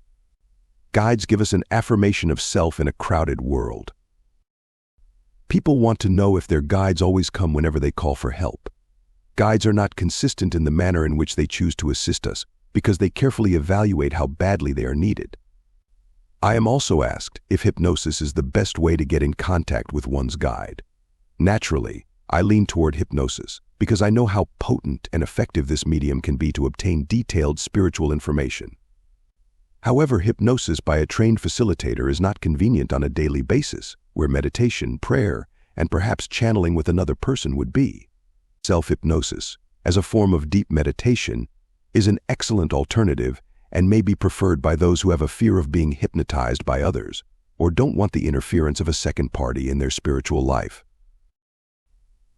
Guides give us an affirmation of self in a crowded world. People want to know if their guides always come whenever they call for help. Guides are not consistent in the manner in which they choose to assist us because they carefully evaluate how badly they are needed. I am also asked if hypnosis is the best way to get in contact with one's guide. Naturally, I lean toward hypnosis because I know how potent and effective this medium can be to obtain detailed spiritual information. However, hypnosis by a trained facilitator is not convenient on a daily basis, where meditation, prayer, and perhaps channeling with another person would be. Self-hypnosis, as a form of deep meditation, is an excellent alternative and may be preferred by those who have a fear of being hypnotized by others or don't want the interference of a second party in their spiritual life.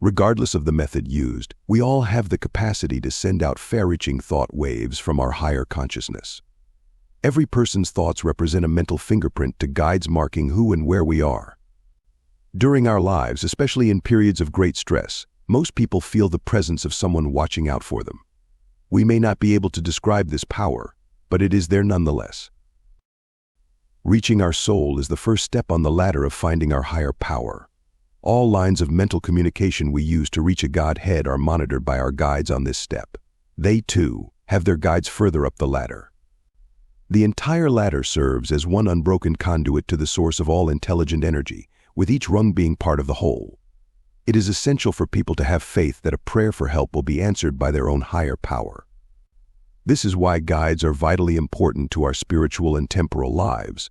Regardless of the method used, we all have the capacity to send out far-reaching thought waves from our higher consciousness. Every person's thoughts represent a mental fingerprint to guides marking who and where we are. During our lives, especially in periods of great stress, most people feel the presence of someone watching out for them. We may not be able to describe this power, but it is there nonetheless. Reaching our soul is the first step on the ladder of finding our higher power. All lines of mental communication we use to reach a Godhead are monitored by our guides on this step. They, too, have their guides further up the ladder. The entire ladder serves as one unbroken conduit to the source of all intelligent energy, with each rung being part of the whole. It is essential for people to have faith that a prayer for help will be answered by their own higher power. This is why guides are vitally important to our spiritual and temporal lives.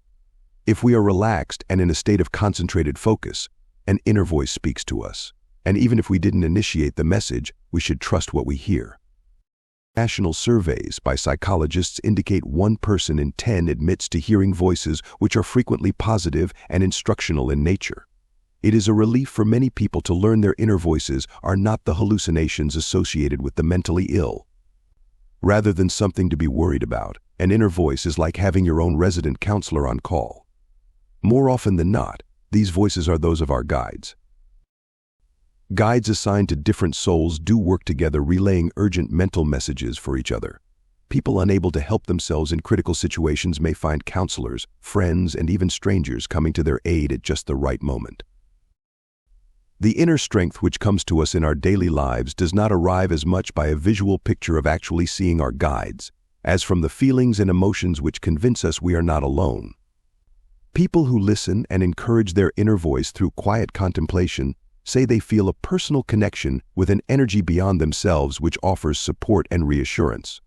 If we are relaxed and in a state of concentrated focus, an inner voice speaks to us, and even if we didn't initiate the message, we should trust what we hear. National surveys by psychologists indicate 1 person in 10 admits to hearing voices which are frequently positive and instructional in nature. It is a relief for many people to learn their inner voices are not the hallucinations associated with the mentally ill. Rather than something to be worried about, an inner voice is like having your own resident counselor on call. More often than not, these voices are those of our guides. Guides assigned to different souls do work together relaying urgent mental messages for each other. People unable to help themselves in critical situations may find counselors, friends, and even strangers coming to their aid at just the right moment. The inner strength which comes to us in our daily lives does not arrive as much by a visual picture of actually seeing our guides, as from the feelings and emotions which convince us we are not alone. People who listen and encourage their inner voice through quiet contemplation say they feel a personal connection with an energy beyond themselves which offers support and reassurance.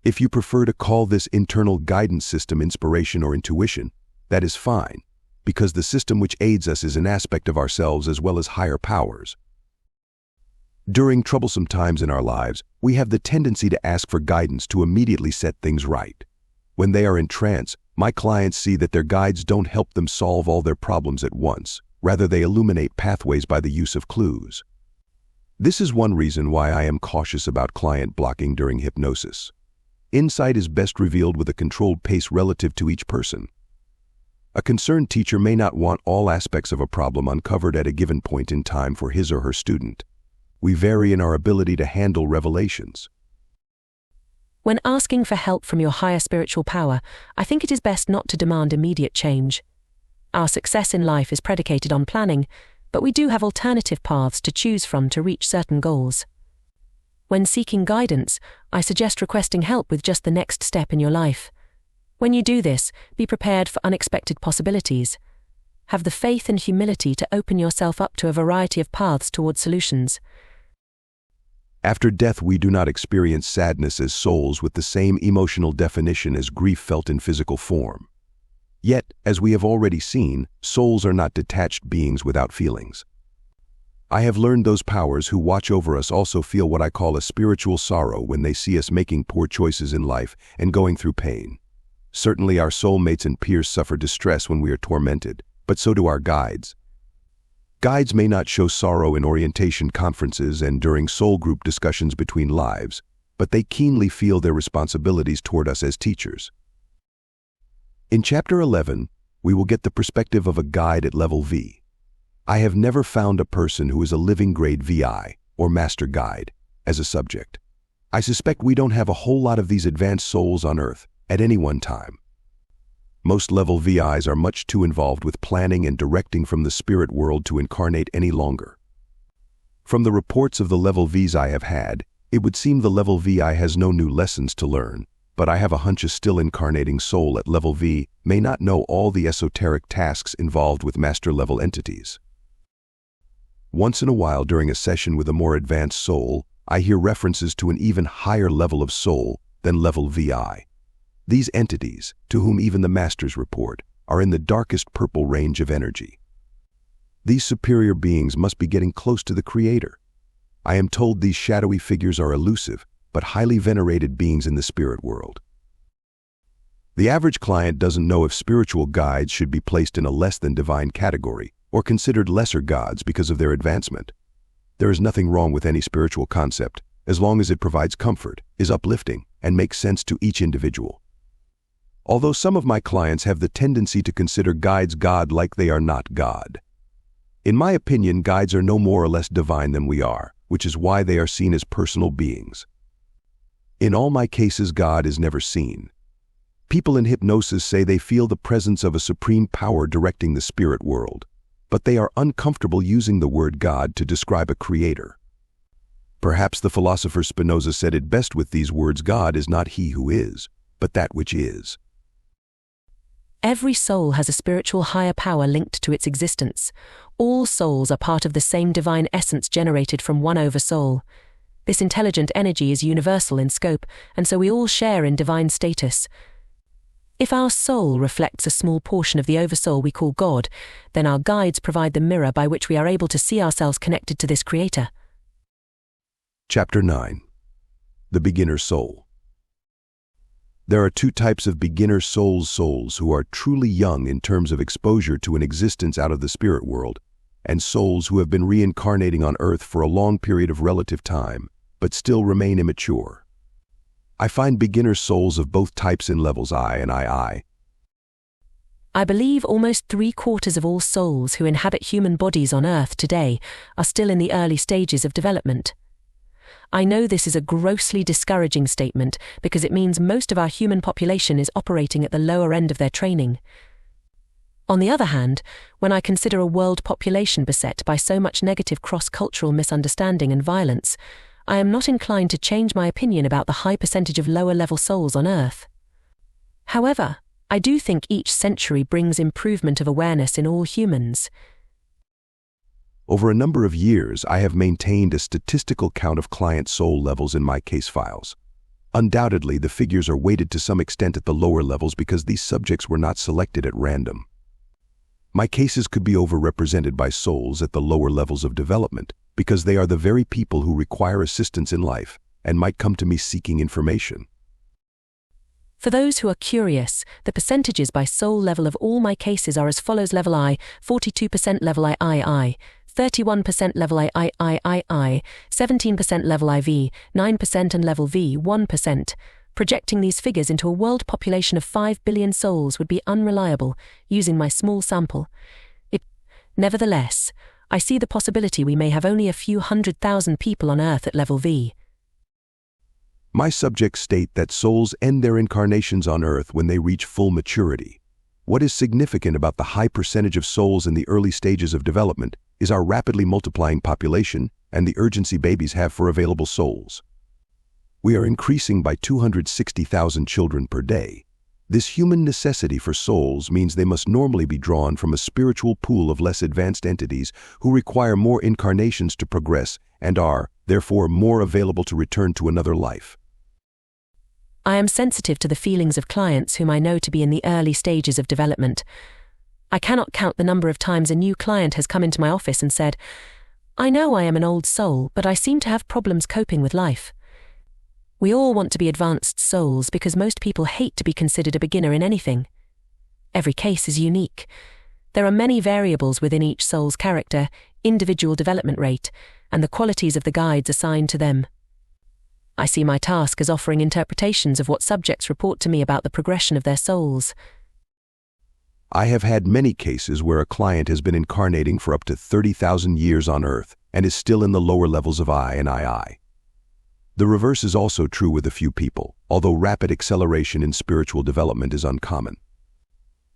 If you prefer to call this internal guidance system inspiration or intuition, that is fine, because the system which aids us is an aspect of ourselves as well as higher powers. During troublesome times in our lives, we have the tendency to ask for guidance to immediately set things right. When they are in trance, my clients see that their guides don't help them solve all their problems at once. Rather, they illuminate pathways by the use of clues. This is one reason why I am cautious about client blocking during hypnosis. Insight is best revealed with a controlled pace relative to each person. A concerned teacher may not want all aspects of a problem uncovered at a given point in time for his or her student. we vary in our ability to handle revelations. When asking for help from your higher spiritual power, I think it is best not to demand immediate change. Our success in life is predicated on planning, but we do have alternative paths to choose from to reach certain goals. When seeking guidance, I suggest requesting help with just the next step in your life. When you do this, be prepared for unexpected possibilities. Have the faith and humility to open yourself up to a variety of paths toward solutions. After death, we do not experience sadness as souls with the same emotional definition as grief felt in physical form. Yet, as we have already seen, souls are not detached beings without feelings. I have learned those powers who watch over us also feel what I call a spiritual sorrow when they see us making poor choices in life and going through pain. Certainly our soulmates and peers suffer distress when we are tormented, but so do our guides. Guides may not show sorrow in orientation conferences and during soul group discussions between lives, but they keenly feel their responsibilities toward us as teachers. In Chapter 11, we will get the perspective of a guide at level V. I have never found a person who is a living grade VI, or Master Guide, as a subject. I suspect we don't have a whole lot of these advanced souls on Earth at any one time. Most level VIs are much too involved with planning and directing from the spirit world to incarnate any longer. From the reports of the level Vs I have had, it would seem the level VI has no new lessons to learn, but I have a hunch a still incarnating soul at level V may not know all the esoteric tasks involved with master-level entities. Once in a while during a session with a more advanced soul, I hear references to an even higher level of soul than level VI. These entities, to whom even the masters report, are in the darkest purple range of energy. These superior beings must be getting close to the Creator. I am told these shadowy figures are elusive, but highly venerated beings in the spirit world. The average client doesn't know if spiritual guides should be placed in a less than divine category or considered lesser gods because of their advancement. There is nothing wrong with any spiritual concept as long as it provides comfort, is uplifting, and makes sense to each individual. Although some of my clients have the tendency to consider guides God like they are not God. In my opinion, guides are no more or less divine than we are, which is why they are seen as personal beings. In all my cases, God is never seen. People in hypnosis say they feel the presence of a supreme power directing the spirit world, but they are uncomfortable using the word God to describe a creator. Perhaps the philosopher Spinoza said it best with these words: God is not he who is, but that which is. Every soul has a spiritual higher power linked to its existence. All souls are part of the same divine essence generated from one oversoul. This intelligent energy is universal in scope, and so we all share in divine status. If our soul reflects a small portion of the oversoul we call God, then our guides provide the mirror by which we are able to see ourselves connected to this Creator. Chapter 9. The Beginner Soul. There are two types of beginner souls who are truly young in terms of exposure to an existence out of the spirit world, and souls who have been reincarnating on Earth for a long period of relative time, but still remain immature. I find beginner souls of both types in levels I and II. I believe almost 3/4 of all souls who inhabit human bodies on Earth today are still in the early stages of development. I know this is a grossly discouraging statement because it means most of our human population is operating at the lower end of their training. On the other hand, when I consider a world population beset by so much negative cross-cultural misunderstanding and violence, I am not inclined to change my opinion about the high percentage of lower-level souls on Earth. However, I do think each century brings improvement of awareness in all humans. Over a number of years, I have maintained a statistical count of client soul levels in my case files. Undoubtedly, the figures are weighted to some extent at the lower levels because these subjects were not selected at random. My cases could be overrepresented by souls at the lower levels of development because they are the very people who require assistance in life and might come to me seeking information. For those who are curious, the percentages by soul level of all my cases are as follows: level I, 42% level II, 31% level III, 17% level IV, 9% and level V, 1%. Projecting these figures into a world population of 5 billion souls would be unreliable, using my small sample. Nevertheless, I see the possibility we may have only a few 100,000 people on Earth at level V. My subjects state that souls end their incarnations on Earth when they reach full maturity. What is significant about the high percentage of souls in the early stages of development is our rapidly multiplying population and the urgency babies have for available souls. We are increasing by 260,000 children per day. This human necessity for souls means they must normally be drawn from a spiritual pool of less advanced entities who require more incarnations to progress and are, therefore, more available to return to another life. I am sensitive to the feelings of clients whom I know to be in the early stages of development. I cannot count the number of times a new client has come into my office and said, "I know I am an old soul, but I seem to have problems coping with life." We all want to be advanced souls because most people hate to be considered a beginner in anything. Every case is unique. There are many variables within each soul's character, individual development rate, and the qualities of the guides assigned to them. I see my task as offering interpretations of what subjects report to me about the progression of their souls. I have had many cases where a client has been incarnating for up to 30,000 years on Earth and is still in the lower levels of I and II. The reverse is also true with a few people, although rapid acceleration in spiritual development is uncommon.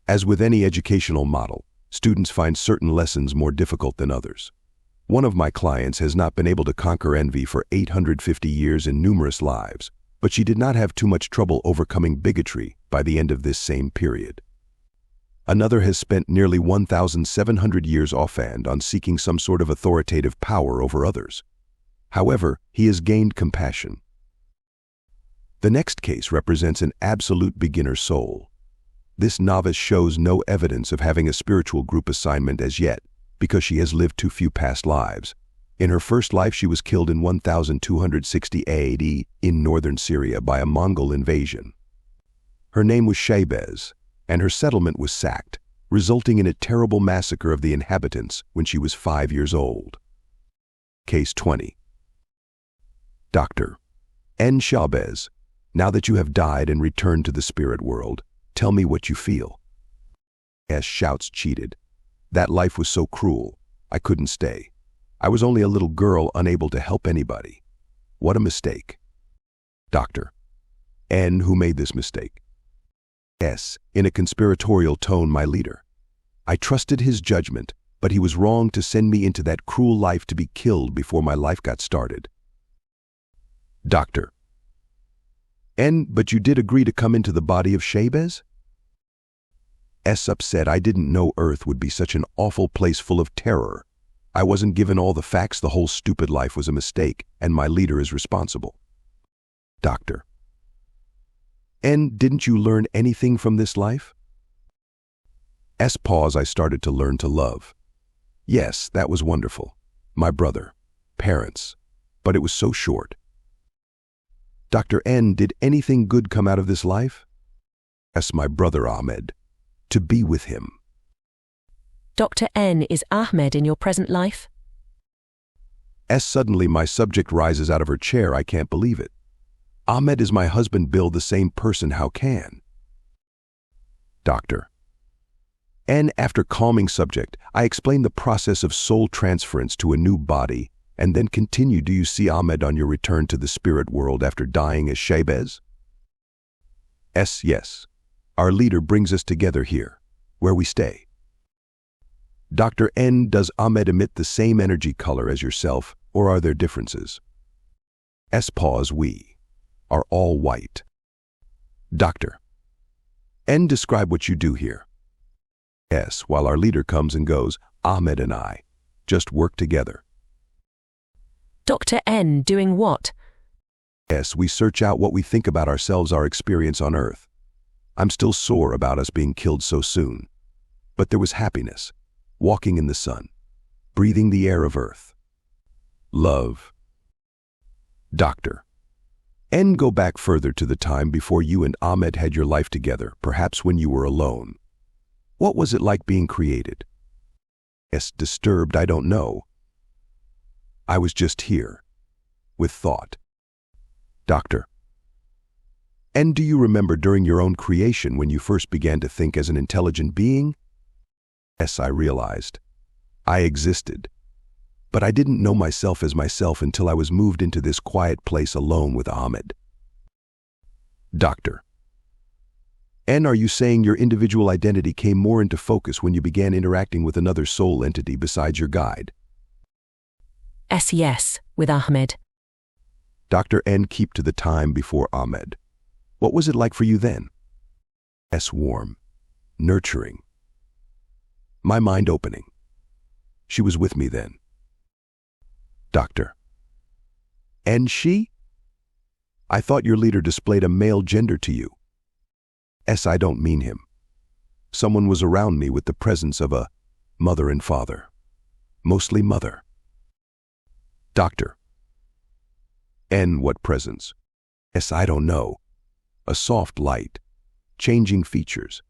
As with any educational model, students find certain lessons more difficult than others. One of my clients has not been able to conquer envy for 850 years in numerous lives, but she did not have too much trouble overcoming bigotry by the end of this same period. Another has spent nearly 1,700 years offhand on seeking some sort of authoritative power over others. However, he has gained compassion. The next case represents an absolute beginner soul. This novice shows no evidence of having a spiritual group assignment as yet because she has lived too few past lives. In her first life, she was killed in 1260 AD in northern Syria by a Mongol invasion. Her name was Shaybez, and her settlement was sacked, resulting in a terrible massacre of the inhabitants when she was 5 years old. Case 20. Dr. N. Shaybez, now that you have died and returned to the spirit world, tell me what you feel. S. shouts cheated. That life was so cruel. I couldn't stay. I was only a little girl unable to help anybody. What a mistake. Doctor. N. Who made this mistake? S. In a conspiratorial tone, my leader. I trusted his judgment, but he was wrong to send me into that cruel life to be killed before my life got started. Doctor. N. But you did agree to come into the body of Shaybez? S. Upset. I didn't know Earth would be such an awful place full of terror. I wasn't given all the facts. The whole stupid life was a mistake, and my leader is responsible. Doctor. N. Didn't you learn anything from this life? S. Pause. I started to learn to love. Yes, that was wonderful. My brother, parents, but it was so short. Dr. N. Did anything good come out of this life? S. My brother Ahmed. To be with him. Dr. N. Is Ahmed in your present life? S. Suddenly my subject rises out of her chair. I can't believe it. Ahmed is my husband Bill, the same person. How can? Doctor. N. After calming subject, I explain the process of soul transference to a new body and then continue. Do you see Ahmed on your return to the spirit world after dying as Shaybez? S. Yes. Our leader brings us together here, where we stay. Dr. N. Does Ahmed emit the same energy color as yourself, or are there differences? S. Pause. We are all white. Doctor. N. Describe what you do here. S. While our leader comes and goes, Ahmed and I just work together. Dr. N. Doing what? S. We search out what we think about ourselves, our experience on Earth. I'm still sore about us being killed so soon. But there was happiness, walking in the sun, breathing the air of Earth. Love. Doctor. N. Go back further to the time before you and Ahmed had your life together, perhaps when you were alone. What was it like being created? S. Disturbed. I don't know. I was just here, with thought. Doctor. And do you remember during your own creation when you first began to think as an intelligent being? Yes, I realized. I existed, But I didn't know myself as myself until I was moved into this quiet place alone with Ahmed. Doctor: And are you saying your individual identity came more into focus when you began interacting with another soul entity besides your guide? Yes, with Ahmed. Dr. N. Keep to the time before Ahmed. What was it like for you then? Warm, nurturing. My mind opening. She was with me then. Doctor: And she? I thought your leader displayed a male gender to you. I don't mean him. Someone was around me with the presence of a mother and father. Mostly mother. Doctor: And what presence? I don't know. A soft light. Changing features.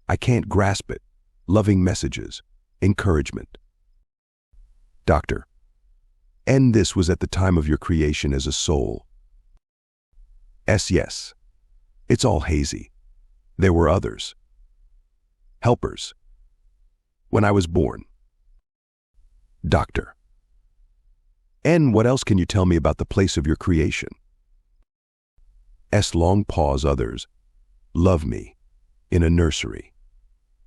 I can't grasp it. Loving messages. Encouragement. Doctor: And this was at the time of your creation as a soul? Yes. It's all hazy. There were others. Helpers. When I was born. Doctor: And what else can you tell me about the place of your creation? Long pause. Others. Love me. In a nursery.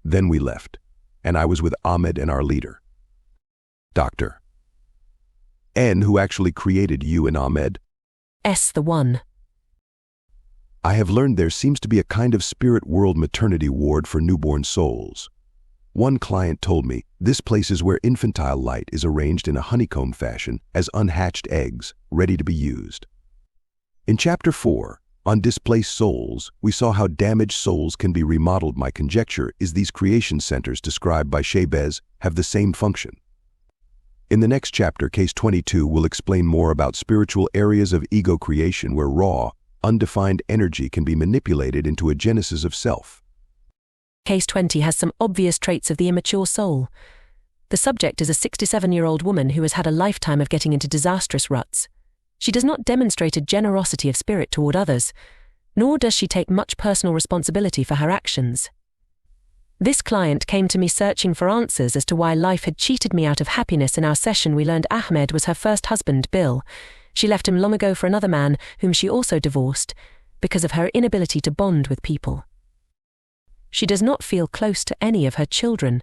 Then we left, and I was with Ahmed and our leader. Doctor: And who actually created you and Ahmed? The one. I have learned there seems to be a kind of spirit world maternity ward for newborn souls. One client told me this place is where infantile light is arranged in a honeycomb fashion as unhatched eggs, ready to be used. In Chapter 4, on displaced souls, we saw how damaged souls can be remodeled. My conjecture is these creation centers described by Shabez have the same function. In the next chapter, Case 22 will explain more about spiritual areas of ego creation where raw, undefined energy can be manipulated into a genesis of self. Case 20 has some obvious traits of the immature soul. The subject is a 67-year-old woman who has had a lifetime of getting into disastrous ruts. She does not demonstrate a generosity of spirit toward others, nor does she take much personal responsibility for her actions. This client came to me searching for answers as to why life had cheated me out of happiness. In our session we learned Ahmed was her first husband, Bill. She left him long ago for another man, whom she also divorced, because of her inability to bond with people. She does not feel close to any of her children.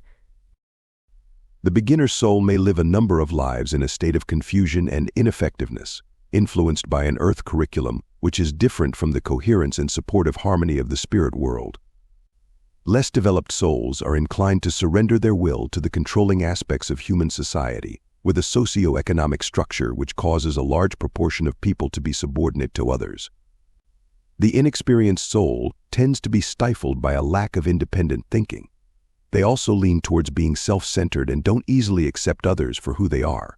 The beginner soul may live a number of lives in a state of confusion and ineffectiveness, influenced by an earth curriculum which is different from the coherence and supportive harmony of the spirit world. Less developed souls are inclined to surrender their will to the controlling aspects of human society, with a socio-economic structure which causes a large proportion of people to be subordinate to others. The inexperienced soul tends to be stifled by a lack of independent thinking. They also lean towards being self-centered and don't easily accept others for who they are.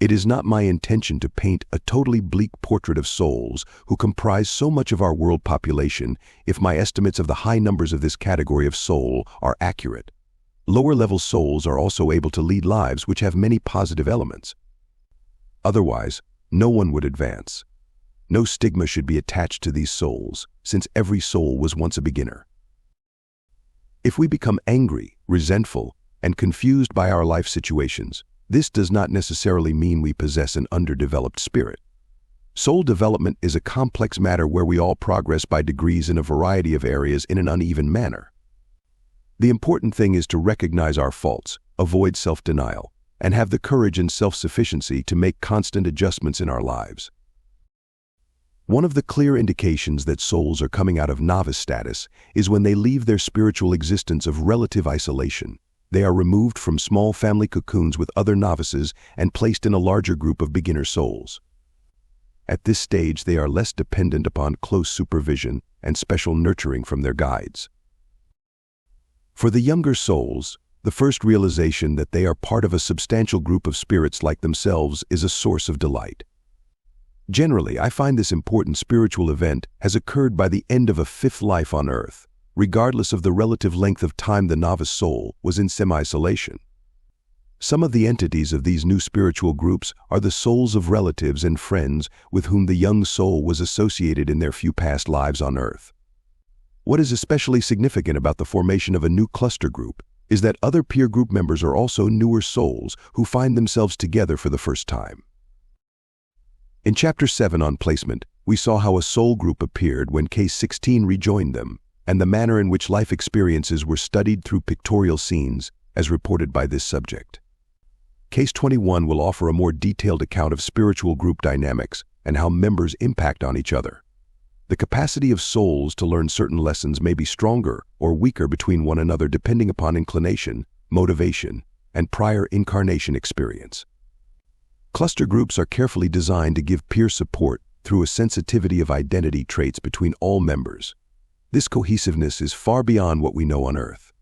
It is not my intention to paint a totally bleak portrait of souls who comprise so much of our world population if my estimates of the high numbers of this category of soul are accurate. Lower-level souls are also able to lead lives which have many positive elements. Otherwise, no one would advance. No stigma should be attached to these souls, since every soul was once a beginner. If we become angry, resentful, and confused by our life situations, this does not necessarily mean we possess an underdeveloped spirit. Soul development is a complex matter where we all progress by degrees in a variety of areas in an uneven manner. The important thing is to recognize our faults, avoid self-denial, and have the courage and self-sufficiency to make constant adjustments in our lives. One of the clear indications that souls are coming out of novice status is when they leave their spiritual existence of relative isolation. They are removed from small family cocoons with other novices and placed in a larger group of beginner souls. At this stage, they are less dependent upon close supervision and special nurturing from their guides. For the younger souls, the first realization that they are part of a substantial group of spirits like themselves is a source of delight. Generally, I find this important spiritual event has occurred by the end of a fifth life on earth, regardless of the relative length of time the novice soul was in semi-isolation. Some of the entities of these new spiritual groups are the souls of relatives and friends with whom the young soul was associated in their few past lives on earth. What is especially significant about the formation of a new cluster group is that other peer group members are also newer souls who find themselves together for the first time. In Chapter 7 on placement, we saw how a soul group appeared when Case 16 rejoined them, and the manner in which life experiences were studied through pictorial scenes, as reported by this subject. Case 21 will offer a more detailed account of spiritual group dynamics and how members impact on each other. The capacity of souls to learn certain lessons may be stronger or weaker between one another depending upon inclination, motivation, and prior incarnation experience. Cluster groups are carefully designed to give peer support through a sensitivity of identity traits between all members. This cohesiveness is far beyond what we know on Earth.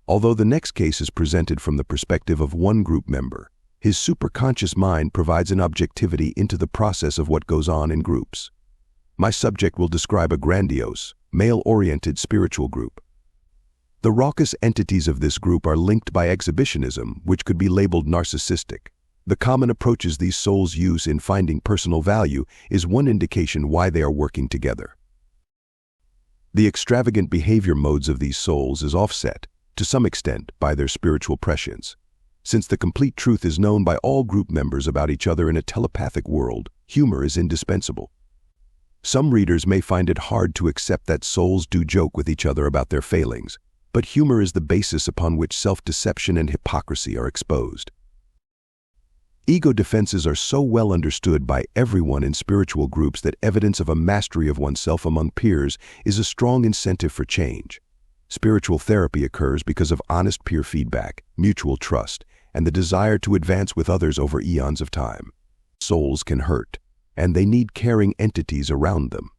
Although the next case is presented from the perspective of one group member, his superconscious mind provides an objectivity into the process of what goes on in groups. My subject will describe a grandiose, male-oriented spiritual group. The raucous entities of this group are linked by exhibitionism, which could be labeled narcissistic. The common approaches these souls use in finding personal value is one indication why they are working together. The extravagant behavior modes of these souls is offset, to some extent, by their spiritual prescience. Since the complete truth is known by all group members about each other in a telepathic world, humor is indispensable. Some readers may find it hard to accept that souls do joke with each other about their failings, but humor is the basis upon which self-deception and hypocrisy are exposed. Ego defenses are so well understood by everyone in spiritual groups that evidence of a mastery of oneself among peers is a strong incentive for change. Spiritual therapy occurs because of honest peer feedback, mutual trust, and the desire to advance with others over eons of time. Souls can hurt, and they need caring entities around them.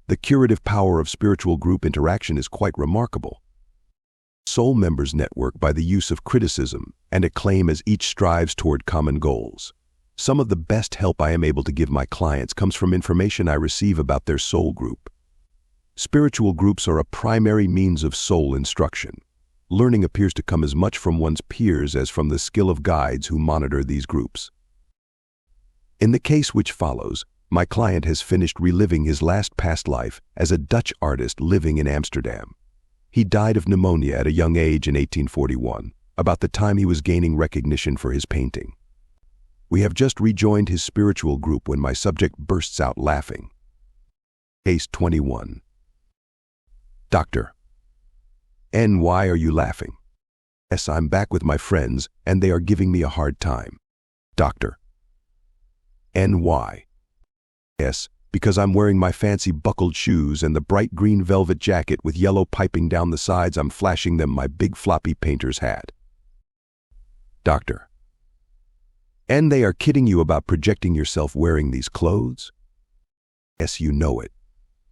The curative power of spiritual group interaction is quite remarkable. Soul members network by the use of criticism and acclaim as each strives toward common goals. Some of the best help I am able to give my clients comes from information I receive about their soul group. Spiritual groups are a primary means of soul instruction. Learning appears to come as much from one's peers as from the skill of guides who monitor these groups. In the case which follows, my client has finished reliving his last past life as a Dutch artist living in Amsterdam. He died of pneumonia at a young age in 1841, about the time he was gaining recognition for his painting. We have just rejoined his spiritual group when my subject bursts out laughing. Case 21. Doctor. N. Why are you laughing? S. I'm back with my friends, and they are giving me a hard time. Doctor. N. Why? S. Because I'm wearing my fancy buckled shoes and the bright green velvet jacket with yellow piping down the sides. I'm flashing them my big floppy painter's hat. Doctor. And they are kidding you about projecting yourself wearing these clothes? Yes, you know it.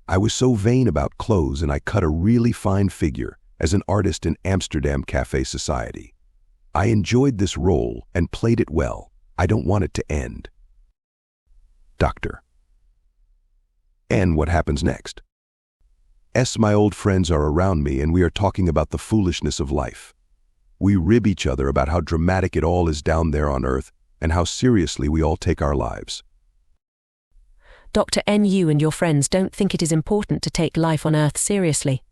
I was so vain about clothes and I cut a really fine figure as an artist in Amsterdam Cafe Society. I enjoyed this role and played it well. I don't want it to end. Doctor. And what happens next? S. My old friends are around me and we are talking about the foolishness of life. We rib each other about how dramatic it all is down there on Earth and how seriously we all take our lives. Dr. N. You and your friends don't think it is important to take life on Earth seriously.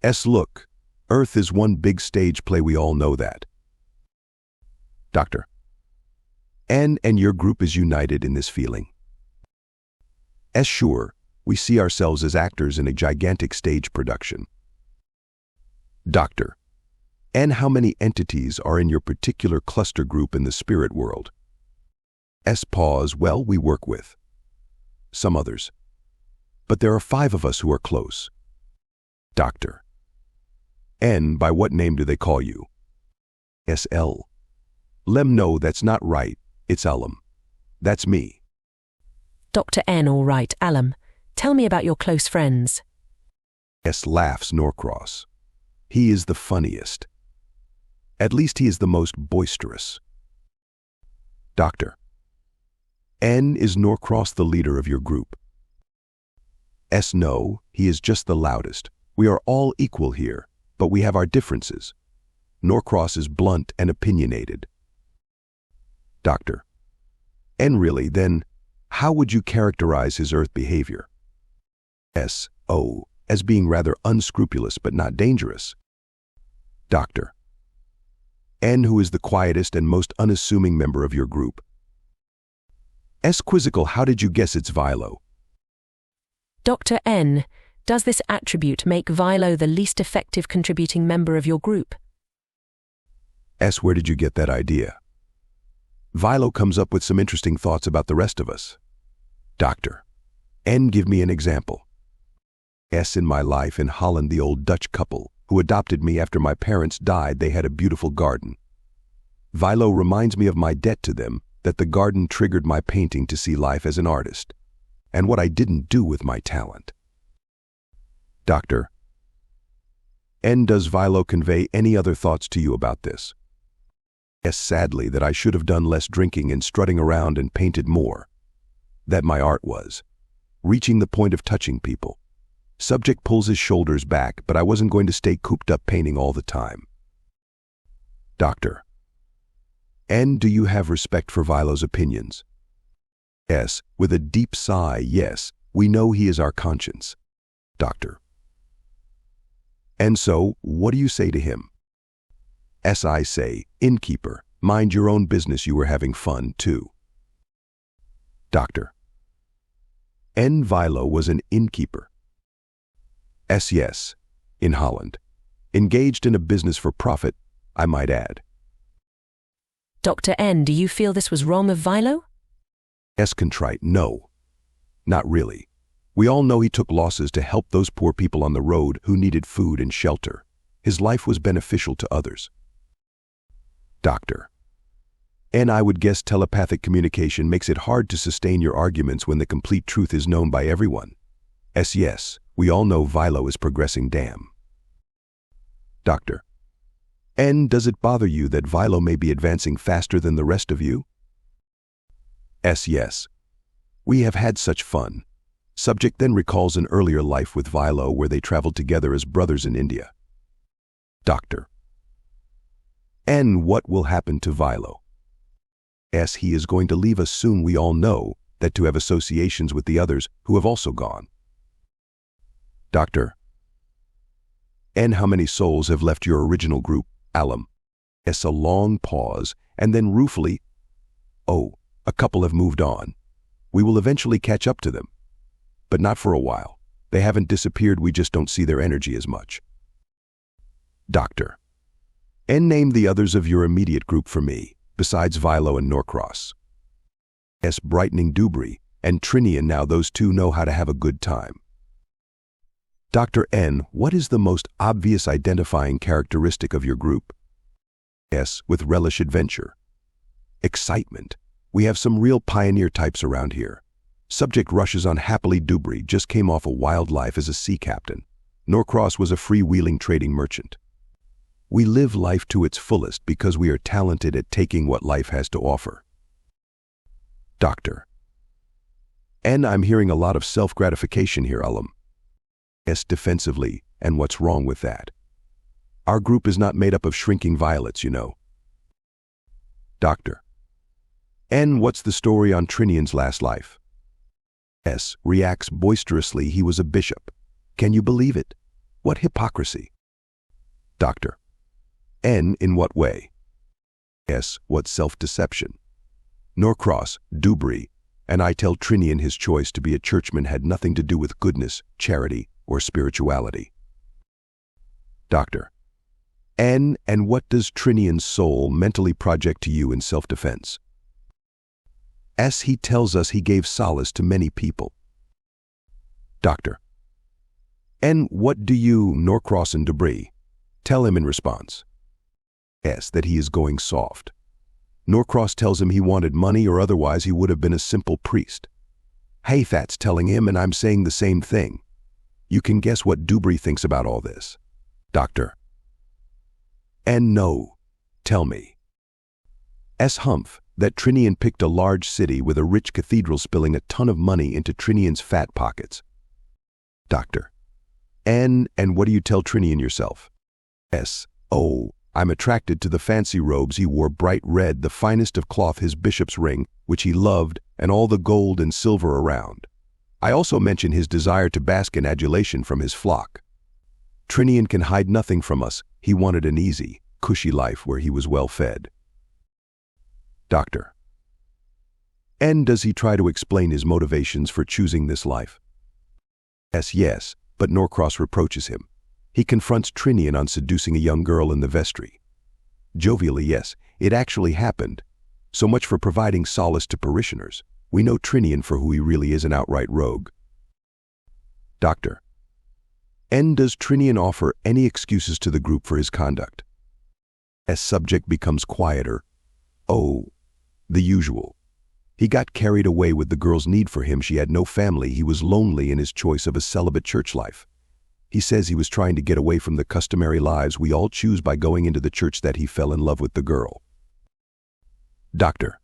S. Look, Earth is one big stage play, we all know that. Doctor. N. And your group is united in this feeling. S. Sure, we see ourselves as actors in a gigantic stage production. Doctor. And how many entities are in your particular cluster group in the spirit world? S. Pause. Well, we work with some others, but there are 5 of us who are close. Doctor. N. By what name do they call you? S. L. Lem. No, that's not right. It's Alum. That's me. Dr. N. All right, Alum. Tell me about your close friends. S. Laughs Norcross. He is the funniest. At least he is the most boisterous. Doctor. N. Is Norcross the leader of your group? S. No, he is just the loudest. We are all equal here, but we have our differences. Norcross is blunt and opinionated. Doctor. N. Really, then, how would you characterize his Earth behavior? S. Oh, as being rather unscrupulous but not dangerous. Doctor. N, who is the quietest and most unassuming member of your group. S, quizzical, how did you guess it's Vilo? Dr. N, does this attribute make Vilo the least effective contributing member of your group? S, where did you get that idea? Vilo comes up with some interesting thoughts about the rest of us. Doctor. N, give me an example. S, in my life in Holland, the old Dutch couple who adopted me after my parents died, they had a beautiful garden. Vilo reminds me of my debt to them, that the garden triggered my painting to see life as an artist, and what I didn't do with my talent. Doctor. N, does Vilo convey any other thoughts to you about this? S, sadly, that I should have done less drinking and strutting around and painted more. That my art was reaching the point of touching people. Subject pulls his shoulders back, but I wasn't going to stay cooped up painting all the time. Doctor. N, do you have respect for Vilo's opinions? S, with a deep sigh, yes, we know he is our conscience. Doctor. And so, what do you say to him? S, I say, innkeeper, mind your own business, you were having fun, too. Doctor. N, Vilo was an innkeeper. S, yes, in Holland. Engaged in a business for profit, I might add. Dr. N, do you feel this was wrong of Vilo? S, contrite, no, not really. We all know he took losses to help those poor people on the road who needed food and shelter. His life was beneficial to others. Doctor. N, I would guess telepathic communication makes it hard to sustain your arguments when the complete truth is known by everyone. S, yes, we all know Vilo is progressing damn. Doctor. N, does it bother you that Vilo may be advancing faster than the rest of you? S, yes. We have had such fun. Subject then recalls an earlier life with Vilo where they traveled together as brothers in India. Doctor. N, what will happen to Vilo? S, he is going to leave us soon. We all know that to have associations with the others who have also gone. Doctor. N, how many souls have left your original group, Alum? S, a long pause, and then ruefully, oh, a couple have moved on. We will eventually catch up to them. But not for a while. They haven't disappeared, we just don't see their energy as much. Doctor. N, name the others of your immediate group for me, besides Vilo and Norcross. S, brightening Dubry and Trinian, now those two know how to have a good time. Dr. N, what is the most obvious identifying characteristic of your group? S, with relish adventure. Excitement. We have some real pioneer types around here. Subject rushes on happily. Dubry just came off a wild life as a sea captain. Norcross was a freewheeling trading merchant. We live life to its fullest because we are talented at taking what life has to offer. Doctor. N, I'm hearing a lot of self-gratification here, Alum. S, defensively, and what's wrong with that? Our group is not made up of shrinking violets, you know. Doctor. N, what's the story on Trinian's last life? S, reacts boisterously, he was a bishop. Can you believe it? What hypocrisy. Doctor. N, in what way? S, what self-deception. Norcross, Dubry, and I tell Trinian his choice to be a churchman had nothing to do with goodness, charity, or spirituality. Doctor. N, and what does Trinian's soul mentally project to you in self-defense? S, he tells us he gave solace to many people. Doctor. N, what do you, Norcross and Dubry, tell him in response? S, that he is going soft. Norcross tells him he wanted money or otherwise he would have been a simple priest. Haythat's telling him, and I'm saying the same thing. You can guess what Dubry thinks about all this. Doctor. N, no. Tell me. S, humph, that Trinian picked a large city with a rich cathedral spilling a ton of money into Trinian's fat pockets. Doctor. N, and what do you tell Trinian yourself? S, oh, I'm attracted to the fancy robes he wore, bright red, the finest of cloth, his bishop's ring, which he loved, and all the gold and silver around. I also mention his desire to bask in adulation from his flock. Trinian can hide nothing from us. He wanted an easy, cushy life where he was well fed. Doctor. And does he try to explain his motivations for choosing this life? Yes, but Norcross reproaches him. He confronts Trinian on seducing a young girl in the vestry. Jovially, yes, it actually happened. So much for providing solace to parishioners. We know Trinian for who he really is, an outright rogue. Doctor. And does Trinian offer any excuses to the group for his conduct? As subject becomes quieter. Oh, the usual. He got carried away with the girl's need for him. She had no family. He was lonely in his choice of a celibate church life. He says he was trying to get away from the customary lives we all choose by going into the church that he fell in love with the girl. Doctor.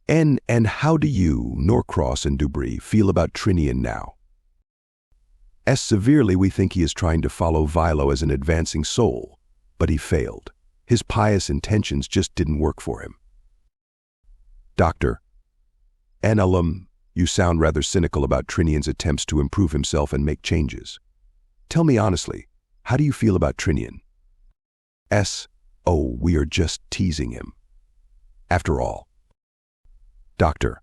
And how do you, Norcross and Dubry, feel about Trinian now? As severely, we think he is trying to follow Vilo as an advancing soul, but he failed. His pious intentions just didn't work for him. Doctor. And you sound rather cynical about Trinian's attempts to improve himself and make changes. Tell me honestly, how do you feel about Trinian? Oh, we are just teasing him. After all. Doctor.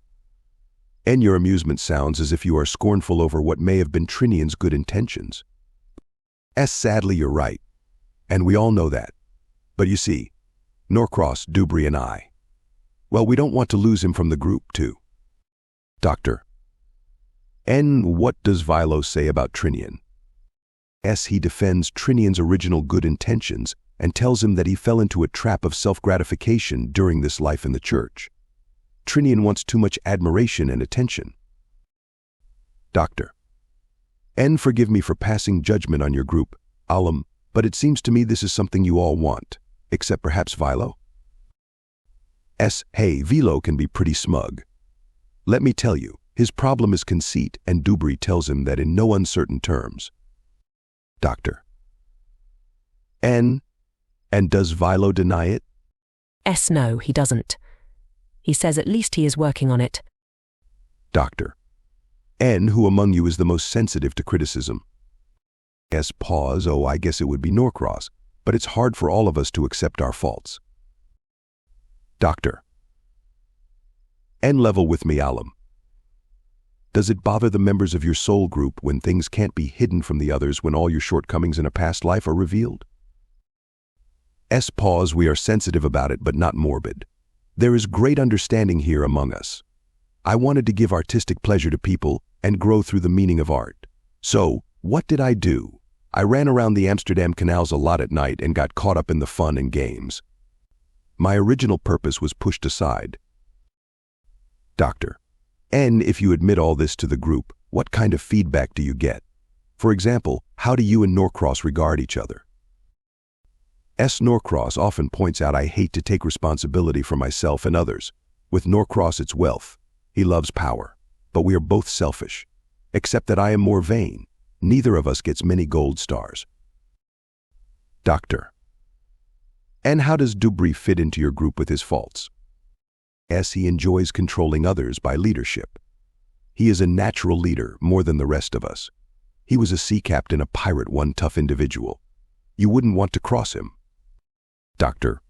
And your amusement sounds as if you are scornful over what may have been Trinian's good intentions. Sadly, you're right. And we all know that. But you see, Norcross, Dubry, and I, well, we don't want to lose him from the group, too. Doctor. And what does Vilo say about Trinian? He defends Trinian's original good intentions and tells him that he fell into a trap of self-gratification during this life in the church. Trinian wants too much admiration and attention. Doctor. And forgive me for passing judgment on your group, but it seems to me this is something you all want, except perhaps Vilo. Hey, Vilo can be pretty smug. Let me tell you, his problem is conceit, and Dubry tells him that in no uncertain terms. Doctor. And does Vilo deny it? No, he doesn't. He says at least he is working on it. Doctor. And who among you is the most sensitive to criticism? Pause. Oh, I guess it would be Norcross, but it's hard for all of us to accept our faults. Doctor. And level with me, Does it bother the members of your soul group when things can't be hidden from the others, when all your shortcomings in a past life are revealed? Pause. We are sensitive about it, but not morbid. There is great understanding here among us. I wanted to give artistic pleasure to people and grow through the meaning of art. So, what did I do? I ran around the Amsterdam canals a lot at night and got caught up in the fun and games. My original purpose was pushed aside. Doctor. And if you admit all this to the group, what kind of feedback do you get? For example, how do you and Norcross regard each other? Norcross often points out I hate to take responsibility for myself and others. With Norcross, it's wealth. He loves power. But we are both selfish. Except that I am more vain. Neither of us gets many gold stars. Doctor. And how does Dubry fit into your group with his faults? He enjoys controlling others by leadership. He is a natural leader more than the rest of us. He was a sea captain, a pirate, one tough individual. You wouldn't want to cross him. Doctor.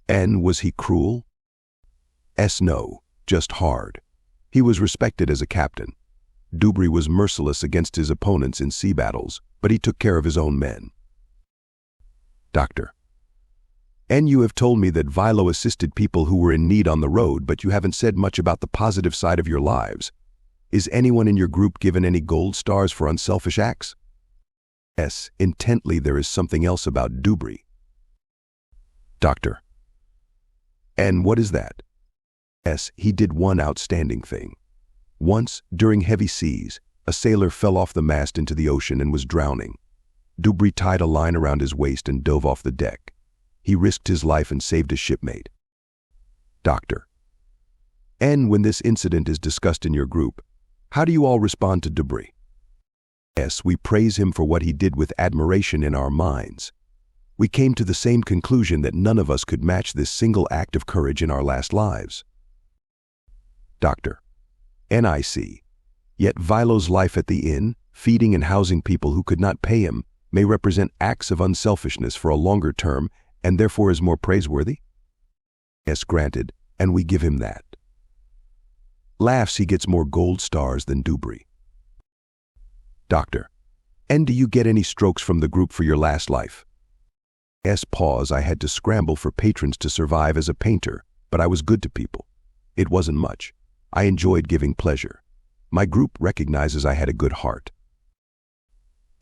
And was he cruel? No, just hard. He was respected as a captain. Dubry was merciless against his opponents in sea battles, but he took care of his own men. Doctor. And you have told me that Vilo assisted people who were in need on the road, but you haven't said much about the positive side of your lives. Is anyone in your group given any gold stars for unselfish acts? Intently, there is something else about Dubry. Doctor. And what is that? He did one outstanding thing. Once, during heavy seas, a sailor fell off the mast into the ocean and was drowning. Dubry tied a line around his waist and dove off the deck. He risked his life and saved his shipmate. Doctor. And when this incident is discussed in your group, how do you all respond to Dubry? We praise him for what he did with admiration in our minds. We came to the same conclusion that none of us could match this single act of courage in our last lives. Doctor. And I see. Yet Vilo's life at the inn, feeding and housing people who could not pay him, may represent acts of unselfishness for a longer term and therefore is more praiseworthy? Yes, granted, and we give him that. Laughs, he gets more gold stars than Dubry. Doctor: And do you get any strokes from the group for your last life? Yes, pause. I had to scramble for patrons to survive as a painter, but I was good to people. It wasn't much. I enjoyed giving pleasure. My group recognizes I had a good heart.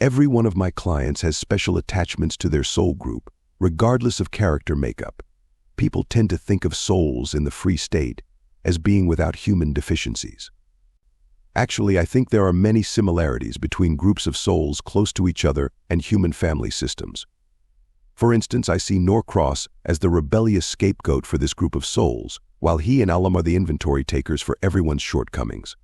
Every one of my clients has special attachments to their soul group, regardless of character makeup. People tend to think of souls in the free state as being without human deficiencies. Actually, I think there are many similarities between groups of souls close to each other and human family systems. For instance, I see Norcross as the rebellious scapegoat for this group of souls, while he and Alum are the inventory takers for everyone's shortcomings.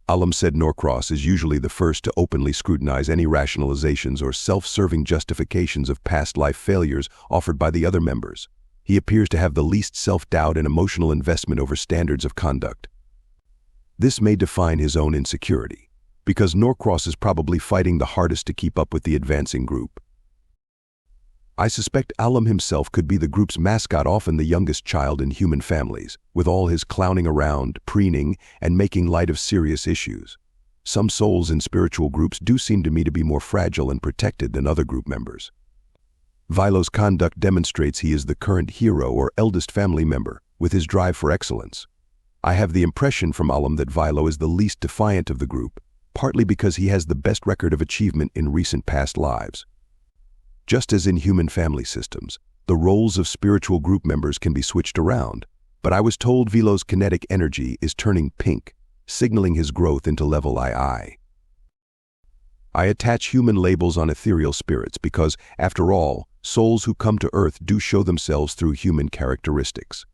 Alum said Norcross is usually the first to openly scrutinize any rationalizations or self-serving justifications of past life failures offered by the other members. He appears to have the least self-doubt and emotional investment over standards of conduct. This may define his own insecurity, because Norcross is probably fighting the hardest to keep up with the advancing group. I suspect Alum himself could be the group's mascot, often the youngest child in human families, with all his clowning around, preening, and making light of serious issues. Some souls in spiritual groups do seem to me to be more fragile and protected than other group members. Vilo's conduct demonstrates he is the current hero or eldest family member, with his drive for excellence. I have the impression from Alum that Vilo is the least defiant of the group, partly because he has the best record of achievement in recent past lives. Just as in human family systems, the roles of spiritual group members can be switched around, but I was told Vilo's kinetic energy is turning pink, signaling his growth into level II. I attach human labels on ethereal spirits because, after all, souls who come to Earth do show themselves through human characteristics.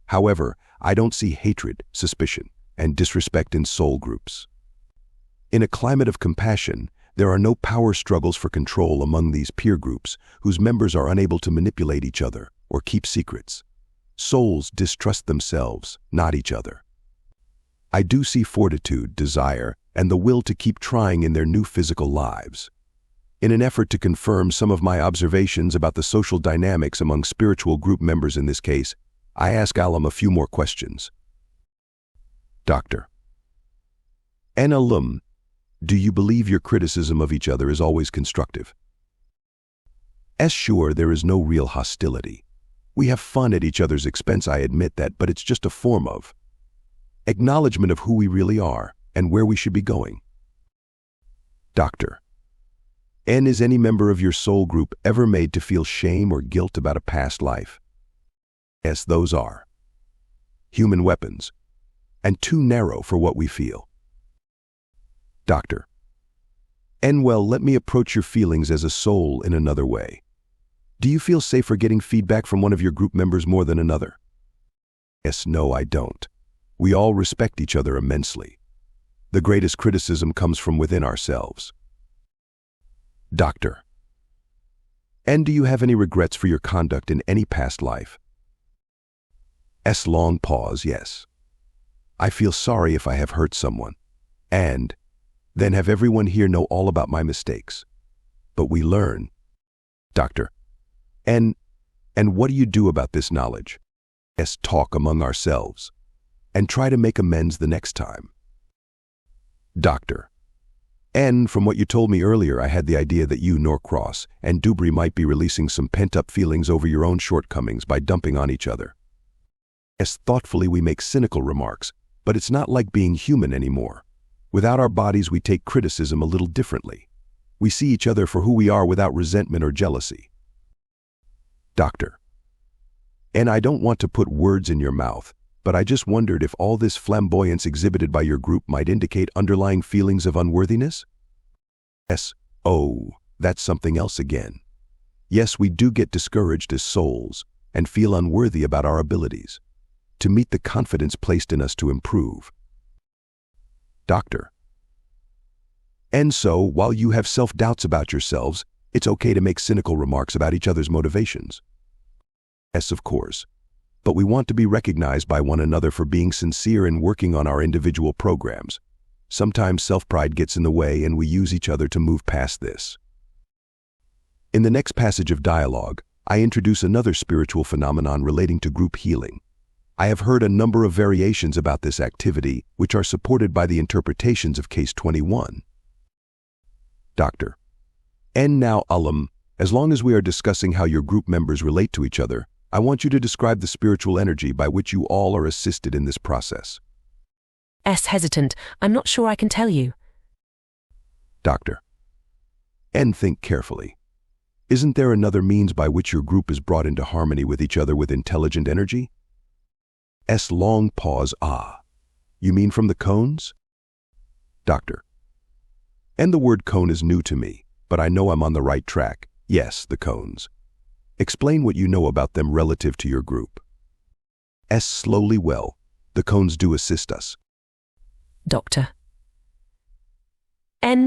However, I don't see hatred, suspicion, and disrespect in soul groups. In a climate of compassion, there are no power struggles for control among these peer groups whose members are unable to manipulate each other or keep secrets. Souls distrust themselves, not each other. I do see fortitude, desire, and the will to keep trying in their new physical lives. In an effort to confirm some of my observations about the social dynamics among spiritual group members in this case, I ask Alum a few more questions. Doctor: And Alum, do you believe your criticism of each other is always constructive? Sure, there is no real hostility. We have fun at each other's expense, I admit that, but it's just a form of acknowledgement of who we really are and where we should be going. Doctor: And is any member of your soul group ever made to feel shame or guilt about a past life? Yes, those are human weapons, and too narrow for what we feel. Doctor: And well, let me approach your feelings as a soul in another way. Do you feel safer getting feedback from one of your group members more than another? Yes, no, I don't. We all respect each other immensely. The greatest criticism comes from within ourselves. Doctor: And do you have any regrets for your conduct in any past life? Long pause, yes. I feel sorry if I have hurt someone, and then have everyone here know all about my mistakes. But we learn. Doctor: And what do you do about this knowledge? Talk among ourselves, and try to make amends the next time. Doctor: And from what you told me earlier, I had the idea that you, Norcross, and Dubry might be releasing some pent-up feelings over your own shortcomings by dumping on each other. Thoughtfully we make cynical remarks, but it's not like being human anymore. Without our bodies, we take criticism a little differently. We see each other for who we are without resentment or jealousy. Doctor: And I don't want to put words in your mouth, but I just wondered if all this flamboyance exhibited by your group might indicate underlying feelings of unworthiness? Oh, that's something else again. Yes, we do get discouraged as souls and feel unworthy about our abilities, to meet the confidence placed in us to improve. Doctor: And so, while you have self-doubts about yourselves, it's okay to make cynical remarks about each other's motivations? Yes, of course. But we want to be recognized by one another for being sincere in working on our individual programs. Sometimes self-pride gets in the way and we use each other to move past this. In the next passage of dialogue, I introduce another spiritual phenomenon relating to group healing. I have heard a number of variations about this activity, which are supported by the interpretations of Case 21. Doctor. And now, as long as we are discussing how your group members relate to each other, I want you to describe the spiritual energy by which you all are assisted in this process. Hesitant. I'm not sure I can tell you. Doctor. And think carefully. Isn't there another means by which your group is brought into harmony with each other with intelligent energy? Long pause. You mean from the cones? Doctor. And the word cone is new to me, but I know I'm on the right track. Yes, the cones. Explain what you know about them relative to your group. Slowly. Well, the cones do assist us. Doctor.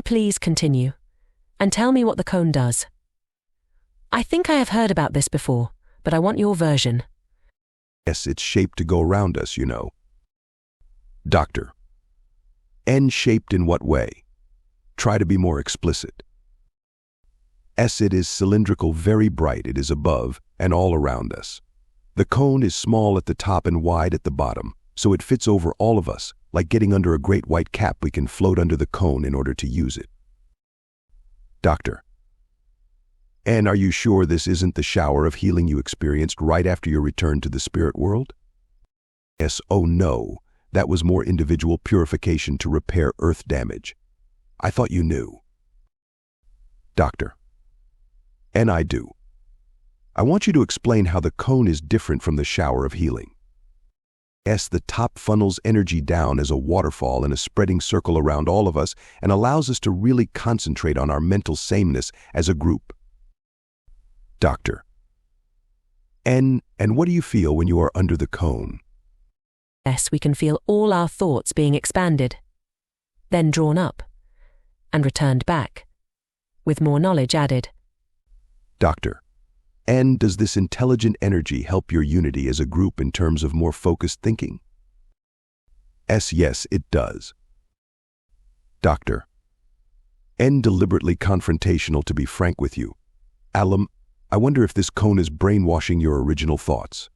Please continue, and tell me what the cone does. I think I have heard about this before, but I want your version. It's shaped to go around us, you know. Doctor. Shaped in what way? Try to be more explicit. It is cylindrical, very bright. It is above and all around us. The cone is small at the top and wide at the bottom, so it fits over all of us. Like getting under a great white cap, we can float under the cone in order to use it. Doctor. And are you sure this isn't the shower of healing you experienced right after your return to the spirit world? Oh no, that was more individual purification to repair earth damage. I thought you knew. Doctor. And I do. I want you to explain how the cone is different from the shower of healing. The top funnels energy down as a waterfall in a spreading circle around all of us and allows us to really concentrate on our mental sameness as a group. Doctor. And what do you feel when you are under the cone? We can feel all our thoughts being expanded, then drawn up, and returned back, with more knowledge added. Doctor. And does this intelligent energy help your unity as a group in terms of more focused thinking? Yes, it does. Doctor. And deliberately confrontational, to be frank with you. I wonder if this cone is brainwashing your original thoughts.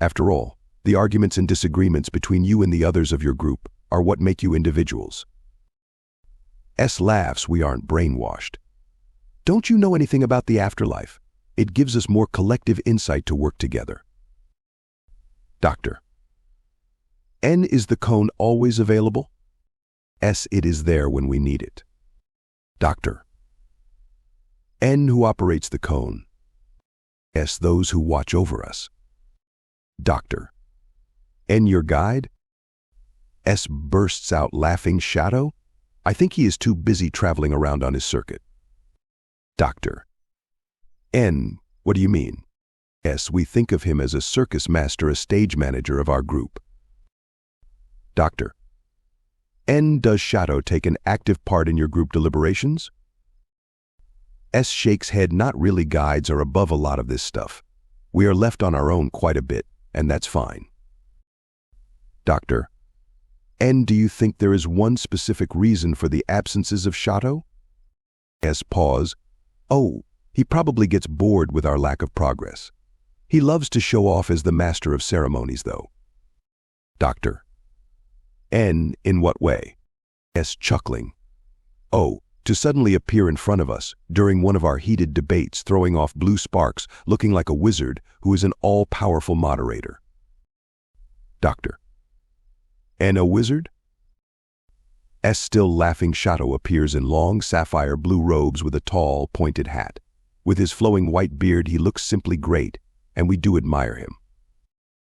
After all, the arguments and disagreements between you and the others of your group are what make you individuals. Laughs. We aren't brainwashed. Don't you know anything about the afterlife? It gives us more collective insight to work together. Doctor. Is the cone always available? It is there when we need it. Doctor. Who operates the cone? Those who watch over us. Doctor. Your guide? Bursts out laughing. Shadow? I think he is too busy traveling around on his circuit. Doctor. What do you mean? We think of him as a circus master, a stage manager of our group. Doctor. Does Shadow take an active part in your group deliberations? Shakes head. Not really. Guides are above a lot of this stuff. We are left on our own quite a bit, and that's fine. Doctor. Do you think there is one specific reason for the absences of Shadow? Pause. He probably gets bored with our lack of progress. He loves to show off as the master of ceremonies, though. Doctor. In what way? Chuckling. To suddenly appear in front of us during one of our heated debates, throwing off blue sparks, looking like a wizard who is an all-powerful moderator. Doctor. A wizard? Still laughing. Shadow appears in long sapphire blue robes with a tall, pointed hat. With his flowing white beard, he looks simply great, and we do admire him.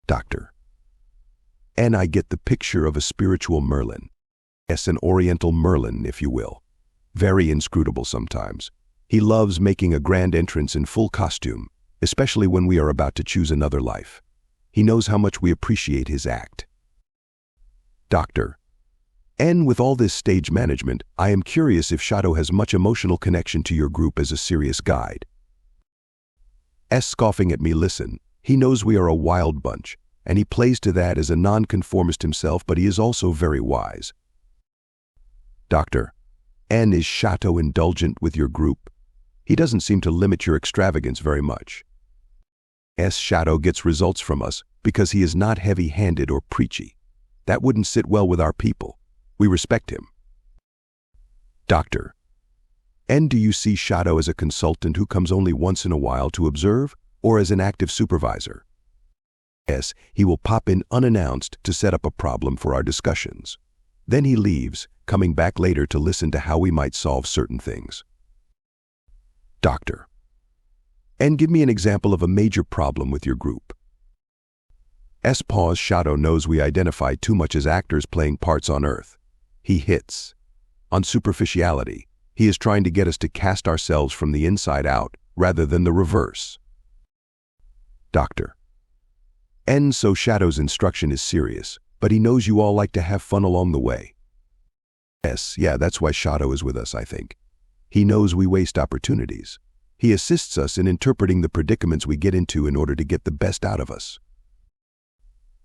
Doctor. I get the picture of a spiritual Merlin. An oriental Merlin, if you will. Very inscrutable sometimes. He loves making a grand entrance in full costume, especially when we are about to choose another life. He knows how much we appreciate his act. Doctor. With all this stage management, I am curious if Shadow has much emotional connection to your group as a serious guide. Scoffing at me. Listen, he knows we are a wild bunch, and he plays to that as a nonconformist himself, but he is also very wise. Doctor, N, is Shadow indulgent with your group? He doesn't seem to limit your extravagance very much. S, Shadow gets results from us because he is not heavy-handed or preachy. That wouldn't sit well with our people. We respect him. Doctor, N, do you see Shadow as a consultant who comes only once in a while to observe, or as an active supervisor? S, he will pop in unannounced to set up a problem for our discussions. Then he leaves, coming back later to listen to how we might solve certain things. Doctor, N, give me an example of a major problem with your group. S, pause. Shadow knows we identify too much as actors playing parts on Earth. He hits. On superficiality, he is trying to get us to cast ourselves from the inside out rather than the reverse. Doctor, N, so Shadow's instruction is serious, but he knows you all like to have fun along the way. S, yeah, that's why Shadow is with us, I think. He knows we waste opportunities. He assists us in interpreting the predicaments we get into in order to get the best out of us.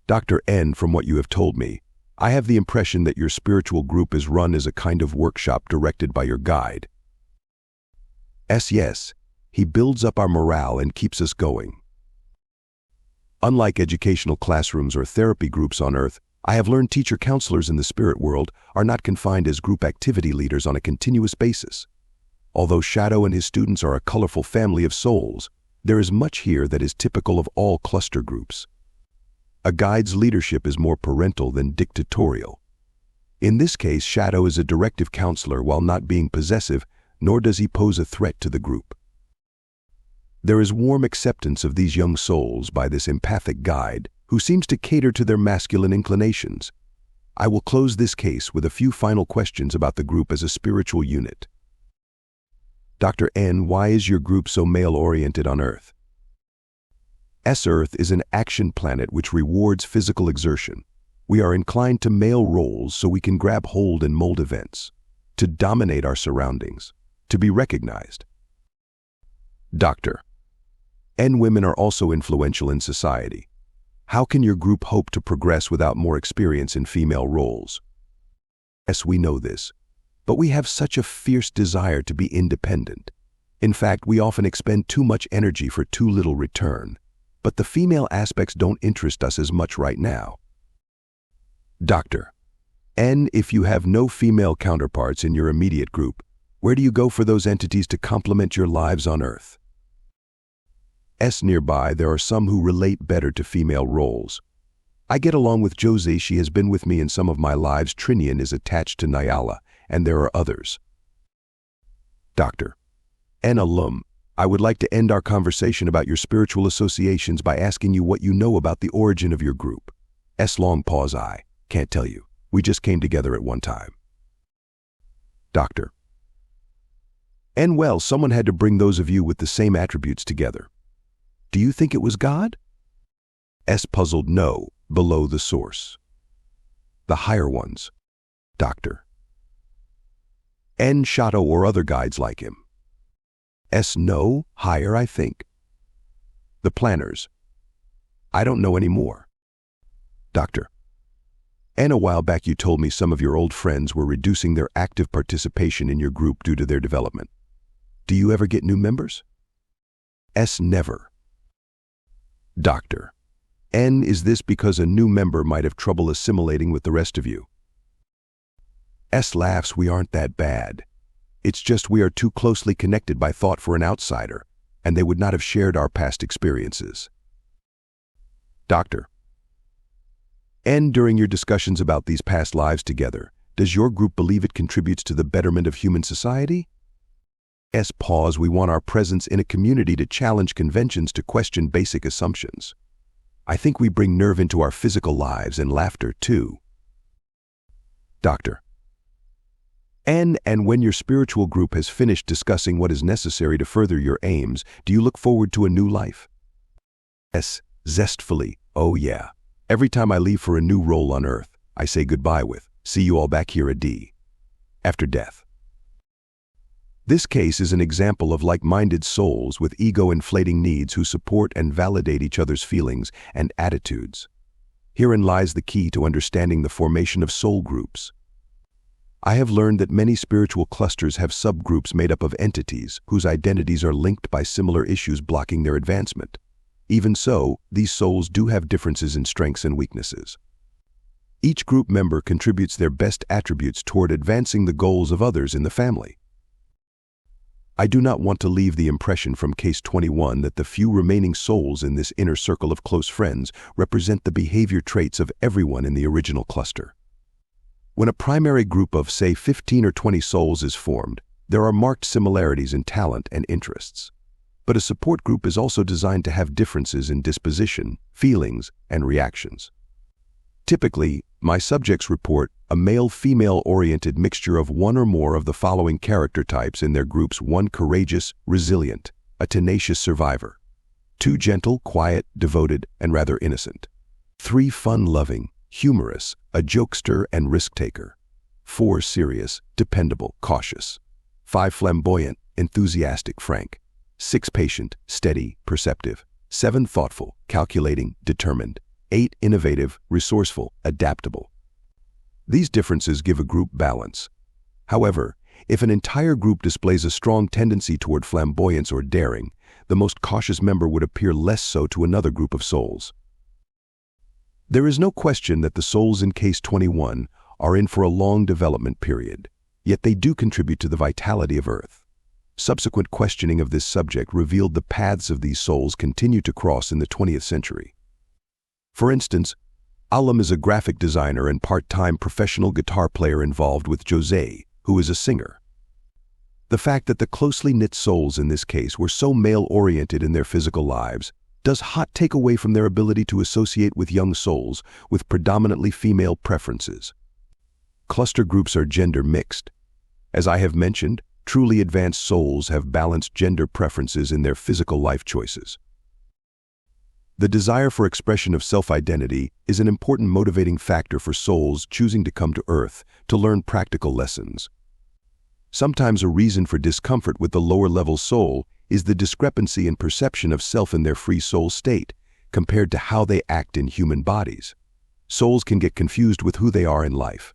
Dr. N, from what you have told me, I have the impression that your spiritual group is run as a kind of workshop directed by your guide. S, yes, he builds up our morale and keeps us going. Unlike educational classrooms or therapy groups on Earth, I have learned teacher counselors in the spirit world are not confined as group activity leaders on a continuous basis. Although Shadow and his students are a colorful family of souls, there is much here that is typical of all cluster groups. A guide's leadership is more parental than dictatorial. In this case, Shadow is a directive counselor while not being possessive, nor does he pose a threat to the group. There is warm acceptance of these young souls by this empathic guide, who seems to cater to their masculine inclinations. I will close this case with a few final questions about the group as a spiritual unit. Dr. N, why is your group so male-oriented on Earth? S, Earth is an action planet which rewards physical exertion. We are inclined to male roles so we can grab hold and mold events, to dominate our surroundings, to be recognized. Doctor, N, women are also influential in society. How can your group hope to progress without more experience in female roles? S, we know this, but we have such a fierce desire to be independent. In fact, we often expend too much energy for too little return. But the female aspects don't interest us as much right now. Doctor, N, if you have no female counterparts in your immediate group, where do you go for those entities to complement your lives on Earth? S, nearby, there are some who relate better to female roles. I get along with Josie. She has been with me in some of my lives. Trinian is attached to Nyala, and there are others. Doctor, N, alum, I would like to end our conversation about your spiritual associations by asking you what you know about the origin of your group. S, long pause. I can't tell you. We just came together at one time. Doctor, N, well, someone had to bring those of you with the same attributes together. Do you think it was God? S, puzzled. No, below the source. The higher ones. Doctor, N, Shadow or other guides like him. S, no, higher, I think. The planners. I don't know any more. Doctor, N, a while back you told me some of your old friends were reducing their active participation in your group due to their development. Do you ever get new members? S, never. Doctor, N, is this because a new member might have trouble assimilating with the rest of you? S, laughs. We aren't that bad. It's just we are too closely connected by thought for an outsider, and they would not have shared our past experiences. Doctor, N, during your discussions about these past lives together, does your group believe it contributes to the betterment of human society? S, pause. We want our presence in a community to challenge conventions, to question basic assumptions. I think we bring nerve into our physical lives and laughter too. Doctor, N, and when your spiritual group has finished discussing what is necessary to further your aims, do you look forward to a new life? S, zestfully. Oh yeah. Every time I leave for a new role on Earth, I say goodbye with, see you all back here at D. After death. This case is an example of like-minded souls with ego-inflating needs who support and validate each other's feelings and attitudes. Herein lies the key to understanding the formation of soul groups. I have learned that many spiritual clusters have subgroups made up of entities whose identities are linked by similar issues blocking their advancement. Even so, these souls do have differences in strengths and weaknesses. Each group member contributes their best attributes toward advancing the goals of others in the family. I do not want to leave the impression from Case 21 that the few remaining souls in this inner circle of close friends represent the behavior traits of everyone in the original cluster. When a primary group of, say, 15 or 20 souls is formed, there are marked similarities in talent and interests. But a support group is also designed to have differences in disposition, feelings, and reactions. Typically, my subjects report a male-female-oriented mixture of one or more of the following character types in their groups: 1 courageous, resilient, a tenacious survivor; 2 gentle, quiet, devoted, and rather innocent; 3 fun-loving, humorous, a jokester and risk-taker; 4 serious, dependable, cautious; 5 flamboyant, enthusiastic, frank; 6 patient, steady, perceptive; 7 thoughtful, calculating, determined; 8 innovative, resourceful, adaptable. These differences give a group balance. However, if an entire group displays a strong tendency toward flamboyance or daring, the most cautious member would appear less so to another group of souls. There is no question that the souls in Case 21 are in for a long development period, yet they do contribute to the vitality of Earth. Subsequent questioning of this subject revealed the paths of these souls continue to cross in the 20th century. For instance, Alam is a graphic designer and part-time professional guitar player involved with Jose, who is a singer. The fact that the closely knit souls in this case were so male-oriented in their physical lives does not take away from their ability to associate with young souls with predominantly female preferences. Cluster groups are gender mixed. As I have mentioned, truly advanced souls have balanced gender preferences in their physical life choices. The desire for expression of self-identity is an important motivating factor for souls choosing to come to Earth to learn practical lessons. Sometimes a reason for discomfort with the lower-level soul is the discrepancy in perception of self in their free soul state compared to how they act in human bodies. Souls can get confused with who they are in life.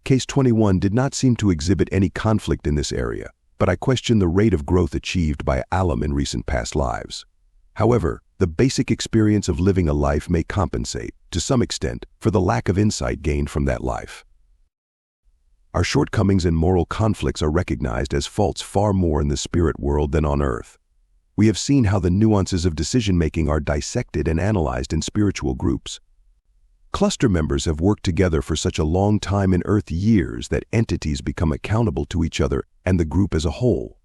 Case 21 did not seem to exhibit any conflict in this area, but I question the rate of growth achieved by Alam in recent past lives. However, the basic experience of living a life may compensate, to some extent, for the lack of insight gained from that life. Our shortcomings and moral conflicts are recognized as faults far more in the spirit world than on Earth. We have seen how the nuances of decision-making are dissected and analyzed in spiritual groups. Cluster members have worked together for such a long time in Earth years that entities become accountable to each other and the group as a whole.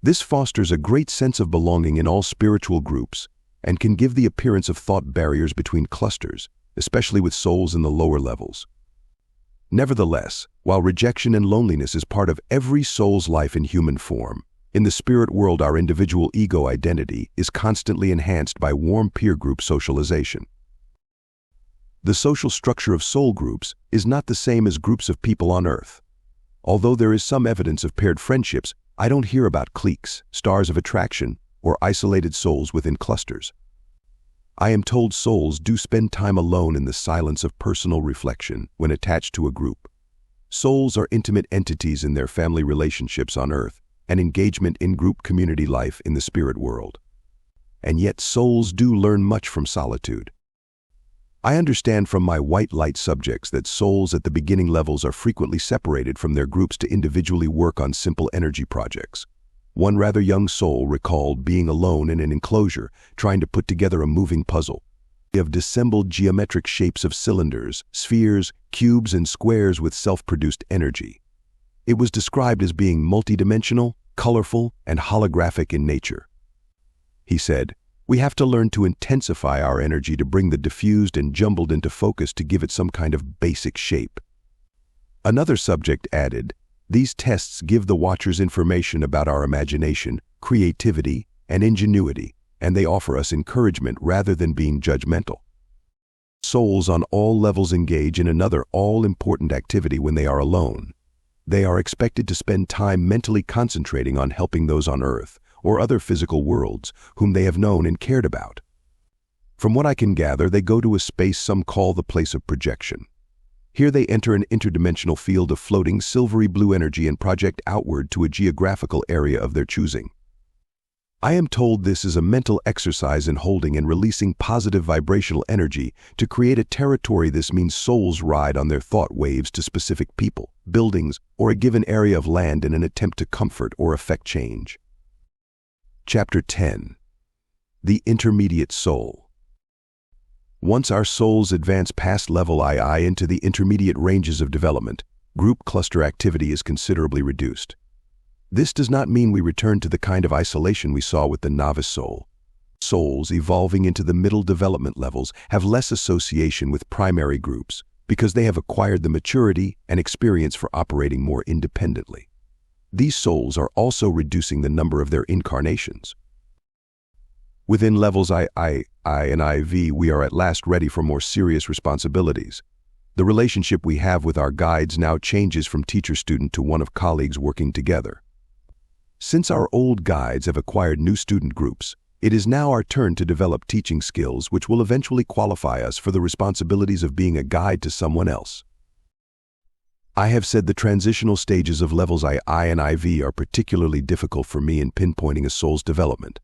This fosters a great sense of belonging in all spiritual groups and can give the appearance of thought barriers between clusters, especially with souls in the lower levels. Nevertheless, while rejection and loneliness is part of every soul's life in human form, in the spirit world our individual ego identity is constantly enhanced by warm peer group socialization. The social structure of soul groups is not the same as groups of people on Earth. Although there is some evidence of paired friendships, I don't hear about cliques, stars of attraction, or isolated souls within clusters. I am told souls do spend time alone in the silence of personal reflection when attached to a group. Souls are intimate entities in their family relationships on Earth and engagement in group community life in the spirit world. And yet souls do learn much from solitude. I understand from my white light subjects that souls at the beginning levels are frequently separated from their groups to individually work on simple energy projects. One rather young soul recalled being alone in an enclosure trying to put together a moving puzzle of disassembled geometric shapes of cylinders, spheres, cubes, and squares with self-produced energy. It was described as being multidimensional, colorful, and holographic in nature. He said, "We have to learn to intensify our energy to bring the diffused and jumbled into focus to give it some kind of basic shape." Another subject added, "These tests give the watchers information about our imagination, creativity, and ingenuity, and they offer us encouragement rather than being judgmental." Souls on all levels engage in another all-important activity when they are alone. They are expected to spend time mentally concentrating on helping those on Earth or other physical worlds whom they have known and cared about. From what I can gather, they go to a space some call the place of projection. Here they enter an interdimensional field of floating silvery blue energy and project outward to a geographical area of their choosing. I am told this is a mental exercise in holding and releasing positive vibrational energy to create a territory. This means souls ride on their thought waves to specific people, buildings, or a given area of land in an attempt to comfort or affect change. Chapter 10. The Intermediate Soul. Once our souls advance past level II into the intermediate ranges of development, group cluster activity is considerably reduced. This does not mean we return to the kind of isolation we saw with the novice soul. Souls evolving into the middle development levels have less association with primary groups because they have acquired the maturity and experience for operating more independently. These souls are also reducing the number of their incarnations. Within levels II and IV, we are at last ready for more serious responsibilities. The relationship we have with our guides now changes from teacher-student to one of colleagues working together. Since our old guides have acquired new student groups, it is now our turn to develop teaching skills which will eventually qualify us for the responsibilities of being a guide to someone else. I have said the transitional stages of levels II and IV are particularly difficult for me in pinpointing a soul's development.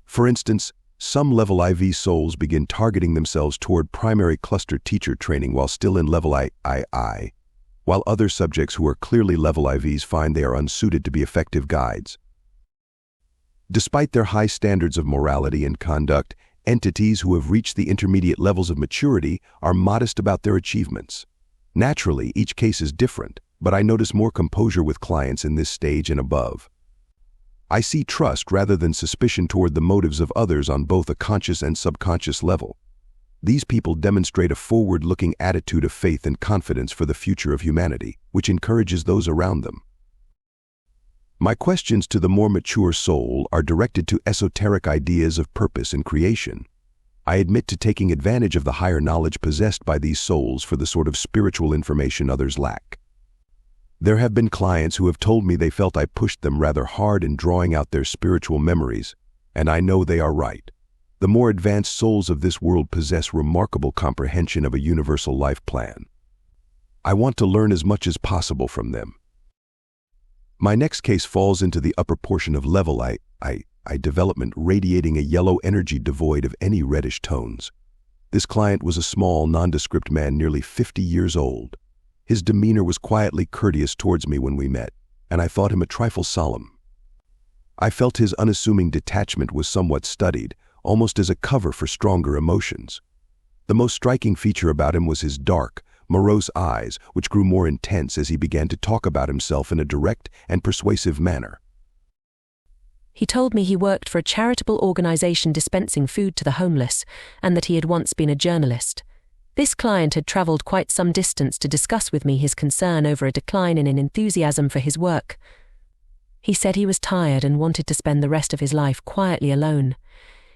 For instance, some level IV souls begin targeting themselves toward primary cluster teacher training while still in level II, while other subjects who are clearly level IVs find they are unsuited to be effective guides. Despite their high standards of morality and conduct, entities who have reached the intermediate levels of maturity are modest about their achievements. Naturally, each case is different, but I notice more composure with clients in this stage and above. I see trust rather than suspicion toward the motives of others on both a conscious and subconscious level. These people demonstrate a forward-looking attitude of faith and confidence for the future of humanity, which encourages those around them. My questions to the more mature soul are directed to esoteric ideas of purpose and creation. I admit to taking advantage of the higher knowledge possessed by these souls for the sort of spiritual information others lack. There have been clients who have told me they felt I pushed them rather hard in drawing out their spiritual memories, and I know they are right. The more advanced souls of this world possess remarkable comprehension of a universal life plan. I want to learn as much as possible from them. My next case falls into the upper portion of level I development, radiating a yellow energy devoid of any reddish tones. This client was a small, nondescript man nearly 50 years old. His demeanor was quietly courteous towards me when we met, and I thought him a trifle solemn. I felt his unassuming detachment was somewhat studied, almost as a cover for stronger emotions. The most striking feature about him was his dark, morose eyes, which grew more intense as he began to talk about himself in a direct and persuasive manner. He told me he worked for a charitable organization dispensing food to the homeless, and that he had once been a journalist. This client had traveled quite some distance to discuss with me his concern over a decline in enthusiasm for his work. He said he was tired and wanted to spend the rest of his life quietly alone.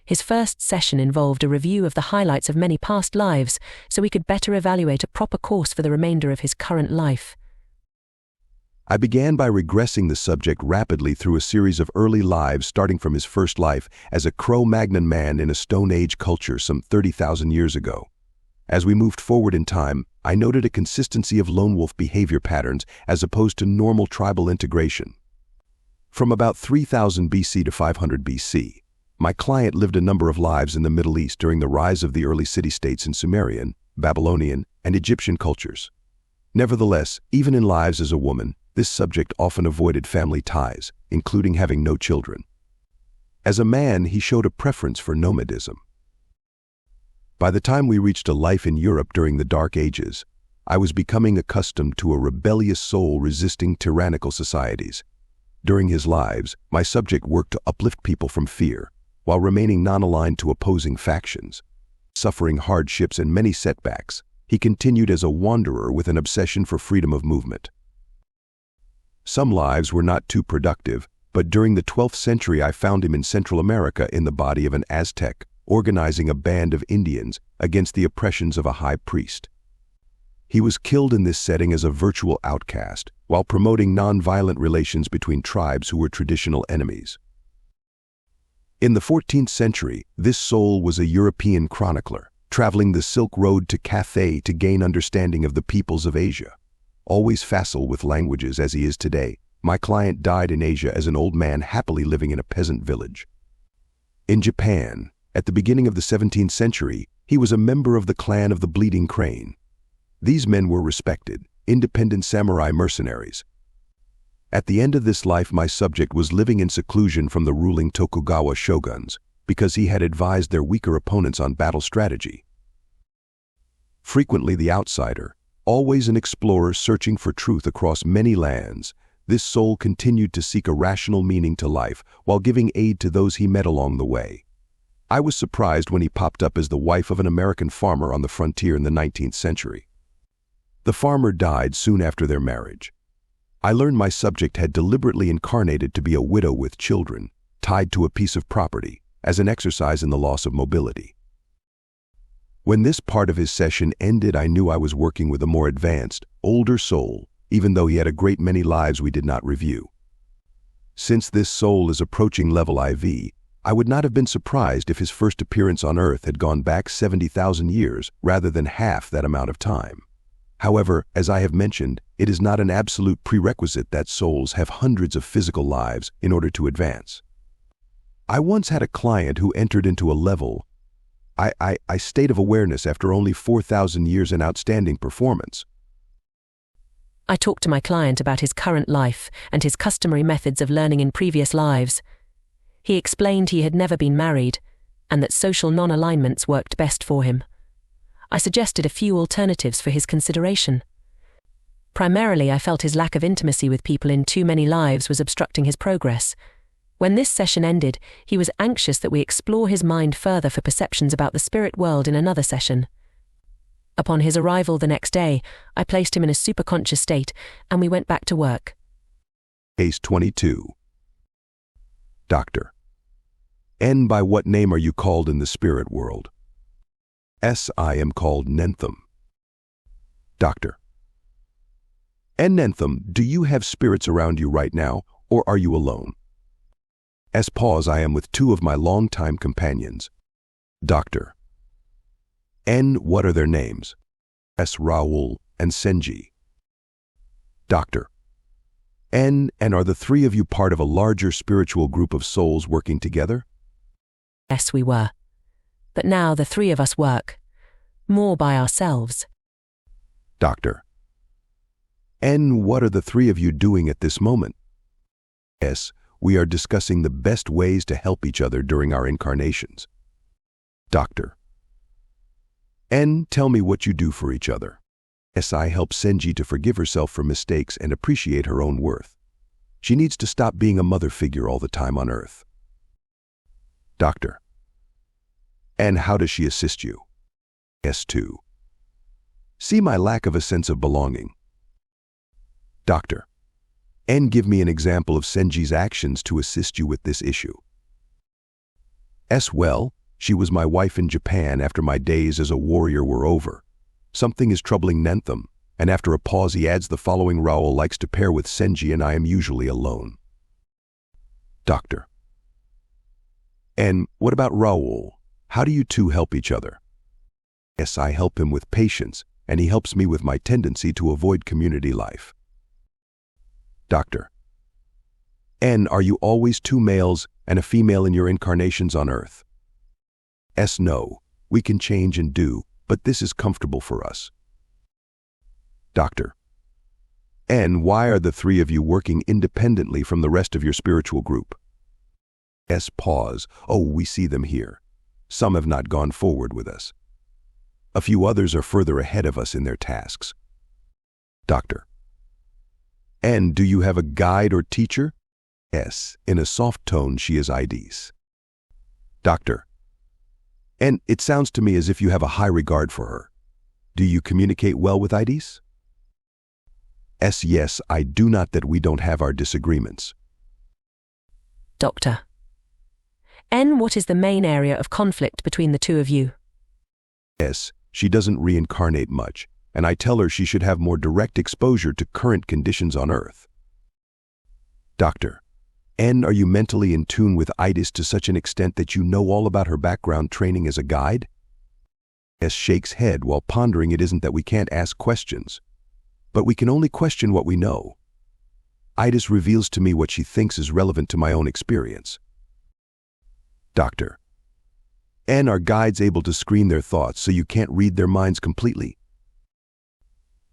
His first session involved a review of the highlights of many past lives so he could better evaluate a proper course for the remainder of his current life. I began by regressing the subject rapidly through a series of early lives, starting from his first life as a Cro-Magnon man in a Stone Age culture some 30,000 years ago. As we moved forward in time, I noted a consistency of lone wolf behavior patterns as opposed to normal tribal integration. From about 3000 BC to 500 BC, my client lived a number of lives in the Middle East during the rise of the early city-states in Sumerian, Babylonian, and Egyptian cultures. Nevertheless, even in lives as a woman, this subject often avoided family ties, including having no children. As a man, he showed a preference for nomadism. By the time we reached a life in Europe during the Dark Ages, I was becoming accustomed to a rebellious soul resisting tyrannical societies. During his lives, my subject worked to uplift people from fear, while remaining non-aligned to opposing factions. Suffering hardships and many setbacks, he continued as a wanderer with an obsession for freedom of movement. Some lives were not too productive, but during the 12th century I found him in Central America in the body of an Aztec, organizing a band of Indians against the oppressions of a high priest. He was killed in this setting as a virtual outcast, while promoting non-violent relations between tribes who were traditional enemies. In the 14th century, this soul was a European chronicler, traveling the Silk Road to Cathay to gain understanding of the peoples of Asia. Always facile with languages as he is today, my client died in Asia as an old man happily living in a peasant village. In Japan, at the beginning of the 17th century, he was a member of the clan of the Bleeding Crane. These men were respected, independent samurai mercenaries. At the end of this life, my subject was living in seclusion from the ruling Tokugawa shoguns because he had advised their weaker opponents on battle strategy. Frequently the outsider, always an explorer searching for truth across many lands, this soul continued to seek a rational meaning to life while giving aid to those he met along the way. I was surprised when he popped up as the wife of an American farmer on the frontier in the 19th century. The farmer died soon after their marriage. I learned my subject had deliberately incarnated to be a widow with children, tied to a piece of property, as an exercise in the loss of mobility. When this part of his session ended, I knew I was working with a more advanced, older soul, even though he had a great many lives we did not review. Since this soul is approaching level IV, I would not have been surprised if his first appearance on Earth had gone back 70,000 years rather than half that amount of time. However, as I have mentioned, it is not an absolute prerequisite that souls have hundreds of physical lives in order to advance. I once had a client who entered into a level I state of awareness after only 4,000 years in outstanding performance. I talked to my client about his current life and his customary methods of learning in previous lives. He explained he had never been married and that social non-alignments worked best for him. I suggested a few alternatives for his consideration. Primarily, I felt his lack of intimacy with people in too many lives was obstructing his progress. When this session ended, he was anxious that we explore his mind further for perceptions about the spirit world in another session. Upon his arrival the next day, I placed him in a superconscious state and we went back to work. Case 22. Doctor. N. By what name are you called in the spirit world? S. I am called Nentham. Doctor. N. Nentham, do you have spirits around you right now, or are you alone? S. Pause. I am with two of my longtime companions. Doctor. N. What are their names? S. Raoul and Senji. Doctor. N. And are the three of you part of a larger spiritual group of souls working together? Yes, we were. But now the three of us work, more by ourselves. Doctor. N. What are the three of you doing at this moment? S. We are discussing the best ways to help each other during our incarnations. Doctor. N. Tell me what you do for each other. S. I help Senji to forgive herself for mistakes and appreciate her own worth. She needs to stop being a mother figure all the time on Earth. Doctor. And how does she assist you? S2. See my lack of a sense of belonging. Doctor. And give me an example of Senji's actions to assist you with this issue. S. Well, she was my wife in Japan after my days as a warrior were over. Something is troubling Nentham, and after a pause he adds the following: Raoul likes to pair with Senji and I am usually alone. Doctor. And what about Raoul? How do you two help each other? Yes, I help him with patience, and he helps me with my tendency to avoid community life. Doctor. And are you always two males and a female in your incarnations on Earth? S. No, we can change and do, but this is comfortable for us. Doctor. And why are the three of you working independently from the rest of your spiritual group? S. Pause. Oh, we see them here. Some have not gone forward with us. A few others are further ahead of us in their tasks. Doctor. And do you have a guide or teacher? S. In a soft tone, she is Idis. Doctor. And it sounds to me as if you have a high regard for her. Do you communicate well with Idis? S. Yes, I do, not that we don't have our disagreements. Doctor. N. What is the main area of conflict between the two of you? S. She doesn't reincarnate much, and I tell her she should have more direct exposure to current conditions on Earth. Doctor. N. Are you mentally in tune with Idis to such an extent that you know all about her background training as a guide? S shakes head while pondering. It isn't that we can't ask questions, but we can only question what we know. Itis reveals to me what she thinks is relevant to my own experience. Doctor. N, are guides able to screen their thoughts so you can't read their minds completely?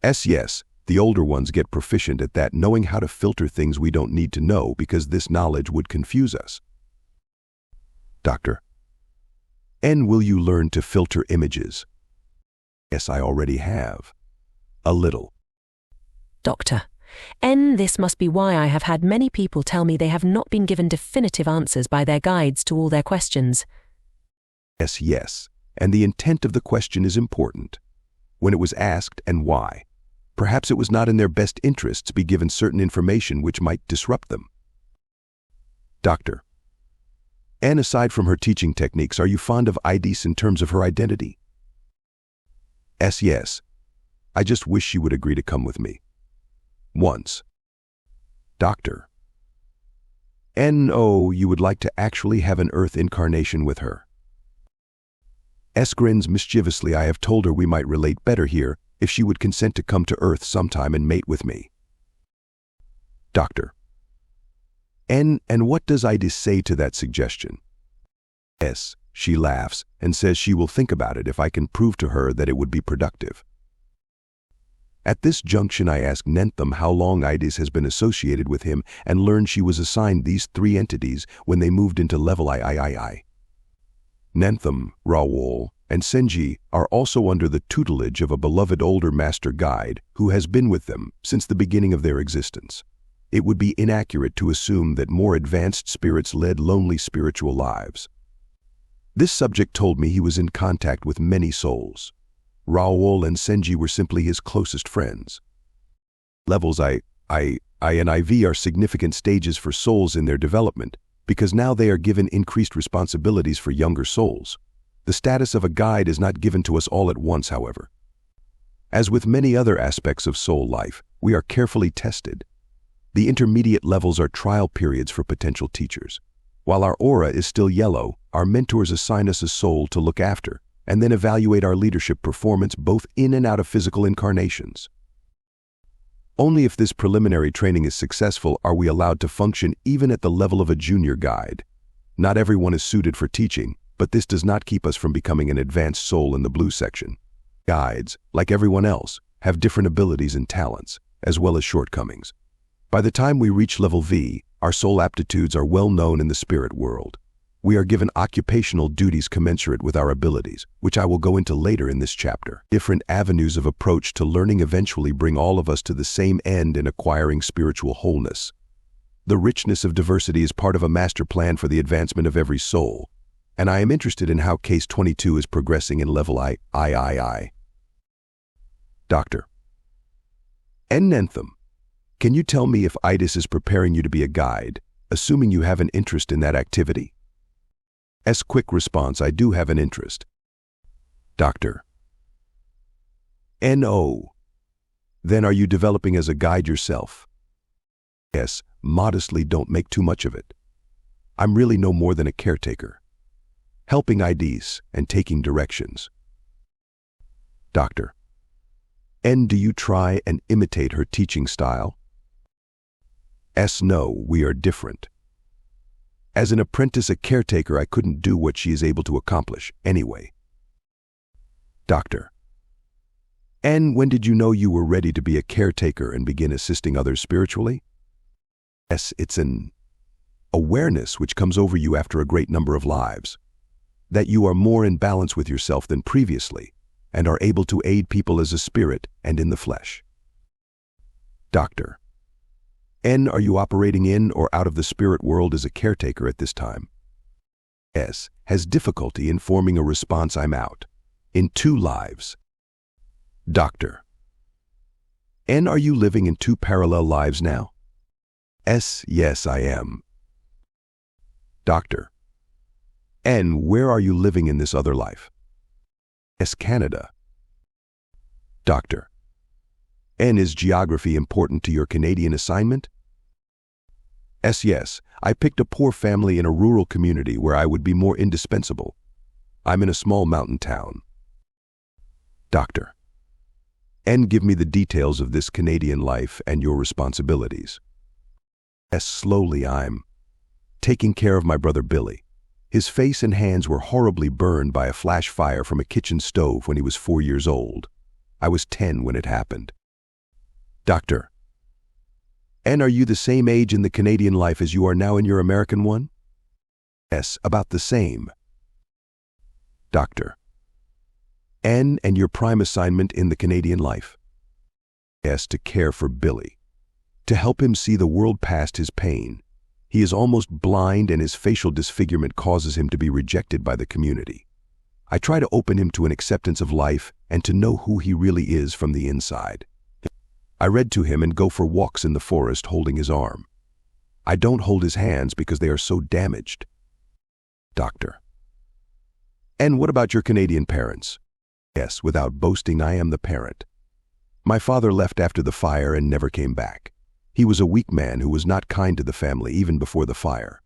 S, yes. The older ones get proficient at that, knowing how to filter things we don't need to know because this knowledge would confuse us. Doctor. N, will you learn to filter images? Yes, I already have. A little. Doctor. N, this must be why I have had many people tell me they have not been given definitive answers by their guides to all their questions. S, yes. And the intent of the question is important. When it was asked and why. Perhaps it was not in their best interests to be given certain information which might disrupt them. Doctor. And aside from her teaching techniques, are you fond of Itis in terms of her identity? S, yes. I just wish she would agree to come with me. Once. Doctor. N, oh, you would like to actually have an Earth incarnation with her. S grins mischievously. I have told her we might relate better here if she would consent to come to Earth sometime and mate with me. Doctor. N, and what does Itis say to that suggestion? S, she laughs and says she will think about it if I can prove to her that it would be productive. At this junction I ask Nentham how long Itis has been associated with him and learn she was assigned these 3 entities when they moved into level I. Nentham, Rawol, and Senji are also under the tutelage of a beloved older master guide who has been with them since the beginning of their existence. It would be inaccurate to assume that more advanced spirits led lonely spiritual lives. This subject told me he was in contact with many souls. Rawol and Senji were simply his closest friends. Levels I and IV are significant stages for souls in their development because now they are given increased responsibilities for younger souls. The status of a guide is not given to us all at once, however. As with many other aspects of soul life, we are carefully tested. The intermediate levels are trial periods for potential teachers. While our aura is still yellow, our mentors assign us a soul to look after, and then evaluate our leadership performance both in and out of physical incarnations. Only if this preliminary training is successful are we allowed to function even at the level of a junior guide. Not everyone is suited for teaching, but this does not keep us from becoming an advanced soul in the blue section. Guides, like everyone else, have different abilities and talents, as well as shortcomings. By the time we reach level V, our soul aptitudes are well known in the spirit world. We are given occupational duties commensurate with our abilities, which I will go into later in this chapter. Different avenues of approach to learning eventually bring all of us to the same end in acquiring spiritual wholeness. The richness of diversity is part of a master plan for the advancement of every soul, and I am interested in how Case 22 is progressing in level I. Doctor. N. Nentham, can you tell me if Itis is preparing you to be a guide, assuming you have an interest in that activity? S. Quick response, I do have an interest. Doctor. N.O. Then are you developing as a guide yourself? S. Modestly, don't make too much of it. I'm really no more than a caretaker, helping IDs and taking directions. Doctor. N. Do you try and imitate her teaching style? S. No, we are different. As an apprentice, a caretaker, I couldn't do what she is able to accomplish anyway. Doctor. And when did you know you were ready to be a caretaker and begin assisting others spiritually? Yes, it's an awareness which comes over you after a great number of lives, that you are more in balance with yourself than previously and are able to aid people as a spirit and in the flesh. Doctor. N. Are you operating in or out of the spirit world as a caretaker at this time? S. Has difficulty in forming a response. I'm out. In 2 lives. Doctor. N. Are you living in 2 parallel lives now? S. Yes, I am. Doctor. N. Where are you living in this other life? S. Canada. Doctor. N. Is geography important to your Canadian assignment? S. Yes, I picked a poor family in a rural community where I would be more indispensable. I'm in a small mountain town. Doctor. And give me the details of this Canadian life and your responsibilities. Yes, slowly I'm taking care of my brother Billy. His face and hands were horribly burned by a flash fire from a kitchen stove when he was 4 years old. I was 10 when it happened. Doctor. And are you the same age in the Canadian life as you are now in your American one? Yes, about the same. Doctor. And your prime assignment in the Canadian life? Yes, to care for Billy. To help him see the world past his pain. He is almost blind and his facial disfigurement causes him to be rejected by the community. I try to open him to an acceptance of life and to know who he really is from the inside. I read to him and go for walks in the forest holding his arm. I don't hold his hands because they are so damaged. Doctor. And what about your Canadian parents? Yes, without boasting, I am the parent. My father left after the fire and never came back. He was a weak man who was not kind to the family even before the fire.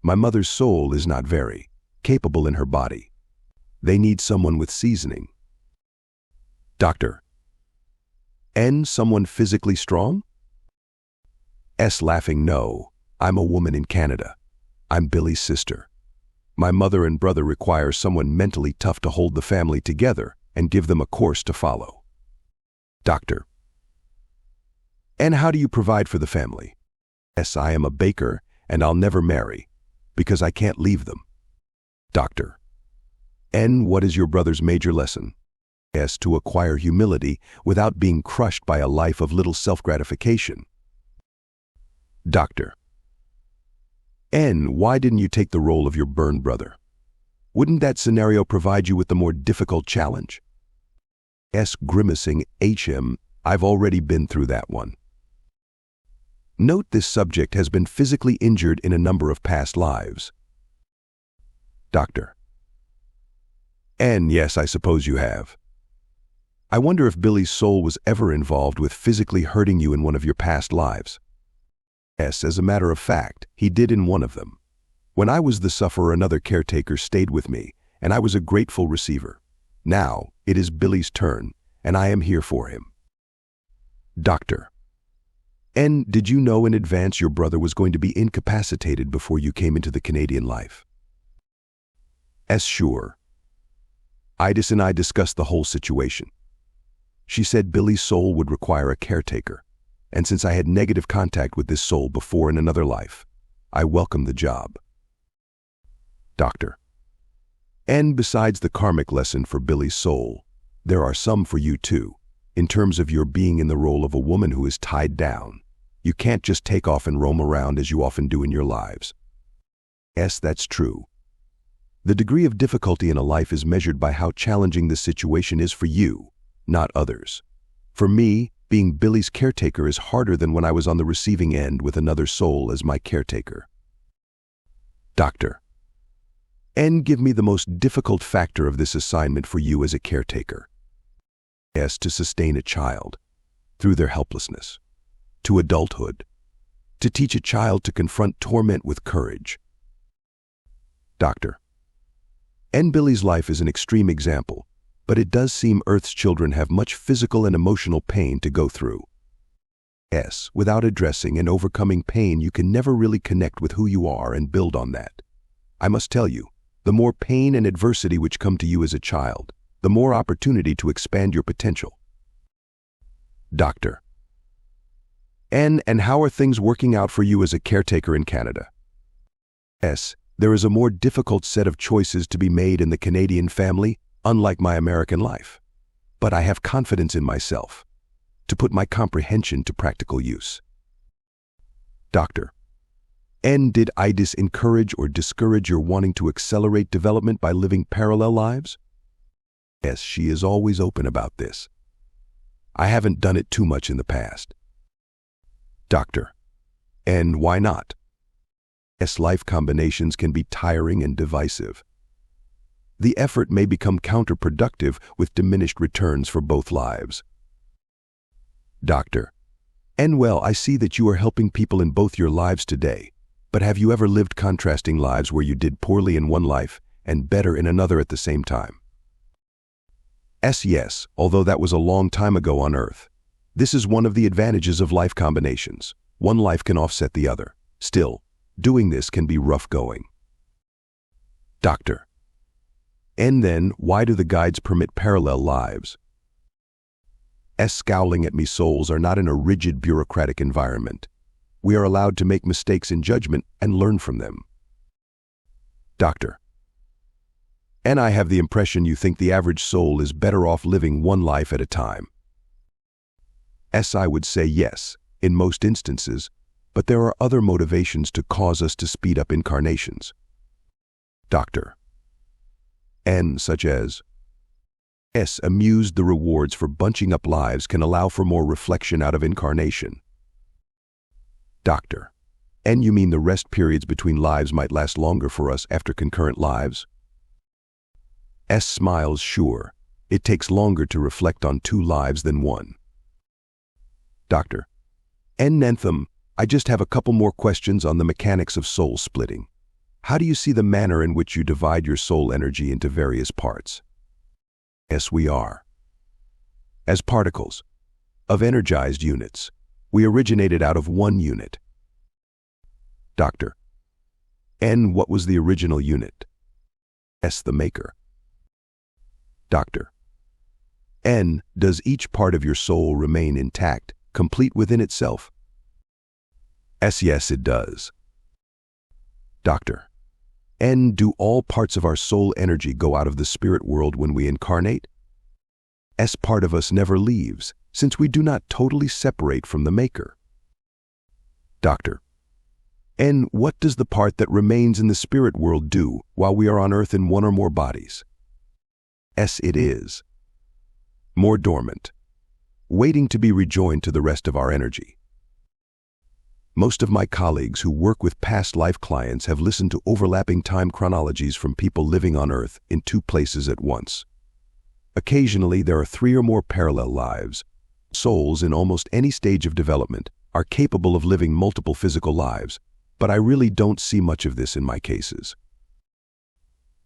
My mother's soul is not very capable in her body. They need someone with seasoning. Doctor. And someone physically strong? S laughing, no. I'm a woman in Canada. I'm Billy's sister. My mother and brother require someone mentally tough to hold the family together and give them a course to follow. Doctor. And how do you provide for the family? Yes, I am a baker and I'll never marry because I can't leave them. Doctor. And what is your brother's major lesson? Yes, to acquire humility without being crushed by a life of little self-gratification. Doctor. And why didn't you take the role of your burned brother? Wouldn't that scenario provide you with the more difficult challenge? S grimacing, I've already been through that one. Note this subject has been physically injured in a number of past lives. Doctor. And yes, I suppose you have. I wonder if Billy's soul was ever involved with physically hurting you in one of your past lives. Yes, as a matter of fact, he did in one of them. When I was the sufferer, another caretaker stayed with me, and I was a grateful receiver. Now, it is Billy's turn, and I am here for him. Doctor. And did you know in advance your brother was going to be incapacitated before you came into the Canadian life? S sure. Idis and I discussed the whole situation. She said Billy's soul would require a caretaker, and since I had negative contact with this soul before in another life, I welcomed the job. Doctor. And besides the karmic lesson for Billy's soul, there are some for you too, in terms of your being in the role of a woman who is tied down. You can't just take off and roam around as you often do in your lives. Yes, that's true. The degree of difficulty in a life is measured by how challenging the situation is for you, not others. For me, being Billy's caretaker is harder than when I was on the receiving end with another soul as my caretaker. Doctor. And give me the most difficult factor of this assignment for you as a caretaker. Yes, to sustain a child through their helplessness, to adulthood, to teach a child to confront torment with courage. Doctor. And Billy's life is an extreme example, but it does seem Earth's children have much physical and emotional pain to go through. Yes, without addressing and overcoming pain, you can never really connect with who you are and build on that. I must tell you, the more pain and adversity which come to you as a child, the more opportunity to expand your potential. Doctor. And how are things working out for you as a caretaker in Canada? Yes, there is a more difficult set of choices to be made in the Canadian family, unlike my American life. But I have confidence in myself to put my comprehension to practical use. Doctor. And did Idis encourage or discourage your wanting to accelerate development by living parallel lives? Yes, she is always open about this. I haven't done it too much in the past. Doctor. And why not? Yes, life combinations can be tiring and divisive. The effort may become counterproductive with diminished returns for both lives. Doctor. And well, I see that you are helping people in both your lives today, but have you ever lived contrasting lives where you did poorly in one life and better in another at the same time? Yes, although that was a long time ago on Earth. This is one of the advantages of life combinations. One life can offset the other. Still, doing this can be rough going. Doctor. And then, why do the guides permit parallel lives? Scowling at me, souls are not in a rigid bureaucratic environment. We are allowed to make mistakes in judgment and learn from them. Doctor. And I have the impression you think the average soul is better off living one life at a time. I would say yes, in most instances, but there are other motivations to cause us to speed up incarnations. Doctor. And such as? Amused the rewards for bunching up lives can allow for more reflection out of incarnation. Doctor. And you mean the rest periods between lives might last longer for us after concurrent lives? Smiles, sure. It takes longer to reflect on 2 lives than 1. Doctor. And Nentham, I just have a couple more questions on the mechanics of soul splitting. How do you see the manner in which you divide your soul energy into various parts? We are. As particles of energized units, we originated out of one unit. Doctor. And what was the original unit? The maker. Doctor. And does each part of your soul remain intact, complete within itself? Yes, it does. Doctor. And do all parts of our soul energy go out of the spirit world when we incarnate? Part of us never leaves, since we do not totally separate from the maker. Doctor. And what does the part that remains in the spirit world do while we are on Earth in one or more bodies? It is more dormant, waiting to be rejoined to the rest of our energy. Most of my colleagues who work with past life clients have listened to overlapping time chronologies from people living on Earth in 2 places at once. Occasionally, there are 3 or more parallel lives. Souls in almost any stage of development are capable of living multiple physical lives, but I really don't see much of this in my cases.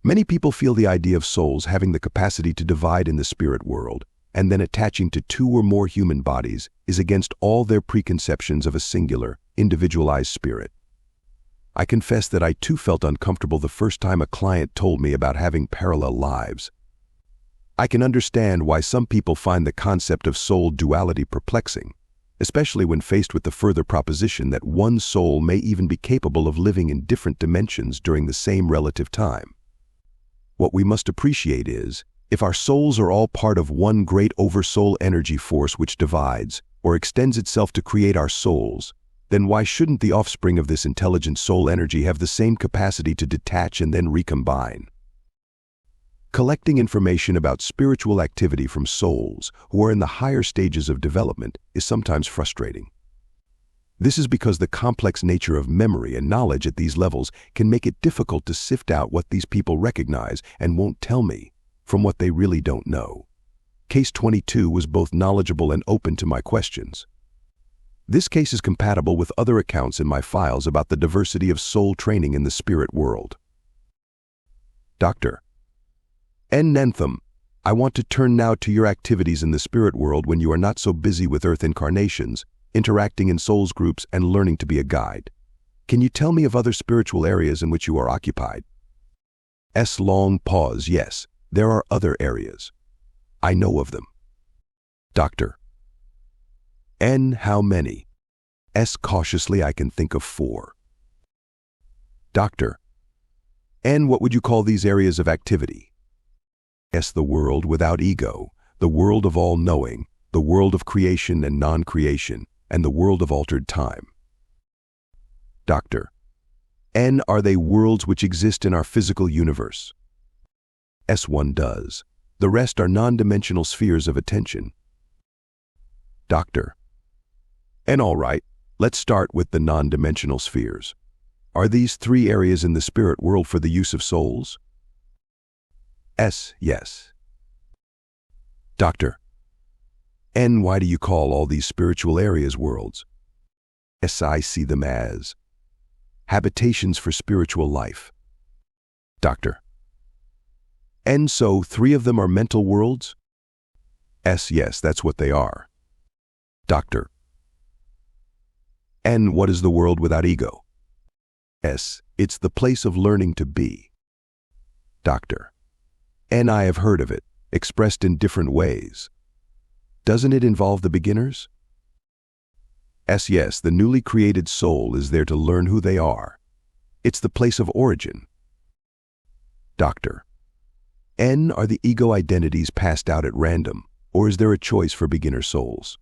Many people feel the idea of souls having the capacity to divide in the spirit world and then attaching to 2 or more human bodies is against all their preconceptions of a singular, individualized spirit. I confess that I too felt uncomfortable the first time a client told me about having parallel lives. I can understand why some people find the concept of soul duality perplexing, especially when faced with the further proposition that one soul may even be capable of living in different dimensions during the same relative time. What we must appreciate is, if our souls are all part of one great oversoul energy force which divides or extends itself to create our souls, then why shouldn't the offspring of this intelligent soul energy have the same capacity to detach and then recombine? Collecting information about spiritual activity from souls who are in the higher stages of development is sometimes frustrating. This is because the complex nature of memory and knowledge at these levels can make it difficult to sift out what these people recognize and won't tell me from what they really don't know. Case 22 was both knowledgeable and open to my questions. This case is compatible with other accounts in my files about the diversity of soul training in the spirit world. Doctor. N. Nentham, I want to turn now to your activities in the spirit world when you are not so busy with Earth incarnations, interacting in souls groups, and learning to be a guide. Can you tell me of other spiritual areas in which you are occupied? Long pause. Yes, there are other areas. I know of them. Doctor. N. How many? Cautiously, I can think of 4. Doctor. N. What would you call these areas of activity? The world without ego, the world of all-knowing, the world of creation and non-creation, and the world of altered time. Doctor. N. Are they worlds which exist in our physical universe? One does. The rest are non-dimensional spheres of attention. Doctor. And all right, let's start with the non-dimensional spheres. Are these 3 areas in the spirit world for the use of souls? Yes. Doctor. And why do you call all these spiritual areas worlds? I see them as habitations for spiritual life. Doctor. And so 3 of them are mental worlds? Yes, that's what they are. Doctor. N, what is the world without ego? It's the place of learning to be. Doctor. N, I have heard of it, expressed in different ways. Doesn't it involve the beginners? Yes, the newly created soul is there to learn who they are. It's the place of origin. Doctor. N, are the ego identities passed out at random, or is there a choice for beginner souls?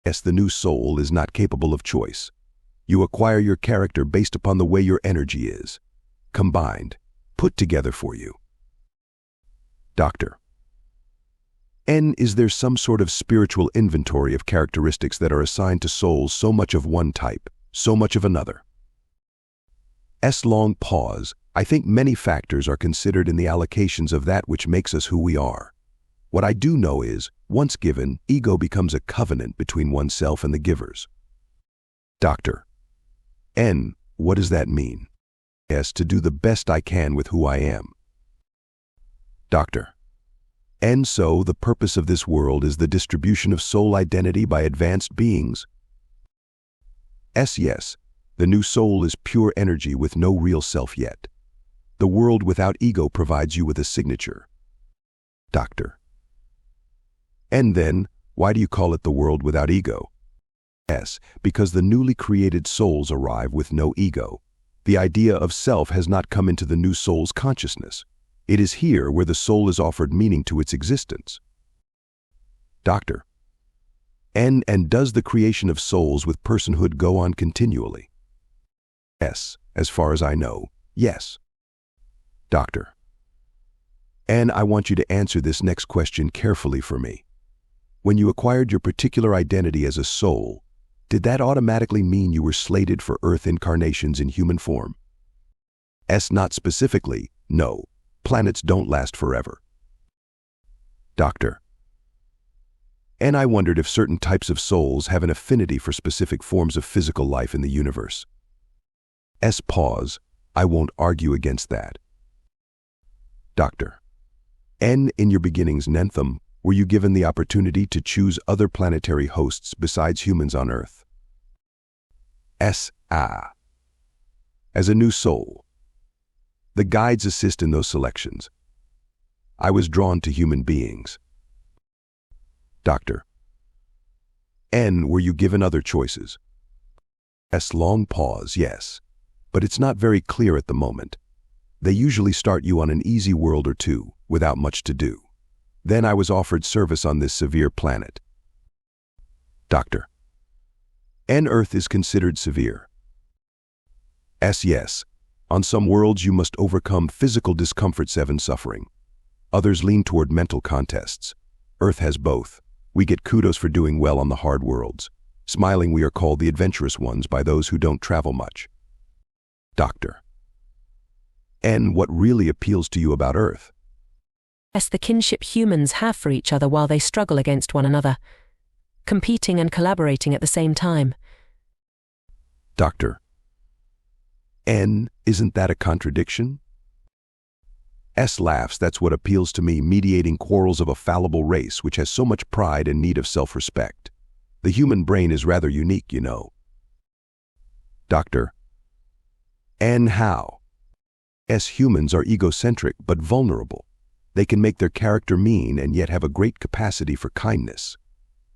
The new soul is not capable of choice. You acquire your character based upon the way your energy is, combined, put together for you. Doctor. N, is there some sort of spiritual inventory of characteristics that are assigned to souls, so much of one type, so much of another? Long pause. I think many factors are considered in the allocations of that which makes us who we are. What I do know is, once given, ego becomes a covenant between oneself and the givers. Doctor. N, what does that mean? To do the best I can with who I am. Doctor. And so, the purpose of this world is the distribution of soul identity by advanced beings? Yes. The new soul is pure energy with no real self yet. The world without ego provides you with a signature. Doctor. And then, why do you call it the world without ego? Because the newly created souls arrive with no ego. The idea of self has not come into the new soul's consciousness. It is here where the soul is offered meaning to its existence. Doctor. And does the creation of souls with personhood go on continually? As far as I know, yes. Doctor. And I want you to answer this next question carefully for me. When you acquired your particular identity as a soul, did that automatically mean you were slated for Earth incarnations in human form? Not specifically, no. Planets don't last forever. Doctor. And I wondered if certain types of souls have an affinity for specific forms of physical life in the universe. Pause. I won't argue against that. Doctor. And in your beginnings, Nentham, were you given the opportunity to choose other planetary hosts besides humans on Earth? As a new soul. The guides assist in those selections. I was drawn to human beings. Doctor. N, were you given other choices? Long pause, yes. But it's not very clear at the moment. They usually start you on an easy world or two, without much to do. Then I was offered service on this severe planet. Doctor. And Earth is considered severe? Yes. On some worlds you must overcome physical discomfort, suffering. Others lean toward mental contests. Earth has both. We get kudos for doing well on the hard worlds. Smiling, we are called the adventurous ones by those who don't travel much. Doctor. And what really appeals to you about Earth? The kinship humans have for each other while they struggle against one another, competing and collaborating at the same time. Doctor. N, isn't that a contradiction? Laughs. That's what appeals to me, mediating quarrels of a fallible race which has so much pride and need of self-respect. The human brain is rather unique, you know. Doctor. And how? Humans are egocentric but vulnerable. They can make their character mean and yet have a great capacity for kindness.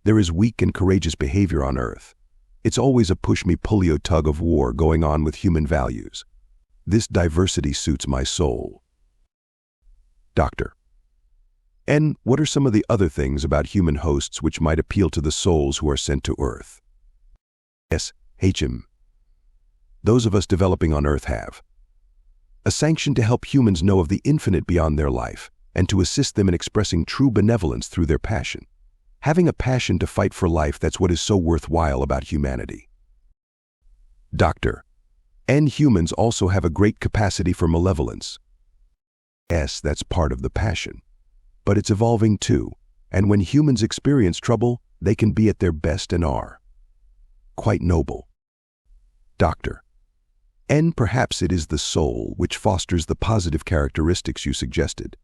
There is weak and courageous behavior on Earth. It's always a push-me-pull-you tug of war going on with human values. This diversity suits my soul. Doctor. And what are some of the other things about human hosts which might appeal to the souls who are sent to Earth? Those of us developing on Earth have a sanction to help humans know of the infinite beyond their life and to assist them in expressing true benevolence through their passion. Having a passion to fight for life, that's what is so worthwhile about humanity. Doctor. And humans also have a great capacity for malevolence. That's part of the passion. But it's evolving too, and when humans experience trouble, they can be at their best and are quite noble. Doctor. And perhaps it is the soul which fosters the positive characteristics you suggested.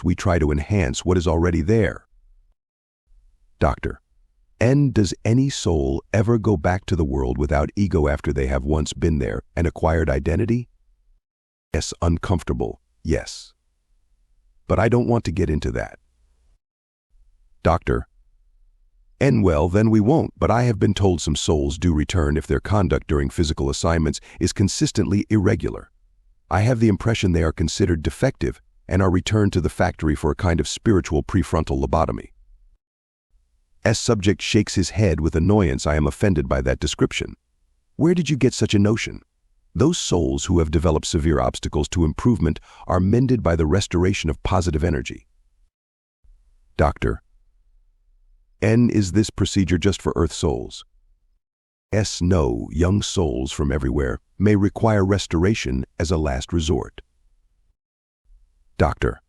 We try to enhance what is already there, Doctor. N. Does any soul ever go back to the world without ego after they have once been there and acquired identity? S. Uncomfortable, yes. But I don't want to get into that. Doctor. N. Well, then we won't, but I have been told some souls do return if their conduct during physical assignments is consistently irregular. I have the impression they are considered defective and are returned to the factory for a kind of spiritual prefrontal lobotomy. S. Subject shakes his head with annoyance. I am offended by that description. Where did you get such a notion? Those souls who have developed severe obstacles to improvement are mended by the restoration of positive energy. Doctor. N. Is this procedure just for Earth souls? S. No, young souls from everywhere may require restoration as a last resort. Doctor.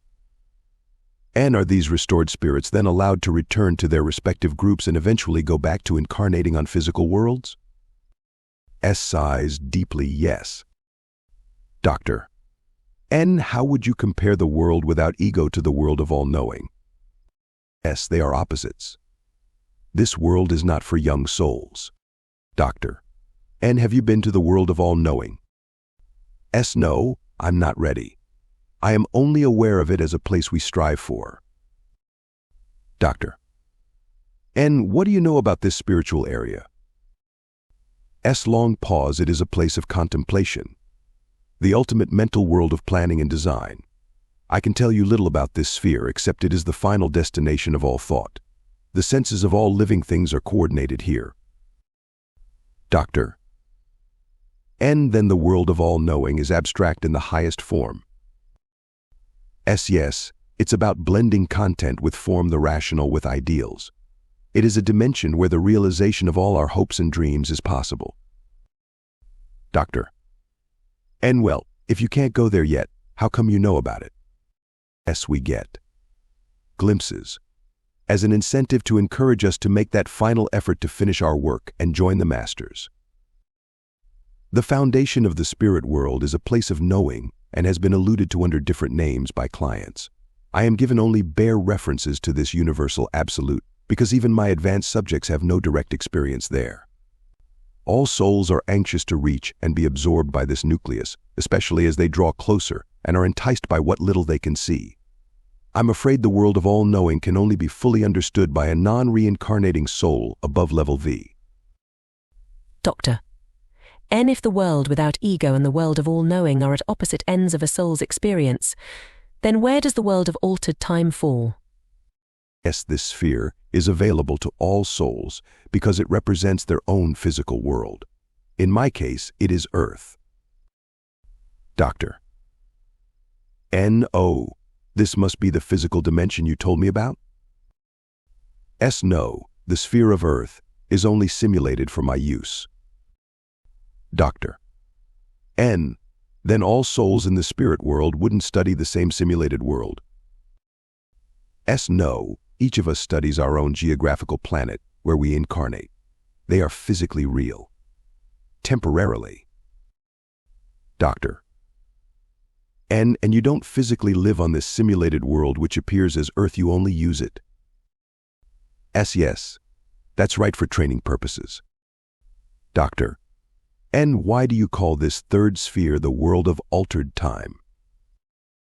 And are these restored spirits then allowed to return to their respective groups and eventually go back to incarnating on physical worlds? S. Sighs deeply, yes. Doctor. N. How would you compare the world without ego to the world of all-knowing? S. They are opposites. This world is not for young souls. Doctor. N. Have you been to the world of all-knowing? S. No, I'm not ready. I am only aware of it as a place we strive for. Doctor. N. What do you know about this spiritual area? S. Long pause. It is a place of contemplation, the ultimate mental world of planning and design. I can tell you little about this sphere except it is the final destination of all thought. The senses of all living things are coordinated here. Doctor. N. Then the world of all-knowing is abstract in the highest form. S. Yes, it's about blending content with form, the rational with ideals. It is a dimension where the realization of all our hopes and dreams is possible. Doctor. N. Well, if you can't go there yet, how come you know about it? S. We get glimpses as an incentive to encourage us to make that final effort to finish our work and join the masters. The foundation of the spirit world is a place of knowing and has been alluded to under different names by clients. I am given only bare references to this universal absolute because even my advanced subjects have no direct experience there. All souls are anxious to reach and be absorbed by this nucleus, especially as they draw closer and are enticed by what little they can see. I'm afraid the world of all-knowing can only be fully understood by a non-reincarnating soul above level V. Doctor. N. If the world without ego and the world of all-knowing are at opposite ends of a soul's experience, then where does the world of altered time fall? S. This sphere is available to all souls because it represents their own physical world. In my case, it is Earth. Doctor. N. Oh, this must be the physical dimension you told me about? S. No, the sphere of Earth is only simulated for my use. Doctor. N. Then all souls in the spirit world wouldn't study the same simulated world. S. No, each of us studies our own geographical planet where we incarnate. They are physically real. Temporarily. Doctor. N. And you don't physically live on this simulated world which appears as Earth, you only use it. S. Yes, that's right, for training purposes. Doctor. N. Why do you call this third sphere the world of altered time?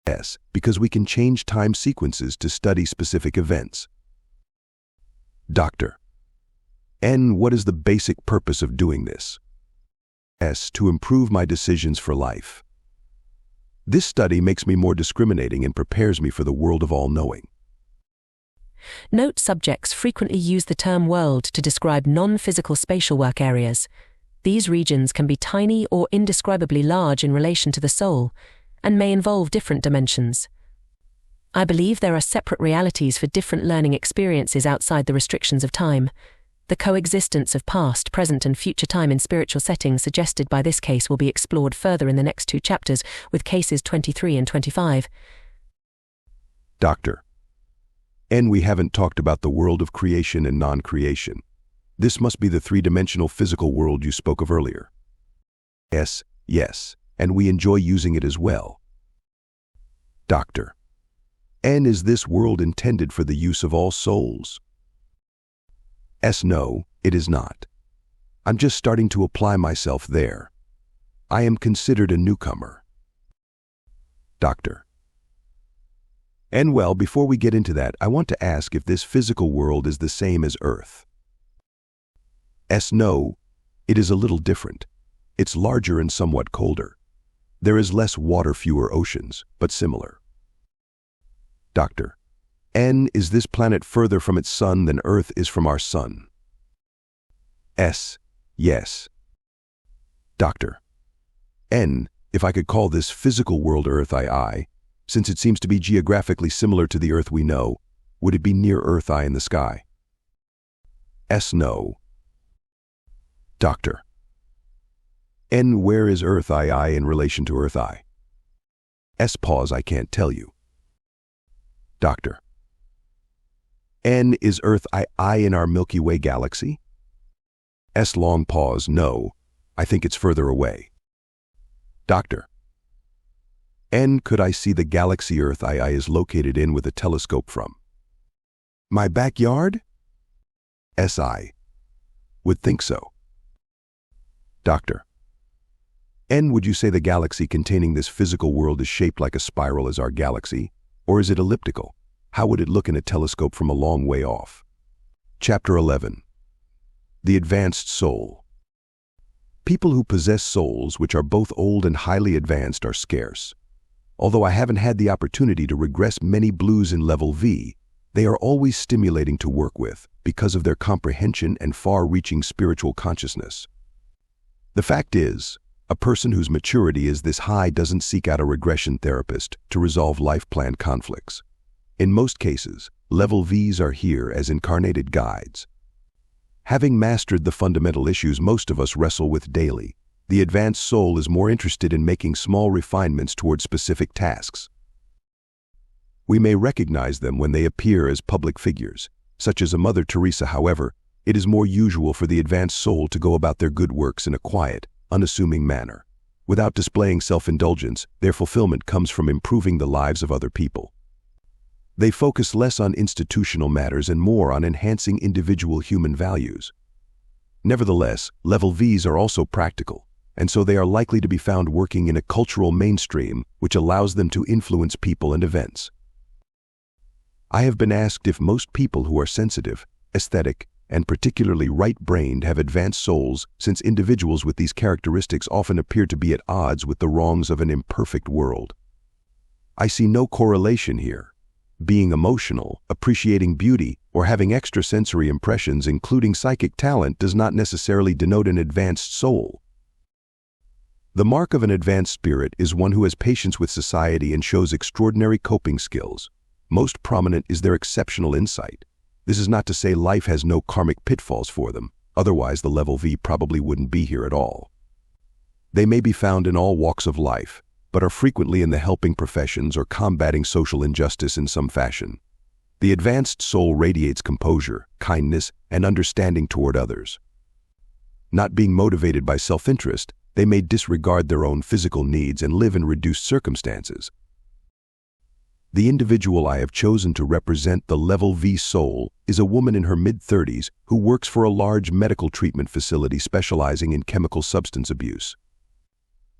S. Because we can change time sequences to study specific events. Doctor. N. What is the basic purpose of doing this? S. To improve my decisions for life. This study makes me more discriminating and prepares me for the world of all-knowing. Note subjects frequently use the term world to describe non-physical spatial work areas. These regions can be tiny or indescribably large in relation to the soul, and may involve different dimensions. I believe there are separate realities for different learning experiences outside the restrictions of time. The coexistence of past, present, and future time in spiritual settings suggested by this case will be explored further in the next 2 chapters, with cases 23 and 25. Doctor. And we haven't talked about the world of creation and non-creation. This must be the 3-dimensional physical world you spoke of earlier. S. Yes, and we enjoy using it as well. Doctor. And is this world intended for the use of all souls? S. No, it is not. I'm just starting to apply myself there. I am considered a newcomer. Doctor. And well, before we get into that, I want to ask if this physical world is the same as Earth. S. No, it is a little different. It's larger and somewhat colder. There is less water, fewer oceans, but similar. Doctor. N. Is this planet further from its sun than Earth is from our sun? S. Yes. Doctor. N. If I could call this physical world Earth I, since it seems to be geographically similar to the Earth we know, would it be near Earth I in the sky? S. No. Doctor. N. Where is Earth I in relation to Earth I? S. Pause, I can't tell you. Doctor. N. Is Earth I in our Milky Way galaxy? S. Long pause, no. I think it's further away. Doctor. N. Could I see the galaxy Earth I is located in with a telescope from? My backyard? S. I would think so. Doctor. N. Would you say the galaxy containing this physical world is shaped like a spiral as our galaxy, or is it elliptical? How would it look in a telescope from a long way off? Chapter 11. The Advanced Soul. People who possess souls which are both old and highly advanced are scarce. Although I haven't had the opportunity to regress many blues in level V, they are always stimulating to work with because of their comprehension and far-reaching spiritual consciousness. The fact is, a person whose maturity is this high doesn't seek out a regression therapist to resolve life plan conflicts. In most cases, level Vs are here as incarnated guides. Having mastered the fundamental issues most of us wrestle with daily, the advanced soul is more interested in making small refinements toward specific tasks. We may recognize them when they appear as public figures, such as a Mother Teresa. However, it is more usual for the advanced soul to go about their good works in a quiet, unassuming manner. Without displaying self-indulgence, their fulfillment comes from improving the lives of other people. They focus less on institutional matters and more on enhancing individual human values. Nevertheless, level Vs are also practical, and so they are likely to be found working in a cultural mainstream which allows them to influence people and events. I have been asked if most people who are sensitive, aesthetic, and particularly right-brained have advanced souls, since individuals with these characteristics often appear to be at odds with the wrongs of an imperfect world. I see no correlation here. Being emotional, appreciating beauty, or having extrasensory impressions including psychic talent does not necessarily denote an advanced soul. The mark of an advanced spirit is one who has patience with society and shows extraordinary coping skills. Most prominent is their exceptional insight. This is not to say life has no karmic pitfalls for them, otherwise the level V probably wouldn't be here at all. They may be found in all walks of life, but are frequently in the helping professions or combating social injustice in some fashion. The advanced soul radiates composure, kindness, and understanding toward others. Not being motivated by self-interest, they may disregard their own physical needs and live in reduced circumstances. The individual I have chosen to represent the level V soul is a woman in her mid-30s who works for a large medical treatment facility specializing in chemical substance abuse.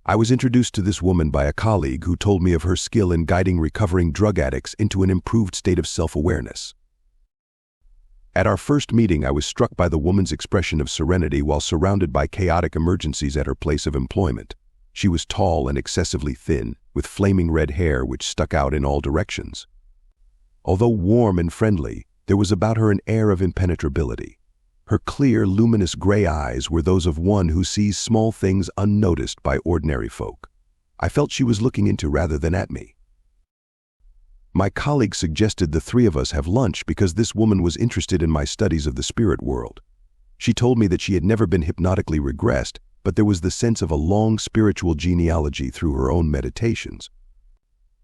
I was introduced to this woman by a colleague who told me of her skill in guiding recovering drug addicts into an improved state of self-awareness. At our first meeting, I was struck by the woman's expression of serenity while surrounded by chaotic emergencies at her place of employment. She was tall and excessively thin, with flaming red hair which stuck out in all directions. Although warm and friendly, there was about her an air of impenetrability. Her clear, luminous gray eyes were those of one who sees small things unnoticed by ordinary folk. I felt she was looking into rather than at me. My colleague suggested the three of us have lunch because this woman was interested in my studies of the spirit world. She told me that she had never been hypnotically regressed, but there was the sense of a long spiritual genealogy through her own meditations.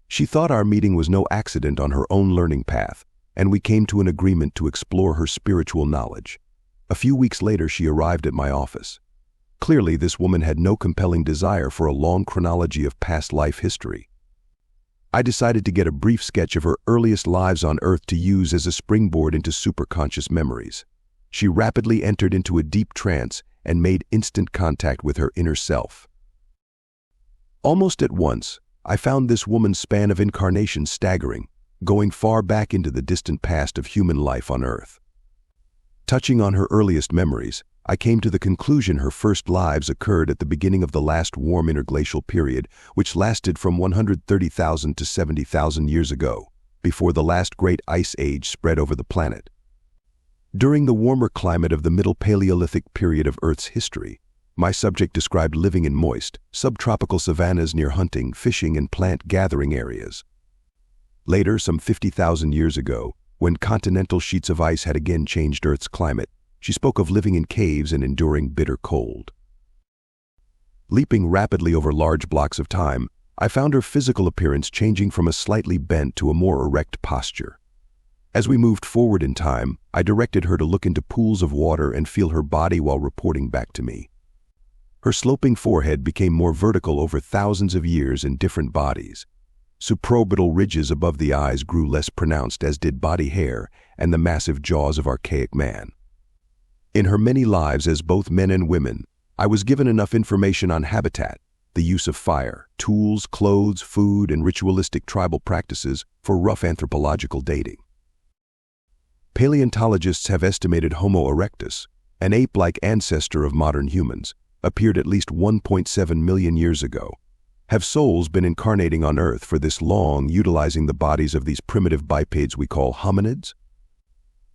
She thought our meeting was no accident on her own learning path, and we came to an agreement to explore her spiritual knowledge. A few weeks later, she arrived at my office. Clearly, this woman had no compelling desire for a long chronology of past life history. I decided to get a brief sketch of her earliest lives on Earth to use as a springboard into superconscious memories. she rapidly entered into a deep trance and made instant contact with her inner self. Almost at once, I found this woman's span of incarnation staggering, going far back into the distant past of human life on Earth. Touching on her earliest memories, I came to the conclusion her first lives occurred at the beginning of the last warm interglacial period, which lasted from 130,000 to 70,000 years ago, before the last great ice age spread over the planet. During the warmer climate of the Middle Paleolithic period of Earth's history, my subject described living in moist, subtropical savannas near hunting, fishing, and plant-gathering areas. Later, some 50,000 years ago, when continental sheets of ice had again changed Earth's climate, she spoke of living in caves and enduring bitter cold. Leaping rapidly over large blocks of time, I found her physical appearance changing from a slightly bent to a more erect posture. As we moved forward in time, I directed her to look into pools of water and feel her body while reporting back to me. Her sloping forehead became more vertical over thousands of years in different bodies. Supraorbital ridges above the eyes grew less pronounced, as did body hair and the massive jaws of archaic man. In her many lives as both men and women, I was given enough information on habitat, the use of fire, tools, clothes, food, and ritualistic tribal practices for rough anthropological dating. Paleontologists have estimated Homo erectus, an ape-like ancestor of modern humans, appeared at least 1.7 million years ago. Have souls been incarnating on Earth for this long, utilizing the bodies of these primitive bipeds we call hominids?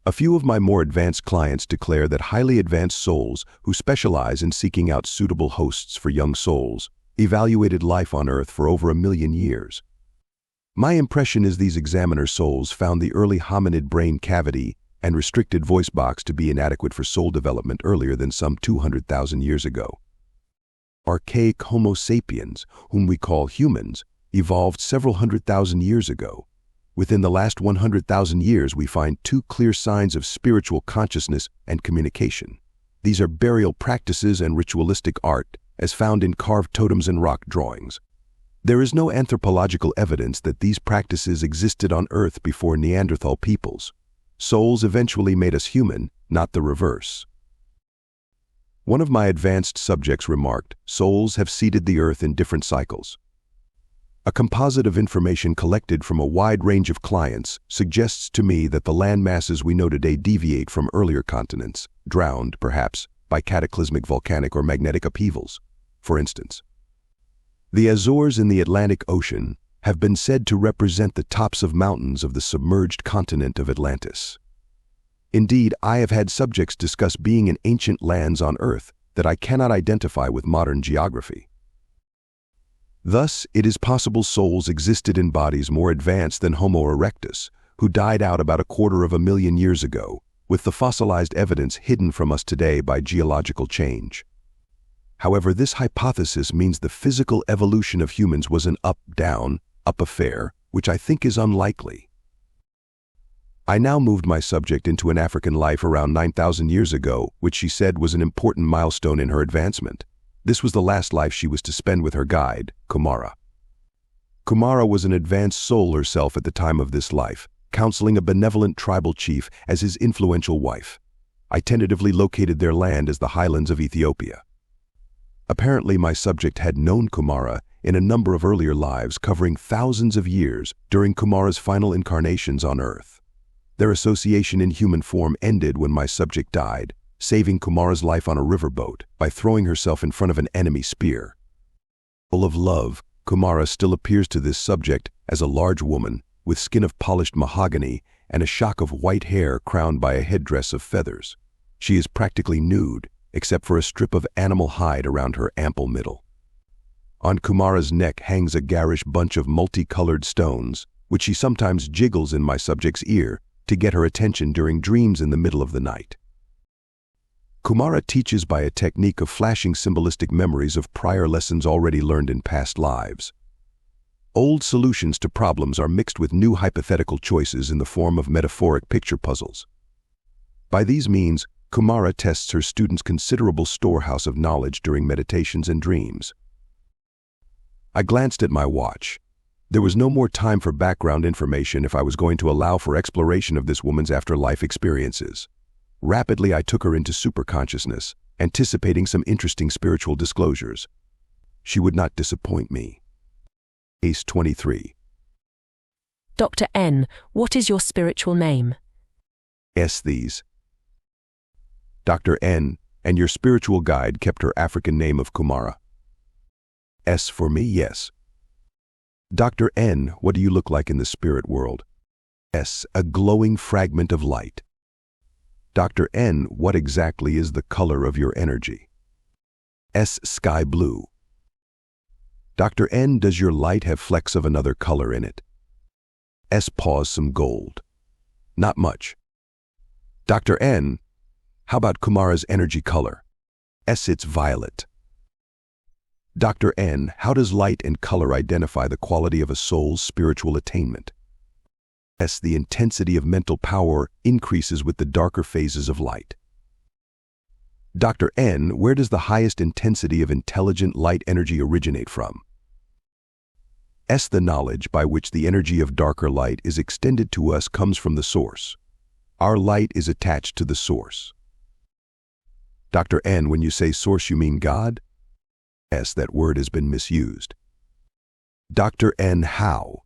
A few of my more advanced clients declare that highly advanced souls who specialize in seeking out suitable hosts for young souls evaluated life on Earth for over 1 million years. My impression is these examiner souls found the early hominid brain cavity and restricted voice box to be inadequate for soul development earlier than some 200,000 years ago. Archaic Homo sapiens, whom we call humans, evolved several 100,000 years ago. Within the last 100,000 years, we find 2 clear signs of spiritual consciousness and communication. These are burial practices and ritualistic art, as found in carved totems and rock drawings. There is no anthropological evidence that these practices existed on Earth before Neanderthal peoples. Souls eventually made us human, not the reverse. One of my advanced subjects remarked, souls have seeded the Earth in different cycles. A composite of information collected from a wide range of clients suggests to me that the land masses we know today deviate from earlier continents, drowned, perhaps, by cataclysmic volcanic or magnetic upheavals. For instance, the Azores in the Atlantic Ocean have been said to represent the tops of mountains of the submerged continent of Atlantis. Indeed, I have had subjects discuss being in ancient lands on Earth that I cannot identify with modern geography. Thus, it is possible souls existed in bodies more advanced than Homo erectus, who died out about 250,000 years ago, with the fossilized evidence hidden from us today by geological change. However, this hypothesis means the physical evolution of humans was an up-down, up affair, which I think is unlikely. I now moved my subject into an African life around 9,000 years ago, which she said was an important milestone in her advancement. This was the last life she was to spend with her guide, Kumara. Kumara was an advanced soul herself at the time of this life, counseling a benevolent tribal chief as his influential wife. I tentatively located their land as the highlands of Ethiopia. Apparently, my subject had known Kumara in a number of earlier lives covering thousands of years during Kumara's final incarnations on Earth. Their association in human form ended when my subject died, saving Kumara's life on a riverboat by throwing herself in front of an enemy spear. Full of love, Kumara still appears to this subject as a large woman with skin of polished mahogany and a shock of white hair crowned by a headdress of feathers. She is practically nude, except for a strip of animal hide around her ample middle. On Kumara's neck hangs a garish bunch of multicolored stones, which she sometimes jiggles in my subject's ear to get her attention during dreams in the middle of the night. Kumara teaches by a technique of flashing symbolistic memories of prior lessons already learned in past lives. Old solutions to problems are mixed with new hypothetical choices in the form of metaphoric picture puzzles. By these means, Kumara tests her students' considerable storehouse of knowledge during meditations and dreams. I glanced at my watch. There was no more time for background information if I was going to allow for exploration of this woman's afterlife experiences. Rapidly, I took her into superconsciousness, anticipating some interesting spiritual disclosures. She would not disappoint me. Case 23. Dr. N, what is your spiritual name? These. Dr. N, and your spiritual guide kept her African name of Kumara. S for me, yes. Dr. N, what do you look like in the spirit world? S, a glowing fragment of light. Dr. N, what exactly is the color of your energy? S, sky blue. Dr. N, does your light have flecks of another color in it? S, pause, some gold. Not much. Dr. N, how about Kumara's energy color? S, it's violet. Dr. N, how does light and color identify the quality of a soul's spiritual attainment? S, the intensity of mental power increases with the darker phases of light. Dr. N, where does the highest intensity of intelligent light energy originate from? S, the knowledge by which the energy of darker light is extended to us comes from the source. Our light is attached to the source. Dr. N, when you say source, you mean God? S, that word has been misused. Dr. N, how?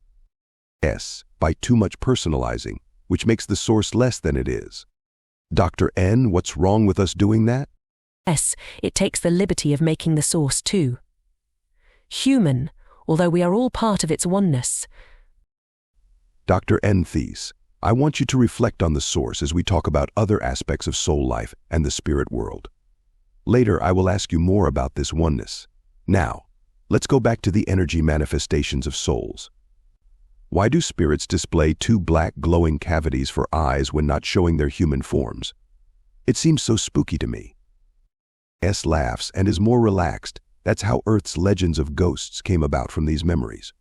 S, by too much personalizing, which makes the source less than it is. Dr. N, what's wrong with us doing that? S, it takes the liberty of making the source too human, although we are all part of its oneness. Dr. N, Thies, I want you to reflect on the source as we talk about other aspects of soul life and the spirit world. Later, I will ask you more about this oneness. Now, let's go back to the energy manifestations of souls. Why do spirits display two black glowing cavities for eyes when not showing their human forms? It seems so spooky to me. S laughs and is more relaxed. That's how Earth's legends of ghosts came about from these memories.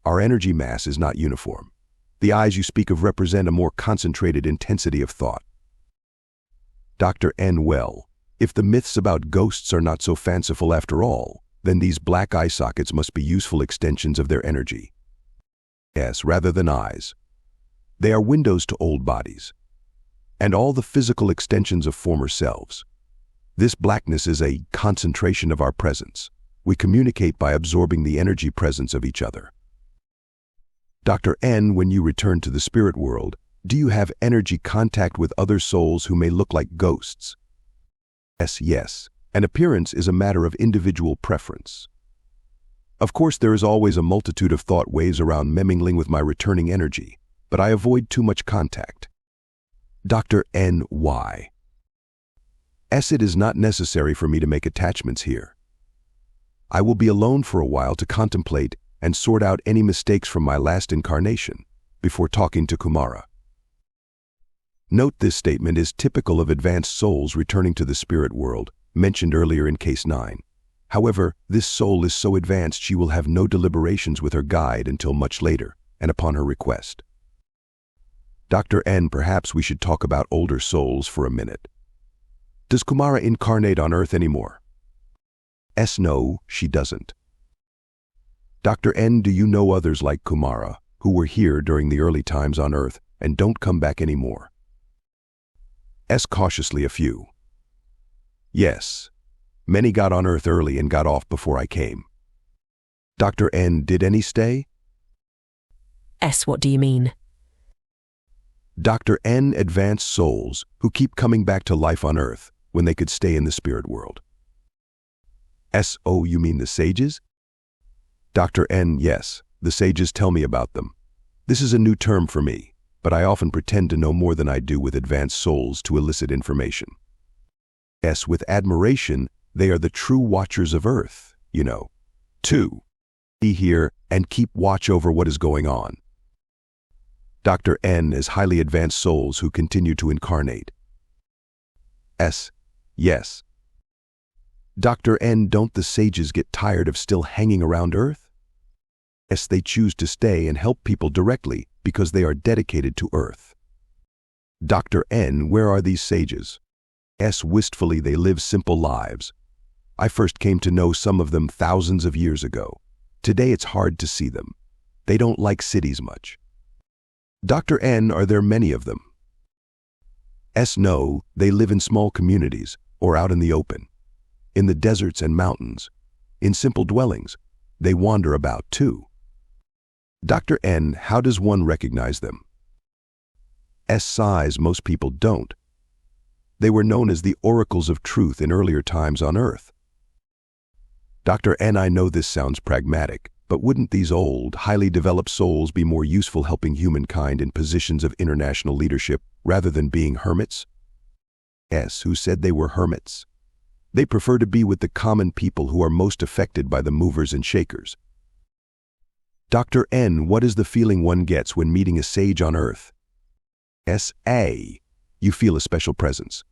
Our energy mass is not uniform. The eyes you speak of represent a more concentrated intensity of thought. Dr. N, well, if the myths about ghosts are not so fanciful after all, then these black eye sockets must be useful extensions of their energy. S, rather than eyes. They are windows to old bodies, and all the physical extensions of former selves. This blackness is a concentration of our presence. We communicate by absorbing the energy presence of each other. Dr. N, when you return to the spirit world, do you have energy contact with other souls who may look like ghosts? S, yes. An appearance is a matter of individual preference. Of course, there is always a multitude of thought waves around mingling with my returning energy, but I avoid too much contact. Dr. N, why? S, it is not necessary for me to make attachments here. I will be alone for a while to contemplate and sort out any mistakes from my last incarnation before talking to Kumara. Note this statement is typical of advanced souls returning to the spirit world, mentioned earlier in Case 9. However, this soul is so advanced she will have no deliberations with her guide until much later, and upon her request. Dr. N, perhaps we should talk about older souls for a minute. Does Kumara incarnate on Earth anymore? S, no, she doesn't. Dr. N, do you know others like Kumara, who were here during the early times on Earth and don't come back anymore? S, cautiously, a few. Yes. Many got on Earth early and got off before I came. Dr. N, did any stay? S, what do you mean? Dr. N, advanced souls who keep coming back to life on Earth when they could stay in the spirit world. S, oh, you mean the sages? Dr. N, yes, the sages tell me about them. This is a new term for me, but I often pretend to know more than I do with advanced souls to elicit information. S, with admiration, they are the true watchers of Earth, you know. 2. Be here and keep watch over what is going on. Dr. N, is highly advanced souls who continue to incarnate. S, yes. Dr. N, don't the sages get tired of still hanging around Earth? S, they choose to stay and help people directly because they are dedicated to Earth. Dr. N, where are these sages? S, wistfully they live simple lives. I first came to know some of them thousands of years ago. Today it's hard to see them. They don't like cities much. Dr. N, are there many of them? S. No, they live in small communities or out in the open, in the deserts and mountains, in simple dwellings. They wander about too. Dr. N. How does one recognize them? S. Sighs. Most people don't. They were known as the oracles of truth in earlier times on Earth. Dr. N. I know this sounds pragmatic, but wouldn't these old, highly developed souls be more useful helping humankind in positions of international leadership rather than being hermits? S. Who said they were hermits? They prefer to be with the common people who are most affected by the movers and shakers. Dr. N. What is the feeling one gets when meeting a sage on Earth? S. A. You feel a special presence.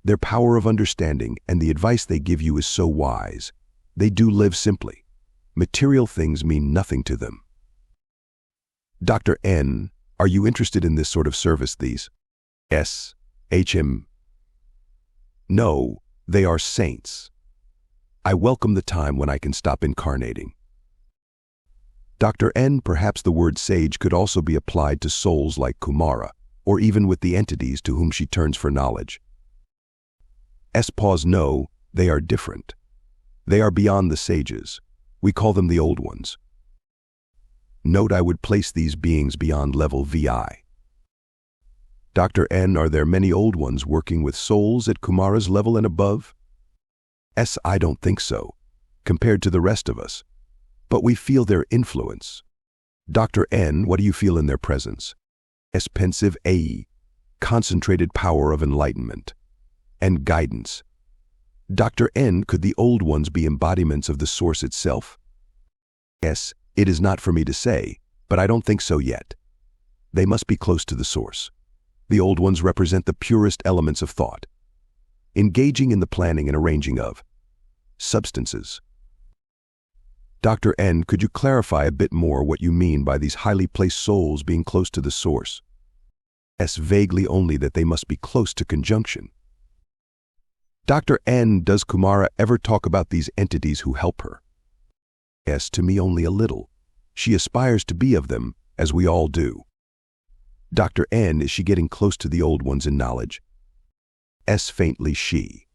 Their power of understanding and the advice they give you is so wise. They do live simply. Material things mean nothing to them. Dr. N. Are you interested in this sort of service, these? S. HM. No, they are saints. I welcome the time when I can stop incarnating. Dr. N. Perhaps the word sage could also be applied to souls like Kumara, or even with the entities to whom she turns for knowledge. S. Pause. No, they are different. They are beyond the sages. We call them the old ones. Note, I would place these beings beyond level VI. Dr. N. Are there many old ones working with souls at Kumara's level and above? S. I don't think so, compared to the rest of us. But we feel their influence. Dr. N. What do you feel in their presence? S. Pensive. A. Concentrated power of enlightenment and guidance. Dr. N. Could the old ones be embodiments of the source itself? S. It is not for me to say, but I don't think so yet. They must be close to the source. The old ones represent the purest elements of thought, engaging in the planning and arranging of substances. Dr. N. Could you clarify a bit more what you mean by these highly placed souls being close to the source? S. Vaguely, only that they must be close to conjunction. Dr. N. Does Kumara ever talk about these entities who help her? S. To me only a little. She aspires to be of them, as we all do. Dr. N. Is she getting close to the old ones in knowledge? S. Faintly. She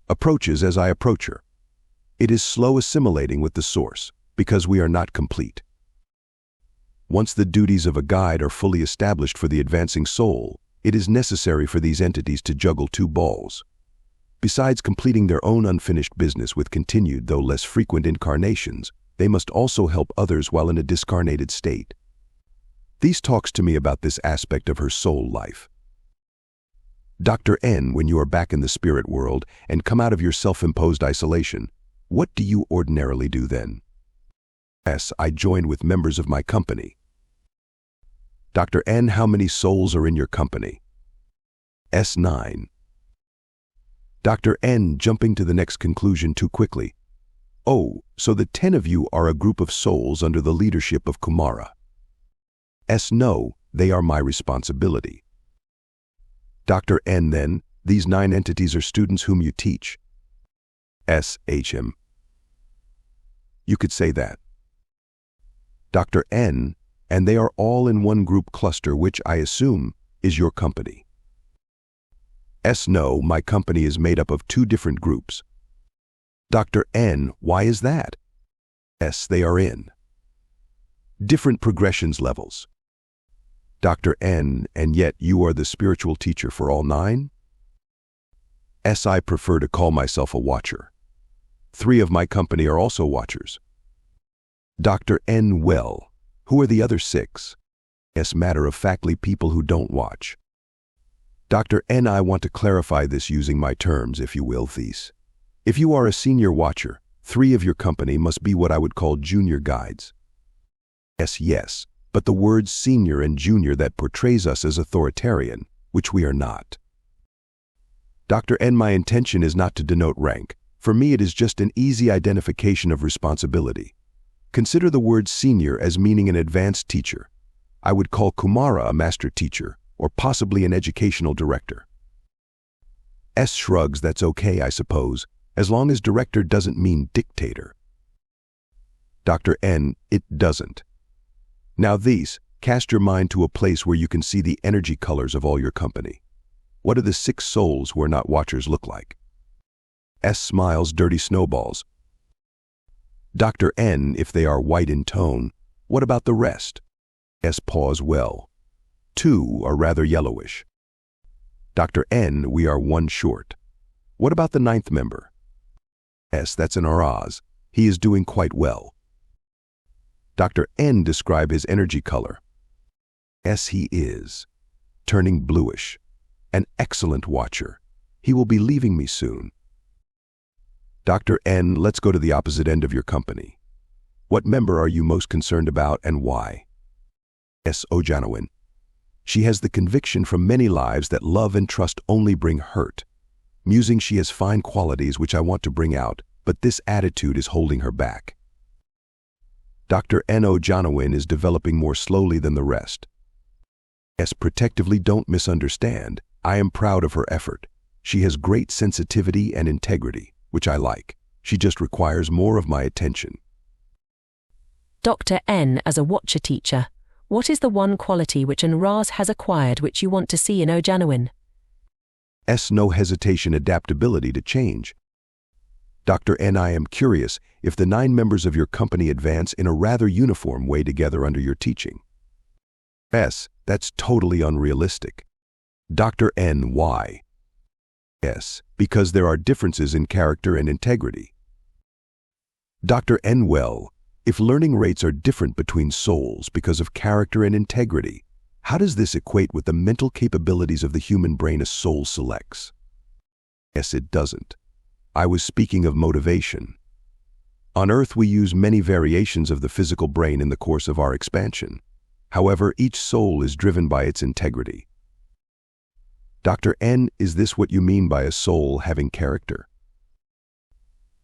approaches as I approach her. It is slow assimilating with the source, because we are not complete. Once the duties of a guide are fully established for the advancing soul, it is necessary for these entities to juggle two balls. Besides completing their own unfinished business with continued though less frequent incarnations, they must also help others while in a discarnated state. These talks to me about this aspect of her soul life. Dr. N. When you are back in the spirit world and come out of your self-imposed isolation, what do you ordinarily do then? S. I join with members of my company. Dr. N. How many souls are in your company? S. 9. Dr. N. Jumping to the next conclusion too quickly. Oh, so the 10 of you are a group of souls under the leadership of Kumara. S. No, they are my responsibility. Dr. N. Then, these 9 entities are students whom you teach. S. HM. You could say that. Dr. N. And they are all in one group cluster, which I assume is your company. S. No, my company is made up of 2 different groups. Dr. N. Why is that? S. They are in different progressions levels. Dr. N. And yet you are the spiritual teacher for all 9? S. I prefer to call myself a watcher. 3 of my company are also watchers. Dr. N. Well, who are the other 6? S. Matter-of-factly people who don't watch. Dr. N. I want to clarify this using my terms, if you will, these. If you are a senior watcher, 3 of your company must be what I would call junior guides. S. Yes, but the words senior and junior that portrays us as authoritarian, which we are not. Dr. N. My intention is not to denote rank. For me it is just an easy identification of responsibility. Consider the word senior as meaning an advanced teacher. I would call Kumara a master teacher, or possibly an educational director. S. Shrugs. That's okay, I suppose, as long as director doesn't mean dictator. Dr. N. It doesn't. Now these, cast your mind to a place where you can see the energy colors of all your company. What do the 6 souls who are not watchers look like? S smiles dirty snowballs. Dr. N, if they are white in tone, what about the rest? S paws well. 2 are rather yellowish. Dr. N, we are 1 short. What about the 9th member? S, that's an Araz. He is doing quite well. Dr. N, describe his energy color. S, he is turning bluish. An excellent watcher. He will be leaving me soon. Dr. N, let's go to the opposite end of your company. What member are you most concerned about and why? S. Ojanowin. She has the conviction from many lives that love and trust only bring hurt. Musing, she has fine qualities which I want to bring out, but this attitude is holding her back. Dr. N. Ojanowin is developing more slowly than the rest. S. Protectively, don't misunderstand. I am proud of her effort. She has great sensitivity and integrity, which I like. She just requires more of my attention. Dr. N, as a watcher teacher, what is the one quality which an Raz has acquired which you want to see in Ojanowin? S. No hesitation, adaptability to change. Dr. N, I am curious if the 9 members of your company advance in a rather uniform way together under your teaching. S. That's totally unrealistic. Dr. N, why? S. Because there are differences in character and integrity. Dr. N, well, if learning rates are different between souls because of character and integrity, how does this equate with the mental capabilities of the human brain a soul selects? S. It doesn't. I was speaking of motivation. On Earth, we use many variations of the physical brain in the course of our expansion. However, each soul is driven by its integrity. Dr. N, is this what you mean by a soul having character?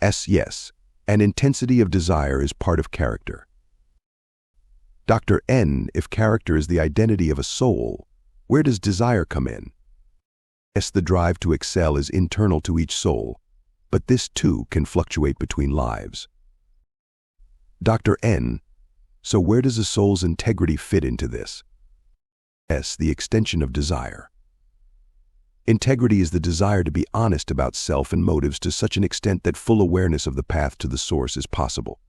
S. Yes. An intensity of desire is part of character. Dr. N, if character is the identity of a soul, where does desire come in? S. The drive to excel is internal to each soul, but this too can fluctuate between lives. Dr. N, so where does a soul's integrity fit into this? S. The extension of desire. Integrity is the desire to be honest about self and motives to such an extent that full awareness of the path to the source is possible.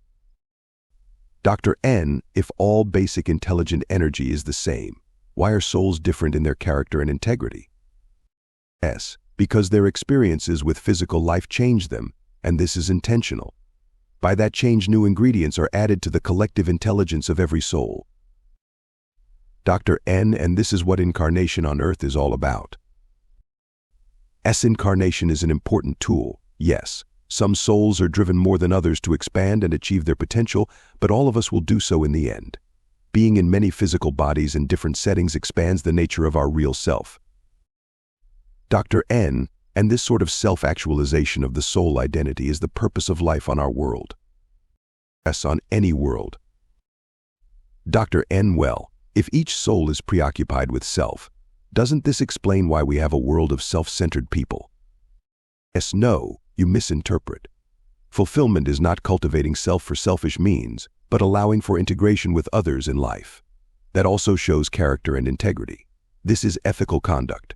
Dr. N, if all basic intelligent energy is the same, why are souls different in their character and integrity? S. Because their experiences with physical life change them, and this is intentional. By that change, new ingredients are added to the collective intelligence of every soul. Dr. N, and this is what incarnation on Earth is all about. S. Incarnation is an important tool, yes. Some souls are driven more than others to expand and achieve their potential, but all of us will do so in the end. Being in many physical bodies in different settings expands the nature of our real self. Dr. N, and this sort of self-actualization of the soul identity is the purpose of life on our world. S. On any world. Dr. N, well, if each soul is preoccupied with self, doesn't this explain why we have a world of self-centered people? S. No, you misinterpret. Fulfillment is not cultivating self for selfish means, but allowing for integration with others in life. That also shows character and integrity. This is ethical conduct.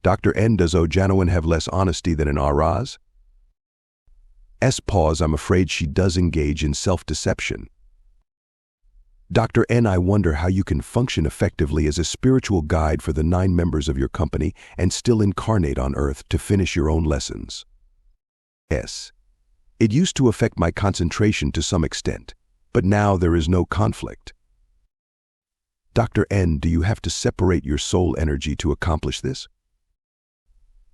Dr. N, does Ojanowin have less honesty than an Araz? S. Pause, I'm afraid she does engage in self-deception. Dr. N, I wonder how you can function effectively as a spiritual guide for the 9 members of your company and still incarnate on Earth to finish your own lessons. S. It used to affect my concentration to some extent, but now there is no conflict. Dr. N, do you have to separate your soul energy to accomplish this?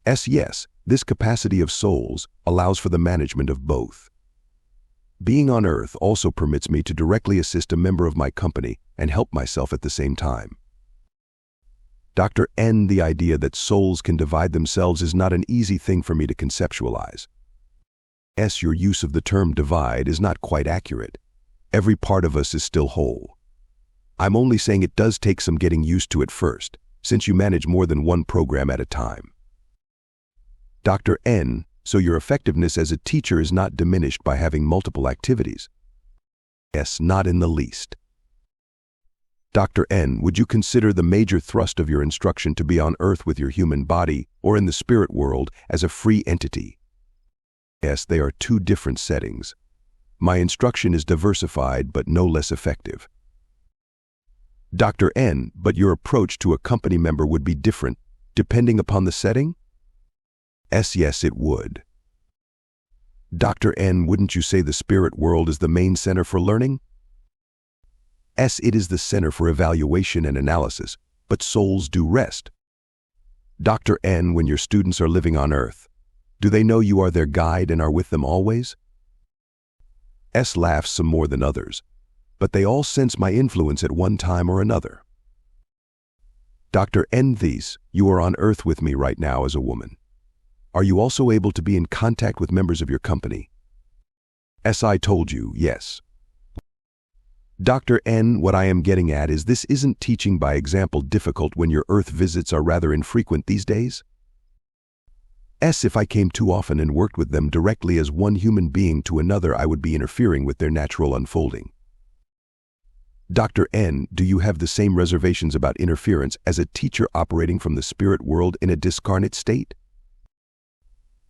S. Yes, this capacity of souls allows for the management of both. Being on Earth also permits me to directly assist a member of my company and help myself at the same time. Dr. N, the idea that souls can divide themselves is not an easy thing for me to conceptualize. S, your use of the term divide is not quite accurate. Every part of us is still whole. I'm only saying it does take some getting used to at first, since you manage more than one program at a time. Dr. N, so your effectiveness as a teacher is not diminished by having multiple activities? S, not in the least. Dr. N, would you consider the major thrust of your instruction to be on Earth with your human body or in the spirit world as a free entity? Yes, they are two different settings. My instruction is diversified but no less effective. Dr. N, but your approach to a company member would be different, depending upon the setting? Yes, it would. Dr. N, wouldn't you say the spirit world is the main center for learning? Yes, it is the center for evaluation and analysis, but souls do rest. Dr. N, when your students are living on Earth, do they know you are their guide and are with them always? S laughs some more than others, but they all sense my influence at one time or another. Dr. N, these, you are on Earth with me right now as a woman. Are you also able to be in contact with members of your company? S, I told you, yes. Dr. N, what I am getting at is this isn't teaching by example difficult when your Earth visits are rather infrequent these days? S, if I came too often and worked with them directly as one human being to another, I would be interfering with their natural unfolding. Dr. N, do you have the same reservations about interference as a teacher operating from the spirit world in a discarnate state?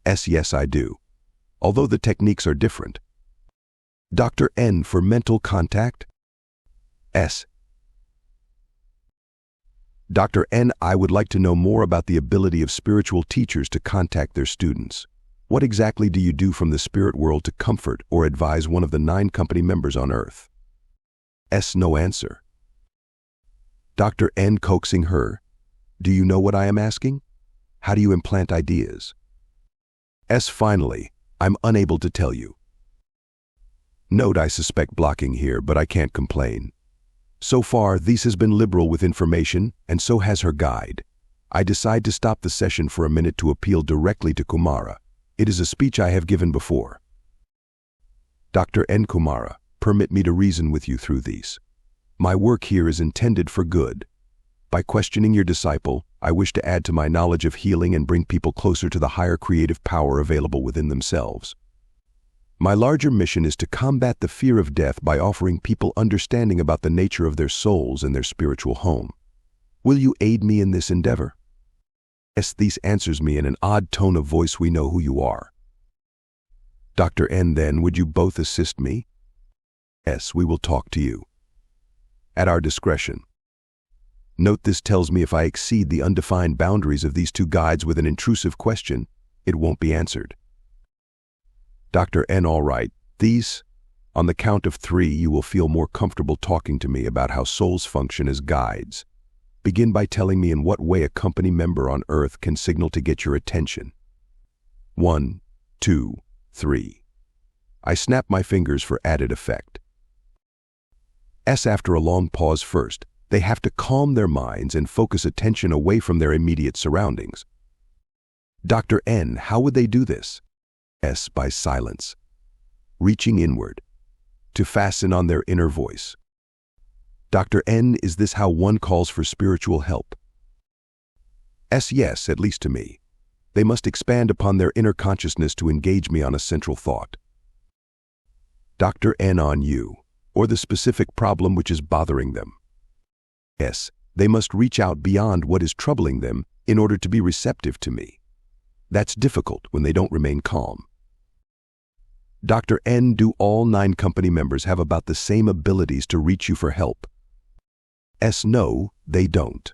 S, yes, I do, although the techniques are different. Dr. N, for mental contact? S. Dr. N, I would like to know more about the ability of spiritual teachers to contact their students. What exactly do you do from the spirit world to comfort or advise one of the 9 company members on Earth? S, no answer. Dr. N, coaxing her, do you know what I am asking? How do you implant ideas? S, finally, I'm unable to tell you. Note, I suspect blocking here, but I can't complain. So far, These has been liberal with information, and so has her guide. I decide to stop the session for a minute to appeal directly to Kumara. It is a speech I have given before. Dr. N. Kumara, permit me to reason with you through these. My work here is intended for good. By questioning your disciple, I wish to add to my knowledge of healing and bring people closer to the higher creative power available within themselves. My larger mission is to combat the fear of death by offering people understanding about the nature of their souls and their spiritual home. Will you aid me in this endeavor? S. These answers me in an odd tone of voice. We know who you are. Dr. N. Then, would you both assist me? S. We will talk to you. At our discretion. Note, this tells me if I exceed the undefined boundaries of these 2 guides with an intrusive question, it won't be answered. Dr. N. All right, these, on the count of 3, you will feel more comfortable talking to me about how souls function as guides. Begin by telling me in what way a company member on Earth can signal to get your attention. 1, 2, 3. I snap my fingers for added effect. S. After a long pause first, they have to calm their minds and focus attention away from their immediate surroundings. Dr. N. How would they do this? S. By silence, reaching inward, to fasten on their inner voice. Dr. N. Is this how one calls for spiritual help? S. Yes, at least to me. They must expand upon their inner consciousness to engage me on a central thought. Dr. N. On you, or the specific problem which is bothering them. S. They must reach out beyond what is troubling them in order to be receptive to me. That's difficult when they don't remain calm. Dr. N. Do all 9 company members have about the same abilities to reach you for help? S. No, they don't.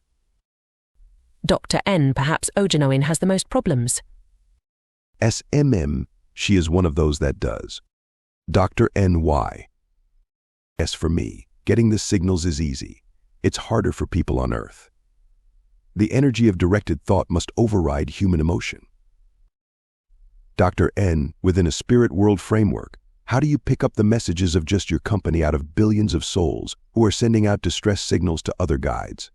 Dr. N. Perhaps Ojanoin has the most problems. S. She is one of those that does. Dr. N. Why? S. For me, getting the signals is easy. It's harder for people on Earth. The energy of directed thought must override human emotion. Dr. N. Within a spirit world framework, how do you pick up the messages of just your company out of billions of souls who are sending out distress signals to other guides?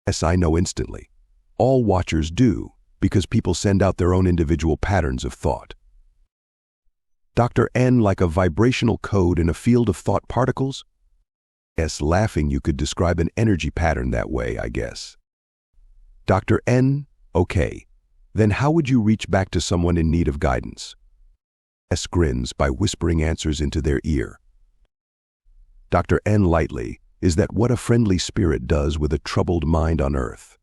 S. I know instantly. All watchers do, because people send out their own individual patterns of thought. Dr. N. Like a vibrational code in a field of thought particles? S. Laughing, you could describe an energy pattern that way, I guess. Dr. N. Okay. Then how would you reach back to someone in need of guidance? S. Grins by whispering answers into their ear. Dr. N. Lightly, Is that what a friendly spirit does with a troubled mind on earth?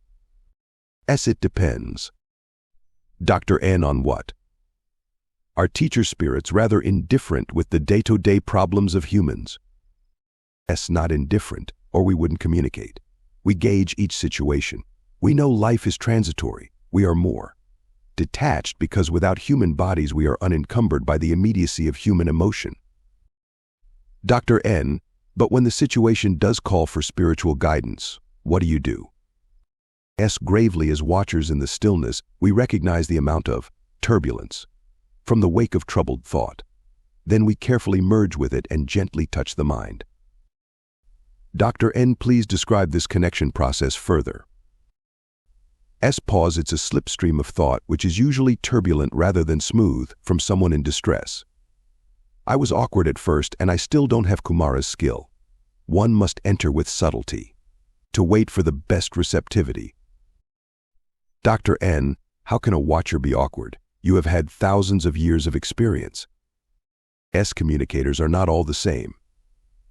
S. It depends. Dr. N. On what? Are teacher spirits rather indifferent with the day-to-day problems of humans? S. Not indifferent, or we wouldn't communicate. We gauge each situation. We know life is transitory. We are more detached because without human bodies we are unencumbered by the immediacy of human emotion. Dr. N. But when the situation does call for spiritual guidance, what do? S. Gravely, as watchers in the stillness, we recognize the amount of turbulence from the wake of troubled thought. Then we carefully merge with it and gently touch the mind. Dr. N. Please describe this connection process further. S. Pause. It's a slipstream of thought which is usually turbulent rather than smooth from someone in distress. I was awkward at first and I still don't have Kumara's skill. One must enter with subtlety, to wait for the best receptivity. Dr. N. How can a watcher be awkward? You have had thousands of years of experience. S. Communicators are not all the same.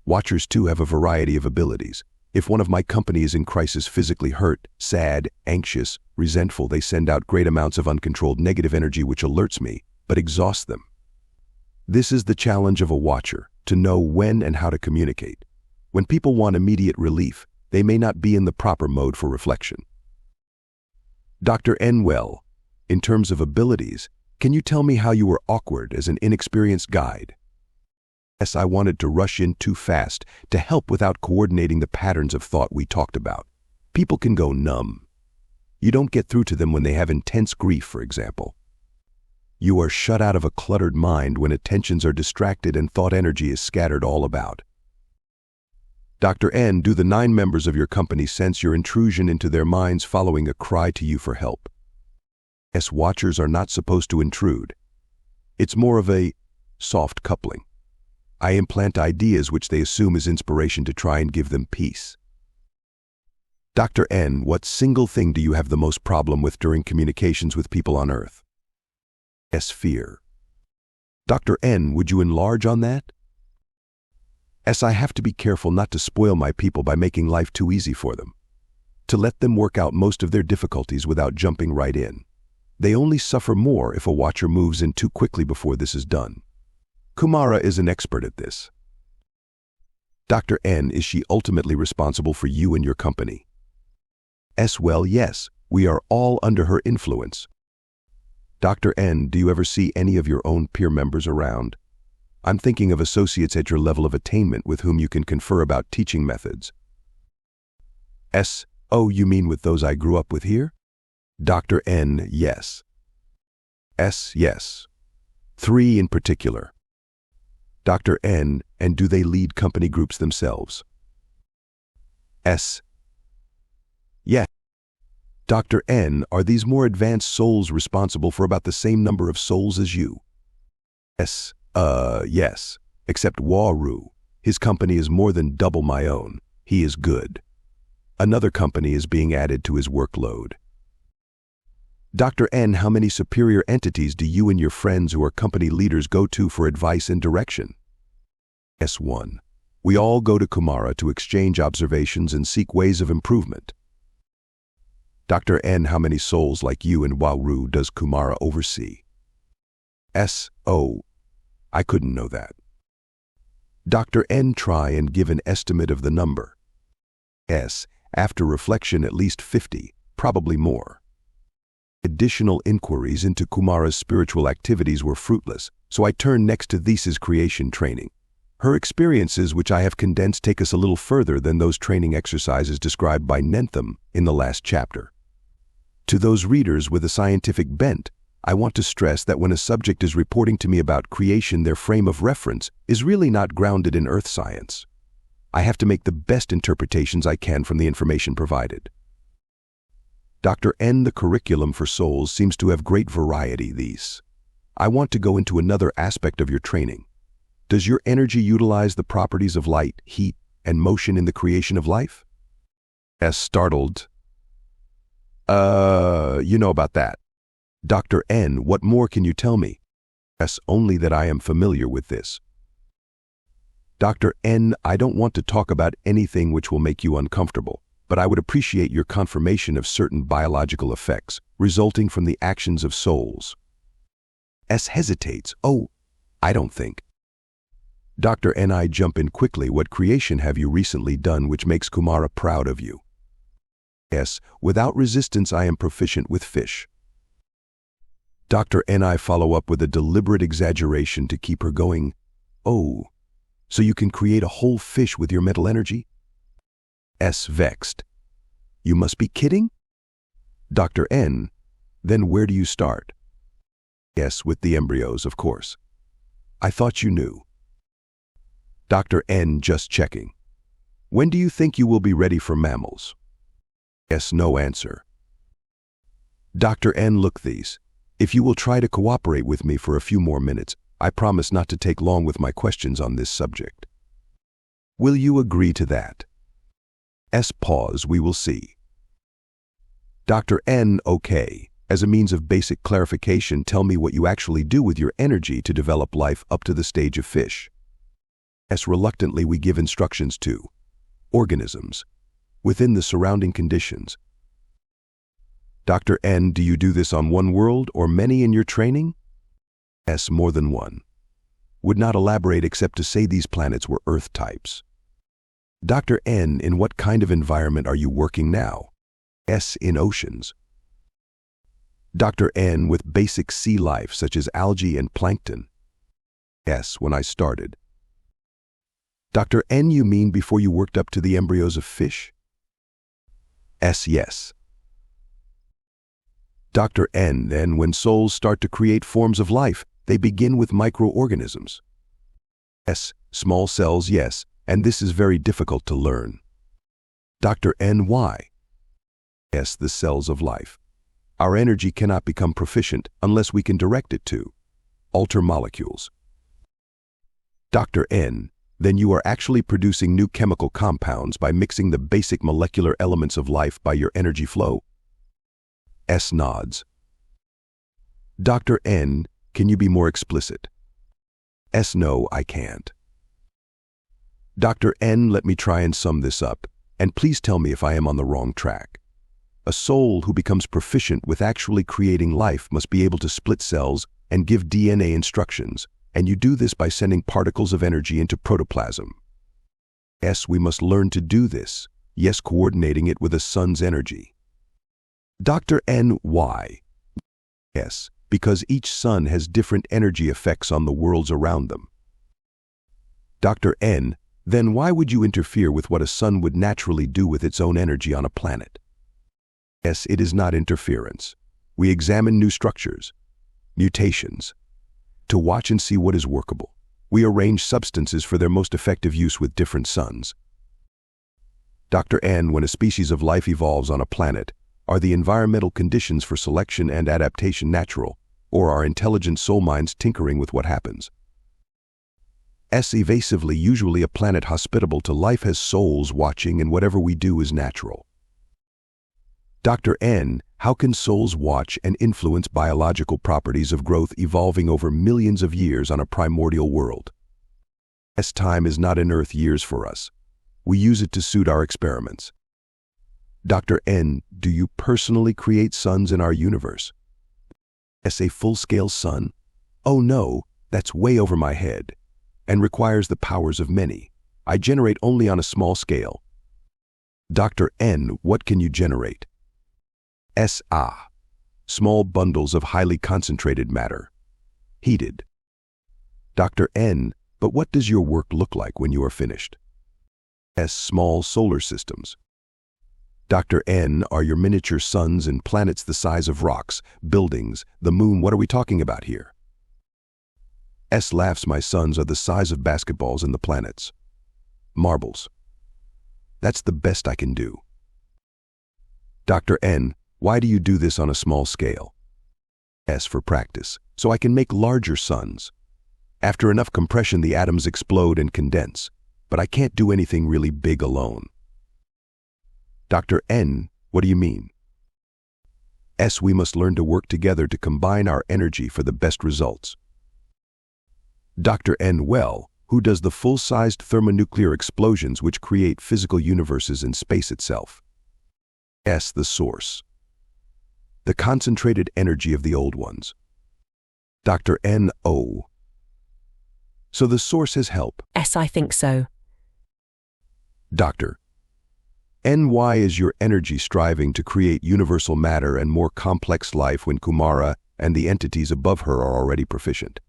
Watchers too have a variety of abilities. If one of my company is in crisis, physically hurt, sad, anxious, resentful, they send out great amounts of uncontrolled negative energy which alerts me, but exhausts them. This is the challenge of a watcher, to know when and how to communicate. When people want immediate relief, they may not be in the proper mode for reflection. Dr. N. Well, in terms of abilities, can you tell me how you were awkward as an inexperienced guide? Yes, I wanted to rush in too fast to help without coordinating the patterns of thought we talked about. People can go numb. You don't get through to them when they have intense grief, for example. You are shut out of a cluttered mind when attentions are distracted and thought energy is scattered all about. Dr. N. Do the 9 members of your company sense your intrusion into their minds following a cry to you for help? S. Watchers are not supposed to intrude. It's more of a soft coupling. I implant ideas which they assume is inspiration to try and give them peace. Dr. N. What single thing do you have the most problem with during communications with people on Earth? S. Fear. Dr. N. Would you enlarge on that? S. I have to be careful not to spoil my people by making life too easy for them. To let them work out most of their difficulties without jumping right in. They only suffer more if a watcher moves in too quickly before this is done. Kumara is an expert at this. Dr. N. Is she ultimately responsible for you and your company? S. Well, yes, we are all under her influence. Dr. N. Do you ever see any of your own peer members around? I'm thinking of associates at your level of attainment with whom you can confer about teaching methods. S. Oh, you mean with those I grew up with here? Dr. N. Yes. S. Yes. 3 in particular. Dr. N. And do they lead company groups themselves? S. Yes. Dr. N. Are these more advanced souls responsible for about the same number of souls as you? S. Yes. Except Waru. His company is more than double my own. He is good. Another company is being added to his workload. Dr. N. How many superior entities do you and your friends who are company leaders go to for advice and direction? S1. We all go to Kumara to exchange observations and seek ways of improvement. Dr. N. How many souls like you and Waru does Kumara oversee? S.O. I couldn't know that. Dr. N. Try and give an estimate of the number. S. After reflection, at least 50, probably more. Additional inquiries into Kumara's spiritual activities were fruitless, so I turned next to Thesa's creation training. Her experiences, which I have condensed, take us a little further than those training exercises described by Nentham in the last chapter. To those readers with a scientific bent, I want to stress that when a subject is reporting to me about creation, their frame of reference is really not grounded in earth science. I have to make the best interpretations I can from the information provided. Dr. N. The curriculum for souls seems to have great variety these. I want to go into another aspect of your training. Does your energy utilize the properties of light, heat, and motion in the creation of life? S. Startled. You know about that. Dr. N. What more can you tell me? S. Only that I am familiar with this. Dr. N, I don't want to talk about anything which will make you uncomfortable, but I would appreciate your confirmation of certain biological effects resulting from the actions of souls. S hesitates. Oh, I don't think. Dr. N, I jump in quickly. What creation have you recently done which makes Kumara proud of you? S, without resistance I am proficient with fish. Dr. N, I follow up with a deliberate exaggeration to keep her going. Oh, so you can create a whole fish with your mental energy? S, vexed. You must be kidding? Dr. N, then where do you start? S, with the embryos, of course. I thought you knew. Dr. N, just checking. When do you think you will be ready for mammals? S, no answer. Dr. N, look these. If you will try to cooperate with me for a few more minutes, I promise not to take long with my questions on this subject. Will you agree to that? S, pause, we will see. Dr. N, okay. As a means of basic clarification, tell me what you actually do with your energy to develop life up to the stage of fish. S, reluctantly we give instructions to organisms within the surrounding conditions. Dr. N, do you do this on one world or many in your training? S, more than one. Would not elaborate except to say these planets were Earth types. Dr. N, in what kind of environment are you working now? S, in oceans. Dr. N, with basic sea life such as algae and plankton. S, when I started. Dr. N, you mean before you worked up to the embryos of fish? S, yes. Dr. N, then when souls start to create forms of life, they begin with microorganisms. S, small cells, yes, and this is very difficult to learn. Dr. N, why? S, the cells of life. Our energy cannot become proficient unless we can direct it to alter molecules. Dr. N, then you are actually producing new chemical compounds by mixing the basic molecular elements of life by your energy flow? S, nods. Dr. N, can you be more explicit? S, no, I can't. Dr. N, let me try and sum this up, and please tell me if I am on the wrong track. A soul who becomes proficient with actually creating life must be able to split cells and give DNA instructions, and you do this by sending particles of energy into protoplasm. S, we must learn to do this, yes, coordinating it with a sun's energy. Dr. N, why? S, because each sun has different energy effects on the worlds around them. Dr. N, then why would you interfere with what a sun would naturally do with its own energy on a planet? S, it is not interference. We examine new structures, mutations, to watch and see what is workable. We arrange substances for their most effective use with different suns. Dr. N, when a species of life evolves on a planet, are the environmental conditions for selection and adaptation natural, or are intelligent soul minds tinkering with what happens? S, evasively, usually a planet hospitable to life has souls watching and whatever we do is natural. Dr. N, how can souls watch and influence biological properties of growth evolving over millions of years on a primordial world? S, time is not in Earth years for us. We use it to suit our experiments. Dr. N, do you personally create suns in our universe? S, a full-scale sun? Oh no, that's way over my head, and requires the powers of many. I generate only on a small scale. Dr. N, what can you generate? S, small bundles of highly concentrated matter, heated. Dr. N, but what does your work look like when you are finished? S, small solar systems. Dr. N, are your miniature suns and planets the size of rocks, buildings, the moon? What are we talking about here? S, laughs, my suns are the size of basketballs and the planets. Marbles. That's the best I can do. Dr. N, why do you do this on a small scale? S, for practice, so I can make larger suns. After enough compression, the atoms explode and condense, but I can't do anything really big alone. Dr. N, what do you mean? S, we must learn to work together to combine our energy for the best results. Dr. N, well, Who does the full-sized thermonuclear explosions which create physical universes in space itself? S. The source. The concentrated energy of the old ones. Dr. N.O. So the source has help. S. I think so. Doctor. N. Why is your energy striving to create universal matter and more complex life when Kumara and the entities above her are already proficient?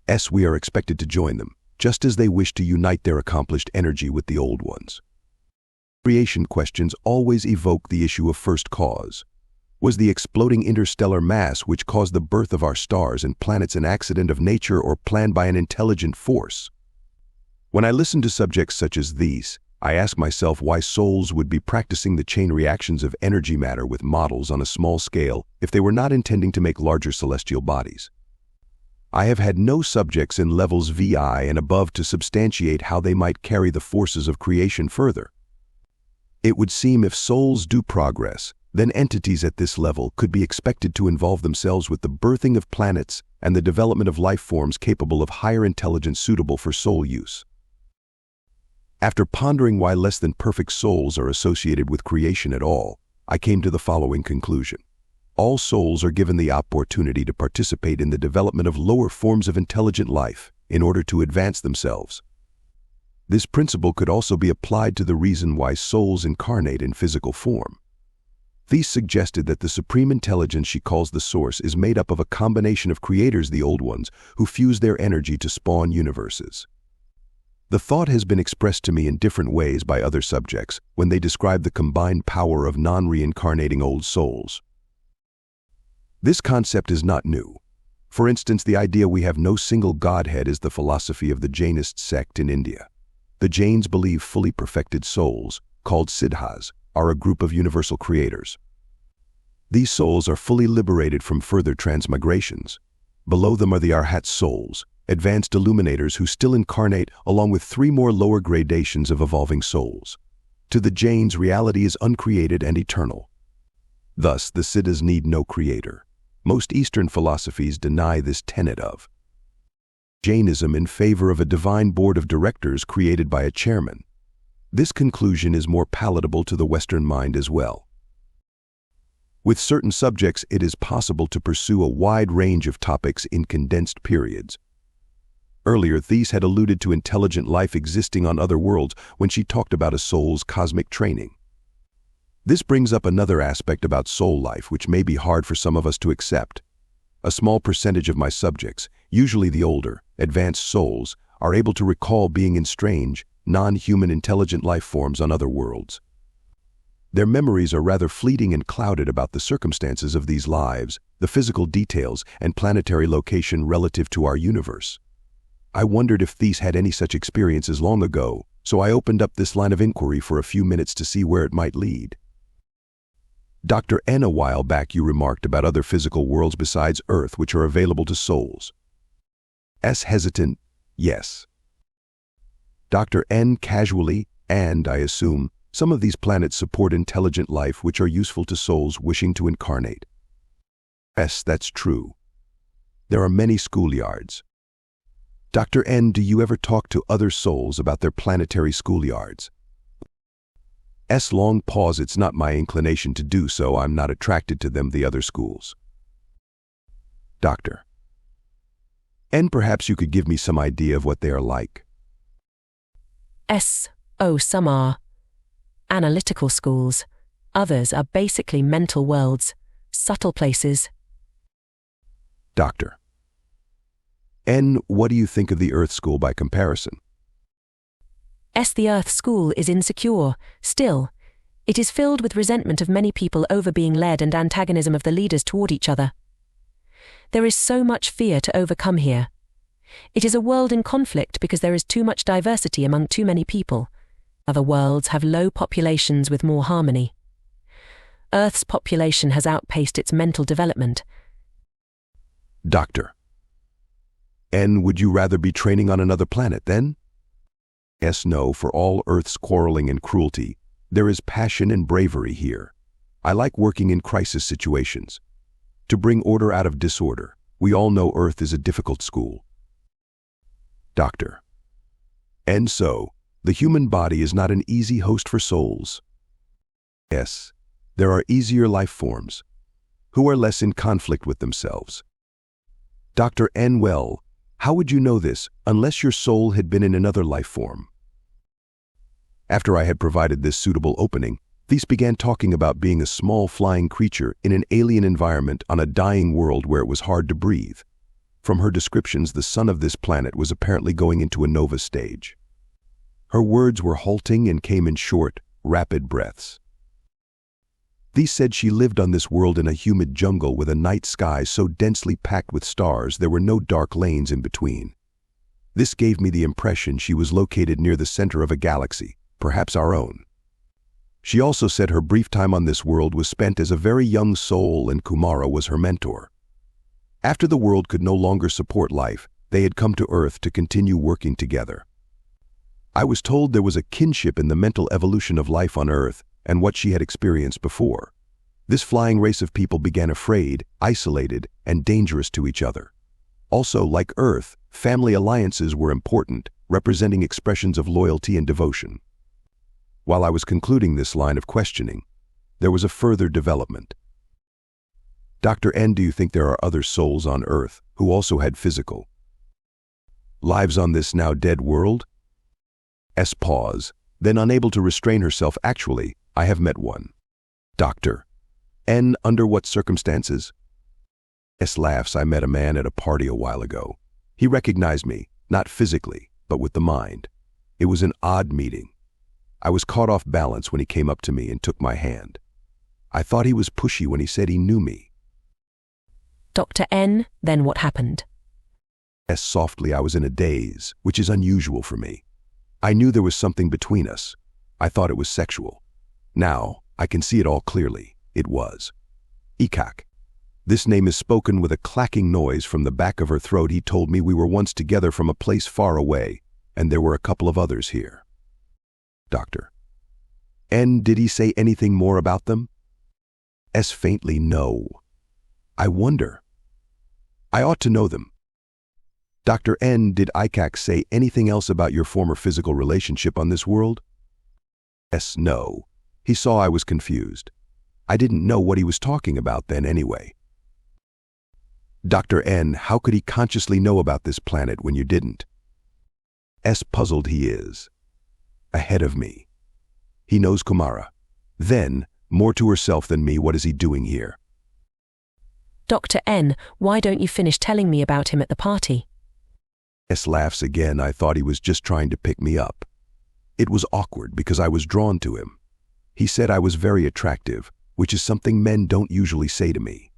S. We are expected to join them, just as they wish to unite their accomplished energy with the old ones. Creation questions always evoke the issue of first cause. Was the exploding interstellar mass which caused the birth of our stars and planets an accident of nature or planned by an intelligent force? When I listen to subjects such as these, I ask myself why souls would be practicing the chain reactions of energy matter with models on a small scale if they were not intending to make larger celestial bodies. I have had no subjects in levels VI and above to substantiate how they might carry the forces of creation further. It would seem if souls do progress, then entities at this level could be expected to involve themselves with the birthing of planets and the development of life forms capable of higher intelligence suitable for soul use. After pondering why less than perfect souls are associated with creation at all, I came to the following conclusion. All souls are given the opportunity to participate in the development of lower forms of intelligent life in order to advance themselves. This principle could also be applied to the reason why souls incarnate in physical form. These suggested that the supreme intelligence she calls the source is made up of a combination of creators, the old ones, who fuse their energy to spawn universes. The thought has been expressed to me in different ways by other subjects when they describe the combined power of non-reincarnating old souls. This concept is not new. For instance, the idea we have no single godhead is the philosophy of the Jainist sect in India. The Jains believe fully perfected souls, called siddhas, are a group of universal creators. These souls are fully liberated from further transmigrations. Below them are the arhat souls, advanced illuminators who still incarnate along with 3 more lower gradations of evolving souls. To the Jains, reality is uncreated and eternal. Thus, the siddhas need no creator. Most Eastern philosophies deny this tenet of Jainism in favor of a divine board of directors created by a chairman. This conclusion is more palatable to the Western mind as well. With certain subjects, it is possible to pursue a wide range of topics in condensed periods. Earlier, Thies had alluded to intelligent life existing on other worlds when she talked about a soul's cosmic training. This brings up another aspect about soul life which may be hard for some of us to accept. A small percentage of my subjects, usually the older, advanced souls, are able to recall being in strange, non-human intelligent life forms on other worlds. Their memories are rather fleeting and clouded about the circumstances of these lives, the physical details, and planetary location relative to our universe. I wondered if Thies had any such experiences long ago, so I opened up this line of inquiry for a few minutes to see where it might lead. Dr. N. A while back you remarked about other physical worlds besides Earth which are available to souls. S. Hesitant, yes. Dr. N. Casually, and, I assume, some of these planets support intelligent life which are useful to souls wishing to incarnate. S. That's true. There are many schoolyards. Dr. N. Do you ever talk to other souls about their planetary schoolyards? S. Long pause. It's not my inclination to do so. I'm not attracted to them, the other schools. Doctor. N. Perhaps you could give me some idea of what they are like. S. Oh, some are analytical schools. Others are basically mental worlds, subtle places. Doctor. N. What do you think of the Earth School by comparison? S. The Earth School is insecure, still. It is filled with resentment of many people over being led and antagonism of the leaders toward each other. There is so much fear to overcome here. It is a world in conflict because there is too much diversity among too many people. Other worlds have low populations with more harmony. Earth's population has outpaced its mental development. Doctor. N. Would you rather be training on another planet then? S. No, for all Earth's quarreling and cruelty, there is passion and bravery here. I like working in crisis situations. To bring order out of disorder, we all know Earth is a difficult school. Doctor. And so, the human body is not an easy host for souls. Yes, there are easier life forms, who are less in conflict with themselves. Dr. N. Well, how would you know this unless your soul had been in another life form? After I had provided this suitable opening, These began talking about being a small flying creature in an alien environment on a dying world where it was hard to breathe. From her descriptions, the sun of this planet was apparently going into a nova stage. Her words were halting and came in short, rapid breaths. These said she lived on this world in a humid jungle with a night sky so densely packed with stars there were no dark lanes in between. This gave me the impression she was located near the center of a galaxy, perhaps our own. She also said her brief time on this world was spent as a very young soul and Kumara was her mentor. After the world could no longer support life, they had come to Earth to continue working together. I was told there was a kinship in the mental evolution of life on Earth and what she had experienced before. This flying race of people began afraid, isolated, and dangerous to each other. Also, like Earth, family alliances were important, representing expressions of loyalty and devotion. While I was concluding this line of questioning, there was a further development. Dr. N, do you think there are other souls on Earth who also had physical lives on this now dead world? S pause, then unable to restrain herself, actually, I have met one. Dr. N, under what circumstances? S laughs, I met a man at a party a while ago. He recognized me, not physically, but with the mind. It was an odd meeting. I was caught off balance when he came up to me and took my hand. I thought he was pushy when he said he knew me. Dr. N, then what happened? S softly, I was in a daze, which is unusual for me. I knew there was something between us. I thought it was sexual. Now, I can see it all clearly. It was. Ikak. This name is spoken with a clacking noise from the back of her throat. He told me we were once together from a place far away, and there were a couple of others here. Doctor. N, did he say anything more about them? S faintly, no. I wonder. I ought to know them. Dr. N, did Ikak say anything else about your former physical relationship on this world? S, no. He saw I was confused. I didn't know what he was talking about then anyway. Dr. N, how could he consciously know about this planet when you didn't? S, puzzled he is. Ahead of me. He knows Kumara. Then, more to herself than me, what is he doing here? Dr. N, why don't you finish telling me about him at the party? S laughs again. I thought he was just trying to pick me up. It was awkward because I was drawn to him. He said I was very attractive, which is something men don't usually say to me.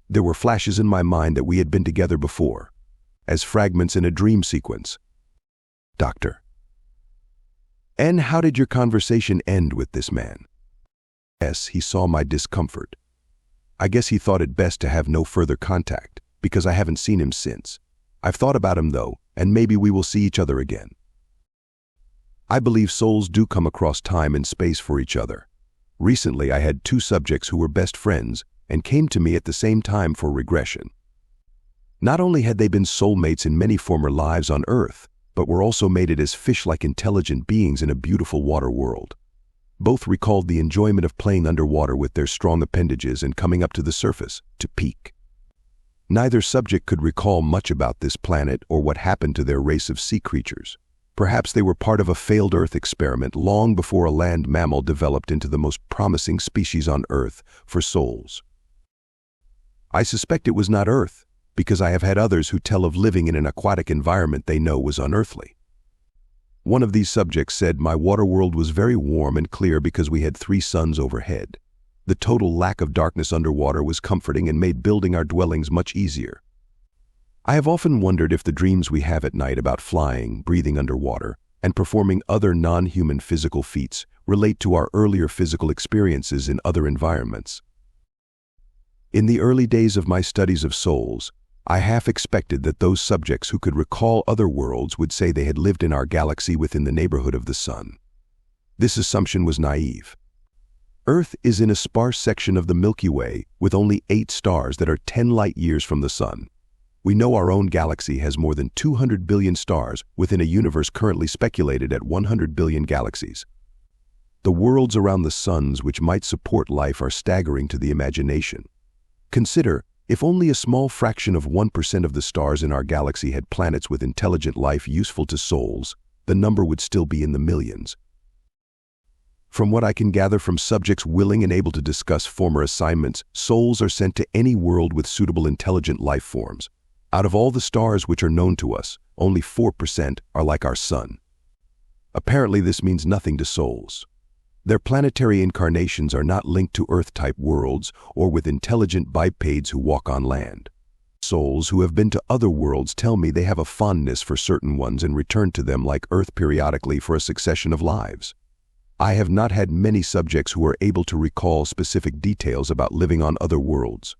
There were flashes in my mind that we had been together before, as fragments in a dream sequence. Doctor. And how did your conversation end with this man? S, he saw my discomfort. I guess he thought it best to have no further contact, because I haven't seen him since. I've thought about him though, and maybe we will see each other again. I believe souls do come across time and space for each other. Recently I had two subjects who were best friends and came to me at the same time for regression. Not only had they been soulmates in many former lives on Earth, but were also mated as fish-like intelligent beings in a beautiful water world. Both recalled the enjoyment of playing underwater with their strong appendages and coming up to the surface, to peak. Neither subject could recall much about this planet or what happened to their race of sea creatures. Perhaps they were part of a failed Earth experiment long before a land mammal developed into the most promising species on Earth for souls. I suspect it was not Earth, because I have had others who tell of living in an aquatic environment they know was unearthly. One of these subjects said my water world was very warm and clear because we had 3 suns overhead. The total lack of darkness underwater was comforting and made building our dwellings much easier. I have often wondered if the dreams we have at night about flying, breathing underwater, and performing other non-human physical feats relate to our earlier physical experiences in other environments. In the early days of my studies of souls, I half expected that those subjects who could recall other worlds would say they had lived in our galaxy within the neighborhood of the sun. This assumption was naive. Earth is in a sparse section of the Milky Way with only 8 stars that are 10 light years from the sun. We know our own galaxy has more than 200 billion stars within a universe currently speculated at 100 billion galaxies. The worlds around the suns which might support life are staggering to the imagination. Consider, if only a small fraction of 1% of the stars in our galaxy had planets with intelligent life useful to souls, the number would still be in the millions. From what I can gather from subjects willing and able to discuss former assignments, souls are sent to any world with suitable intelligent life forms. Out of all the stars which are known to us, only 4% are like our sun. Apparently this means nothing to souls. Their planetary incarnations are not linked to Earth-type worlds or with intelligent bipeds who walk on land. Souls who have been to other worlds tell me they have a fondness for certain ones and return to them like Earth periodically for a succession of lives. I have not had many subjects who are able to recall specific details about living on other worlds.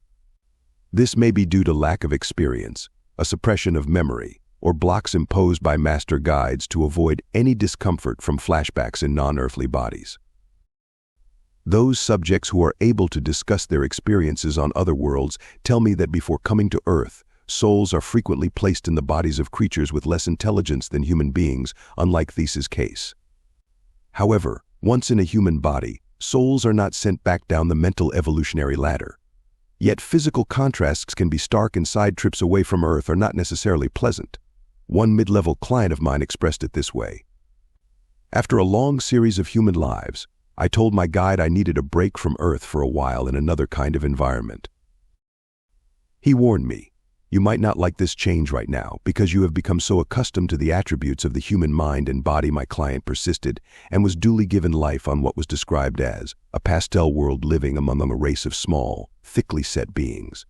This may be due to lack of experience, a suppression of memory, or blocks imposed by master guides to avoid any discomfort from flashbacks in non-earthly bodies. Those subjects who are able to discuss their experiences on other worlds tell me that before coming to Earth, souls are frequently placed in the bodies of creatures with less intelligence than human beings, unlike Theseus' case. However, once in a human body, souls are not sent back down the mental evolutionary ladder. Yet physical contrasts can be stark and side trips away from Earth are not necessarily pleasant. One mid-level client of mine expressed it this way. After a long series of human lives, I told my guide I needed a break from Earth for a while in another kind of environment. He warned me, "You might not like this change right now because you have become so accustomed to the attributes of the human mind and body." My client persisted and was duly given life on what was described as a pastel world living among a race of small, thickly set beings.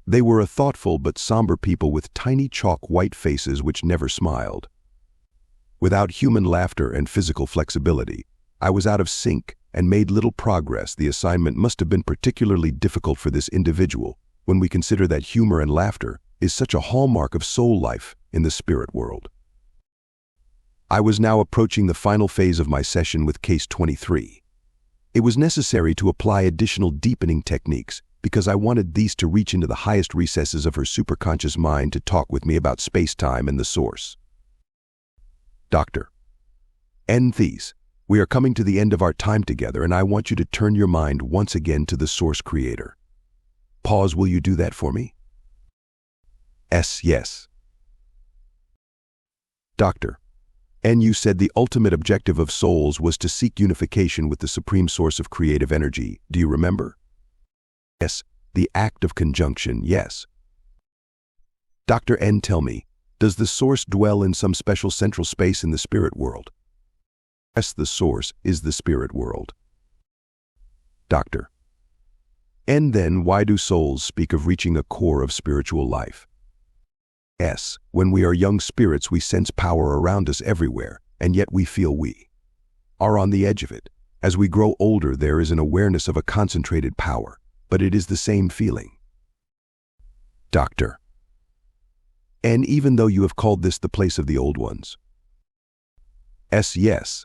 They were a thoughtful but somber people with tiny chalk white faces which never smiled. Without human laughter and physical flexibility, I was out of sync and made little progress. The assignment must have been particularly difficult for this individual when we consider that humor and laughter is such a hallmark of soul life in the spirit world. I was now approaching the final phase of my session with Case 23. It was necessary to apply additional deepening techniques because I wanted these to reach into the highest recesses of her superconscious mind to talk with me about space-time and the source. Dr. N. These. We are coming to the end of our time together, and I want you to turn your mind once again to the Source Creator. Pause, will you do that for me? Yes. Doctor, and you said the ultimate objective of souls was to seek unification with the supreme source of creative energy. Do you remember? Yes, the act of conjunction, yes. Dr. N, tell me, does the source dwell in some special central space in the spirit world? Yes, the source is the spirit world. Doctor. And then why do souls speak of reaching a core of spiritual life? Yes, when we are young spirits we sense power around us everywhere, and yet we feel we are on the edge of it. As we grow older there is an awareness of a concentrated power, but it is the same feeling. Doctor. And even though you have called this the place of the old ones? Yes,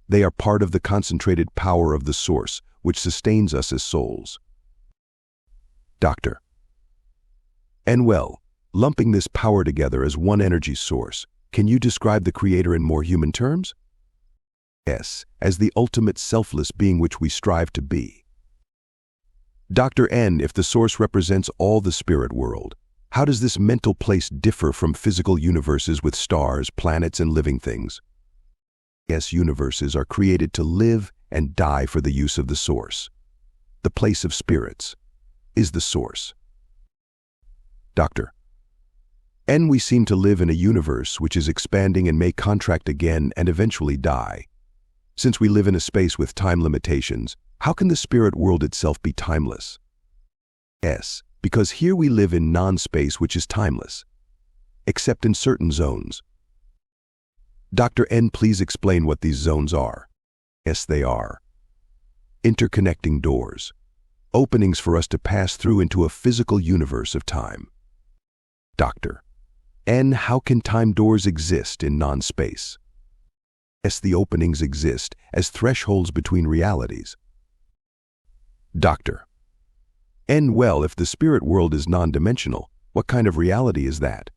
they are part of the concentrated power of the source, which sustains us as souls. Doctor. And well, lumping this power together as one energy source, can you describe the Creator in more human terms? Yes, as the ultimate selfless being which we strive to be. Dr. N, if the source represents all the spirit world, how does this mental place differ from physical universes with stars, planets, and living things? Yes, universes are created to live and die for the use of the source. The place of spirits is the source. Doctor. And we seem to live in a universe which is expanding and may contract again and eventually die. Since we live in a space with time limitations, how can the spirit world itself be timeless? Yes, because here we live in non-space which is timeless, except in certain zones. Dr. N, please explain what these zones are. Yes, they are interconnecting doors, openings for us to pass through into a physical universe of time. Doctor. And how can time doors exist in non-space? Yes, the openings exist as thresholds between realities. Doctor. And well, if the spirit world is non-dimensional, What kind of reality is that?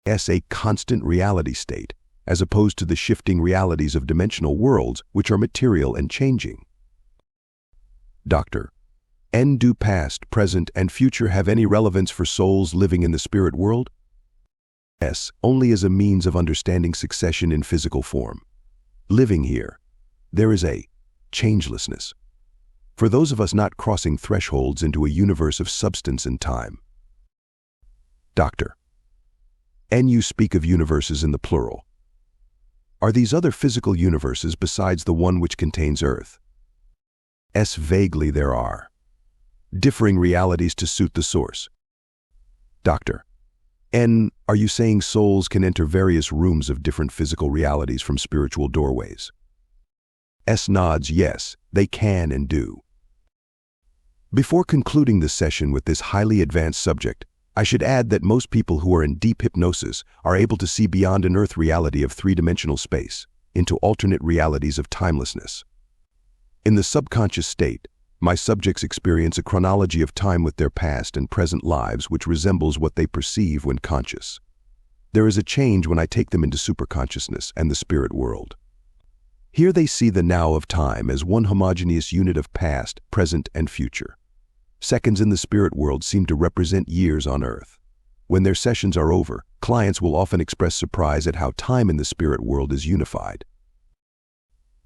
A constant reality state, as opposed to the shifting realities of dimensional worlds, which are material and changing. Doctor: Do past, present, and future have any relevance for souls living in the spirit world? Yes, only as a means of understanding succession in physical form. Living here, there is a changelessness. For those of us not crossing thresholds into a universe of substance and time. Doctor: You speak of universes in the plural. Are these other physical universes besides the one which contains Earth? Vaguely there are. Differing realities to suit the source. Doctor: Are you saying souls can enter various rooms of different physical realities from spiritual doorways? Nods yes, they can and do. Before concluding this session with this highly advanced subject, I should add that most people who are in deep hypnosis are able to see beyond an earth reality of three-dimensional space into alternate realities of timelessness. In the subconscious state, my subjects experience a chronology of time with their past and present lives which resembles what they perceive when conscious. There is a change when I take them into superconsciousness and the spirit world. Here they see the now of time as one homogeneous unit of past, present, and future. Seconds in the spirit world seem to represent years on Earth. When their sessions are over, clients will often express surprise at how time in the spirit world is unified.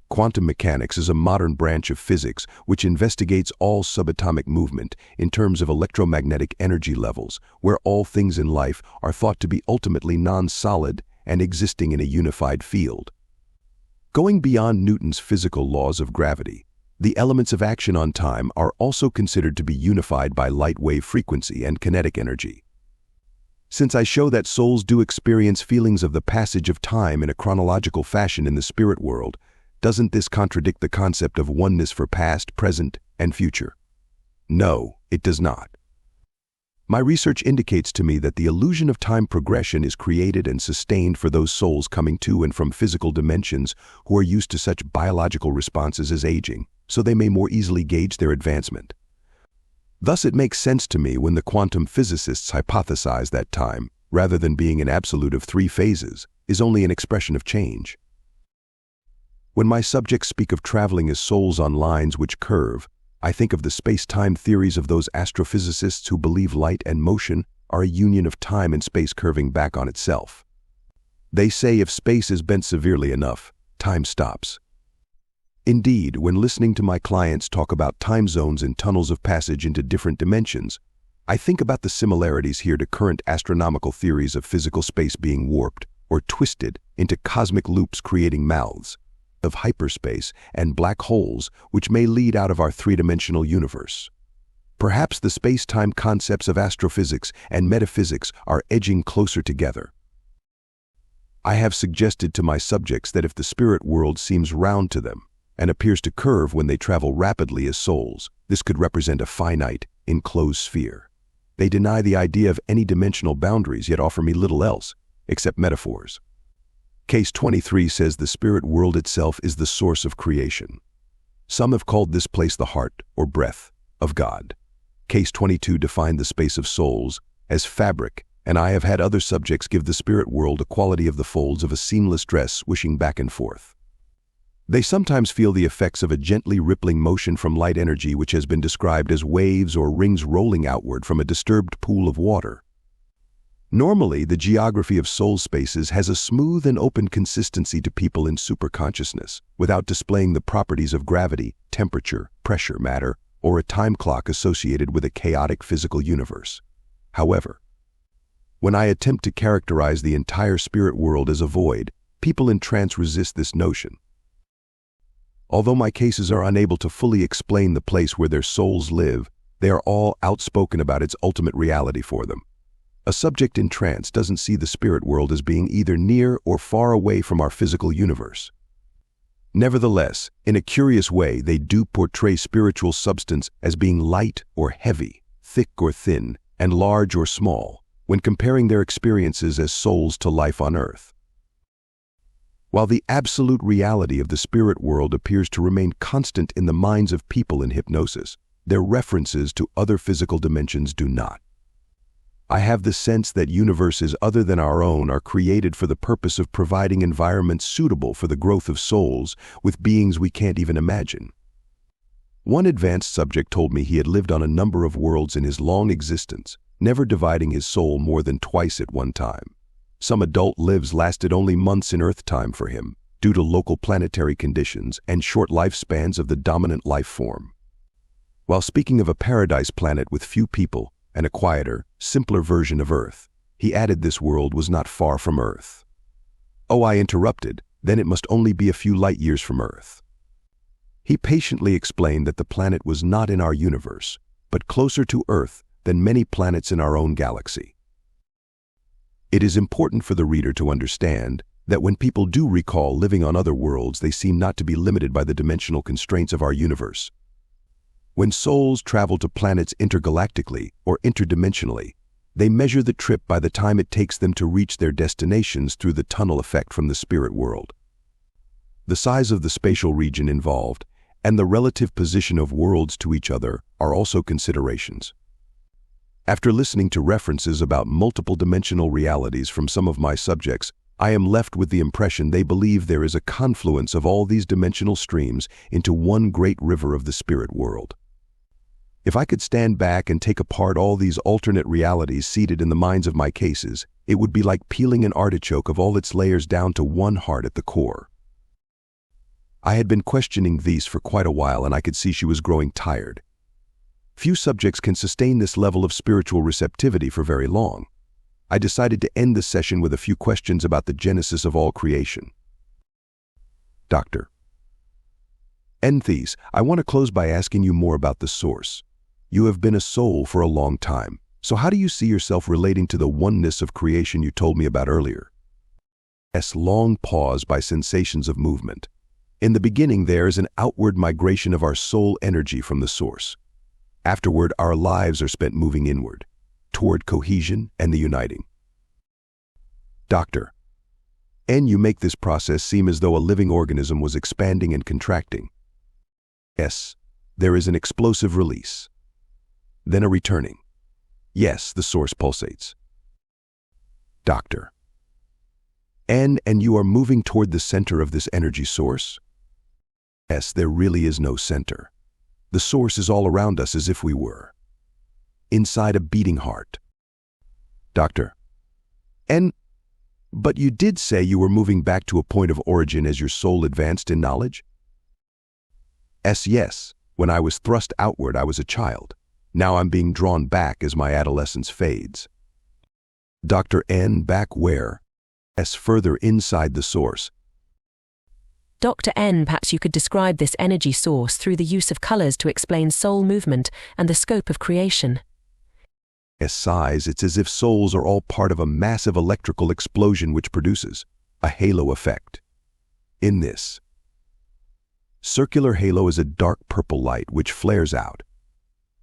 Quantum mechanics is a modern branch of physics which investigates all subatomic movement in terms of electromagnetic energy levels, where all things in life are thought to be ultimately non-solid and existing in a unified field. Going beyond Newton's physical laws of gravity, the elements of action on time are also considered to be unified by light wave frequency and kinetic energy. Since I show that souls do experience feelings of the passage of time in a chronological fashion in the spirit world, doesn't this contradict the concept of oneness for past, present, and future? No, it does not. My research indicates to me that the illusion of time progression is created and sustained for those souls coming to and from physical dimensions who are used to such biological responses as aging, so they may more easily gauge their advancement. Thus it makes sense to me when the quantum physicists hypothesize that time, rather than being an absolute of three phases, is only an expression of change. When my subjects speak of traveling as souls on lines which curve, I think of the space-time theories of those astrophysicists who believe light and motion are a union of time and space curving back on itself. They say if space is bent severely enough, time stops. Indeed, when listening to my clients talk about time zones and tunnels of passage into different dimensions, I think about the similarities here to current astronomical theories of physical space being warped or twisted into cosmic loops creating mouths of hyperspace and black holes which may lead out of our three-dimensional universe. Perhaps the space-time concepts of astrophysics and metaphysics are edging closer together. I have suggested to my subjects that if the spirit world seems round to them and appears to curve when they travel rapidly as souls, this could represent a finite, enclosed sphere. They deny the idea of any dimensional boundaries, yet offer me little else, except metaphors. Case 23 says the spirit world itself is the source of creation. Some have called this place the heart, or breath, of God. Case 22 defined the space of souls as fabric, and I have had other subjects give the spirit world a quality of the folds of a seamless dress swishing back and forth. They sometimes feel the effects of a gently rippling motion from light energy which has been described as waves or rings rolling outward from a disturbed pool of water. Normally, the geography of soul spaces has a smooth and open consistency to people in superconsciousness, without displaying the properties of gravity, temperature, pressure, matter, or a time clock associated with a chaotic physical universe. However, when I attempt to characterize the entire spirit world as a void, people in trance resist this notion. Although my cases are unable to fully explain the place where their souls live, they are all outspoken about its ultimate reality for them. A subject in trance doesn't see the spirit world as being either near or far away from our physical universe. Nevertheless, in a curious way, they do portray spiritual substance as being light or heavy, thick or thin, and large or small, when comparing their experiences as souls to life on Earth. While the absolute reality of the spirit world appears to remain constant in the minds of people in hypnosis, their references to other physical dimensions do not. I have the sense that universes other than our own are created for the purpose of providing environments suitable for the growth of souls with beings we can't even imagine. One advanced subject told me he had lived on a number of worlds in his long existence, never dividing his soul more than twice at one time. Some adult lives lasted only months in Earth time for him, due to local planetary conditions and short lifespans of the dominant life form. While speaking of a paradise planet with few people and a quieter, simpler version of Earth, he added this world was not far from Earth. Oh, I interrupted, then it must only be a few light years from Earth. He patiently explained that the planet was not in our universe, but closer to Earth than many planets in our own galaxy. It is important for the reader to understand that when people do recall living on other worlds, they seem not to be limited by the dimensional constraints of our universe. When souls travel to planets intergalactically or interdimensionally, they measure the trip by the time it takes them to reach their destinations through the tunnel effect from the spirit world. The size of the spatial region involved and the relative position of worlds to each other are also considerations. After listening to references about multiple dimensional realities from some of my subjects, I am left with the impression they believe there is a confluence of all these dimensional streams into one great river of the spirit world. If I could stand back and take apart all these alternate realities seated in the minds of my cases, it would be like peeling an artichoke of all its layers down to one heart at the core. I had been questioning these for quite a while, and I could see she was growing tired. Few subjects can sustain this level of spiritual receptivity for very long. I decided to end the session with a few questions about the genesis of all creation. Dr. Enthys, I want to close by asking you more about the source. You have been a soul for a long time, so how do you see yourself relating to the oneness of creation you told me about earlier? S. Long pause by sensations of movement. In the beginning, there is an outward migration of our soul energy from the source. Afterward, our lives are spent moving inward, toward cohesion and the uniting. Doctor. N. You make this process seem as though a living organism was expanding and contracting. S. There is an explosive release. Then a returning. Yes, the source pulsates. Doctor. N. And you are moving toward the center of this energy source? S. There really is no center. The source is all around us as if we were inside a beating heart. Doctor. N. But you did say you were moving back to a point of origin as your soul advanced in knowledge? S. Yes. When I was thrust outward, I was a child. Now I'm being drawn back as my adolescence fades. Dr. N. Back where? S. Further inside the source. Dr. N. Perhaps you could describe this energy source through the use of colors to explain soul movement and the scope of creation. S. Size, it's as if souls are all part of a massive electrical explosion which produces a halo effect. In this circular halo is a dark purple light which flares out,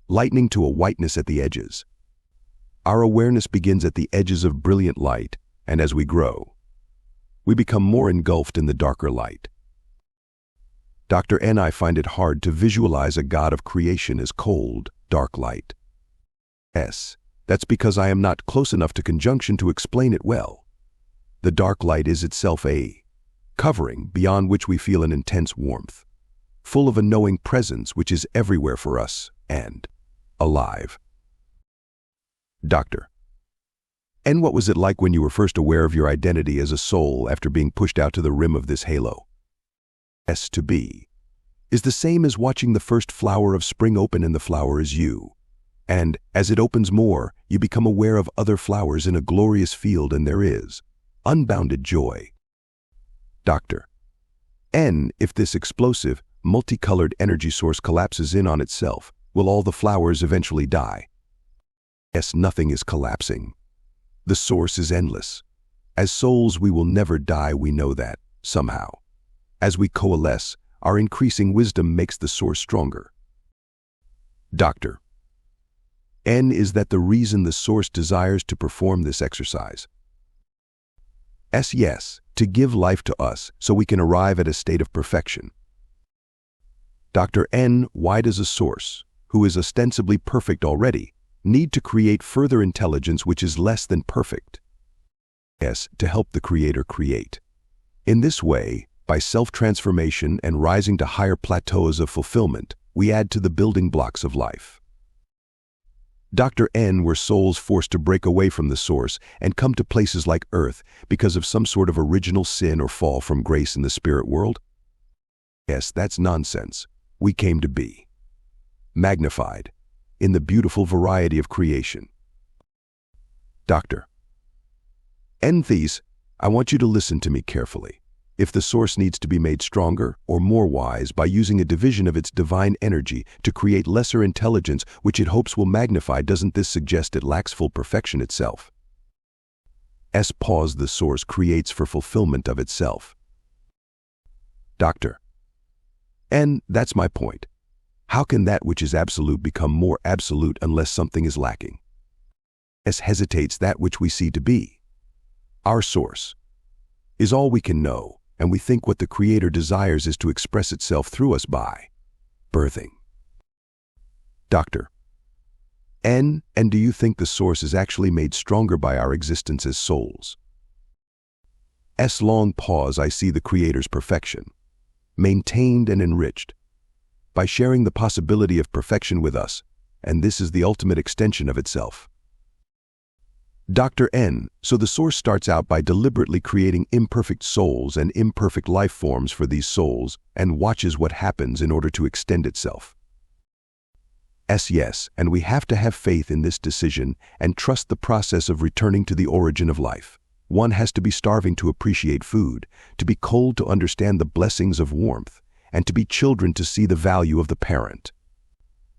lightening to a whiteness at the edges. Our awareness begins at the edges of brilliant light, and as we grow, we become more engulfed in the darker light. Dr. N. I find it hard to visualize a God of creation as cold, dark light. S. That's because I am not close enough to conjunction to explain it well. The dark light is itself a covering beyond which we feel an intense warmth, full of a knowing presence which is everywhere for us and alive. Doctor. And what was it like when you were first aware of your identity as a soul after being pushed out to the rim of this halo? S. To be is the same as watching the first flower of spring open, and the flower is you. And as it opens more, you become aware of other flowers in a glorious field, and there is unbounded joy. Doctor. N. If this explosive, multicolored energy source collapses in on itself, will all the flowers eventually die? S. Nothing is collapsing. The source is endless. As souls, we will never die, we know that, somehow. As we coalesce, our increasing wisdom makes the source stronger. Doctor. N. Is that the reason the source desires to perform this exercise? S. Yes, to give life to us so we can arrive at a state of perfection. Dr. N. Why does a source, who is ostensibly perfect already, need to create further intelligence which is less than perfect. Yes, to help the Creator create. In this way, by self-transformation and rising to higher plateaus of fulfillment, we add to the building blocks of life. Dr. N were souls forced to break away from the source and come to places like Earth because of some sort of original sin or fall from grace in the spirit world? Yes, that's nonsense. We came to be magnified in the beautiful variety of creation. Dr. N. These, I want you to listen to me carefully. If the source needs to be made stronger or more wise by using a division of its divine energy to create lesser intelligence which it hopes will magnify, doesn't this suggest it lacks full perfection itself? Pause the source creates for fulfillment of itself. Dr. N. That's my point. How can that which is absolute become more absolute unless something is lacking? Hesitates that which we see to be. Our source is all we can know, and we think what the Creator desires is to express itself through us by birthing. Dr. N. And do you think the source is actually made stronger by our existence as souls? Long pause. I see the Creator's perfection, maintained and enriched, by sharing the possibility of perfection with us, and this is the ultimate extension of itself. Dr. N. So the source starts out by deliberately creating imperfect souls and imperfect life forms for these souls and watches what happens in order to extend itself. Yes, and we have to have faith in this decision and trust the process of returning to the origin of life. One has to be starving to appreciate food, to be cold to understand the blessings of warmth, and to be children to see the value of the parent.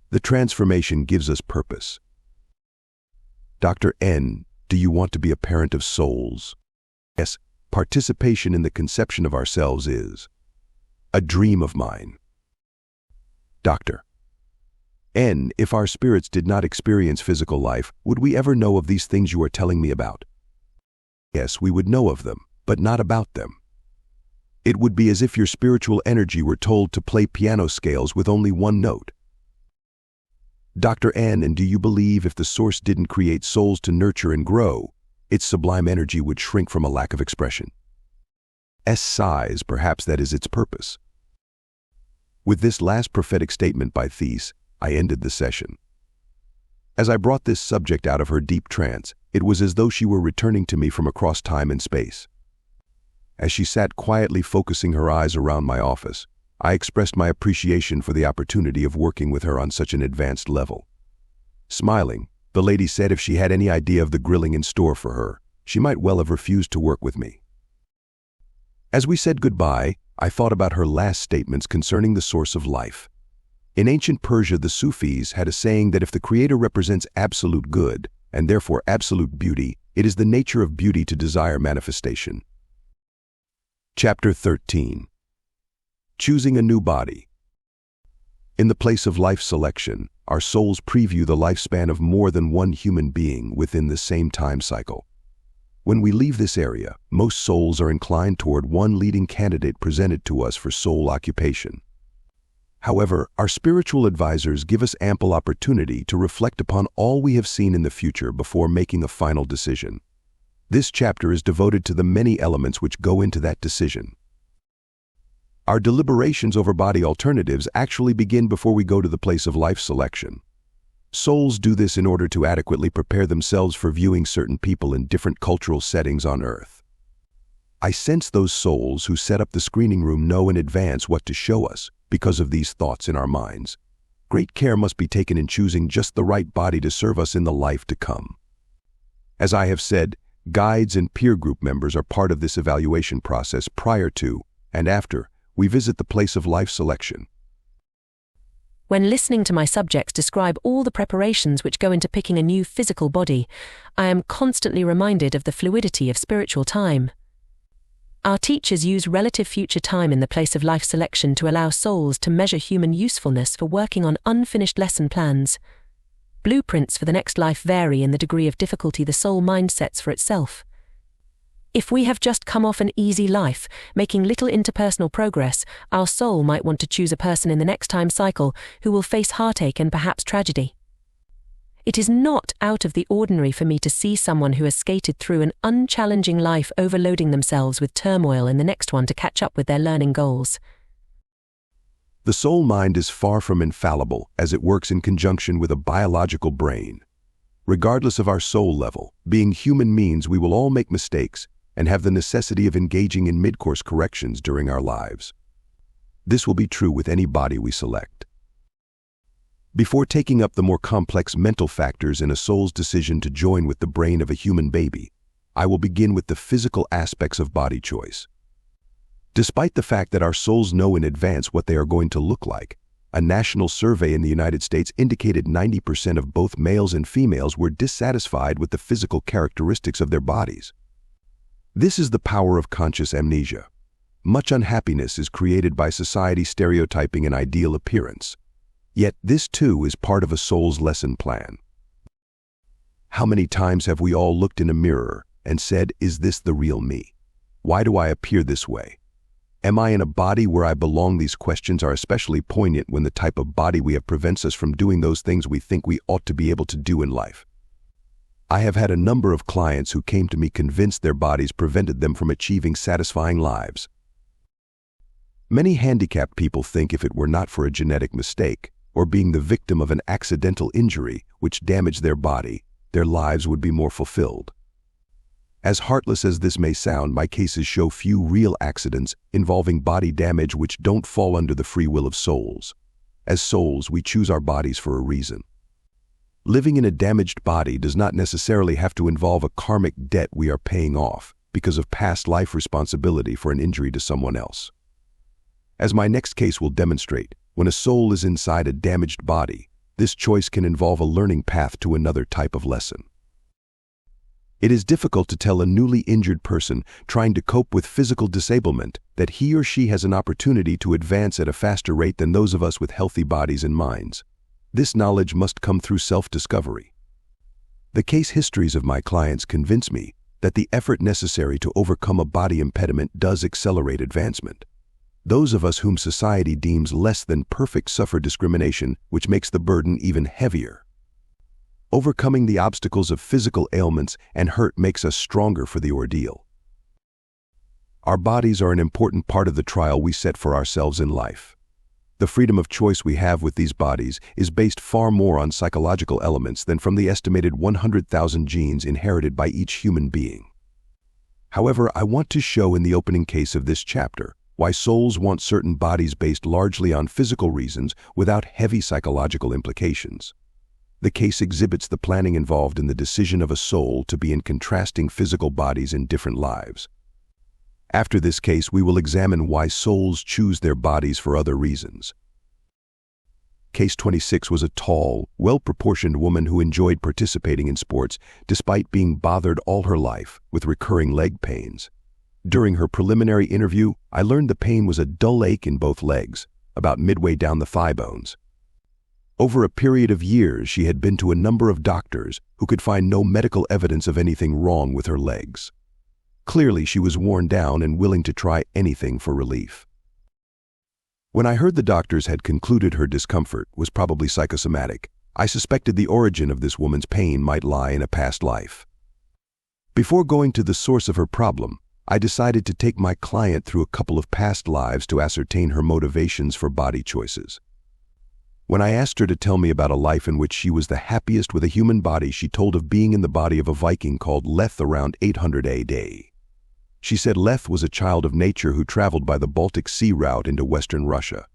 The transformation gives us purpose. Dr. N. Do you want to be a parent of souls? Yes, participation in the conception of ourselves is a dream of mine. Dr. N. If our spirits did not experience physical life, would we ever know of these things you are telling me about? Yes, we would know of them, but not about them. It would be as if your spiritual energy were told to play piano scales with only one note. Dr. N. And do you believe if the source didn't create souls to nurture and grow, its sublime energy would shrink from a lack of expression? Sighs, perhaps that is its purpose. With this last prophetic statement by Thais, I ended the session. As I brought this subject out of her deep trance, it was as though she were returning to me from across time and space. As she sat quietly focusing her eyes around my office, I expressed my appreciation for the opportunity of working with her on such an advanced level. Smiling, the lady said if she had any idea of the grilling in store for her, she might well have refused to work with me. As we said goodbye, I thought about her last statements concerning the source of life. In ancient Persia, the Sufis had a saying that if the Creator represents absolute good, and therefore absolute beauty, it is the nature of beauty to desire manifestation. Chapter 13. Choosing a new body. In the place of life selection, our souls preview the lifespan of more than one human being within the same time cycle. When we leave this area, most souls are inclined toward one leading candidate presented to us for soul occupation. However, our spiritual advisors give us ample opportunity to reflect upon all we have seen in the future before making a final decision. This chapter is devoted to the many elements which go into that decision. Our deliberations over body alternatives actually begin before we go to the place of life selection. Souls do this in order to adequately prepare themselves for viewing certain people in different cultural settings on Earth. I sense those souls who set up the screening room know in advance what to show us because of these thoughts in our minds. Great care must be taken in choosing just the right body to serve us in the life to come. As I have said, guides and peer group members are part of this evaluation process prior to and after we visit the place of life selection. When listening to my subjects describe all the preparations which go into picking a new physical body, I am constantly reminded of the fluidity of spiritual time. Our teachers use relative future time in the place of life selection to allow souls to measure human usefulness for working on unfinished lesson plans. Blueprints for the next life vary in the degree of difficulty the soul mind sets for itself. If we have just come off an easy life, making little interpersonal progress, our soul might want to choose a person in the next time cycle who will face heartache and perhaps tragedy. It is not out of the ordinary for me to see someone who has skated through an unchallenging life overloading themselves with turmoil in the next one to catch up with their learning goals. The soul mind is far from infallible as it works in conjunction with a biological brain. Regardless of our soul level, being human means we will all make mistakes and have the necessity of engaging in mid-course corrections during our lives. This will be true with any body we select. Before taking up the more complex mental factors in a soul's decision to join with the brain of a human baby, I will begin with the physical aspects of body choice. Despite the fact that our souls know in advance what they are going to look like, a national survey in the United States indicated 90% of both males and females were dissatisfied with the physical characteristics of their bodies. This is the power of conscious amnesia. Much unhappiness is created by society stereotyping an ideal appearance. Yet this too is part of a soul's lesson plan. How many times have we all looked in a mirror and said, "Is this the real me? Why do I appear this way? Am I in a body where I belong?" These questions are especially poignant when the type of body we have prevents us from doing those things we think we ought to be able to do in life. I have had a number of clients who came to me convinced their bodies prevented them from achieving satisfying lives. Many handicapped people think if it were not for a genetic mistake, or being the victim of an accidental injury which damaged their body, their lives would be more fulfilled. As heartless as this may sound, my cases show few real accidents involving body damage which don't fall under the free will of souls. As souls, we choose our bodies for a reason. Living in a damaged body does not necessarily have to involve a karmic debt we are paying off because of past life responsibility for an injury to someone else. As my next case will demonstrate, when a soul is inside a damaged body, this choice can involve a learning path to another type of lesson. It is difficult to tell a newly injured person trying to cope with physical disablement that he or she has an opportunity to advance at a faster rate than those of us with healthy bodies and minds. This knowledge must come through self-discovery. The case histories of my clients convince me that the effort necessary to overcome a body impediment does accelerate advancement. Those of us whom society deems less than perfect suffer discrimination, which makes the burden even heavier. Overcoming the obstacles of physical ailments and hurt makes us stronger for the ordeal. Our bodies are an important part of the trial we set for ourselves in life. The freedom of choice we have with these bodies is based far more on psychological elements than from the estimated 100,000 genes inherited by each human being. However, I want to show in the opening case of this chapter why souls want certain bodies based largely on physical reasons without heavy psychological implications. The case exhibits the planning involved in the decision of a soul to be in contrasting physical bodies in different lives. After this case, we will examine why souls choose their bodies for other reasons. Case 26 was a tall, well-proportioned woman who enjoyed participating in sports despite being bothered all her life with recurring leg pains. During her preliminary interview, I learned the pain was a dull ache in both legs, about midway down the thigh bones. Over a period of years, she had been to a number of doctors who could find no medical evidence of anything wrong with her legs. Clearly, she was worn down and willing to try anything for relief. When I heard the doctors had concluded her discomfort was probably psychosomatic, I suspected the origin of this woman's pain might lie in a past life. Before going to the source of her problem, I decided to take my client through a couple of past lives to ascertain her motivations for body choices. When I asked her to tell me about a life in which she was the happiest with a human body, she told of being in the body of a Viking called Leth around 800 AD. She said Leth was a child of nature who traveled by the Baltic Sea route into western Russia.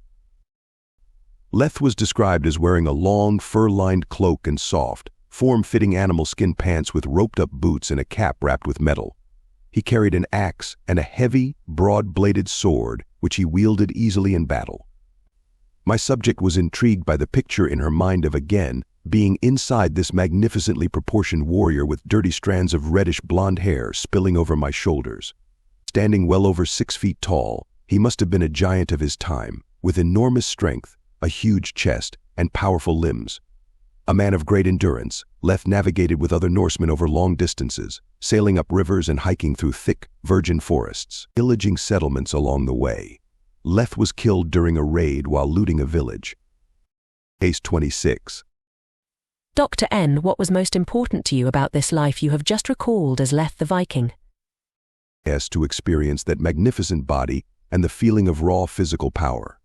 Leth was described as wearing a long, fur-lined cloak and soft, form-fitting animal skin pants with roped-up boots and a cap wrapped with metal. He carried an axe and a heavy, broad-bladed sword, which he wielded easily in battle. My subject was intrigued by the picture in her mind of again being inside this magnificently proportioned warrior with dirty strands of reddish blonde hair spilling over my shoulders. Standing well over 6 feet tall, he must have been a giant of his time, with enormous strength, a huge chest, and powerful limbs. A man of great endurance, Leth navigated with other Norsemen over long distances, sailing up rivers and hiking through thick, virgin forests, pillaging settlements along the way. Leth was killed during a raid while looting a village. Case 26. Dr. N, what was most important to you about this life you have just recalled as Leth the Viking? S, to experience that magnificent body and the feeling of raw physical power.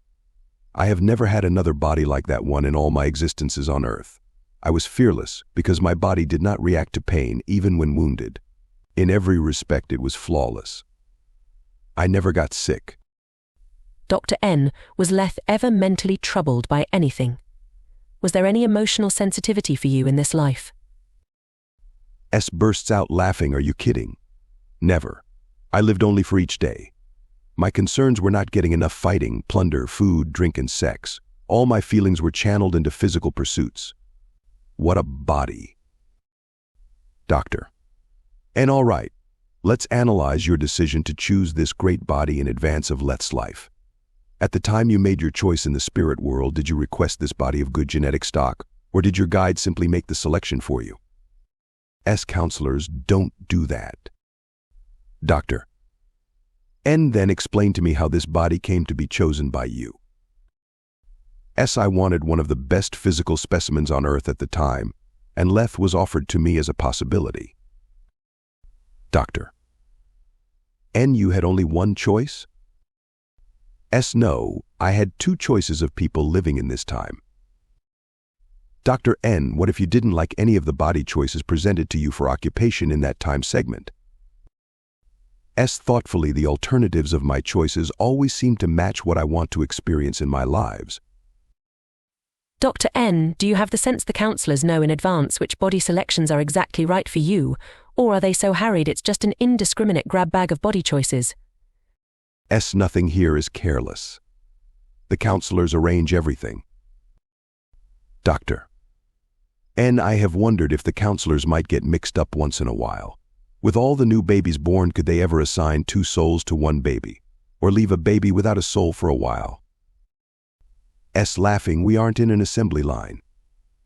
I have never had another body like that one in all my existences on Earth. I was fearless because my body did not react to pain even when wounded. In every respect, it was flawless. I never got sick. Dr. N, was Leth ever mentally troubled by anything? Was there any emotional sensitivity for you in this life? S bursts out laughing. Are you kidding? Never. I lived only for each day. My concerns were not getting enough fighting, plunder, food, drink, and sex. All my feelings were channeled into physical pursuits. What a body. Doctor. And all right, let's analyze your decision to choose this great body in advance of Leth's life. At the time you made your choice in the spirit world, did you request this body of good genetic stock, or did your guide simply make the selection for you? S counselors don't do that. Doctor. And then explain to me how this body came to be chosen by you. S, I wanted one of the best physical specimens on Earth at the time, and Leth was offered to me as a possibility. Doctor. And you had only one choice? S, no, I had two choices of people living in this time. Dr. N, what if you didn't like any of the body choices presented to you for occupation in that time segment? S, thoughtfully, the alternatives of my choices always seem to match what I want to experience in my lives. Dr. N, do you have the sense the counselors know in advance which body selections are exactly right for you, or are they so harried it's just an indiscriminate grab bag of body choices? S, nothing here is careless. The counselors arrange everything. Doctor. And I have wondered if the counselors might get mixed up once in a while. With all the new babies born, could they ever assign two souls to one baby, or leave a baby without a soul for a while? S, laughing, we aren't in an assembly line.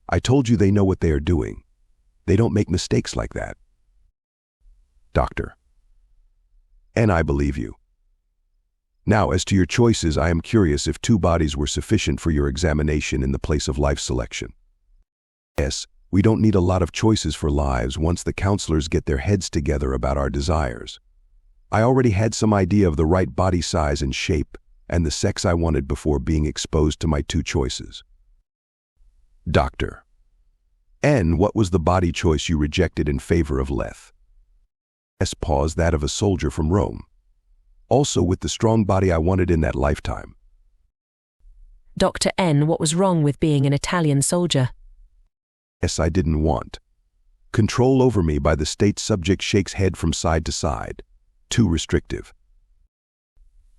I told you they know what they are doing. They don't make mistakes like that. Doctor. And I believe you. Now, as to your choices, I am curious if two bodies were sufficient for your examination in the place of life selection. S, we don't need a lot of choices for lives once the counselors get their heads together about our desires. I already had some idea of the right body size and shape and the sex I wanted before being exposed to my two choices. Doctor. And what was the body choice you rejected in favor of Leth? S, pause, that of a soldier from Rome. Also with the strong body I wanted in that lifetime. Dr. N, what was wrong with being an Italian soldier? S, I didn't want. Control over me by the state subject shakes head from side to side. Too restrictive.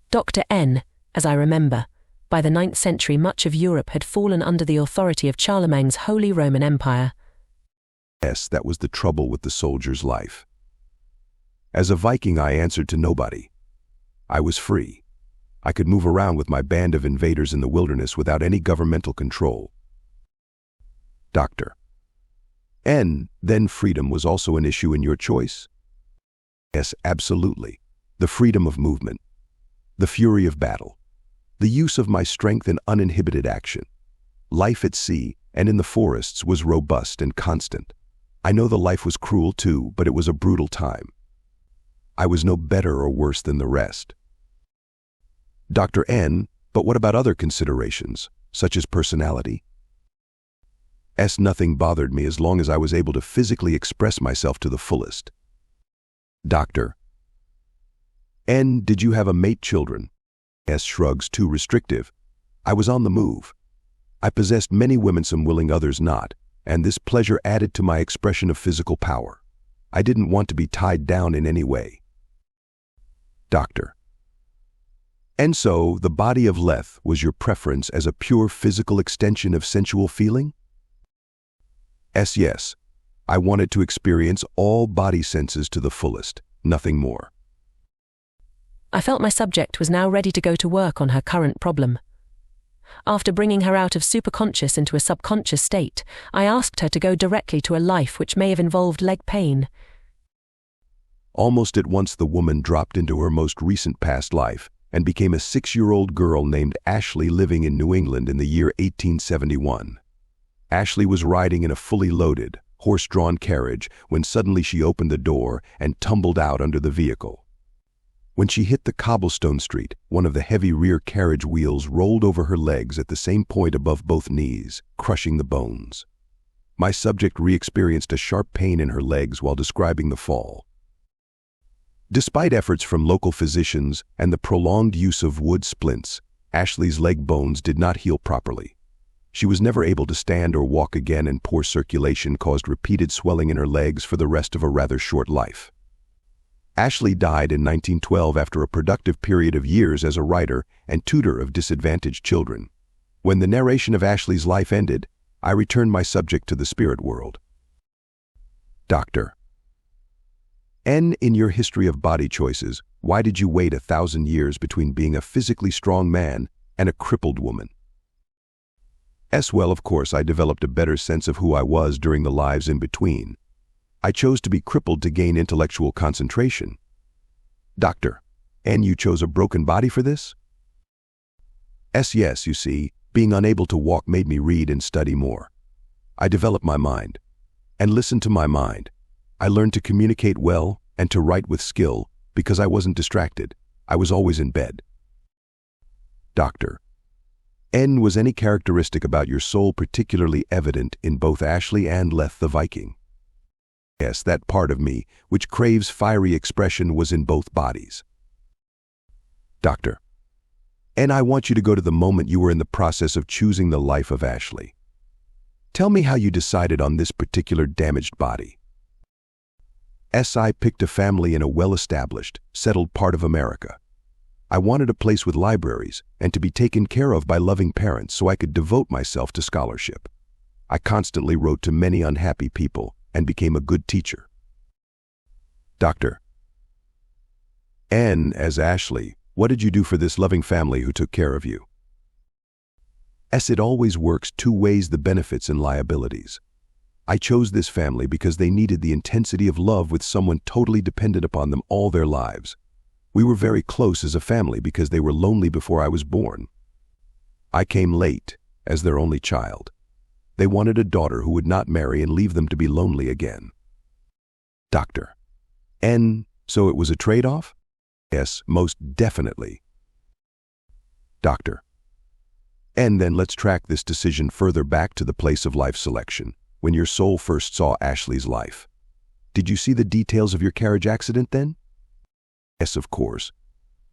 Dr. N, as I remember, by the 9th century much of Europe had fallen under the authority of Charlemagne's Holy Roman Empire. S, that was the trouble with the soldier's life. As a Viking, I answered to nobody. I was free. I could move around with my band of invaders in the wilderness without any governmental control. Doctor. And then freedom was also an issue in your choice? Yes, absolutely. The freedom of movement. The fury of battle. The use of my strength in uninhibited action. Life at sea and in the forests was robust and constant. I know the life was cruel too, but it was a brutal time. I was no better or worse than the rest. Dr. N, but what about other considerations, such as personality? S, nothing bothered me as long as I was able to physically express myself to the fullest. Doctor. N, did you have a mate, children? S, shrugs, too restrictive. I was on the move. I possessed many women, some willing, others not, and this pleasure added to my expression of physical power. I didn't want to be tied down in any way. Doctor. And so, the body of Leth was your preference as a pure physical extension of sensual feeling? S, yes. I wanted to experience all body senses to the fullest, nothing more. I felt my subject was now ready to go to work on her current problem. After bringing her out of superconscious into a subconscious state, I asked her to go directly to a life which may have involved leg pain. Almost at once the woman dropped into her most recent past life and became a 6-year-old girl named Ashley living in New England in the year 1871. Ashley was riding in a fully loaded, horse-drawn carriage when suddenly she opened the door and tumbled out under the vehicle. When she hit the cobblestone street, one of the heavy rear carriage wheels rolled over her legs at the same point above both knees, crushing the bones. My subject re-experienced a sharp pain in her legs while describing the fall. Despite efforts from local physicians and the prolonged use of wood splints, Ashley's leg bones did not heal properly. She was never able to stand or walk again, and poor circulation caused repeated swelling in her legs for the rest of a rather short life. Ashley died in 1912 after a productive period of years as a writer and tutor of disadvantaged children. When the narration of Ashley's life ended, I returned my subject to the spirit world. Doctor: N, in your history of body choices, why did you wait 1,000 years between being a physically strong man and a crippled woman? S, well, of course, I developed a better sense of who I was during the lives in between. I chose to be crippled to gain intellectual concentration. Doctor: N, you chose a broken body for this? S, yes, you see, being unable to walk made me read and study more. I developed my mind and listened to my mind. I learned to communicate well and to write with skill because I wasn't distracted. I was always in bed. Doctor: N, was any characteristic about your soul particularly evident in both Ashley and Leth the Viking? Yes, that part of me which craves fiery expression was in both bodies. Doctor: N, I want you to go to the moment you were in the process of choosing the life of Ashley. Tell me how you decided on this particular damaged body. S, I picked a family in a well-established, settled part of America. I wanted a place with libraries and to be taken care of by loving parents so I could devote myself to scholarship. I constantly wrote to many unhappy people and became a good teacher. Doctor: N, as Ashley, what did you do for this loving family who took care of you? S, it always works two ways, the benefits and liabilities. I chose this family because they needed the intensity of love with someone totally dependent upon them all their lives. We were very close as a family because they were lonely before I was born. I came late as their only child. They wanted a daughter who would not marry and leave them to be lonely again. Doctor: N, so it was a trade-off? Yes, most definitely. Doctor: And then let's track this decision further back to the place of life selection, when your soul first saw Ashley's life. Did you see the details of your carriage accident then? Yes, of course.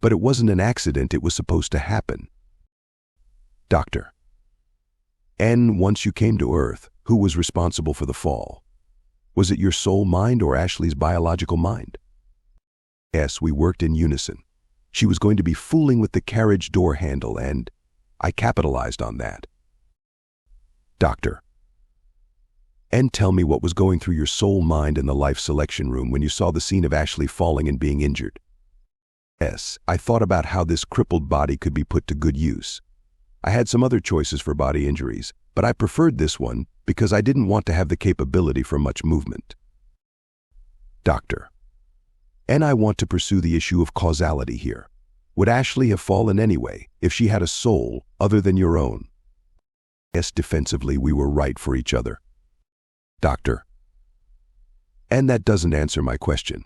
But it wasn't an accident, it was supposed to happen. Doctor: And once you came to Earth, who was responsible for the fall? Was it your soul mind or Ashley's biological mind? Yes, we worked in unison. She was going to be fooling with the carriage door handle and I capitalized on that. Doctor: And tell me what was going through your soul mind in the life selection room when you saw the scene of Ashley falling and being injured. Yes, I thought about how this crippled body could be put to good use. I had some other choices for body injuries, but I preferred this one because I didn't want to have the capability for much movement. Doctor: And I want to pursue the issue of causality here. Would Ashley have fallen anyway if she had a soul other than your own? Yes, defensively we were right for each other. Doctor: And that doesn't answer my question.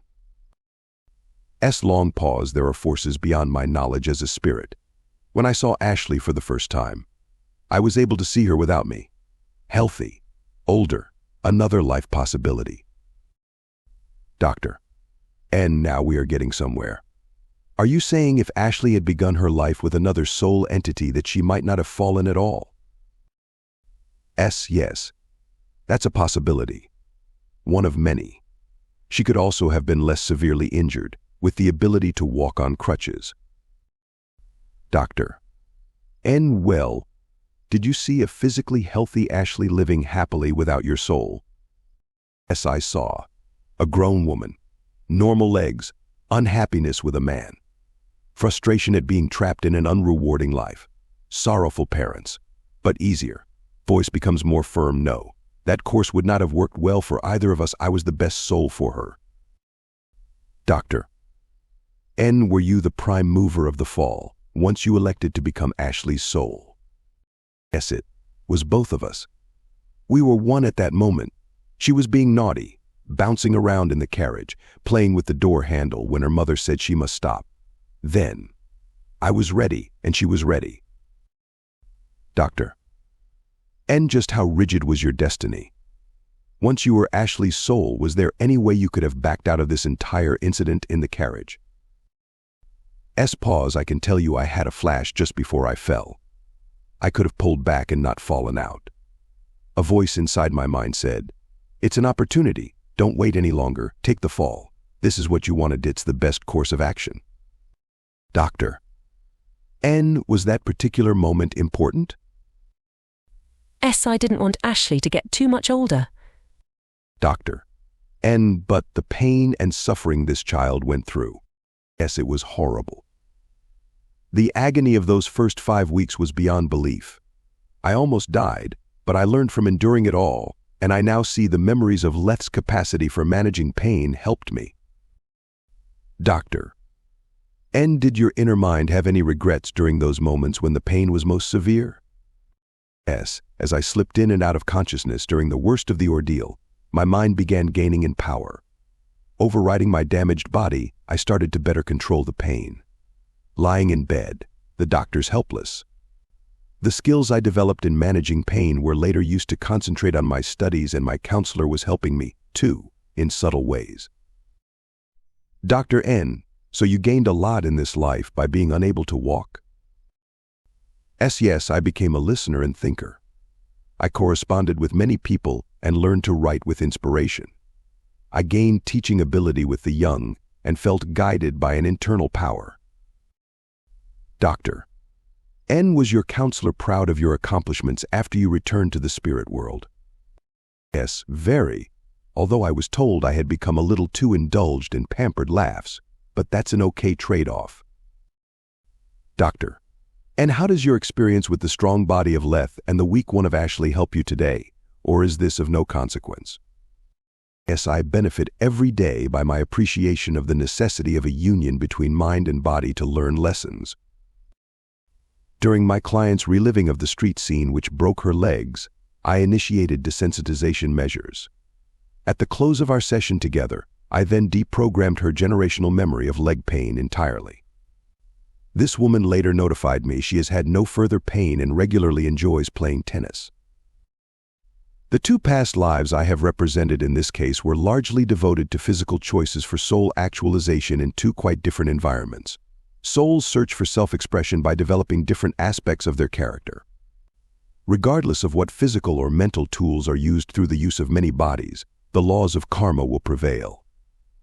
S, long pause. There are forces beyond my knowledge as a spirit. When I saw Ashley for the first time, I was able to see her without me. Healthy, older, another life possibility. Doctor: And now we are getting somewhere. Are you saying if Ashley had begun her life with another soul entity that she might not have fallen at all? S, yes. That's a possibility. One of many. She could also have been less severely injured, with the ability to walk on crutches. Doctor: And well, did you see a physically healthy Ashley living happily without your soul? Yes, I saw. A grown woman. Normal legs. Unhappiness with a man. Frustration at being trapped in an unrewarding life. Sorrowful parents. But easier. Voice becomes more firm, no. That course would not have worked well for either of us. I was the best soul for her. Doctor: N, were you the prime mover of the fall, once you elected to become Ashley's soul? Yes, it was both of us. We were one at that moment. She was being naughty, bouncing around in the carriage, playing with the door handle when her mother said she must stop. Then, I was ready, and she was ready. Doctor. And just how rigid was your destiny? Once you were Ashley's soul, was there any way you could have backed out of this entire incident in the carriage? Pause. I can tell you I had a flash just before I fell. I could have pulled back and not fallen out. A voice inside my mind said, "It's an opportunity. Don't wait any longer. Take the fall. This is what you wanted. It's the best course of action." Doctor. And was that particular moment important? I didn't want Ashley to get too much older. Doctor. But the pain and suffering this child went through. It was horrible. The agony of those first 5 weeks was beyond belief. I almost died, but I learned from enduring it all, and I now see the memories of Leth's capacity for managing pain helped me. Doctor. And did your inner mind have any regrets during those moments when the pain was most severe? As I slipped in and out of consciousness during the worst of the ordeal, my mind began gaining in power. Overriding my damaged body, I started to better control the pain. Lying in bed, the doctor's helpless. The skills I developed in managing pain were later used to concentrate on my studies, and my counselor was helping me, too, in subtle ways. Dr. N, so you gained a lot in this life by being unable to walk? Yes, I became a listener and thinker. I corresponded with many people and learned to write with inspiration. I gained teaching ability with the young and felt guided by an internal power. Doctor. N, was your counselor proud of your accomplishments after you returned to the spirit world? Yes, very, although I was told I had become a little too indulged in pampered laughs, but that's an okay trade-off. Doctor. And how does your experience with the strong body of Leth and the weak one of Ashley help you today, or is this of no consequence? Yes, I benefit every day by my appreciation of the necessity of a union between mind and body to learn lessons. During my client's reliving of the street scene which broke her legs, I initiated desensitization measures. At the close of our session together, I then deprogrammed her generational memory of leg pain entirely. This woman later notified me she has had no further pain and regularly enjoys playing tennis. The 2 past lives I have represented in this case were largely devoted to physical choices for soul actualization in 2 quite different environments. Souls search for self-expression by developing different aspects of their character. Regardless of what physical or mental tools are used through the use of many bodies, the laws of karma will prevail.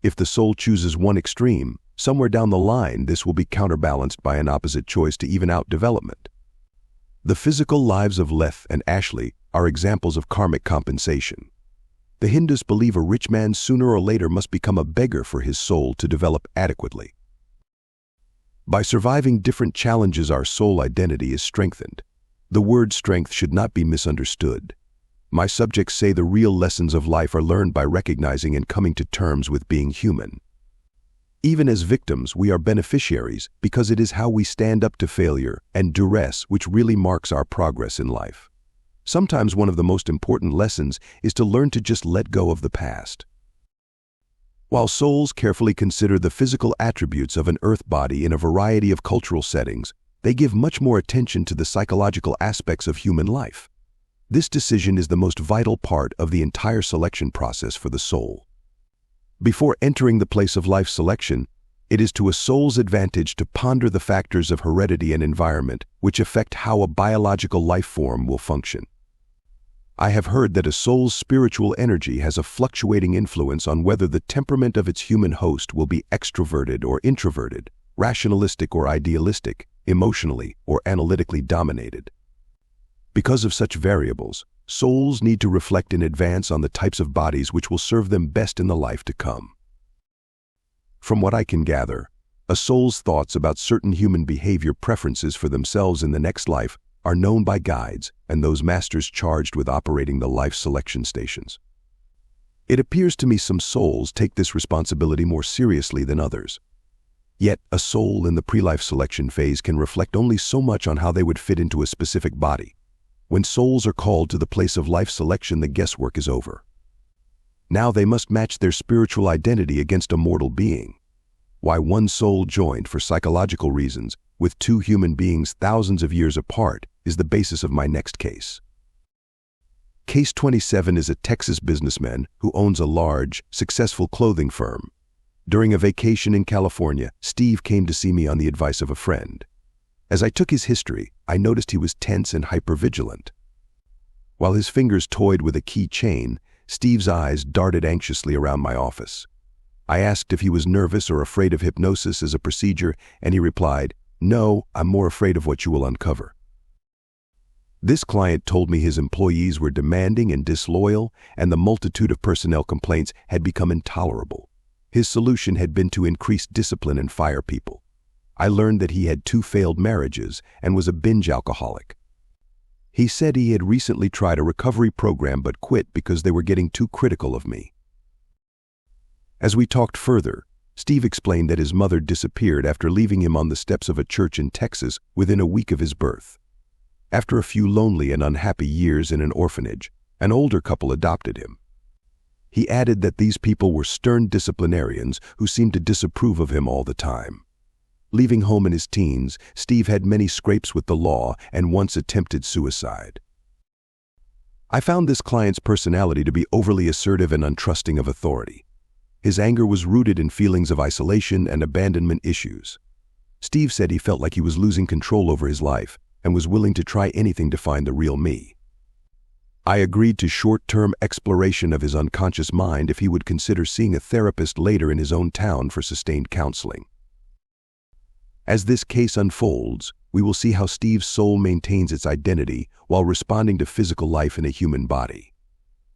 If the soul chooses one extreme, somewhere down the line this will be counterbalanced by an opposite choice to even out development. The physical lives of Leth and Ashley are examples of karmic compensation. The Hindus believe a rich man sooner or later must become a beggar for his soul to develop adequately. By surviving different challenges, our soul identity is strengthened. The word strength should not be misunderstood. My subjects say the real lessons of life are learned by recognizing and coming to terms with being human. Even as victims, we are beneficiaries because it is how we stand up to failure and duress which really marks our progress in life. Sometimes one of the most important lessons is to learn to just let go of the past. While souls carefully consider the physical attributes of an earth body in a variety of cultural settings, they give much more attention to the psychological aspects of human life. This decision is the most vital part of the entire selection process for the soul. Before entering the place of life selection, it is to a soul's advantage to ponder the factors of heredity and environment which affect how a biological life form will function. I have heard that a soul's spiritual energy has a fluctuating influence on whether the temperament of its human host will be extroverted or introverted, rationalistic or idealistic, emotionally or analytically dominated. Because of such variables, souls need to reflect in advance on the types of bodies which will serve them best in the life to come. From what I can gather, a soul's thoughts about certain human behavior preferences for themselves in the next life are known by guides and those masters charged with operating the life selection stations. It appears to me some souls take this responsibility more seriously than others. Yet, a soul in the pre-life selection phase can reflect only so much on how they would fit into a specific body. When souls are called to the place of life selection, the guesswork is over. Now they must match their spiritual identity against a mortal being. Why one soul joined for psychological reasons with two human beings thousands of years apart is the basis of my next case. Case 27 is a Texas businessman who owns a large, successful clothing firm. During a vacation in California, Steve came to see me on the advice of a friend. As I took his history, I noticed he was tense and hypervigilant. While his fingers toyed with a key chain, Steve's eyes darted anxiously around my office. I asked if he was nervous or afraid of hypnosis as a procedure, and he replied, "No, I'm more afraid of what you will uncover." This client told me his employees were demanding and disloyal, and the multitude of personnel complaints had become intolerable. His solution had been to increase discipline and fire people. I learned that he had 2 failed marriages and was a binge alcoholic. He said he had recently tried a recovery program but quit because they were getting too critical of me. As we talked further, Steve explained that his mother disappeared after leaving him on the steps of a church in Texas within a week of his birth. After a few lonely and unhappy years in an orphanage, an older couple adopted him. He added that these people were stern disciplinarians who seemed to disapprove of him all the time. Leaving home in his teens, Steve had many scrapes with the law and once attempted suicide. I found this client's personality to be overly assertive and untrusting of authority. His anger was rooted in feelings of isolation and abandonment issues. Steve said he felt like he was losing control over his life and was willing to try anything to find the real me. I agreed to short-term exploration of his unconscious mind if he would consider seeing a therapist later in his own town for sustained counseling. As this case unfolds, we will see how Steve's soul maintains its identity while responding to physical life in a human body.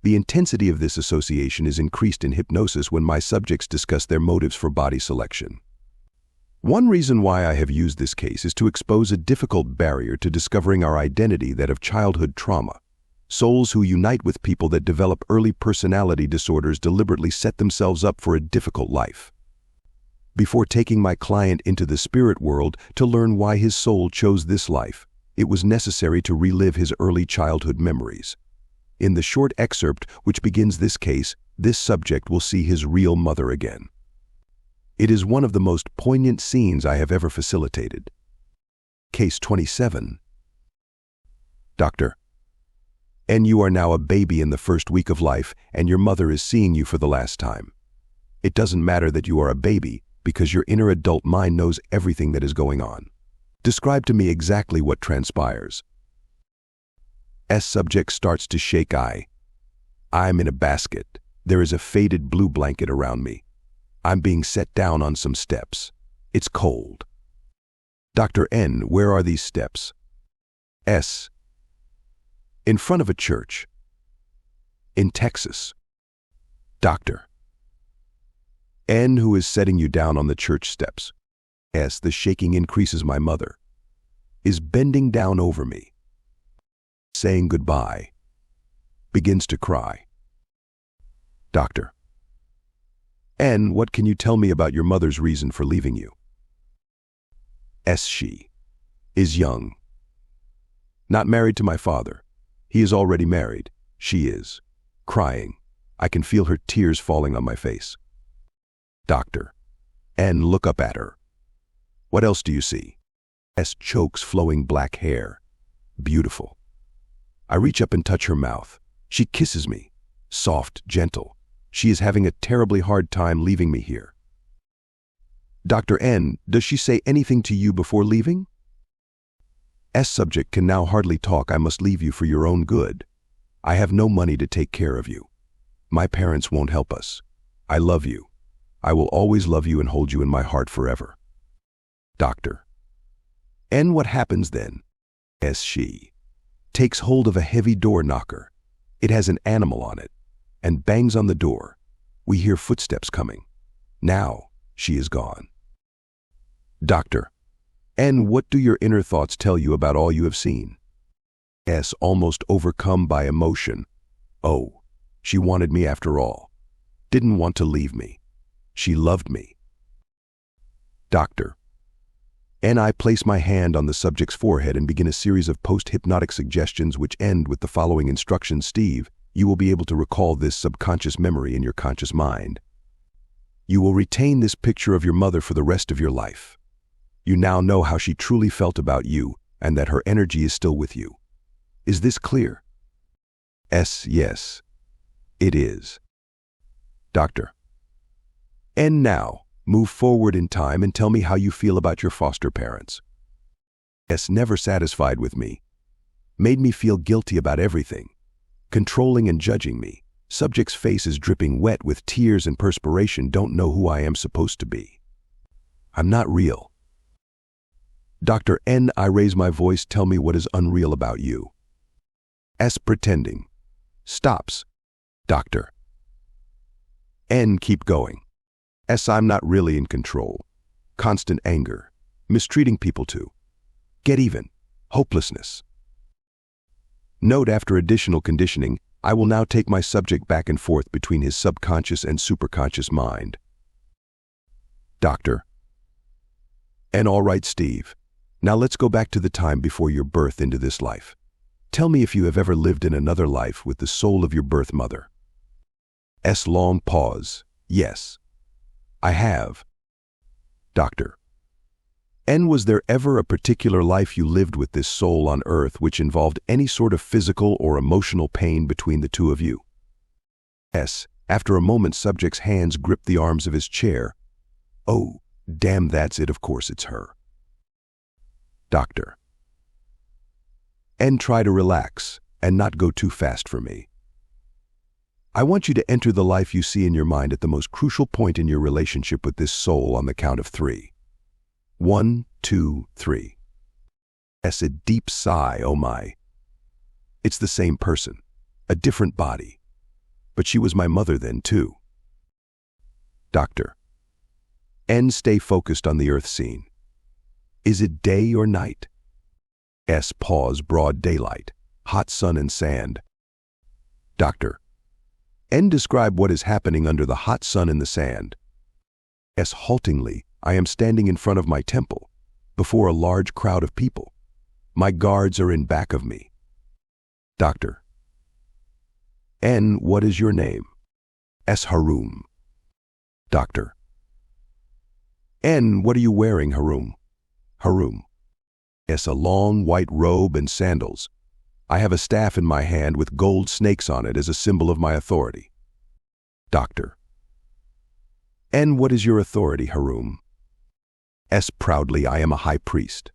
The intensity of this association is increased in hypnosis when my subjects discuss their motives for body selection. One reason why I have used this case is to expose a difficult barrier to discovering our identity, that of childhood trauma. Souls who unite with people that develop early personality disorders deliberately set themselves up for a difficult life. Before taking my client into the spirit world to learn why his soul chose this life, it was necessary to relive his early childhood memories. In the short excerpt which begins this case, this subject will see his real mother again. It is one of the most poignant scenes I have ever facilitated. Case 27. Doctor: And you are now a baby in the first week of life, and your mother is seeing you for the last time. It doesn't matter that you are a baby, because your inner adult mind knows everything that is going on. Describe to me exactly what transpires. Subject starts to shake. I'm in a basket. There is a faded blue blanket around me. I'm being set down on some steps. It's cold. Dr. N, where are these steps? S. In front of a church. In Texas. Doctor. N, who is setting you down on the church steps. S, the shaking increases. My mother is bending down over me, saying goodbye, begins to cry. Doctor. N, what can you tell me about your mother's reason for leaving you? S, she is young, not married to my father. He is already married. She is crying. I can feel her tears falling on my face. Doctor. N, look up at her. What else do you see? S chokes, flowing black hair. Beautiful. I reach up and touch her mouth. She kisses me. Soft, gentle. She is having a terribly hard time leaving me here. Dr. N, does she say anything to you before leaving? S subject can now hardly talk. I must leave you for your own good. I have no money to take care of you. My parents won't help us. I love you. I will always love you and hold you in my heart forever. Doctor. N, what happens then? S, she takes hold of a heavy door knocker. It has an animal on it, and bangs on the door. We hear footsteps coming. Now she is gone. Doctor. N, what do your inner thoughts tell you about all you have seen? S, almost overcome by emotion. Oh, she wanted me after all. Didn't want to leave me. She loved me. Doctor. And I place my hand on the subject's forehead and begin a series of post-hypnotic suggestions which end with the following instructions. Steve, you will be able to recall this subconscious memory in your conscious mind. You will retain this picture of your mother for the rest of your life. You now know how she truly felt about you and that her energy is still with you. Is this clear? Yes, it is. Doctor. And now, move forward in time and tell me how you feel about your foster parents. Never satisfied with me. Made me feel guilty about everything. Controlling and judging me. Subject's face is dripping wet with tears and perspiration. Don't know who I am supposed to be. I'm not real. Dr. N. I raise my voice. Tell me what is unreal about you. Pretending. Stops. Doctor. N. Keep going. I'm not really in control. Constant anger. Mistreating people too. Get even. Hopelessness. Note: after additional conditioning, I will now take my subject back and forth between his subconscious and superconscious mind. Doctor. And all right, Steve. Now let's go back to the time before your birth into this life. Tell me if you have ever lived in another life with the soul of your birth mother. Long pause. Yes. I have. Doctor. And was there ever a particular life you lived with this soul on earth which involved any sort of physical or emotional pain between the two of you? After a moment, subject's hands gripped the arms of his chair. Oh, damn, that's it. Of course it's her. Doctor. And try to relax and not go too fast for me. I want you to enter the life you see in your mind at the most crucial point in your relationship with this soul on the count of 3. 1, 2, 3. A deep sigh. Oh my. It's the same person, a different body. But she was my mother then too. Doctor. And stay focused on the earth scene. Is it day or night? Pause. Broad daylight, hot sun and sand. Doctor. And describe what is happening under the hot sun and the sand. Haltingly, I am standing in front of my temple, before a large crowd of people. My guards are in back of me. Doctor. N. What is your name? Harum. Doctor. N. What are you wearing, Harum? Harum. A long white robe and sandals. I have a staff in my hand with gold snakes on it as a symbol of my authority. Doctor. And what is your authority, Harum? Proudly, I am a high priest.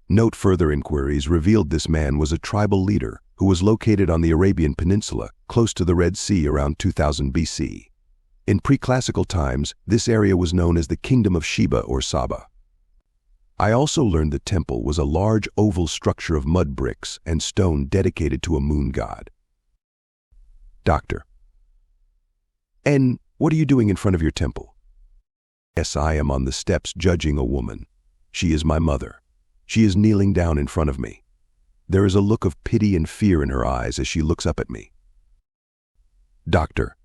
Note: further inquiries revealed this man was a tribal leader who was located on the Arabian Peninsula, close to the Red Sea around 2000 BC. In pre-classical times, this area was known as the Kingdom of Sheba or Saba. I also learned the temple was a large oval structure of mud bricks and stone dedicated to a moon god. Doctor. And what are you doing in front of your temple? I am on the steps judging a woman. She is my mother. She is kneeling down in front of me. There is a look of pity and fear in her eyes as she looks up at me. Doctor.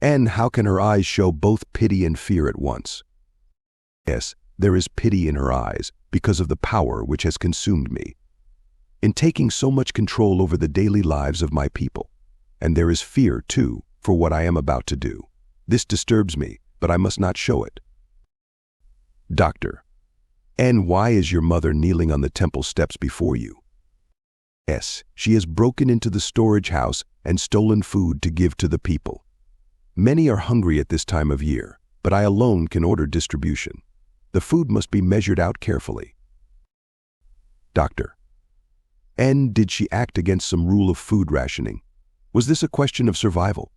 And how can her eyes show both pity and fear at once? There is pity in her eyes because of the power which has consumed me in taking so much control over the daily lives of my people. And there is fear, too, for what I am about to do. This disturbs me, but I must not show it. Doctor. And why is your mother kneeling on the temple steps before you? She has broken into the storage house and stolen food to give to the people. Many are hungry at this time of year, but I alone can order distribution. The food must be measured out carefully. Doctor. And did she act against some rule of food rationing? Was this a question of survival?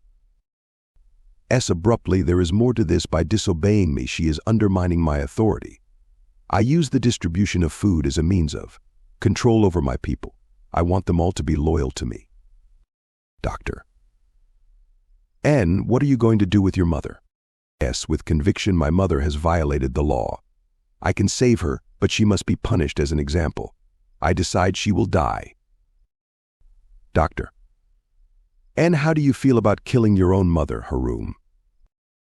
Abruptly, there is more to this. By disobeying me, she is undermining my authority. I use the distribution of food as a means of control over my people. I want them all to be loyal to me. Doctor. And what are you going to do with your mother? With conviction, my mother has violated the law. I can save her, but she must be punished as an example. I decide she will die. Doctor. And how do you feel about killing your own mother, Harum?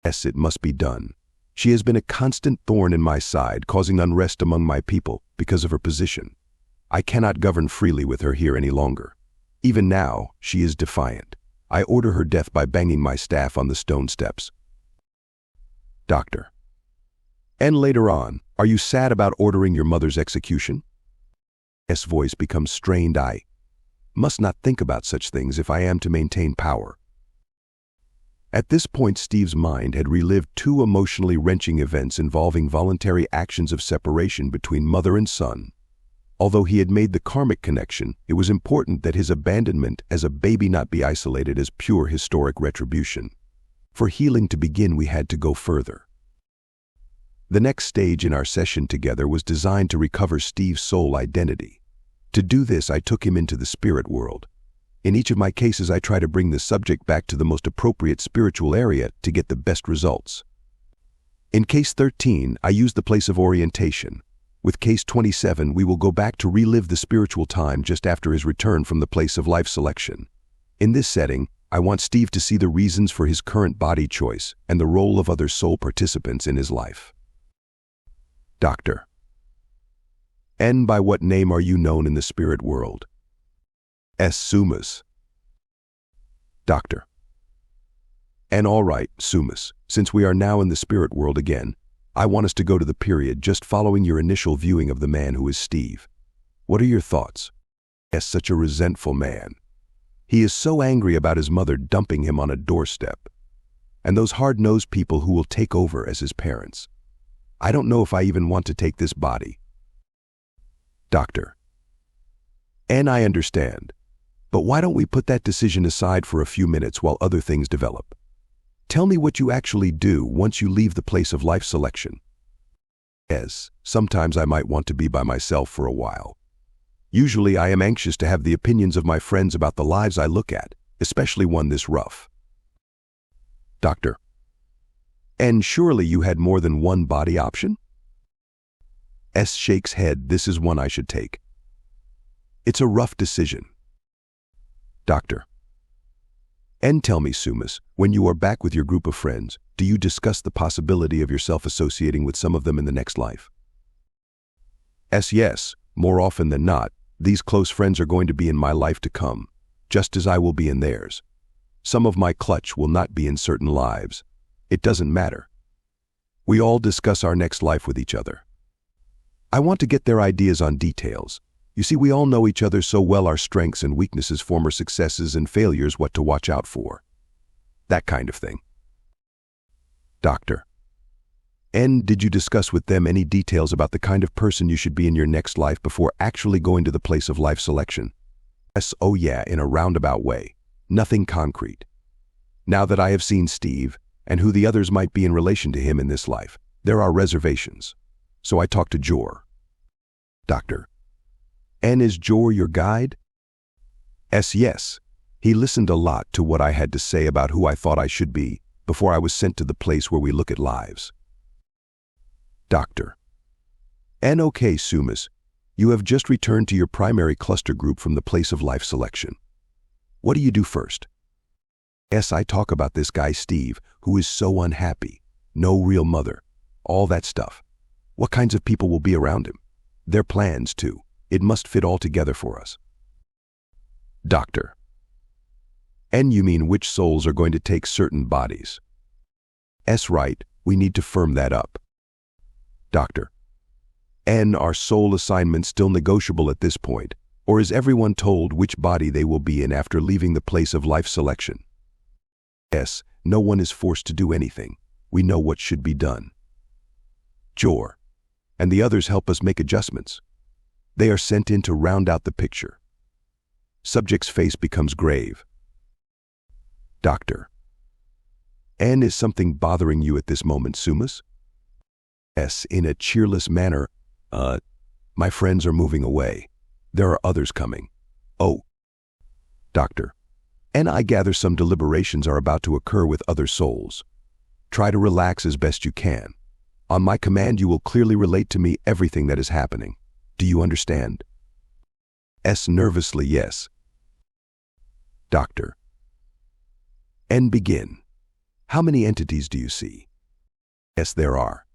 It must be done. She has been a constant thorn in my side, causing unrest among my people because of her position. I cannot govern freely with her here any longer. Even now, she is defiant. I order her death by banging my staff on the stone steps. Doctor. And later on, are you sad about ordering your mother's execution? S. voice becomes strained. I must not think about such things if I am to maintain power. At this point, Steve's mind had relived two emotionally wrenching events involving voluntary actions of separation between mother and son. Although he had made the karmic connection, it was important that his abandonment as a baby not be isolated as pure historic retribution. For healing to begin, we had to go further. The next stage in our session together was designed to recover Steve's soul identity. To do this, I took him into the spirit world. In each of my cases, I try to bring the subject back to the most appropriate spiritual area to get the best results. In case 13, I used the place of orientation. With case 27, we will go back to relive the spiritual time just after his return from the place of life selection. In this setting, I want Steve to see the reasons for his current body choice and the role of other soul participants in his life. Doctor. N. By what name are you known in the spirit world? S. Sumas. Doctor. And all right, Sumas, since we are now in the spirit world again, I want us to go to the period just following your initial viewing of the man who is Steve. What are your thoughts? S. Such a resentful man. He is so angry about his mother dumping him on a doorstep, and those hard-nosed people who will take over as his parents. I don't know if I even want to take this body. Doctor. And I understand. But why don't we put that decision aside for a few minutes while other things develop? Tell me what you actually do once you leave the place of life selection. Yes, sometimes I might want to be by myself for a while. Usually I am anxious to have the opinions of my friends about the lives I look at, especially one this rough. Doctor. And surely you had more than one body option? S. shakes head. This is one I should take. It's a rough decision. Doctor. And tell me, Sumas, when you are back with your group of friends, do you discuss the possibility of yourself associating with some of them in the next life? S. Yes, more often than not, these close friends are going to be in my life to come, just as I will be in theirs. Some of my clutch will not be in certain lives. It doesn't matter. We all discuss our next life with each other. I want to get their ideas on details. You see, we all know each other so well, our strengths and weaknesses, former successes and failures, what to watch out for. That kind of thing. Doctor. And did you discuss with them any details about the kind of person you should be in your next life before actually going to the place of life selection? Yes, oh yeah, in a roundabout way. Nothing concrete. Now that I have seen Steve, and who the others might be in relation to him in this life, there are reservations. So I talked to Jor. Doctor. And is Jor your guide? S. Yes. He listened a lot to what I had to say about who I thought I should be before I was sent to the place where we look at lives. Doctor. And okay, Sumas, you have just returned to your primary cluster group from the place of life selection. What do you do first? S. I talk about this guy Steve, who is so unhappy, no real mother, all that stuff. What kinds of people will be around him? Their plans, too. It must fit all together for us. Doctor. And you mean which souls are going to take certain bodies? S. Right, we need to firm that up. Doctor. And are soul assignments still negotiable at this point, or is everyone told which body they will be in after leaving the place of life selection? S. No one is forced to do anything. We know what should be done. Jor. And the others help us make adjustments. They are sent in to round out the picture. Subject's face becomes grave. Doctor. And is something bothering you at this moment, Sumas? S. In a cheerless manner. My friends are moving away. There are others coming. Oh. Doctor. And I gather some deliberations are about to occur with other souls. Try to relax as best you can. On my command, you will clearly relate to me everything that is happening. Do you understand? S. Nervously, yes. Doctor. And begin. How many entities do you see? Yes, there are.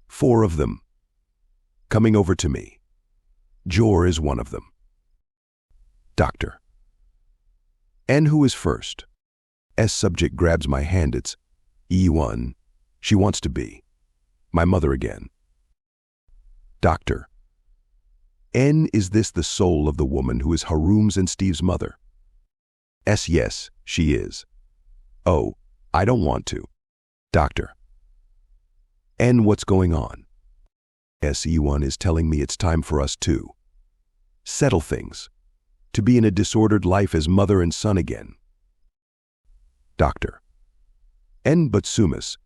4 of them. Coming over to me. Jor is one of them. Doctor. And who is first? S subject grabs my hand. It's E1. She wants to be. My mother again. Doctor. N, is this the soul of the woman who is Harum's and Steve's mother? S, yes, she is. Oh, I don't want to. Doctor. N, what's going on? S, E1 is telling me it's time for us to settle things, to be in a disordered life as mother and son again. Doctor. N, but Sumis,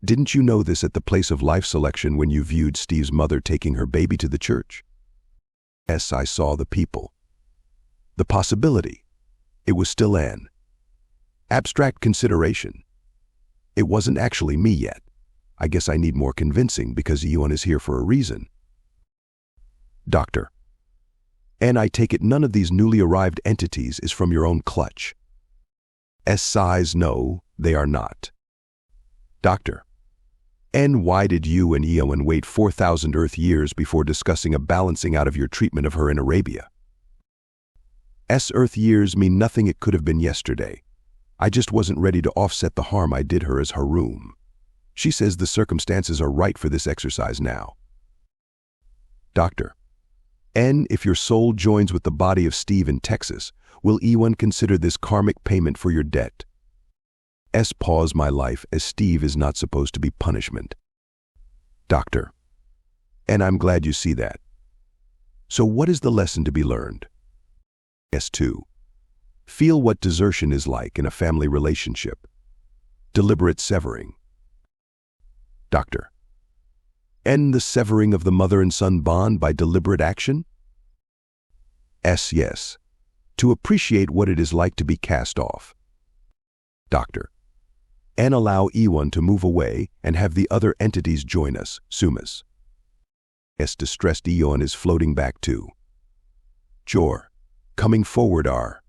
didn't you know this at the place of life selection when you viewed Steve's mother taking her baby to the church? S, I saw the people. The possibility. It was still an abstract consideration. It wasn't actually me yet. I guess I need more convincing because Ewan is here for a reason. Doctor. And I take it none of these newly arrived entities is from your own clutch. S sighs, no, they are not. Doctor. And why did you and Eowyn wait 4,000 Earth years before discussing a balancing out of your treatment of her in Arabia? S Earth years mean nothing. It could have been yesterday. I just wasn't ready to offset the harm I did her as Harum. She says the circumstances are right for this exercise now. Doctor. N, if your soul joins with the body of Steve in Texas, will Ewan consider this karmic payment for your debt? S, pause my life, as Steve is not supposed to be punishment. Doctor. And I'm glad you see that. So what is the lesson to be learned? S2. Feel what desertion is like in a family relationship. Deliberate severing. Doctor. And the severing of the mother and son bond by deliberate action? S, yes. To appreciate what it is like to be cast off. Doctor. And allow Ewan to move away and have the other entities join us, Sumis. S, distressed Ewan is floating back too. Jor. Coming forward are,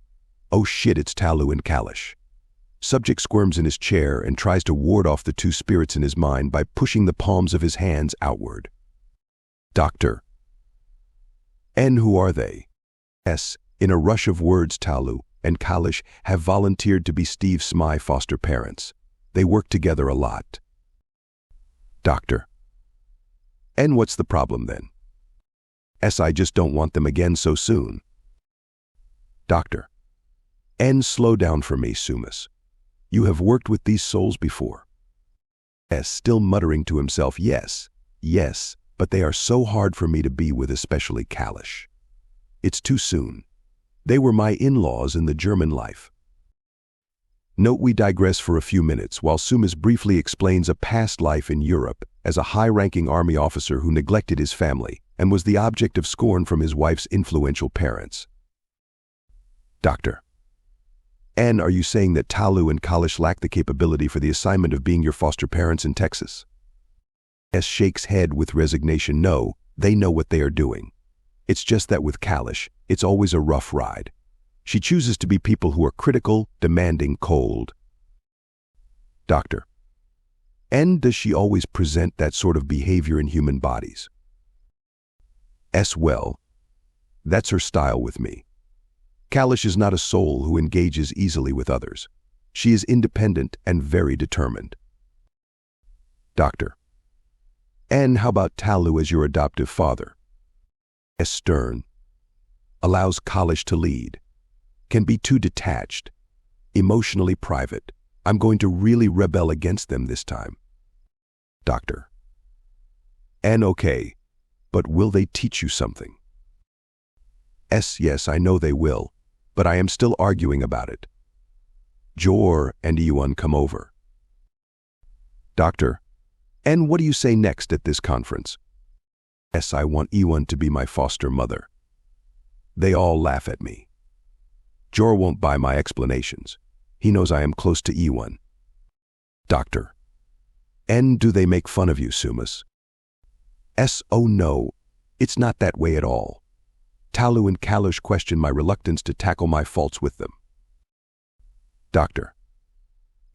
oh shit, it's Talu and Kalish. Subject squirms in his chair and tries to ward off the 2 spirits in his mind by pushing the palms of his hands outward. Doctor. And who are they? S, in a rush of words, Talu and Kalish have volunteered to be Steve Smy's foster parents. They work together a lot. Doctor. And what's the problem then? S, I just don't want them again so soon. Doctor. And slow down for me, Sumis. You have worked with these souls before. S, still muttering to himself, yes, yes, but they are so hard for me to be with, especially Kalish. It's too soon. They were my in-laws in the German life. Note we digress for a few minutes while Sumis briefly explains a past life in Europe as a high-ranking army officer who neglected his family and was the object of scorn from his wife's influential parents. Doctor. And are you saying that Talu and Kalish lack the capability for the assignment of being your foster parents in Texas? S shakes head with resignation. No, they know what they are doing. It's just that with Kalish, it's always a rough ride. She chooses to be people who are critical, demanding, cold. Doctor. And does she always present that sort of behavior in human bodies? S, well, that's her style with me. Kalish is not a soul who engages easily with others. She is independent and very determined. Doctor. And how about Talu as your adoptive father? S, stern. Allows Kalish to lead. Can be too detached. Emotionally private. I'm going to really rebel against them this time. Doctor. And okay, but will they teach you something? S, yes, I know they will. But I am still arguing about it. Jor and Ewan come over. Doctor. And what do you say next at this conference? S, I want Ewan to be my foster mother. They all laugh at me. Jor won't buy my explanations. He knows I am close to Ewan. Doctor. And do they make fun of you, Sumis? S, oh no, it's not that way at all. Talu and Kalish question my reluctance to tackle my faults with them. Doctor.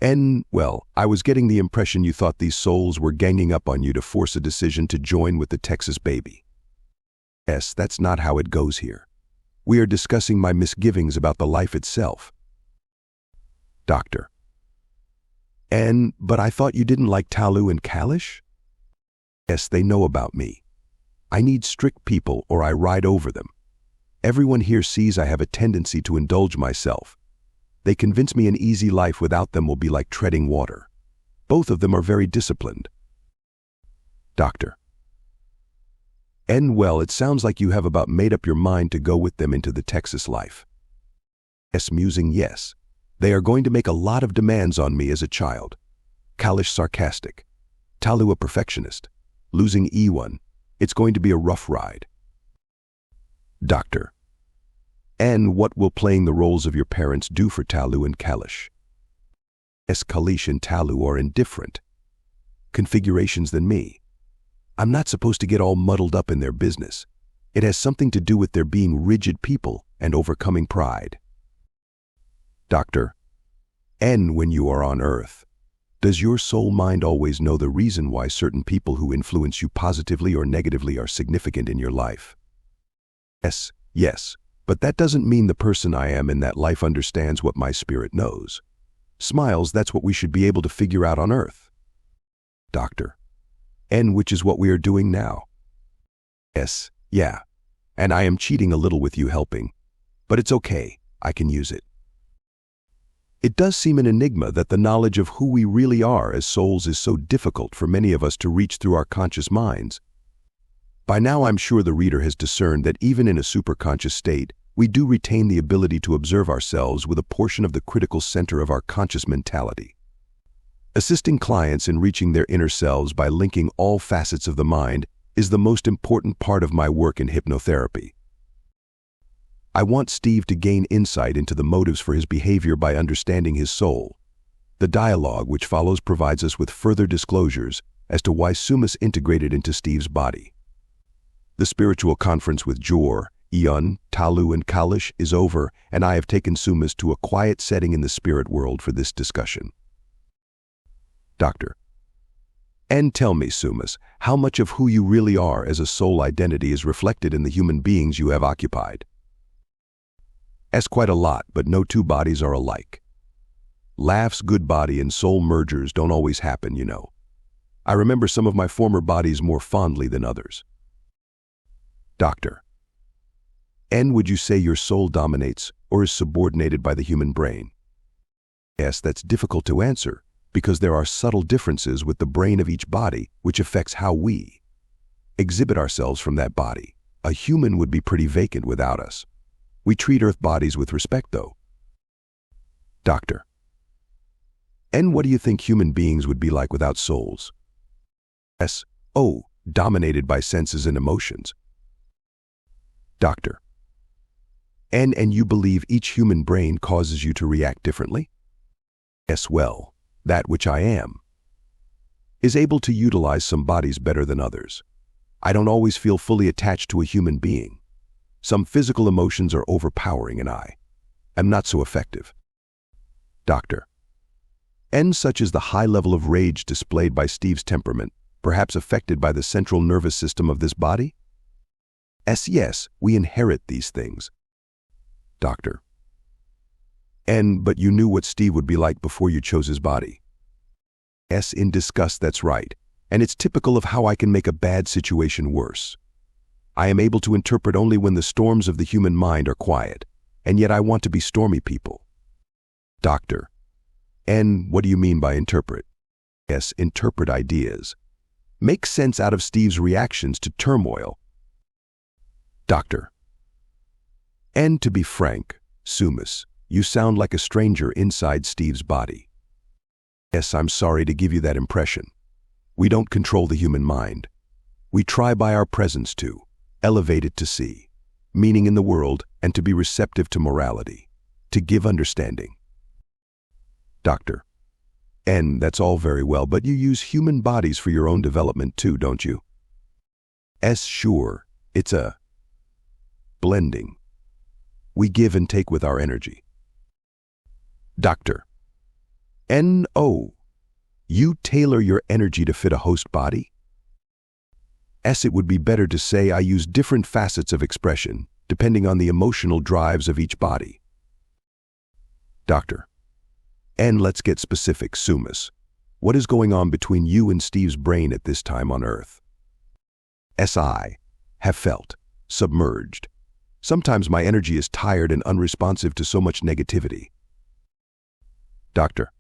Well, I was getting the impression you thought these souls were ganging up on you to force a decision to join with the Texas baby. S, that's not how it goes here. We are discussing my misgivings about the life itself. Doctor. But I thought you didn't like Talu and Kalish? Yes, they know about me. I need strict people or I ride over them. Everyone here sees I have a tendency to indulge myself. They convince me an easy life without them will be like treading water. Both of them are very disciplined. Doctor. Well, it sounds like you have about made up your mind to go with them into the Texas life. S, musing, yes. They are going to make a lot of demands on me as a child. Kalish sarcastic. Talu a perfectionist. Losing E1. It's going to be a rough ride. Doctor. What will playing the roles of your parents do for Talu and Kalish? S, Kalish and Talu are in different configurations than me. I'm not supposed to get all muddled up in their business. It has something to do with their being rigid people and overcoming pride. Doctor. When you are on Earth, does your soul mind always know the reason why certain people who influence you positively or negatively are significant in your life? S, yes, but that doesn't mean the person I am in that life understands what my spirit knows. Smiles, that's what we should be able to figure out on Earth. Doctor. Which is what we are doing now. S, yeah, and I am cheating a little with you helping, but it's okay, I can use it. It does seem an enigma that the knowledge of who we really are as souls is so difficult for many of us to reach through our conscious minds. By now I'm sure the reader has discerned that even in a superconscious state, we do retain the ability to observe ourselves with a portion of the critical center of our conscious mentality. Assisting clients in reaching their inner selves by linking all facets of the mind is the most important part of my work in hypnotherapy. I want Steve to gain insight into the motives for his behavior by understanding his soul. The dialogue which follows provides us with further disclosures as to why Sumas integrated into Steve's body. The spiritual conference with Jor, Eon, Talu, and Kalish is over, and I have taken Sumas to a quiet setting in the spirit world for this discussion. Doctor. Tell me, Sumas, how much of who you really are as a soul identity is reflected in the human beings you have occupied? S, quite a lot, but no two bodies are alike. Laughs, good body, and soul mergers don't always happen, you know. I remember some of my former bodies more fondly than others. Doctor. Would you say your soul dominates or is subordinated by the human brain? S, that's difficult to answer, because there are subtle differences with the brain of each body which affects how we exhibit ourselves from that body. A human would be pretty vacant without us. We treat Earth bodies with respect, though. Doctor. What do you think human beings would be like without souls? S. Oh, dominated by senses and emotions. Doctor. And you believe each human brain causes you to react differently? S. Well, that which I am is able to utilize some bodies better than others. I don't always feel fully attached to a human being. Some physical emotions are overpowering and I am not so effective. Doctor. Such is the high level of rage displayed by Steve's temperament, perhaps affected by the central nervous system of this body? S. Yes, we inherit these things. Doctor. But you knew what Steve would be like before you chose his body. S. In disgust, that's right, and it's typical of how I can make a bad situation worse. I am able to interpret only when the storms of the human mind are quiet, and yet I want to be stormy people. Doctor. What do you mean by interpret? S. Interpret ideas. Make sense out of Steve's reactions to turmoil. Doctor. To be frank, Sumas, you sound like a stranger inside Steve's body. Yes, I'm sorry to give you that impression. We don't control the human mind. We try by our presence to elevate it to see meaning in the world and to be receptive to morality, to give understanding. Doctor. That's all very well, but you use human bodies for your own development too, don't you? S. Sure, it's a blending. We give and take with our energy. Doctor. N-O. You tailor your energy to fit a host body? S. It would be better to say I use different facets of expression, depending on the emotional drives of each body. Doctor. N. Let's get specific, Sumis. What is going on between you and Steve's brain at this time on Earth? S.I. Have felt submerged. Sometimes my energy is tired and unresponsive to so much negativity. Doctor.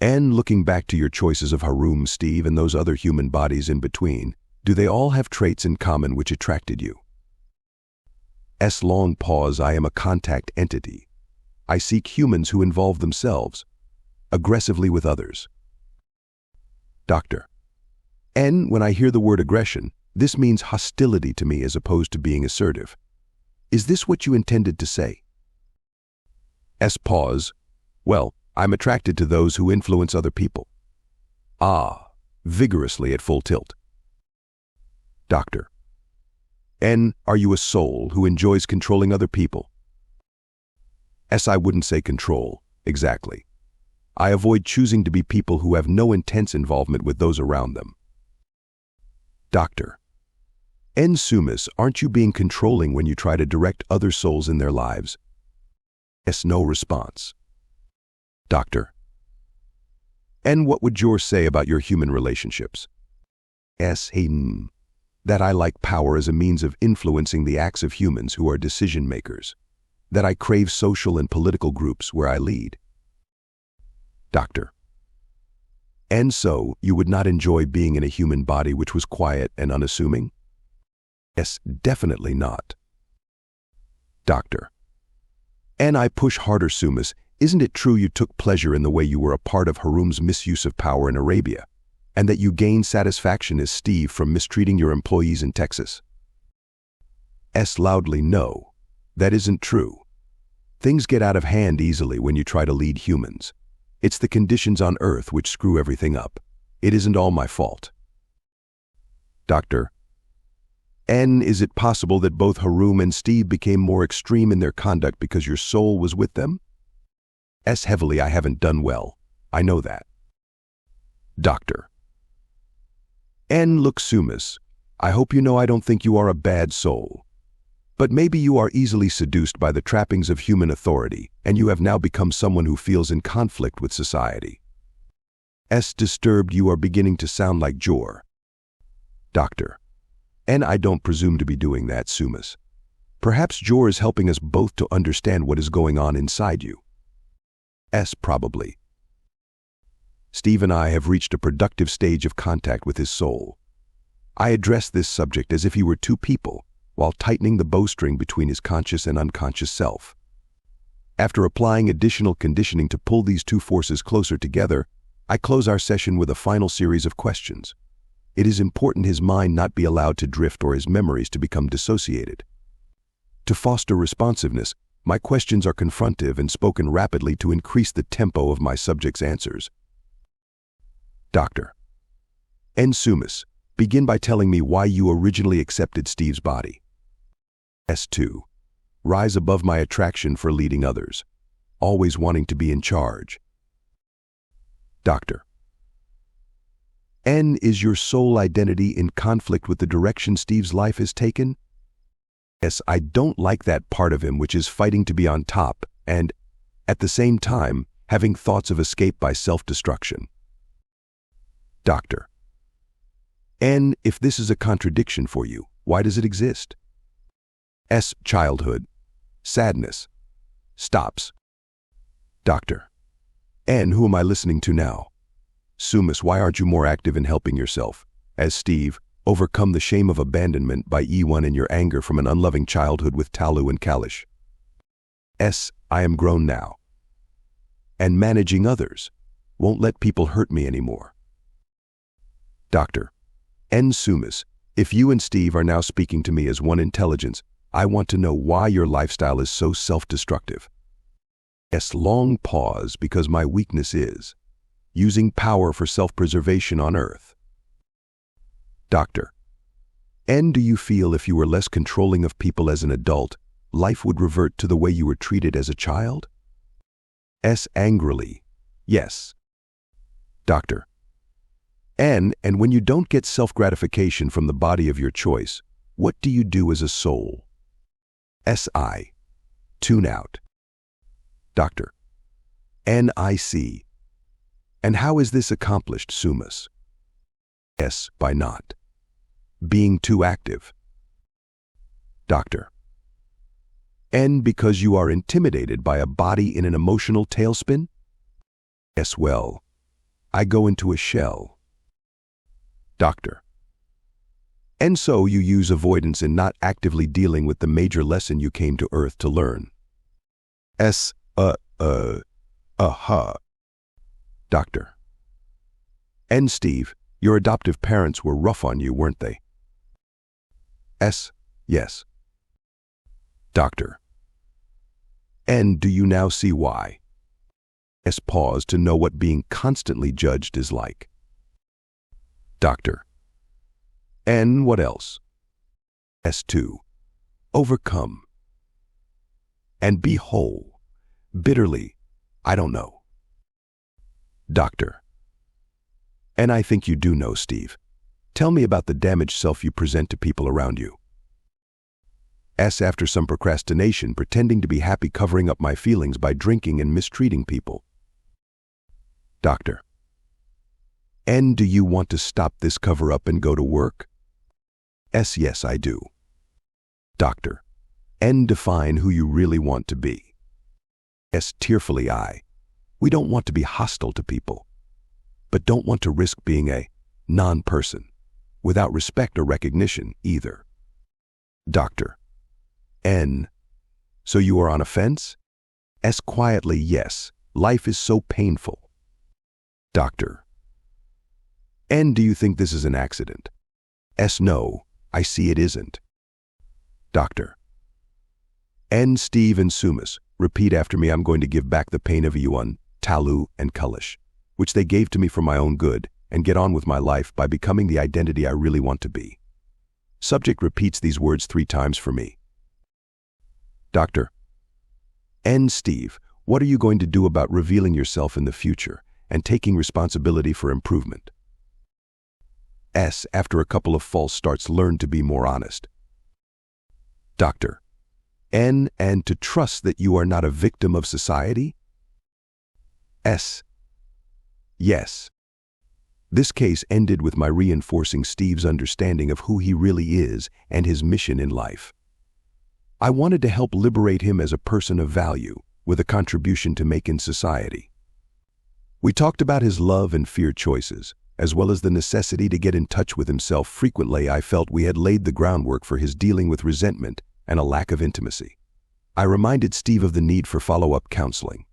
N. Looking back to your choices of Harum, Steve, and those other human bodies in between, do they all have traits in common which attracted you? S. Long pause. I am a contact entity. I seek humans who involve themselves aggressively with others. Doctor. N. When I hear the word aggression, this means hostility to me as opposed to being assertive. Is this what you intended to say? S. Pause. Well, I'm attracted to those who influence other people. Ah, vigorously at full tilt. Doctor. N. Are you a soul who enjoys controlling other people? S. I wouldn't say control, exactly. I avoid choosing to be people who have no intense involvement with those around them. Doctor. N. Sumis, aren't you being controlling when you try to direct other souls in their lives? S. No response. Doctor. N. What would Jor say about your human relationships? S. Hayden. That I like power as a means of influencing the acts of humans who are decision makers. That I crave social and political groups where I lead. Doctor. And so, you would not enjoy being in a human body which was quiet and unassuming? Yes, definitely not. Doctor. And I push harder, Sumis. Isn't it true you took pleasure in the way you were a part of Harum's misuse of power in Arabia, and that you gained satisfaction as Steve from mistreating your employees in Texas? S. Loudly, no. That isn't true. Things get out of hand easily when you try to lead humans. It's the conditions on Earth which screw everything up. It isn't all my fault. Doctor. N. Is it possible that both Harum and Steve became more extreme in their conduct because your soul was with them? S. Heavily, I haven't done well. I know that. Doctor. N. Look, Sumis, I hope you know I don't think you are a bad soul. But maybe you are easily seduced by the trappings of human authority, and you have now become someone who feels in conflict with society. S. Disturbed, you are beginning to sound like Jor. Doctor. And I don't presume to be doing that, Sumis. Perhaps Jor is helping us both to understand what is going on inside you. S. Probably. Steve and I have reached a productive stage of contact with his soul. I address this subject as if he were two people, while tightening the bowstring between his conscious and unconscious self. After applying additional conditioning to pull these two forces closer together, I close our session with a final series of questions. It is important his mind not be allowed to drift or his memories to become dissociated. To foster responsiveness, my questions are confrontive and spoken rapidly to increase the tempo of my subject's answers. Doctor. N. Sumis, begin by telling me why you originally accepted Steve's body. S2. Rise above my attraction for leading others, always wanting to be in charge. Doctor. N. Is your soul identity in conflict with the direction Steve's life has taken? S. I don't like that part of him which is fighting to be on top and, at the same time, having thoughts of escape by self-destruction. Doctor. N. If this is a contradiction for you, why does it exist? S. Childhood. Sadness. Stops. Doctor. N. Who am I listening to now? Sumis, why aren't you more active in helping yourself? As Steve, overcome the shame of abandonment by E1 in your anger from an unloving childhood with Talu and Kalish. S. I am grown now. And managing others. Won't let people hurt me anymore. Doctor. N. Sumis, if you and Steve are now speaking to me as one intelligence, I want to know why your lifestyle is so self-destructive. S. Long pause because my weakness is using power for self-preservation on Earth. Doctor. N. Do you feel if you were less controlling of people as an adult, life would revert to the way you were treated as a child? S. Angrily. Yes. Doctor. And when you don't get self-gratification from the body of your choice, what do you do as a soul? S.I. Tune out. Doctor. N.I.C. And how is this accomplished, Sumas? S. By not being too active. Doctor. N. Because you are intimidated by a body in an emotional tailspin? S. Well, I go into a shell. Doctor. And so you use avoidance in not actively dealing with the major lesson you came to Earth to learn. S. Doctor. And Steve, your adoptive parents were rough on you, weren't they? S. Yes. Doctor. And do you now see why? S. Pause to know what being constantly judged is like. Doctor. And what else? S2. Overcome. And be whole. Bitterly, I don't know. Doctor. And I think you do know, Steve. Tell me about the damaged self you present to people around you. S. After some procrastination, pretending to be happy, covering up my feelings by drinking and mistreating people. Doctor. And do you want to stop this cover-up and go to work? S. Yes, I do. Doctor. And define who you really want to be. S. Tearfully, we don't want to be hostile to people, but don't want to risk being a non-person, without respect or recognition either. Doctor. N. So you are on a fence? S. Quietly, yes. Life is so painful. Doctor. And do you think this is an accident? S. No, I see it isn't. Doctor. And Steve and Sumas, repeat after me. I'm going to give back the pain of Yuan, Talu, and Kulish, which they gave to me for my own good, and get on with my life by becoming the identity I really want to be. Subject repeats these words 3 times for me. Doctor. And Steve, what are you going to do about revealing yourself in the future and taking responsibility for improvement? S. After a couple of false starts, learn to be more honest. Doctor. N. And to trust that you are not a victim of society? S. Yes. This case ended with my reinforcing Steve's understanding of who he really is and his mission in life. I wanted to help liberate him as a person of value, with a contribution to make in society. We talked about his love and fear choices, as well as the necessity to get in touch with himself. Frequently, I felt we had laid the groundwork for his dealing with resentment and a lack of intimacy. I reminded Steve of the need for follow-up counseling.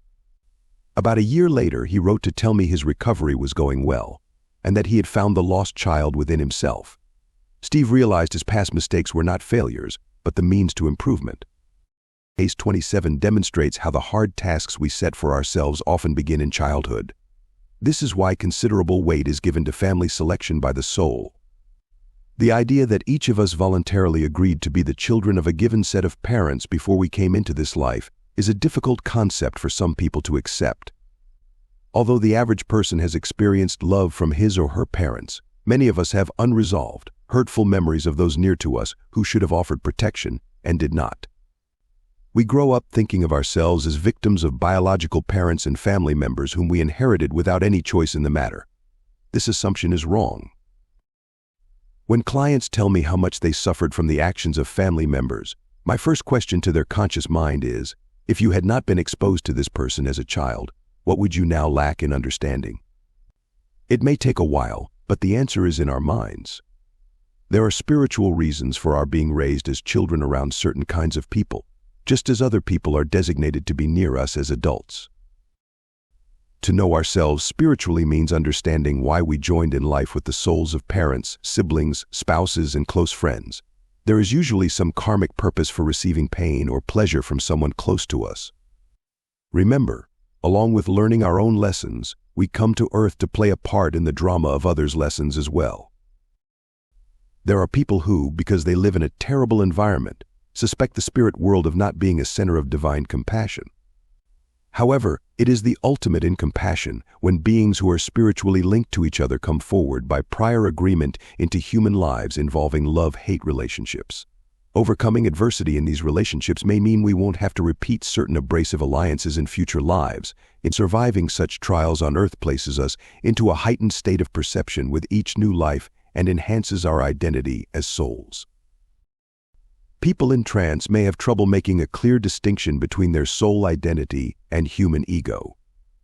About a year later, he wrote to tell me his recovery was going well, and that he had found the lost child within himself. Steve realized his past mistakes were not failures, but the means to improvement. Case 27 demonstrates how the hard tasks we set for ourselves often begin in childhood. This is why considerable weight is given to family selection by the soul. The idea that each of us voluntarily agreed to be the children of a given set of parents before we came into this life is a difficult concept for some people to accept. Although the average person has experienced love from his or her parents, many of us have unresolved, hurtful memories of those near to us who should have offered protection and did not. We grow up thinking of ourselves as victims of biological parents and family members whom we inherited without any choice in the matter. This assumption is wrong. When clients tell me how much they suffered from the actions of family members, my first question to their conscious mind is, if you had not been exposed to this person as a child, what would you now lack in understanding? It may take a while, but the answer is in our minds. There are spiritual reasons for our being raised as children around certain kinds of people, just as other people are designated to be near us as adults. To know ourselves spiritually means understanding why we joined in life with the souls of parents, siblings, spouses, and close friends. There is usually some karmic purpose for receiving pain or pleasure from someone close to us. Remember, along with learning our own lessons, we come to Earth to play a part in the drama of others' lessons as well. There are people who, because they live in a terrible environment, suspect the spirit world of not being a center of divine compassion. However, it is the ultimate in compassion when beings who are spiritually linked to each other come forward by prior agreement into human lives involving love-hate relationships. Overcoming adversity in these relationships may mean we won't have to repeat certain abrasive alliances in future lives. In surviving such trials on Earth places us into a heightened state of perception with each new life and enhances our identity as souls. People in trance may have trouble making a clear distinction between their soul identity and human ego.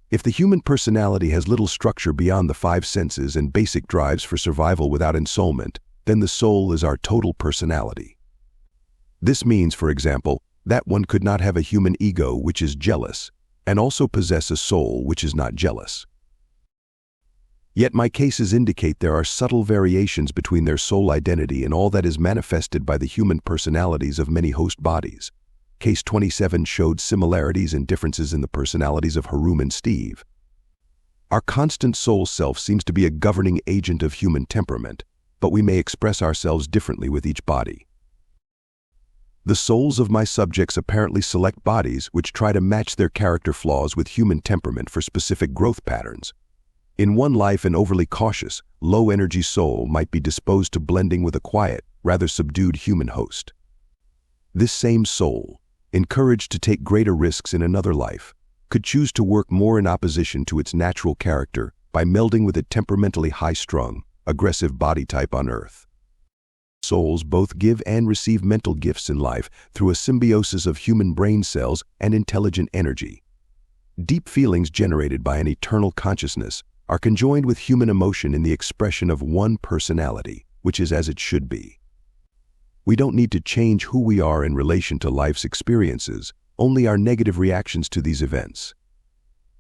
If the human personality has little structure beyond the five senses and basic drives for survival without ensoulment, then the soul is our total personality. This means, for example, that one could not have a human ego which is jealous, and also possess a soul which is not jealous. Yet my cases indicate there are subtle variations between their soul identity and all that is manifested by the human personalities of many host bodies. Case 27 showed similarities and differences in the personalities of Haroon and Steve. Our constant soul self seems to be a governing agent of human temperament, but we may express ourselves differently with each body. The souls of my subjects apparently select bodies which try to match their character flaws with human temperament for specific growth patterns. In one life, an overly cautious, low-energy soul might be disposed to blending with a quiet, rather subdued human host. This same soul, encouraged to take greater risks in another life, could choose to work more in opposition to its natural character by melding with a temperamentally high-strung, aggressive body type on Earth. Souls both give and receive mental gifts in life through a symbiosis of human brain cells and intelligent energy. Deep feelings generated by an eternal consciousness are conjoined with human emotion in the expression of one personality, which is as it should be. We don't need to change who we are in relation to life's experiences, only our negative reactions to these events.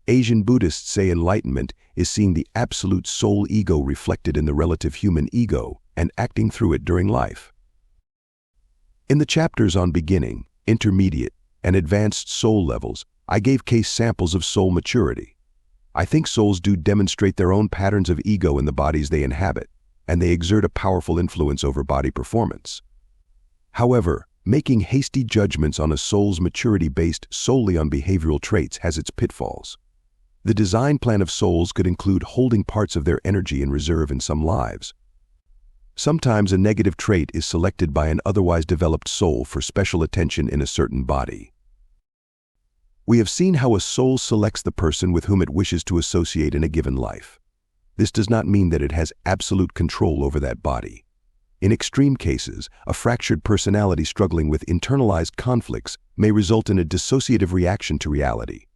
Asian Buddhists say enlightenment is seeing the absolute soul ego reflected in the relative human ego and acting through it during life. In the chapters on beginning, intermediate, and advanced soul levels, I gave case samples of soul maturity. I think souls do demonstrate their own patterns of ego in the bodies they inhabit, and they exert a powerful influence over body performance. However, making hasty judgments on a soul's maturity based solely on behavioral traits has its pitfalls. The design plan of souls could include holding parts of their energy in reserve in some lives. Sometimes a negative trait is selected by an otherwise developed soul for special attention in a certain body. We have seen how a soul selects the person with whom it wishes to associate in a given life. This does not mean that it has absolute control over that body. In extreme cases, a fractured personality struggling with internalized conflicts may result in a dissociative reaction to reality.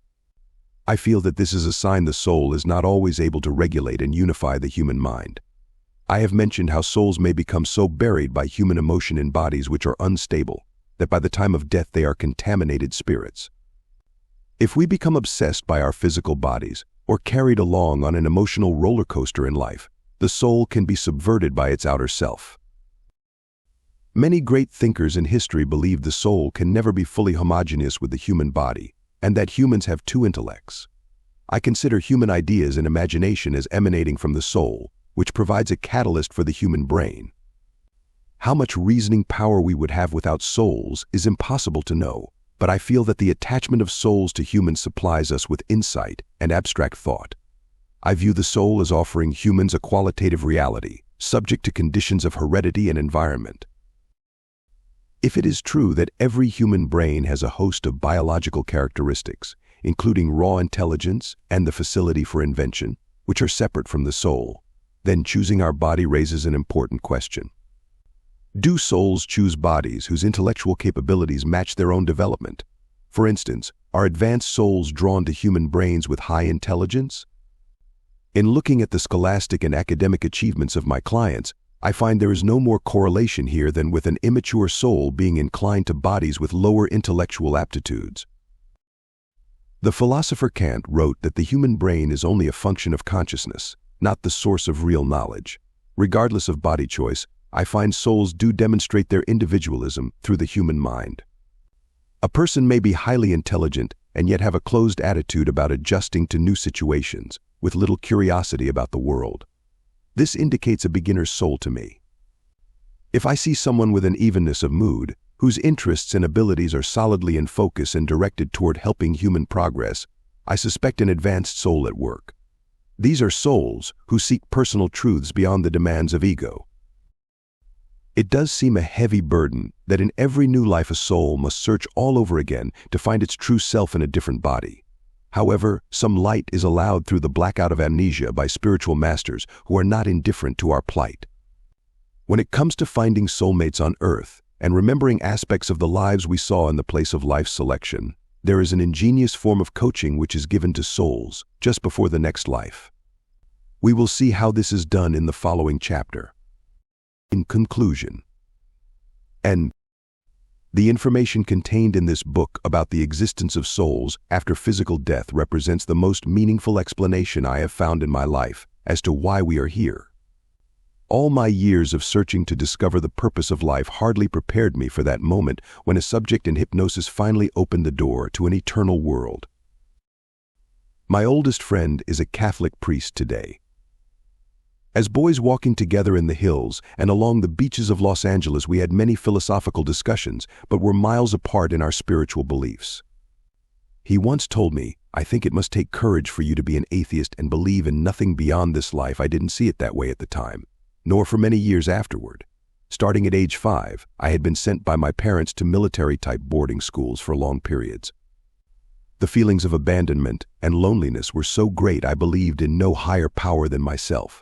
I feel that this is a sign the soul is not always able to regulate and unify the human mind. I have mentioned how souls may become so buried by human emotion in bodies which are unstable, that by the time of death they are contaminated spirits. If we become obsessed by our physical bodies, or carried along on an emotional roller coaster in life, the soul can be subverted by its outer self. Many great thinkers in history believed the soul can never be fully homogeneous with the human body, and that humans have two intellects. I consider human ideas and imagination as emanating from the soul, which provides a catalyst for the human brain. How much reasoning power we would have without souls is impossible to know, but I feel that the attachment of souls to humans supplies us with insight and abstract thought. I view the soul as offering humans a qualitative reality, subject to conditions of heredity and environment. If it is true that every human brain has a host of biological characteristics, including raw intelligence and the facility for invention, which are separate from the soul, then choosing our body raises an important question. Do souls choose bodies whose intellectual capabilities match their own development? For instance, are advanced souls drawn to human brains with high intelligence? In looking at the scholastic and academic achievements of my clients, I find there is no more correlation here than with an immature soul being inclined to bodies with lower intellectual aptitudes. The philosopher Kant wrote that the human brain is only a function of consciousness, not the source of real knowledge. Regardless of body choice, I find souls do demonstrate their individualism through the human mind. A person may be highly intelligent and yet have a closed attitude about adjusting to new situations, with little curiosity about the world. This indicates a beginner's soul to me. If I see someone with an evenness of mood, whose interests and abilities are solidly in focus and directed toward helping human progress, I suspect an advanced soul at work. These are souls who seek personal truths beyond the demands of ego. It does seem a heavy burden that in every new life a soul must search all over again to find its true self in a different body. However, some light is allowed through the blackout of amnesia by spiritual masters who are not indifferent to our plight. When it comes to finding soulmates on earth and remembering aspects of the lives we saw in the place of life selection, there is an ingenious form of coaching which is given to souls just before the next life. We will see how this is done in the following chapter. In conclusion, the information contained in this book about the existence of souls after physical death represents the most meaningful explanation I have found in my life as to why we are here. All my years of searching to discover the purpose of life hardly prepared me for that moment when a subject in hypnosis finally opened the door to an eternal world. My oldest friend is a Catholic priest today. As boys walking together in the hills and along the beaches of Los Angeles, we had many philosophical discussions, but were miles apart in our spiritual beliefs. He once told me, "I think it must take courage for you to be an atheist and believe in nothing beyond this life." I didn't see it that way at the time, nor for many years afterward. Starting at age 5, I had been sent by my parents to military-type boarding schools for long periods. The feelings of abandonment and loneliness were so great I believed in no higher power than myself.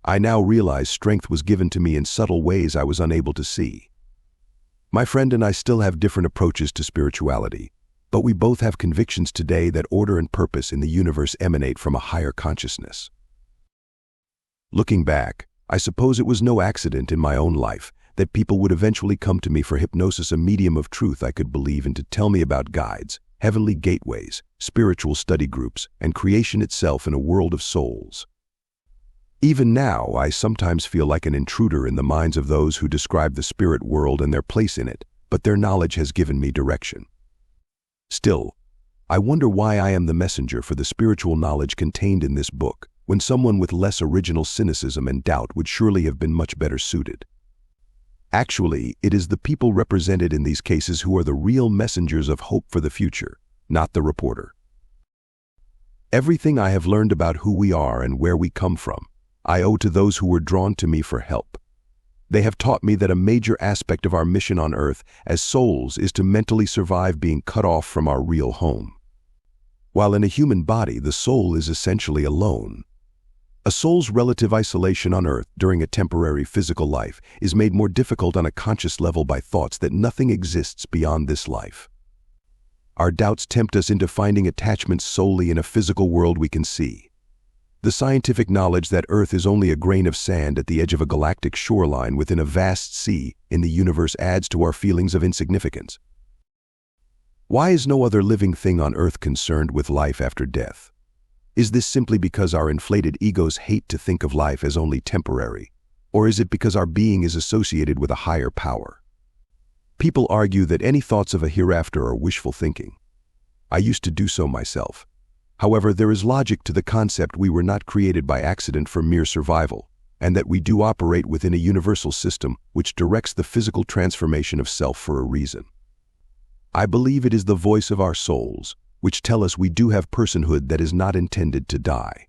I now realize strength was given to me in subtle ways I was unable to see. My friend and I still have different approaches to spirituality, but we both have convictions today that order and purpose in the universe emanate from a higher consciousness. Looking back, I suppose it was no accident in my own life that people would eventually come to me for hypnosis, a medium of truth I could believe in, to tell me about guides, heavenly gateways, spiritual study groups, and creation itself in a world of souls. Even now, I sometimes feel like an intruder in the minds of those who describe the spirit world and their place in it, but their knowledge has given me direction. Still, I wonder why I am the messenger for the spiritual knowledge contained in this book, when someone with less original cynicism and doubt would surely have been much better suited. Actually, it is the people represented in these cases who are the real messengers of hope for the future, not the reporter. Everything I have learned about who we are and where we come from, I owe to those who were drawn to me for help. They have taught me that a major aspect of our mission on earth as souls is to mentally survive being cut off from our real home. While in a human body, the soul is essentially alone. A soul's relative isolation on earth during a temporary physical life is made more difficult on a conscious level by thoughts that nothing exists beyond this life. Our doubts tempt us into finding attachment solely in a physical world we can see. The scientific knowledge that Earth is only a grain of sand at the edge of a galactic shoreline within a vast sea in the universe adds to our feelings of insignificance. Why is no other living thing on Earth concerned with life after death? Is this simply because our inflated egos hate to think of life as only temporary? Or is it because our being is associated with a higher power? People argue that any thoughts of a hereafter are wishful thinking. I used to do so myself. However, there is logic to the concept we were not created by accident for mere survival, and that we do operate within a universal system which directs the physical transformation of self for a reason. I believe it is the voice of our souls, which tell us we do have personhood that is not intended to die.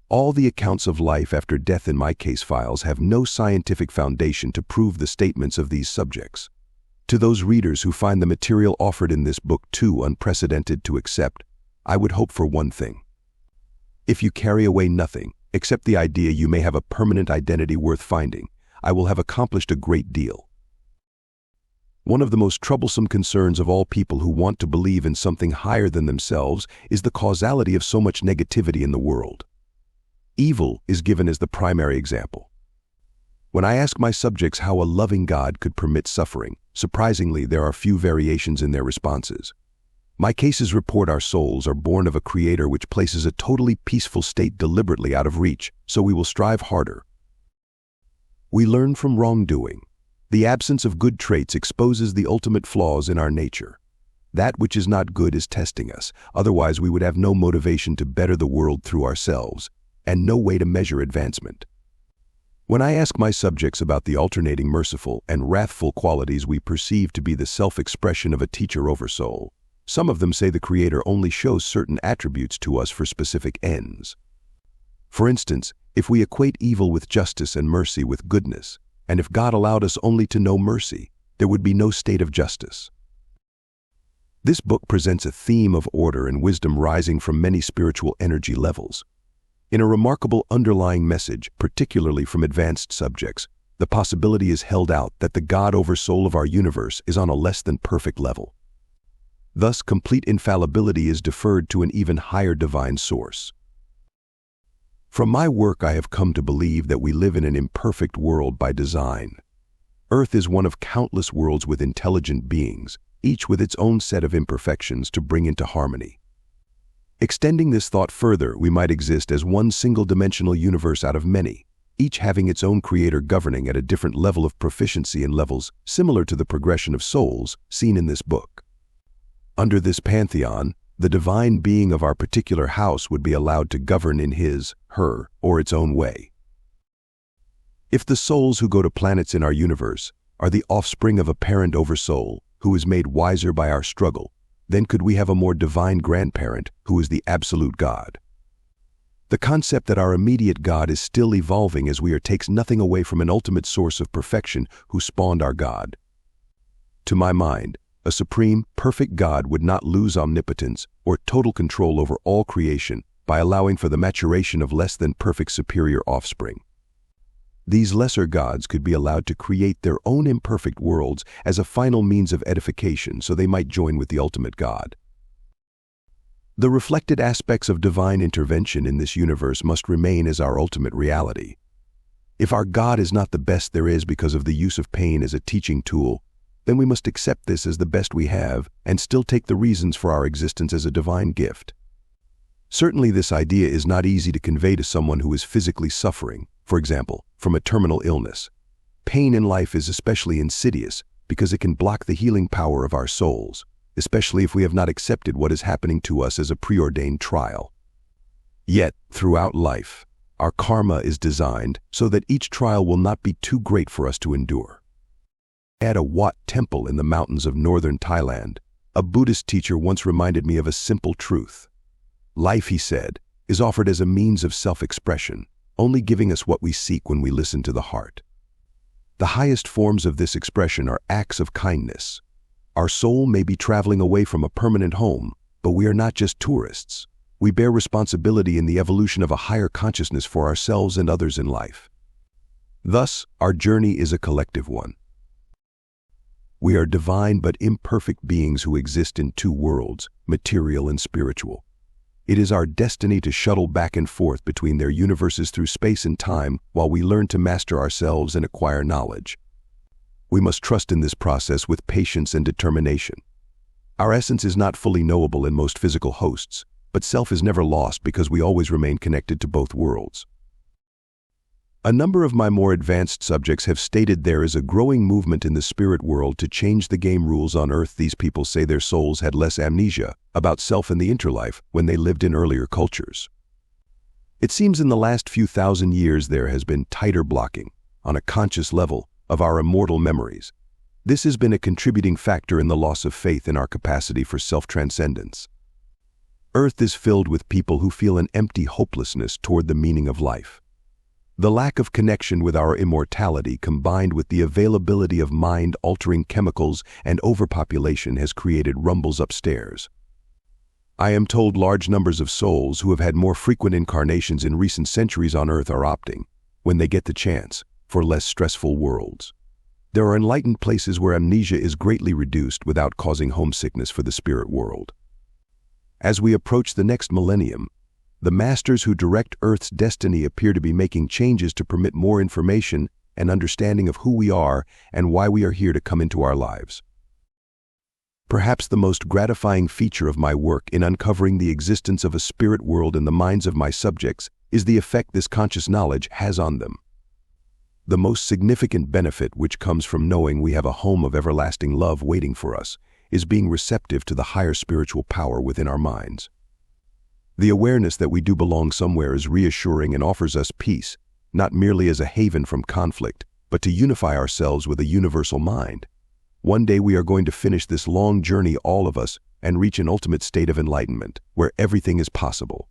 All the accounts of life after death in my case files have no scientific foundation to prove the statements of these subjects. To those readers who find the material offered in this book too unprecedented to accept, I would hope for one thing. If you carry away nothing, except the idea you may have a permanent identity worth finding, I will have accomplished a great deal. One of the most troublesome concerns of all people who want to believe in something higher than themselves is the causality of so much negativity in the world. Evil is given as the primary example. When I ask my subjects how a loving God could permit suffering, surprisingly there are few variations in their responses. My cases report our souls are born of a creator which places a totally peaceful state deliberately out of reach, so we will strive harder. We learn from wrongdoing. The absence of good traits exposes the ultimate flaws in our nature. That which is not good is testing us, otherwise we would have no motivation to better the world through ourselves, and no way to measure advancement. When I ask my subjects about the alternating merciful and wrathful qualities we perceive to be the self-expression of a teacher oversoul, Some of them say the Creator only shows certain attributes to us for specific ends. For instance, if we equate evil with justice and mercy with goodness, and if God allowed us only to know mercy, there would be no state of justice. This book presents a theme of order and wisdom rising from many spiritual energy levels. In a remarkable underlying message, particularly from advanced subjects, the possibility is held out that the God over soul of our universe is on a less than perfect level. Thus, complete infallibility is deferred to an even higher divine source. From my work, I have come to believe that we live in an imperfect world by design. Earth is one of countless worlds with intelligent beings, each with its own set of imperfections to bring into harmony. Extending this thought further, we might exist as one single-dimensional universe out of many, each having its own creator governing at a different level of proficiency and levels similar to the progression of souls seen in this book. Under this pantheon, the divine being of our particular house would be allowed to govern in his, her, or its own way. If the souls who go to planets in our universe are the offspring of a parent over soul who is made wiser by our struggle, then could we have a more divine grandparent who is the absolute God? The concept that our immediate God is still evolving as we are takes nothing away from an ultimate source of perfection who spawned our God. To my mind, a supreme, perfect God would not lose omnipotence or total control over all creation by allowing for the maturation of less than perfect superior offspring. These lesser gods could be allowed to create their own imperfect worlds as a final means of edification so they might join with the ultimate God. The reflected aspects of divine intervention in this universe must remain as our ultimate reality. If our God is not the best there is because of the use of pain as a teaching tool, then we must accept this as the best we have and still take the reasons for our existence as a divine gift. Certainly this idea is not easy to convey to someone who is physically suffering, for example, from a terminal illness. Pain in life is especially insidious because it can block the healing power of our souls, especially if we have not accepted what is happening to us as a preordained trial. Yet, throughout life, our karma is designed so that each trial will not be too great for us to endure. At a Wat temple in the mountains of northern Thailand, a Buddhist teacher once reminded me of a simple truth. Life, he said, is offered as a means of self-expression, only giving us what we seek when we listen to the heart. The highest forms of this expression are acts of kindness. Our soul may be traveling away from a permanent home, but we are not just tourists. We bear responsibility in the evolution of a higher consciousness for ourselves and others in life. Thus, our journey is a collective one. We are divine but imperfect beings who exist in two worlds, material and spiritual. It is our destiny to shuttle back and forth between their universes through space and time while we learn to master ourselves and acquire knowledge. We must trust in this process with patience and determination. Our essence is not fully knowable in most physical hosts, but self is never lost because we always remain connected to both worlds. A number of my more advanced subjects have stated there is a growing movement in the spirit world to change the game rules on Earth. These people say their souls had less amnesia about self and the interlife when they lived in earlier cultures. It seems in the last few thousand years there has been tighter blocking, on a conscious level, of our immortal memories. This has been a contributing factor in the loss of faith in our capacity for self-transcendence. Earth is filled with people who feel an empty hopelessness toward the meaning of life. The lack of connection with our immortality combined with the availability of mind-altering chemicals and overpopulation has created rumbles upstairs. I am told large numbers of souls who have had more frequent incarnations in recent centuries on Earth are opting, when they get the chance, for less stressful worlds. There are enlightened places where amnesia is greatly reduced without causing homesickness for the spirit world. As we approach the next millennium, the masters who direct Earth's destiny appear to be making changes to permit more information and understanding of who we are and why we are here to come into our lives. Perhaps the most gratifying feature of my work in uncovering the existence of a spirit world in the minds of my subjects is the effect this conscious knowledge has on them. The most significant benefit which comes from knowing we have a home of everlasting love waiting for us is being receptive to the higher spiritual power within our minds. The awareness that we do belong somewhere is reassuring and offers us peace, not merely as a haven from conflict, but to unify ourselves with a universal mind. One day we are going to finish this long journey, all of us, and reach an ultimate state of enlightenment, where everything is possible.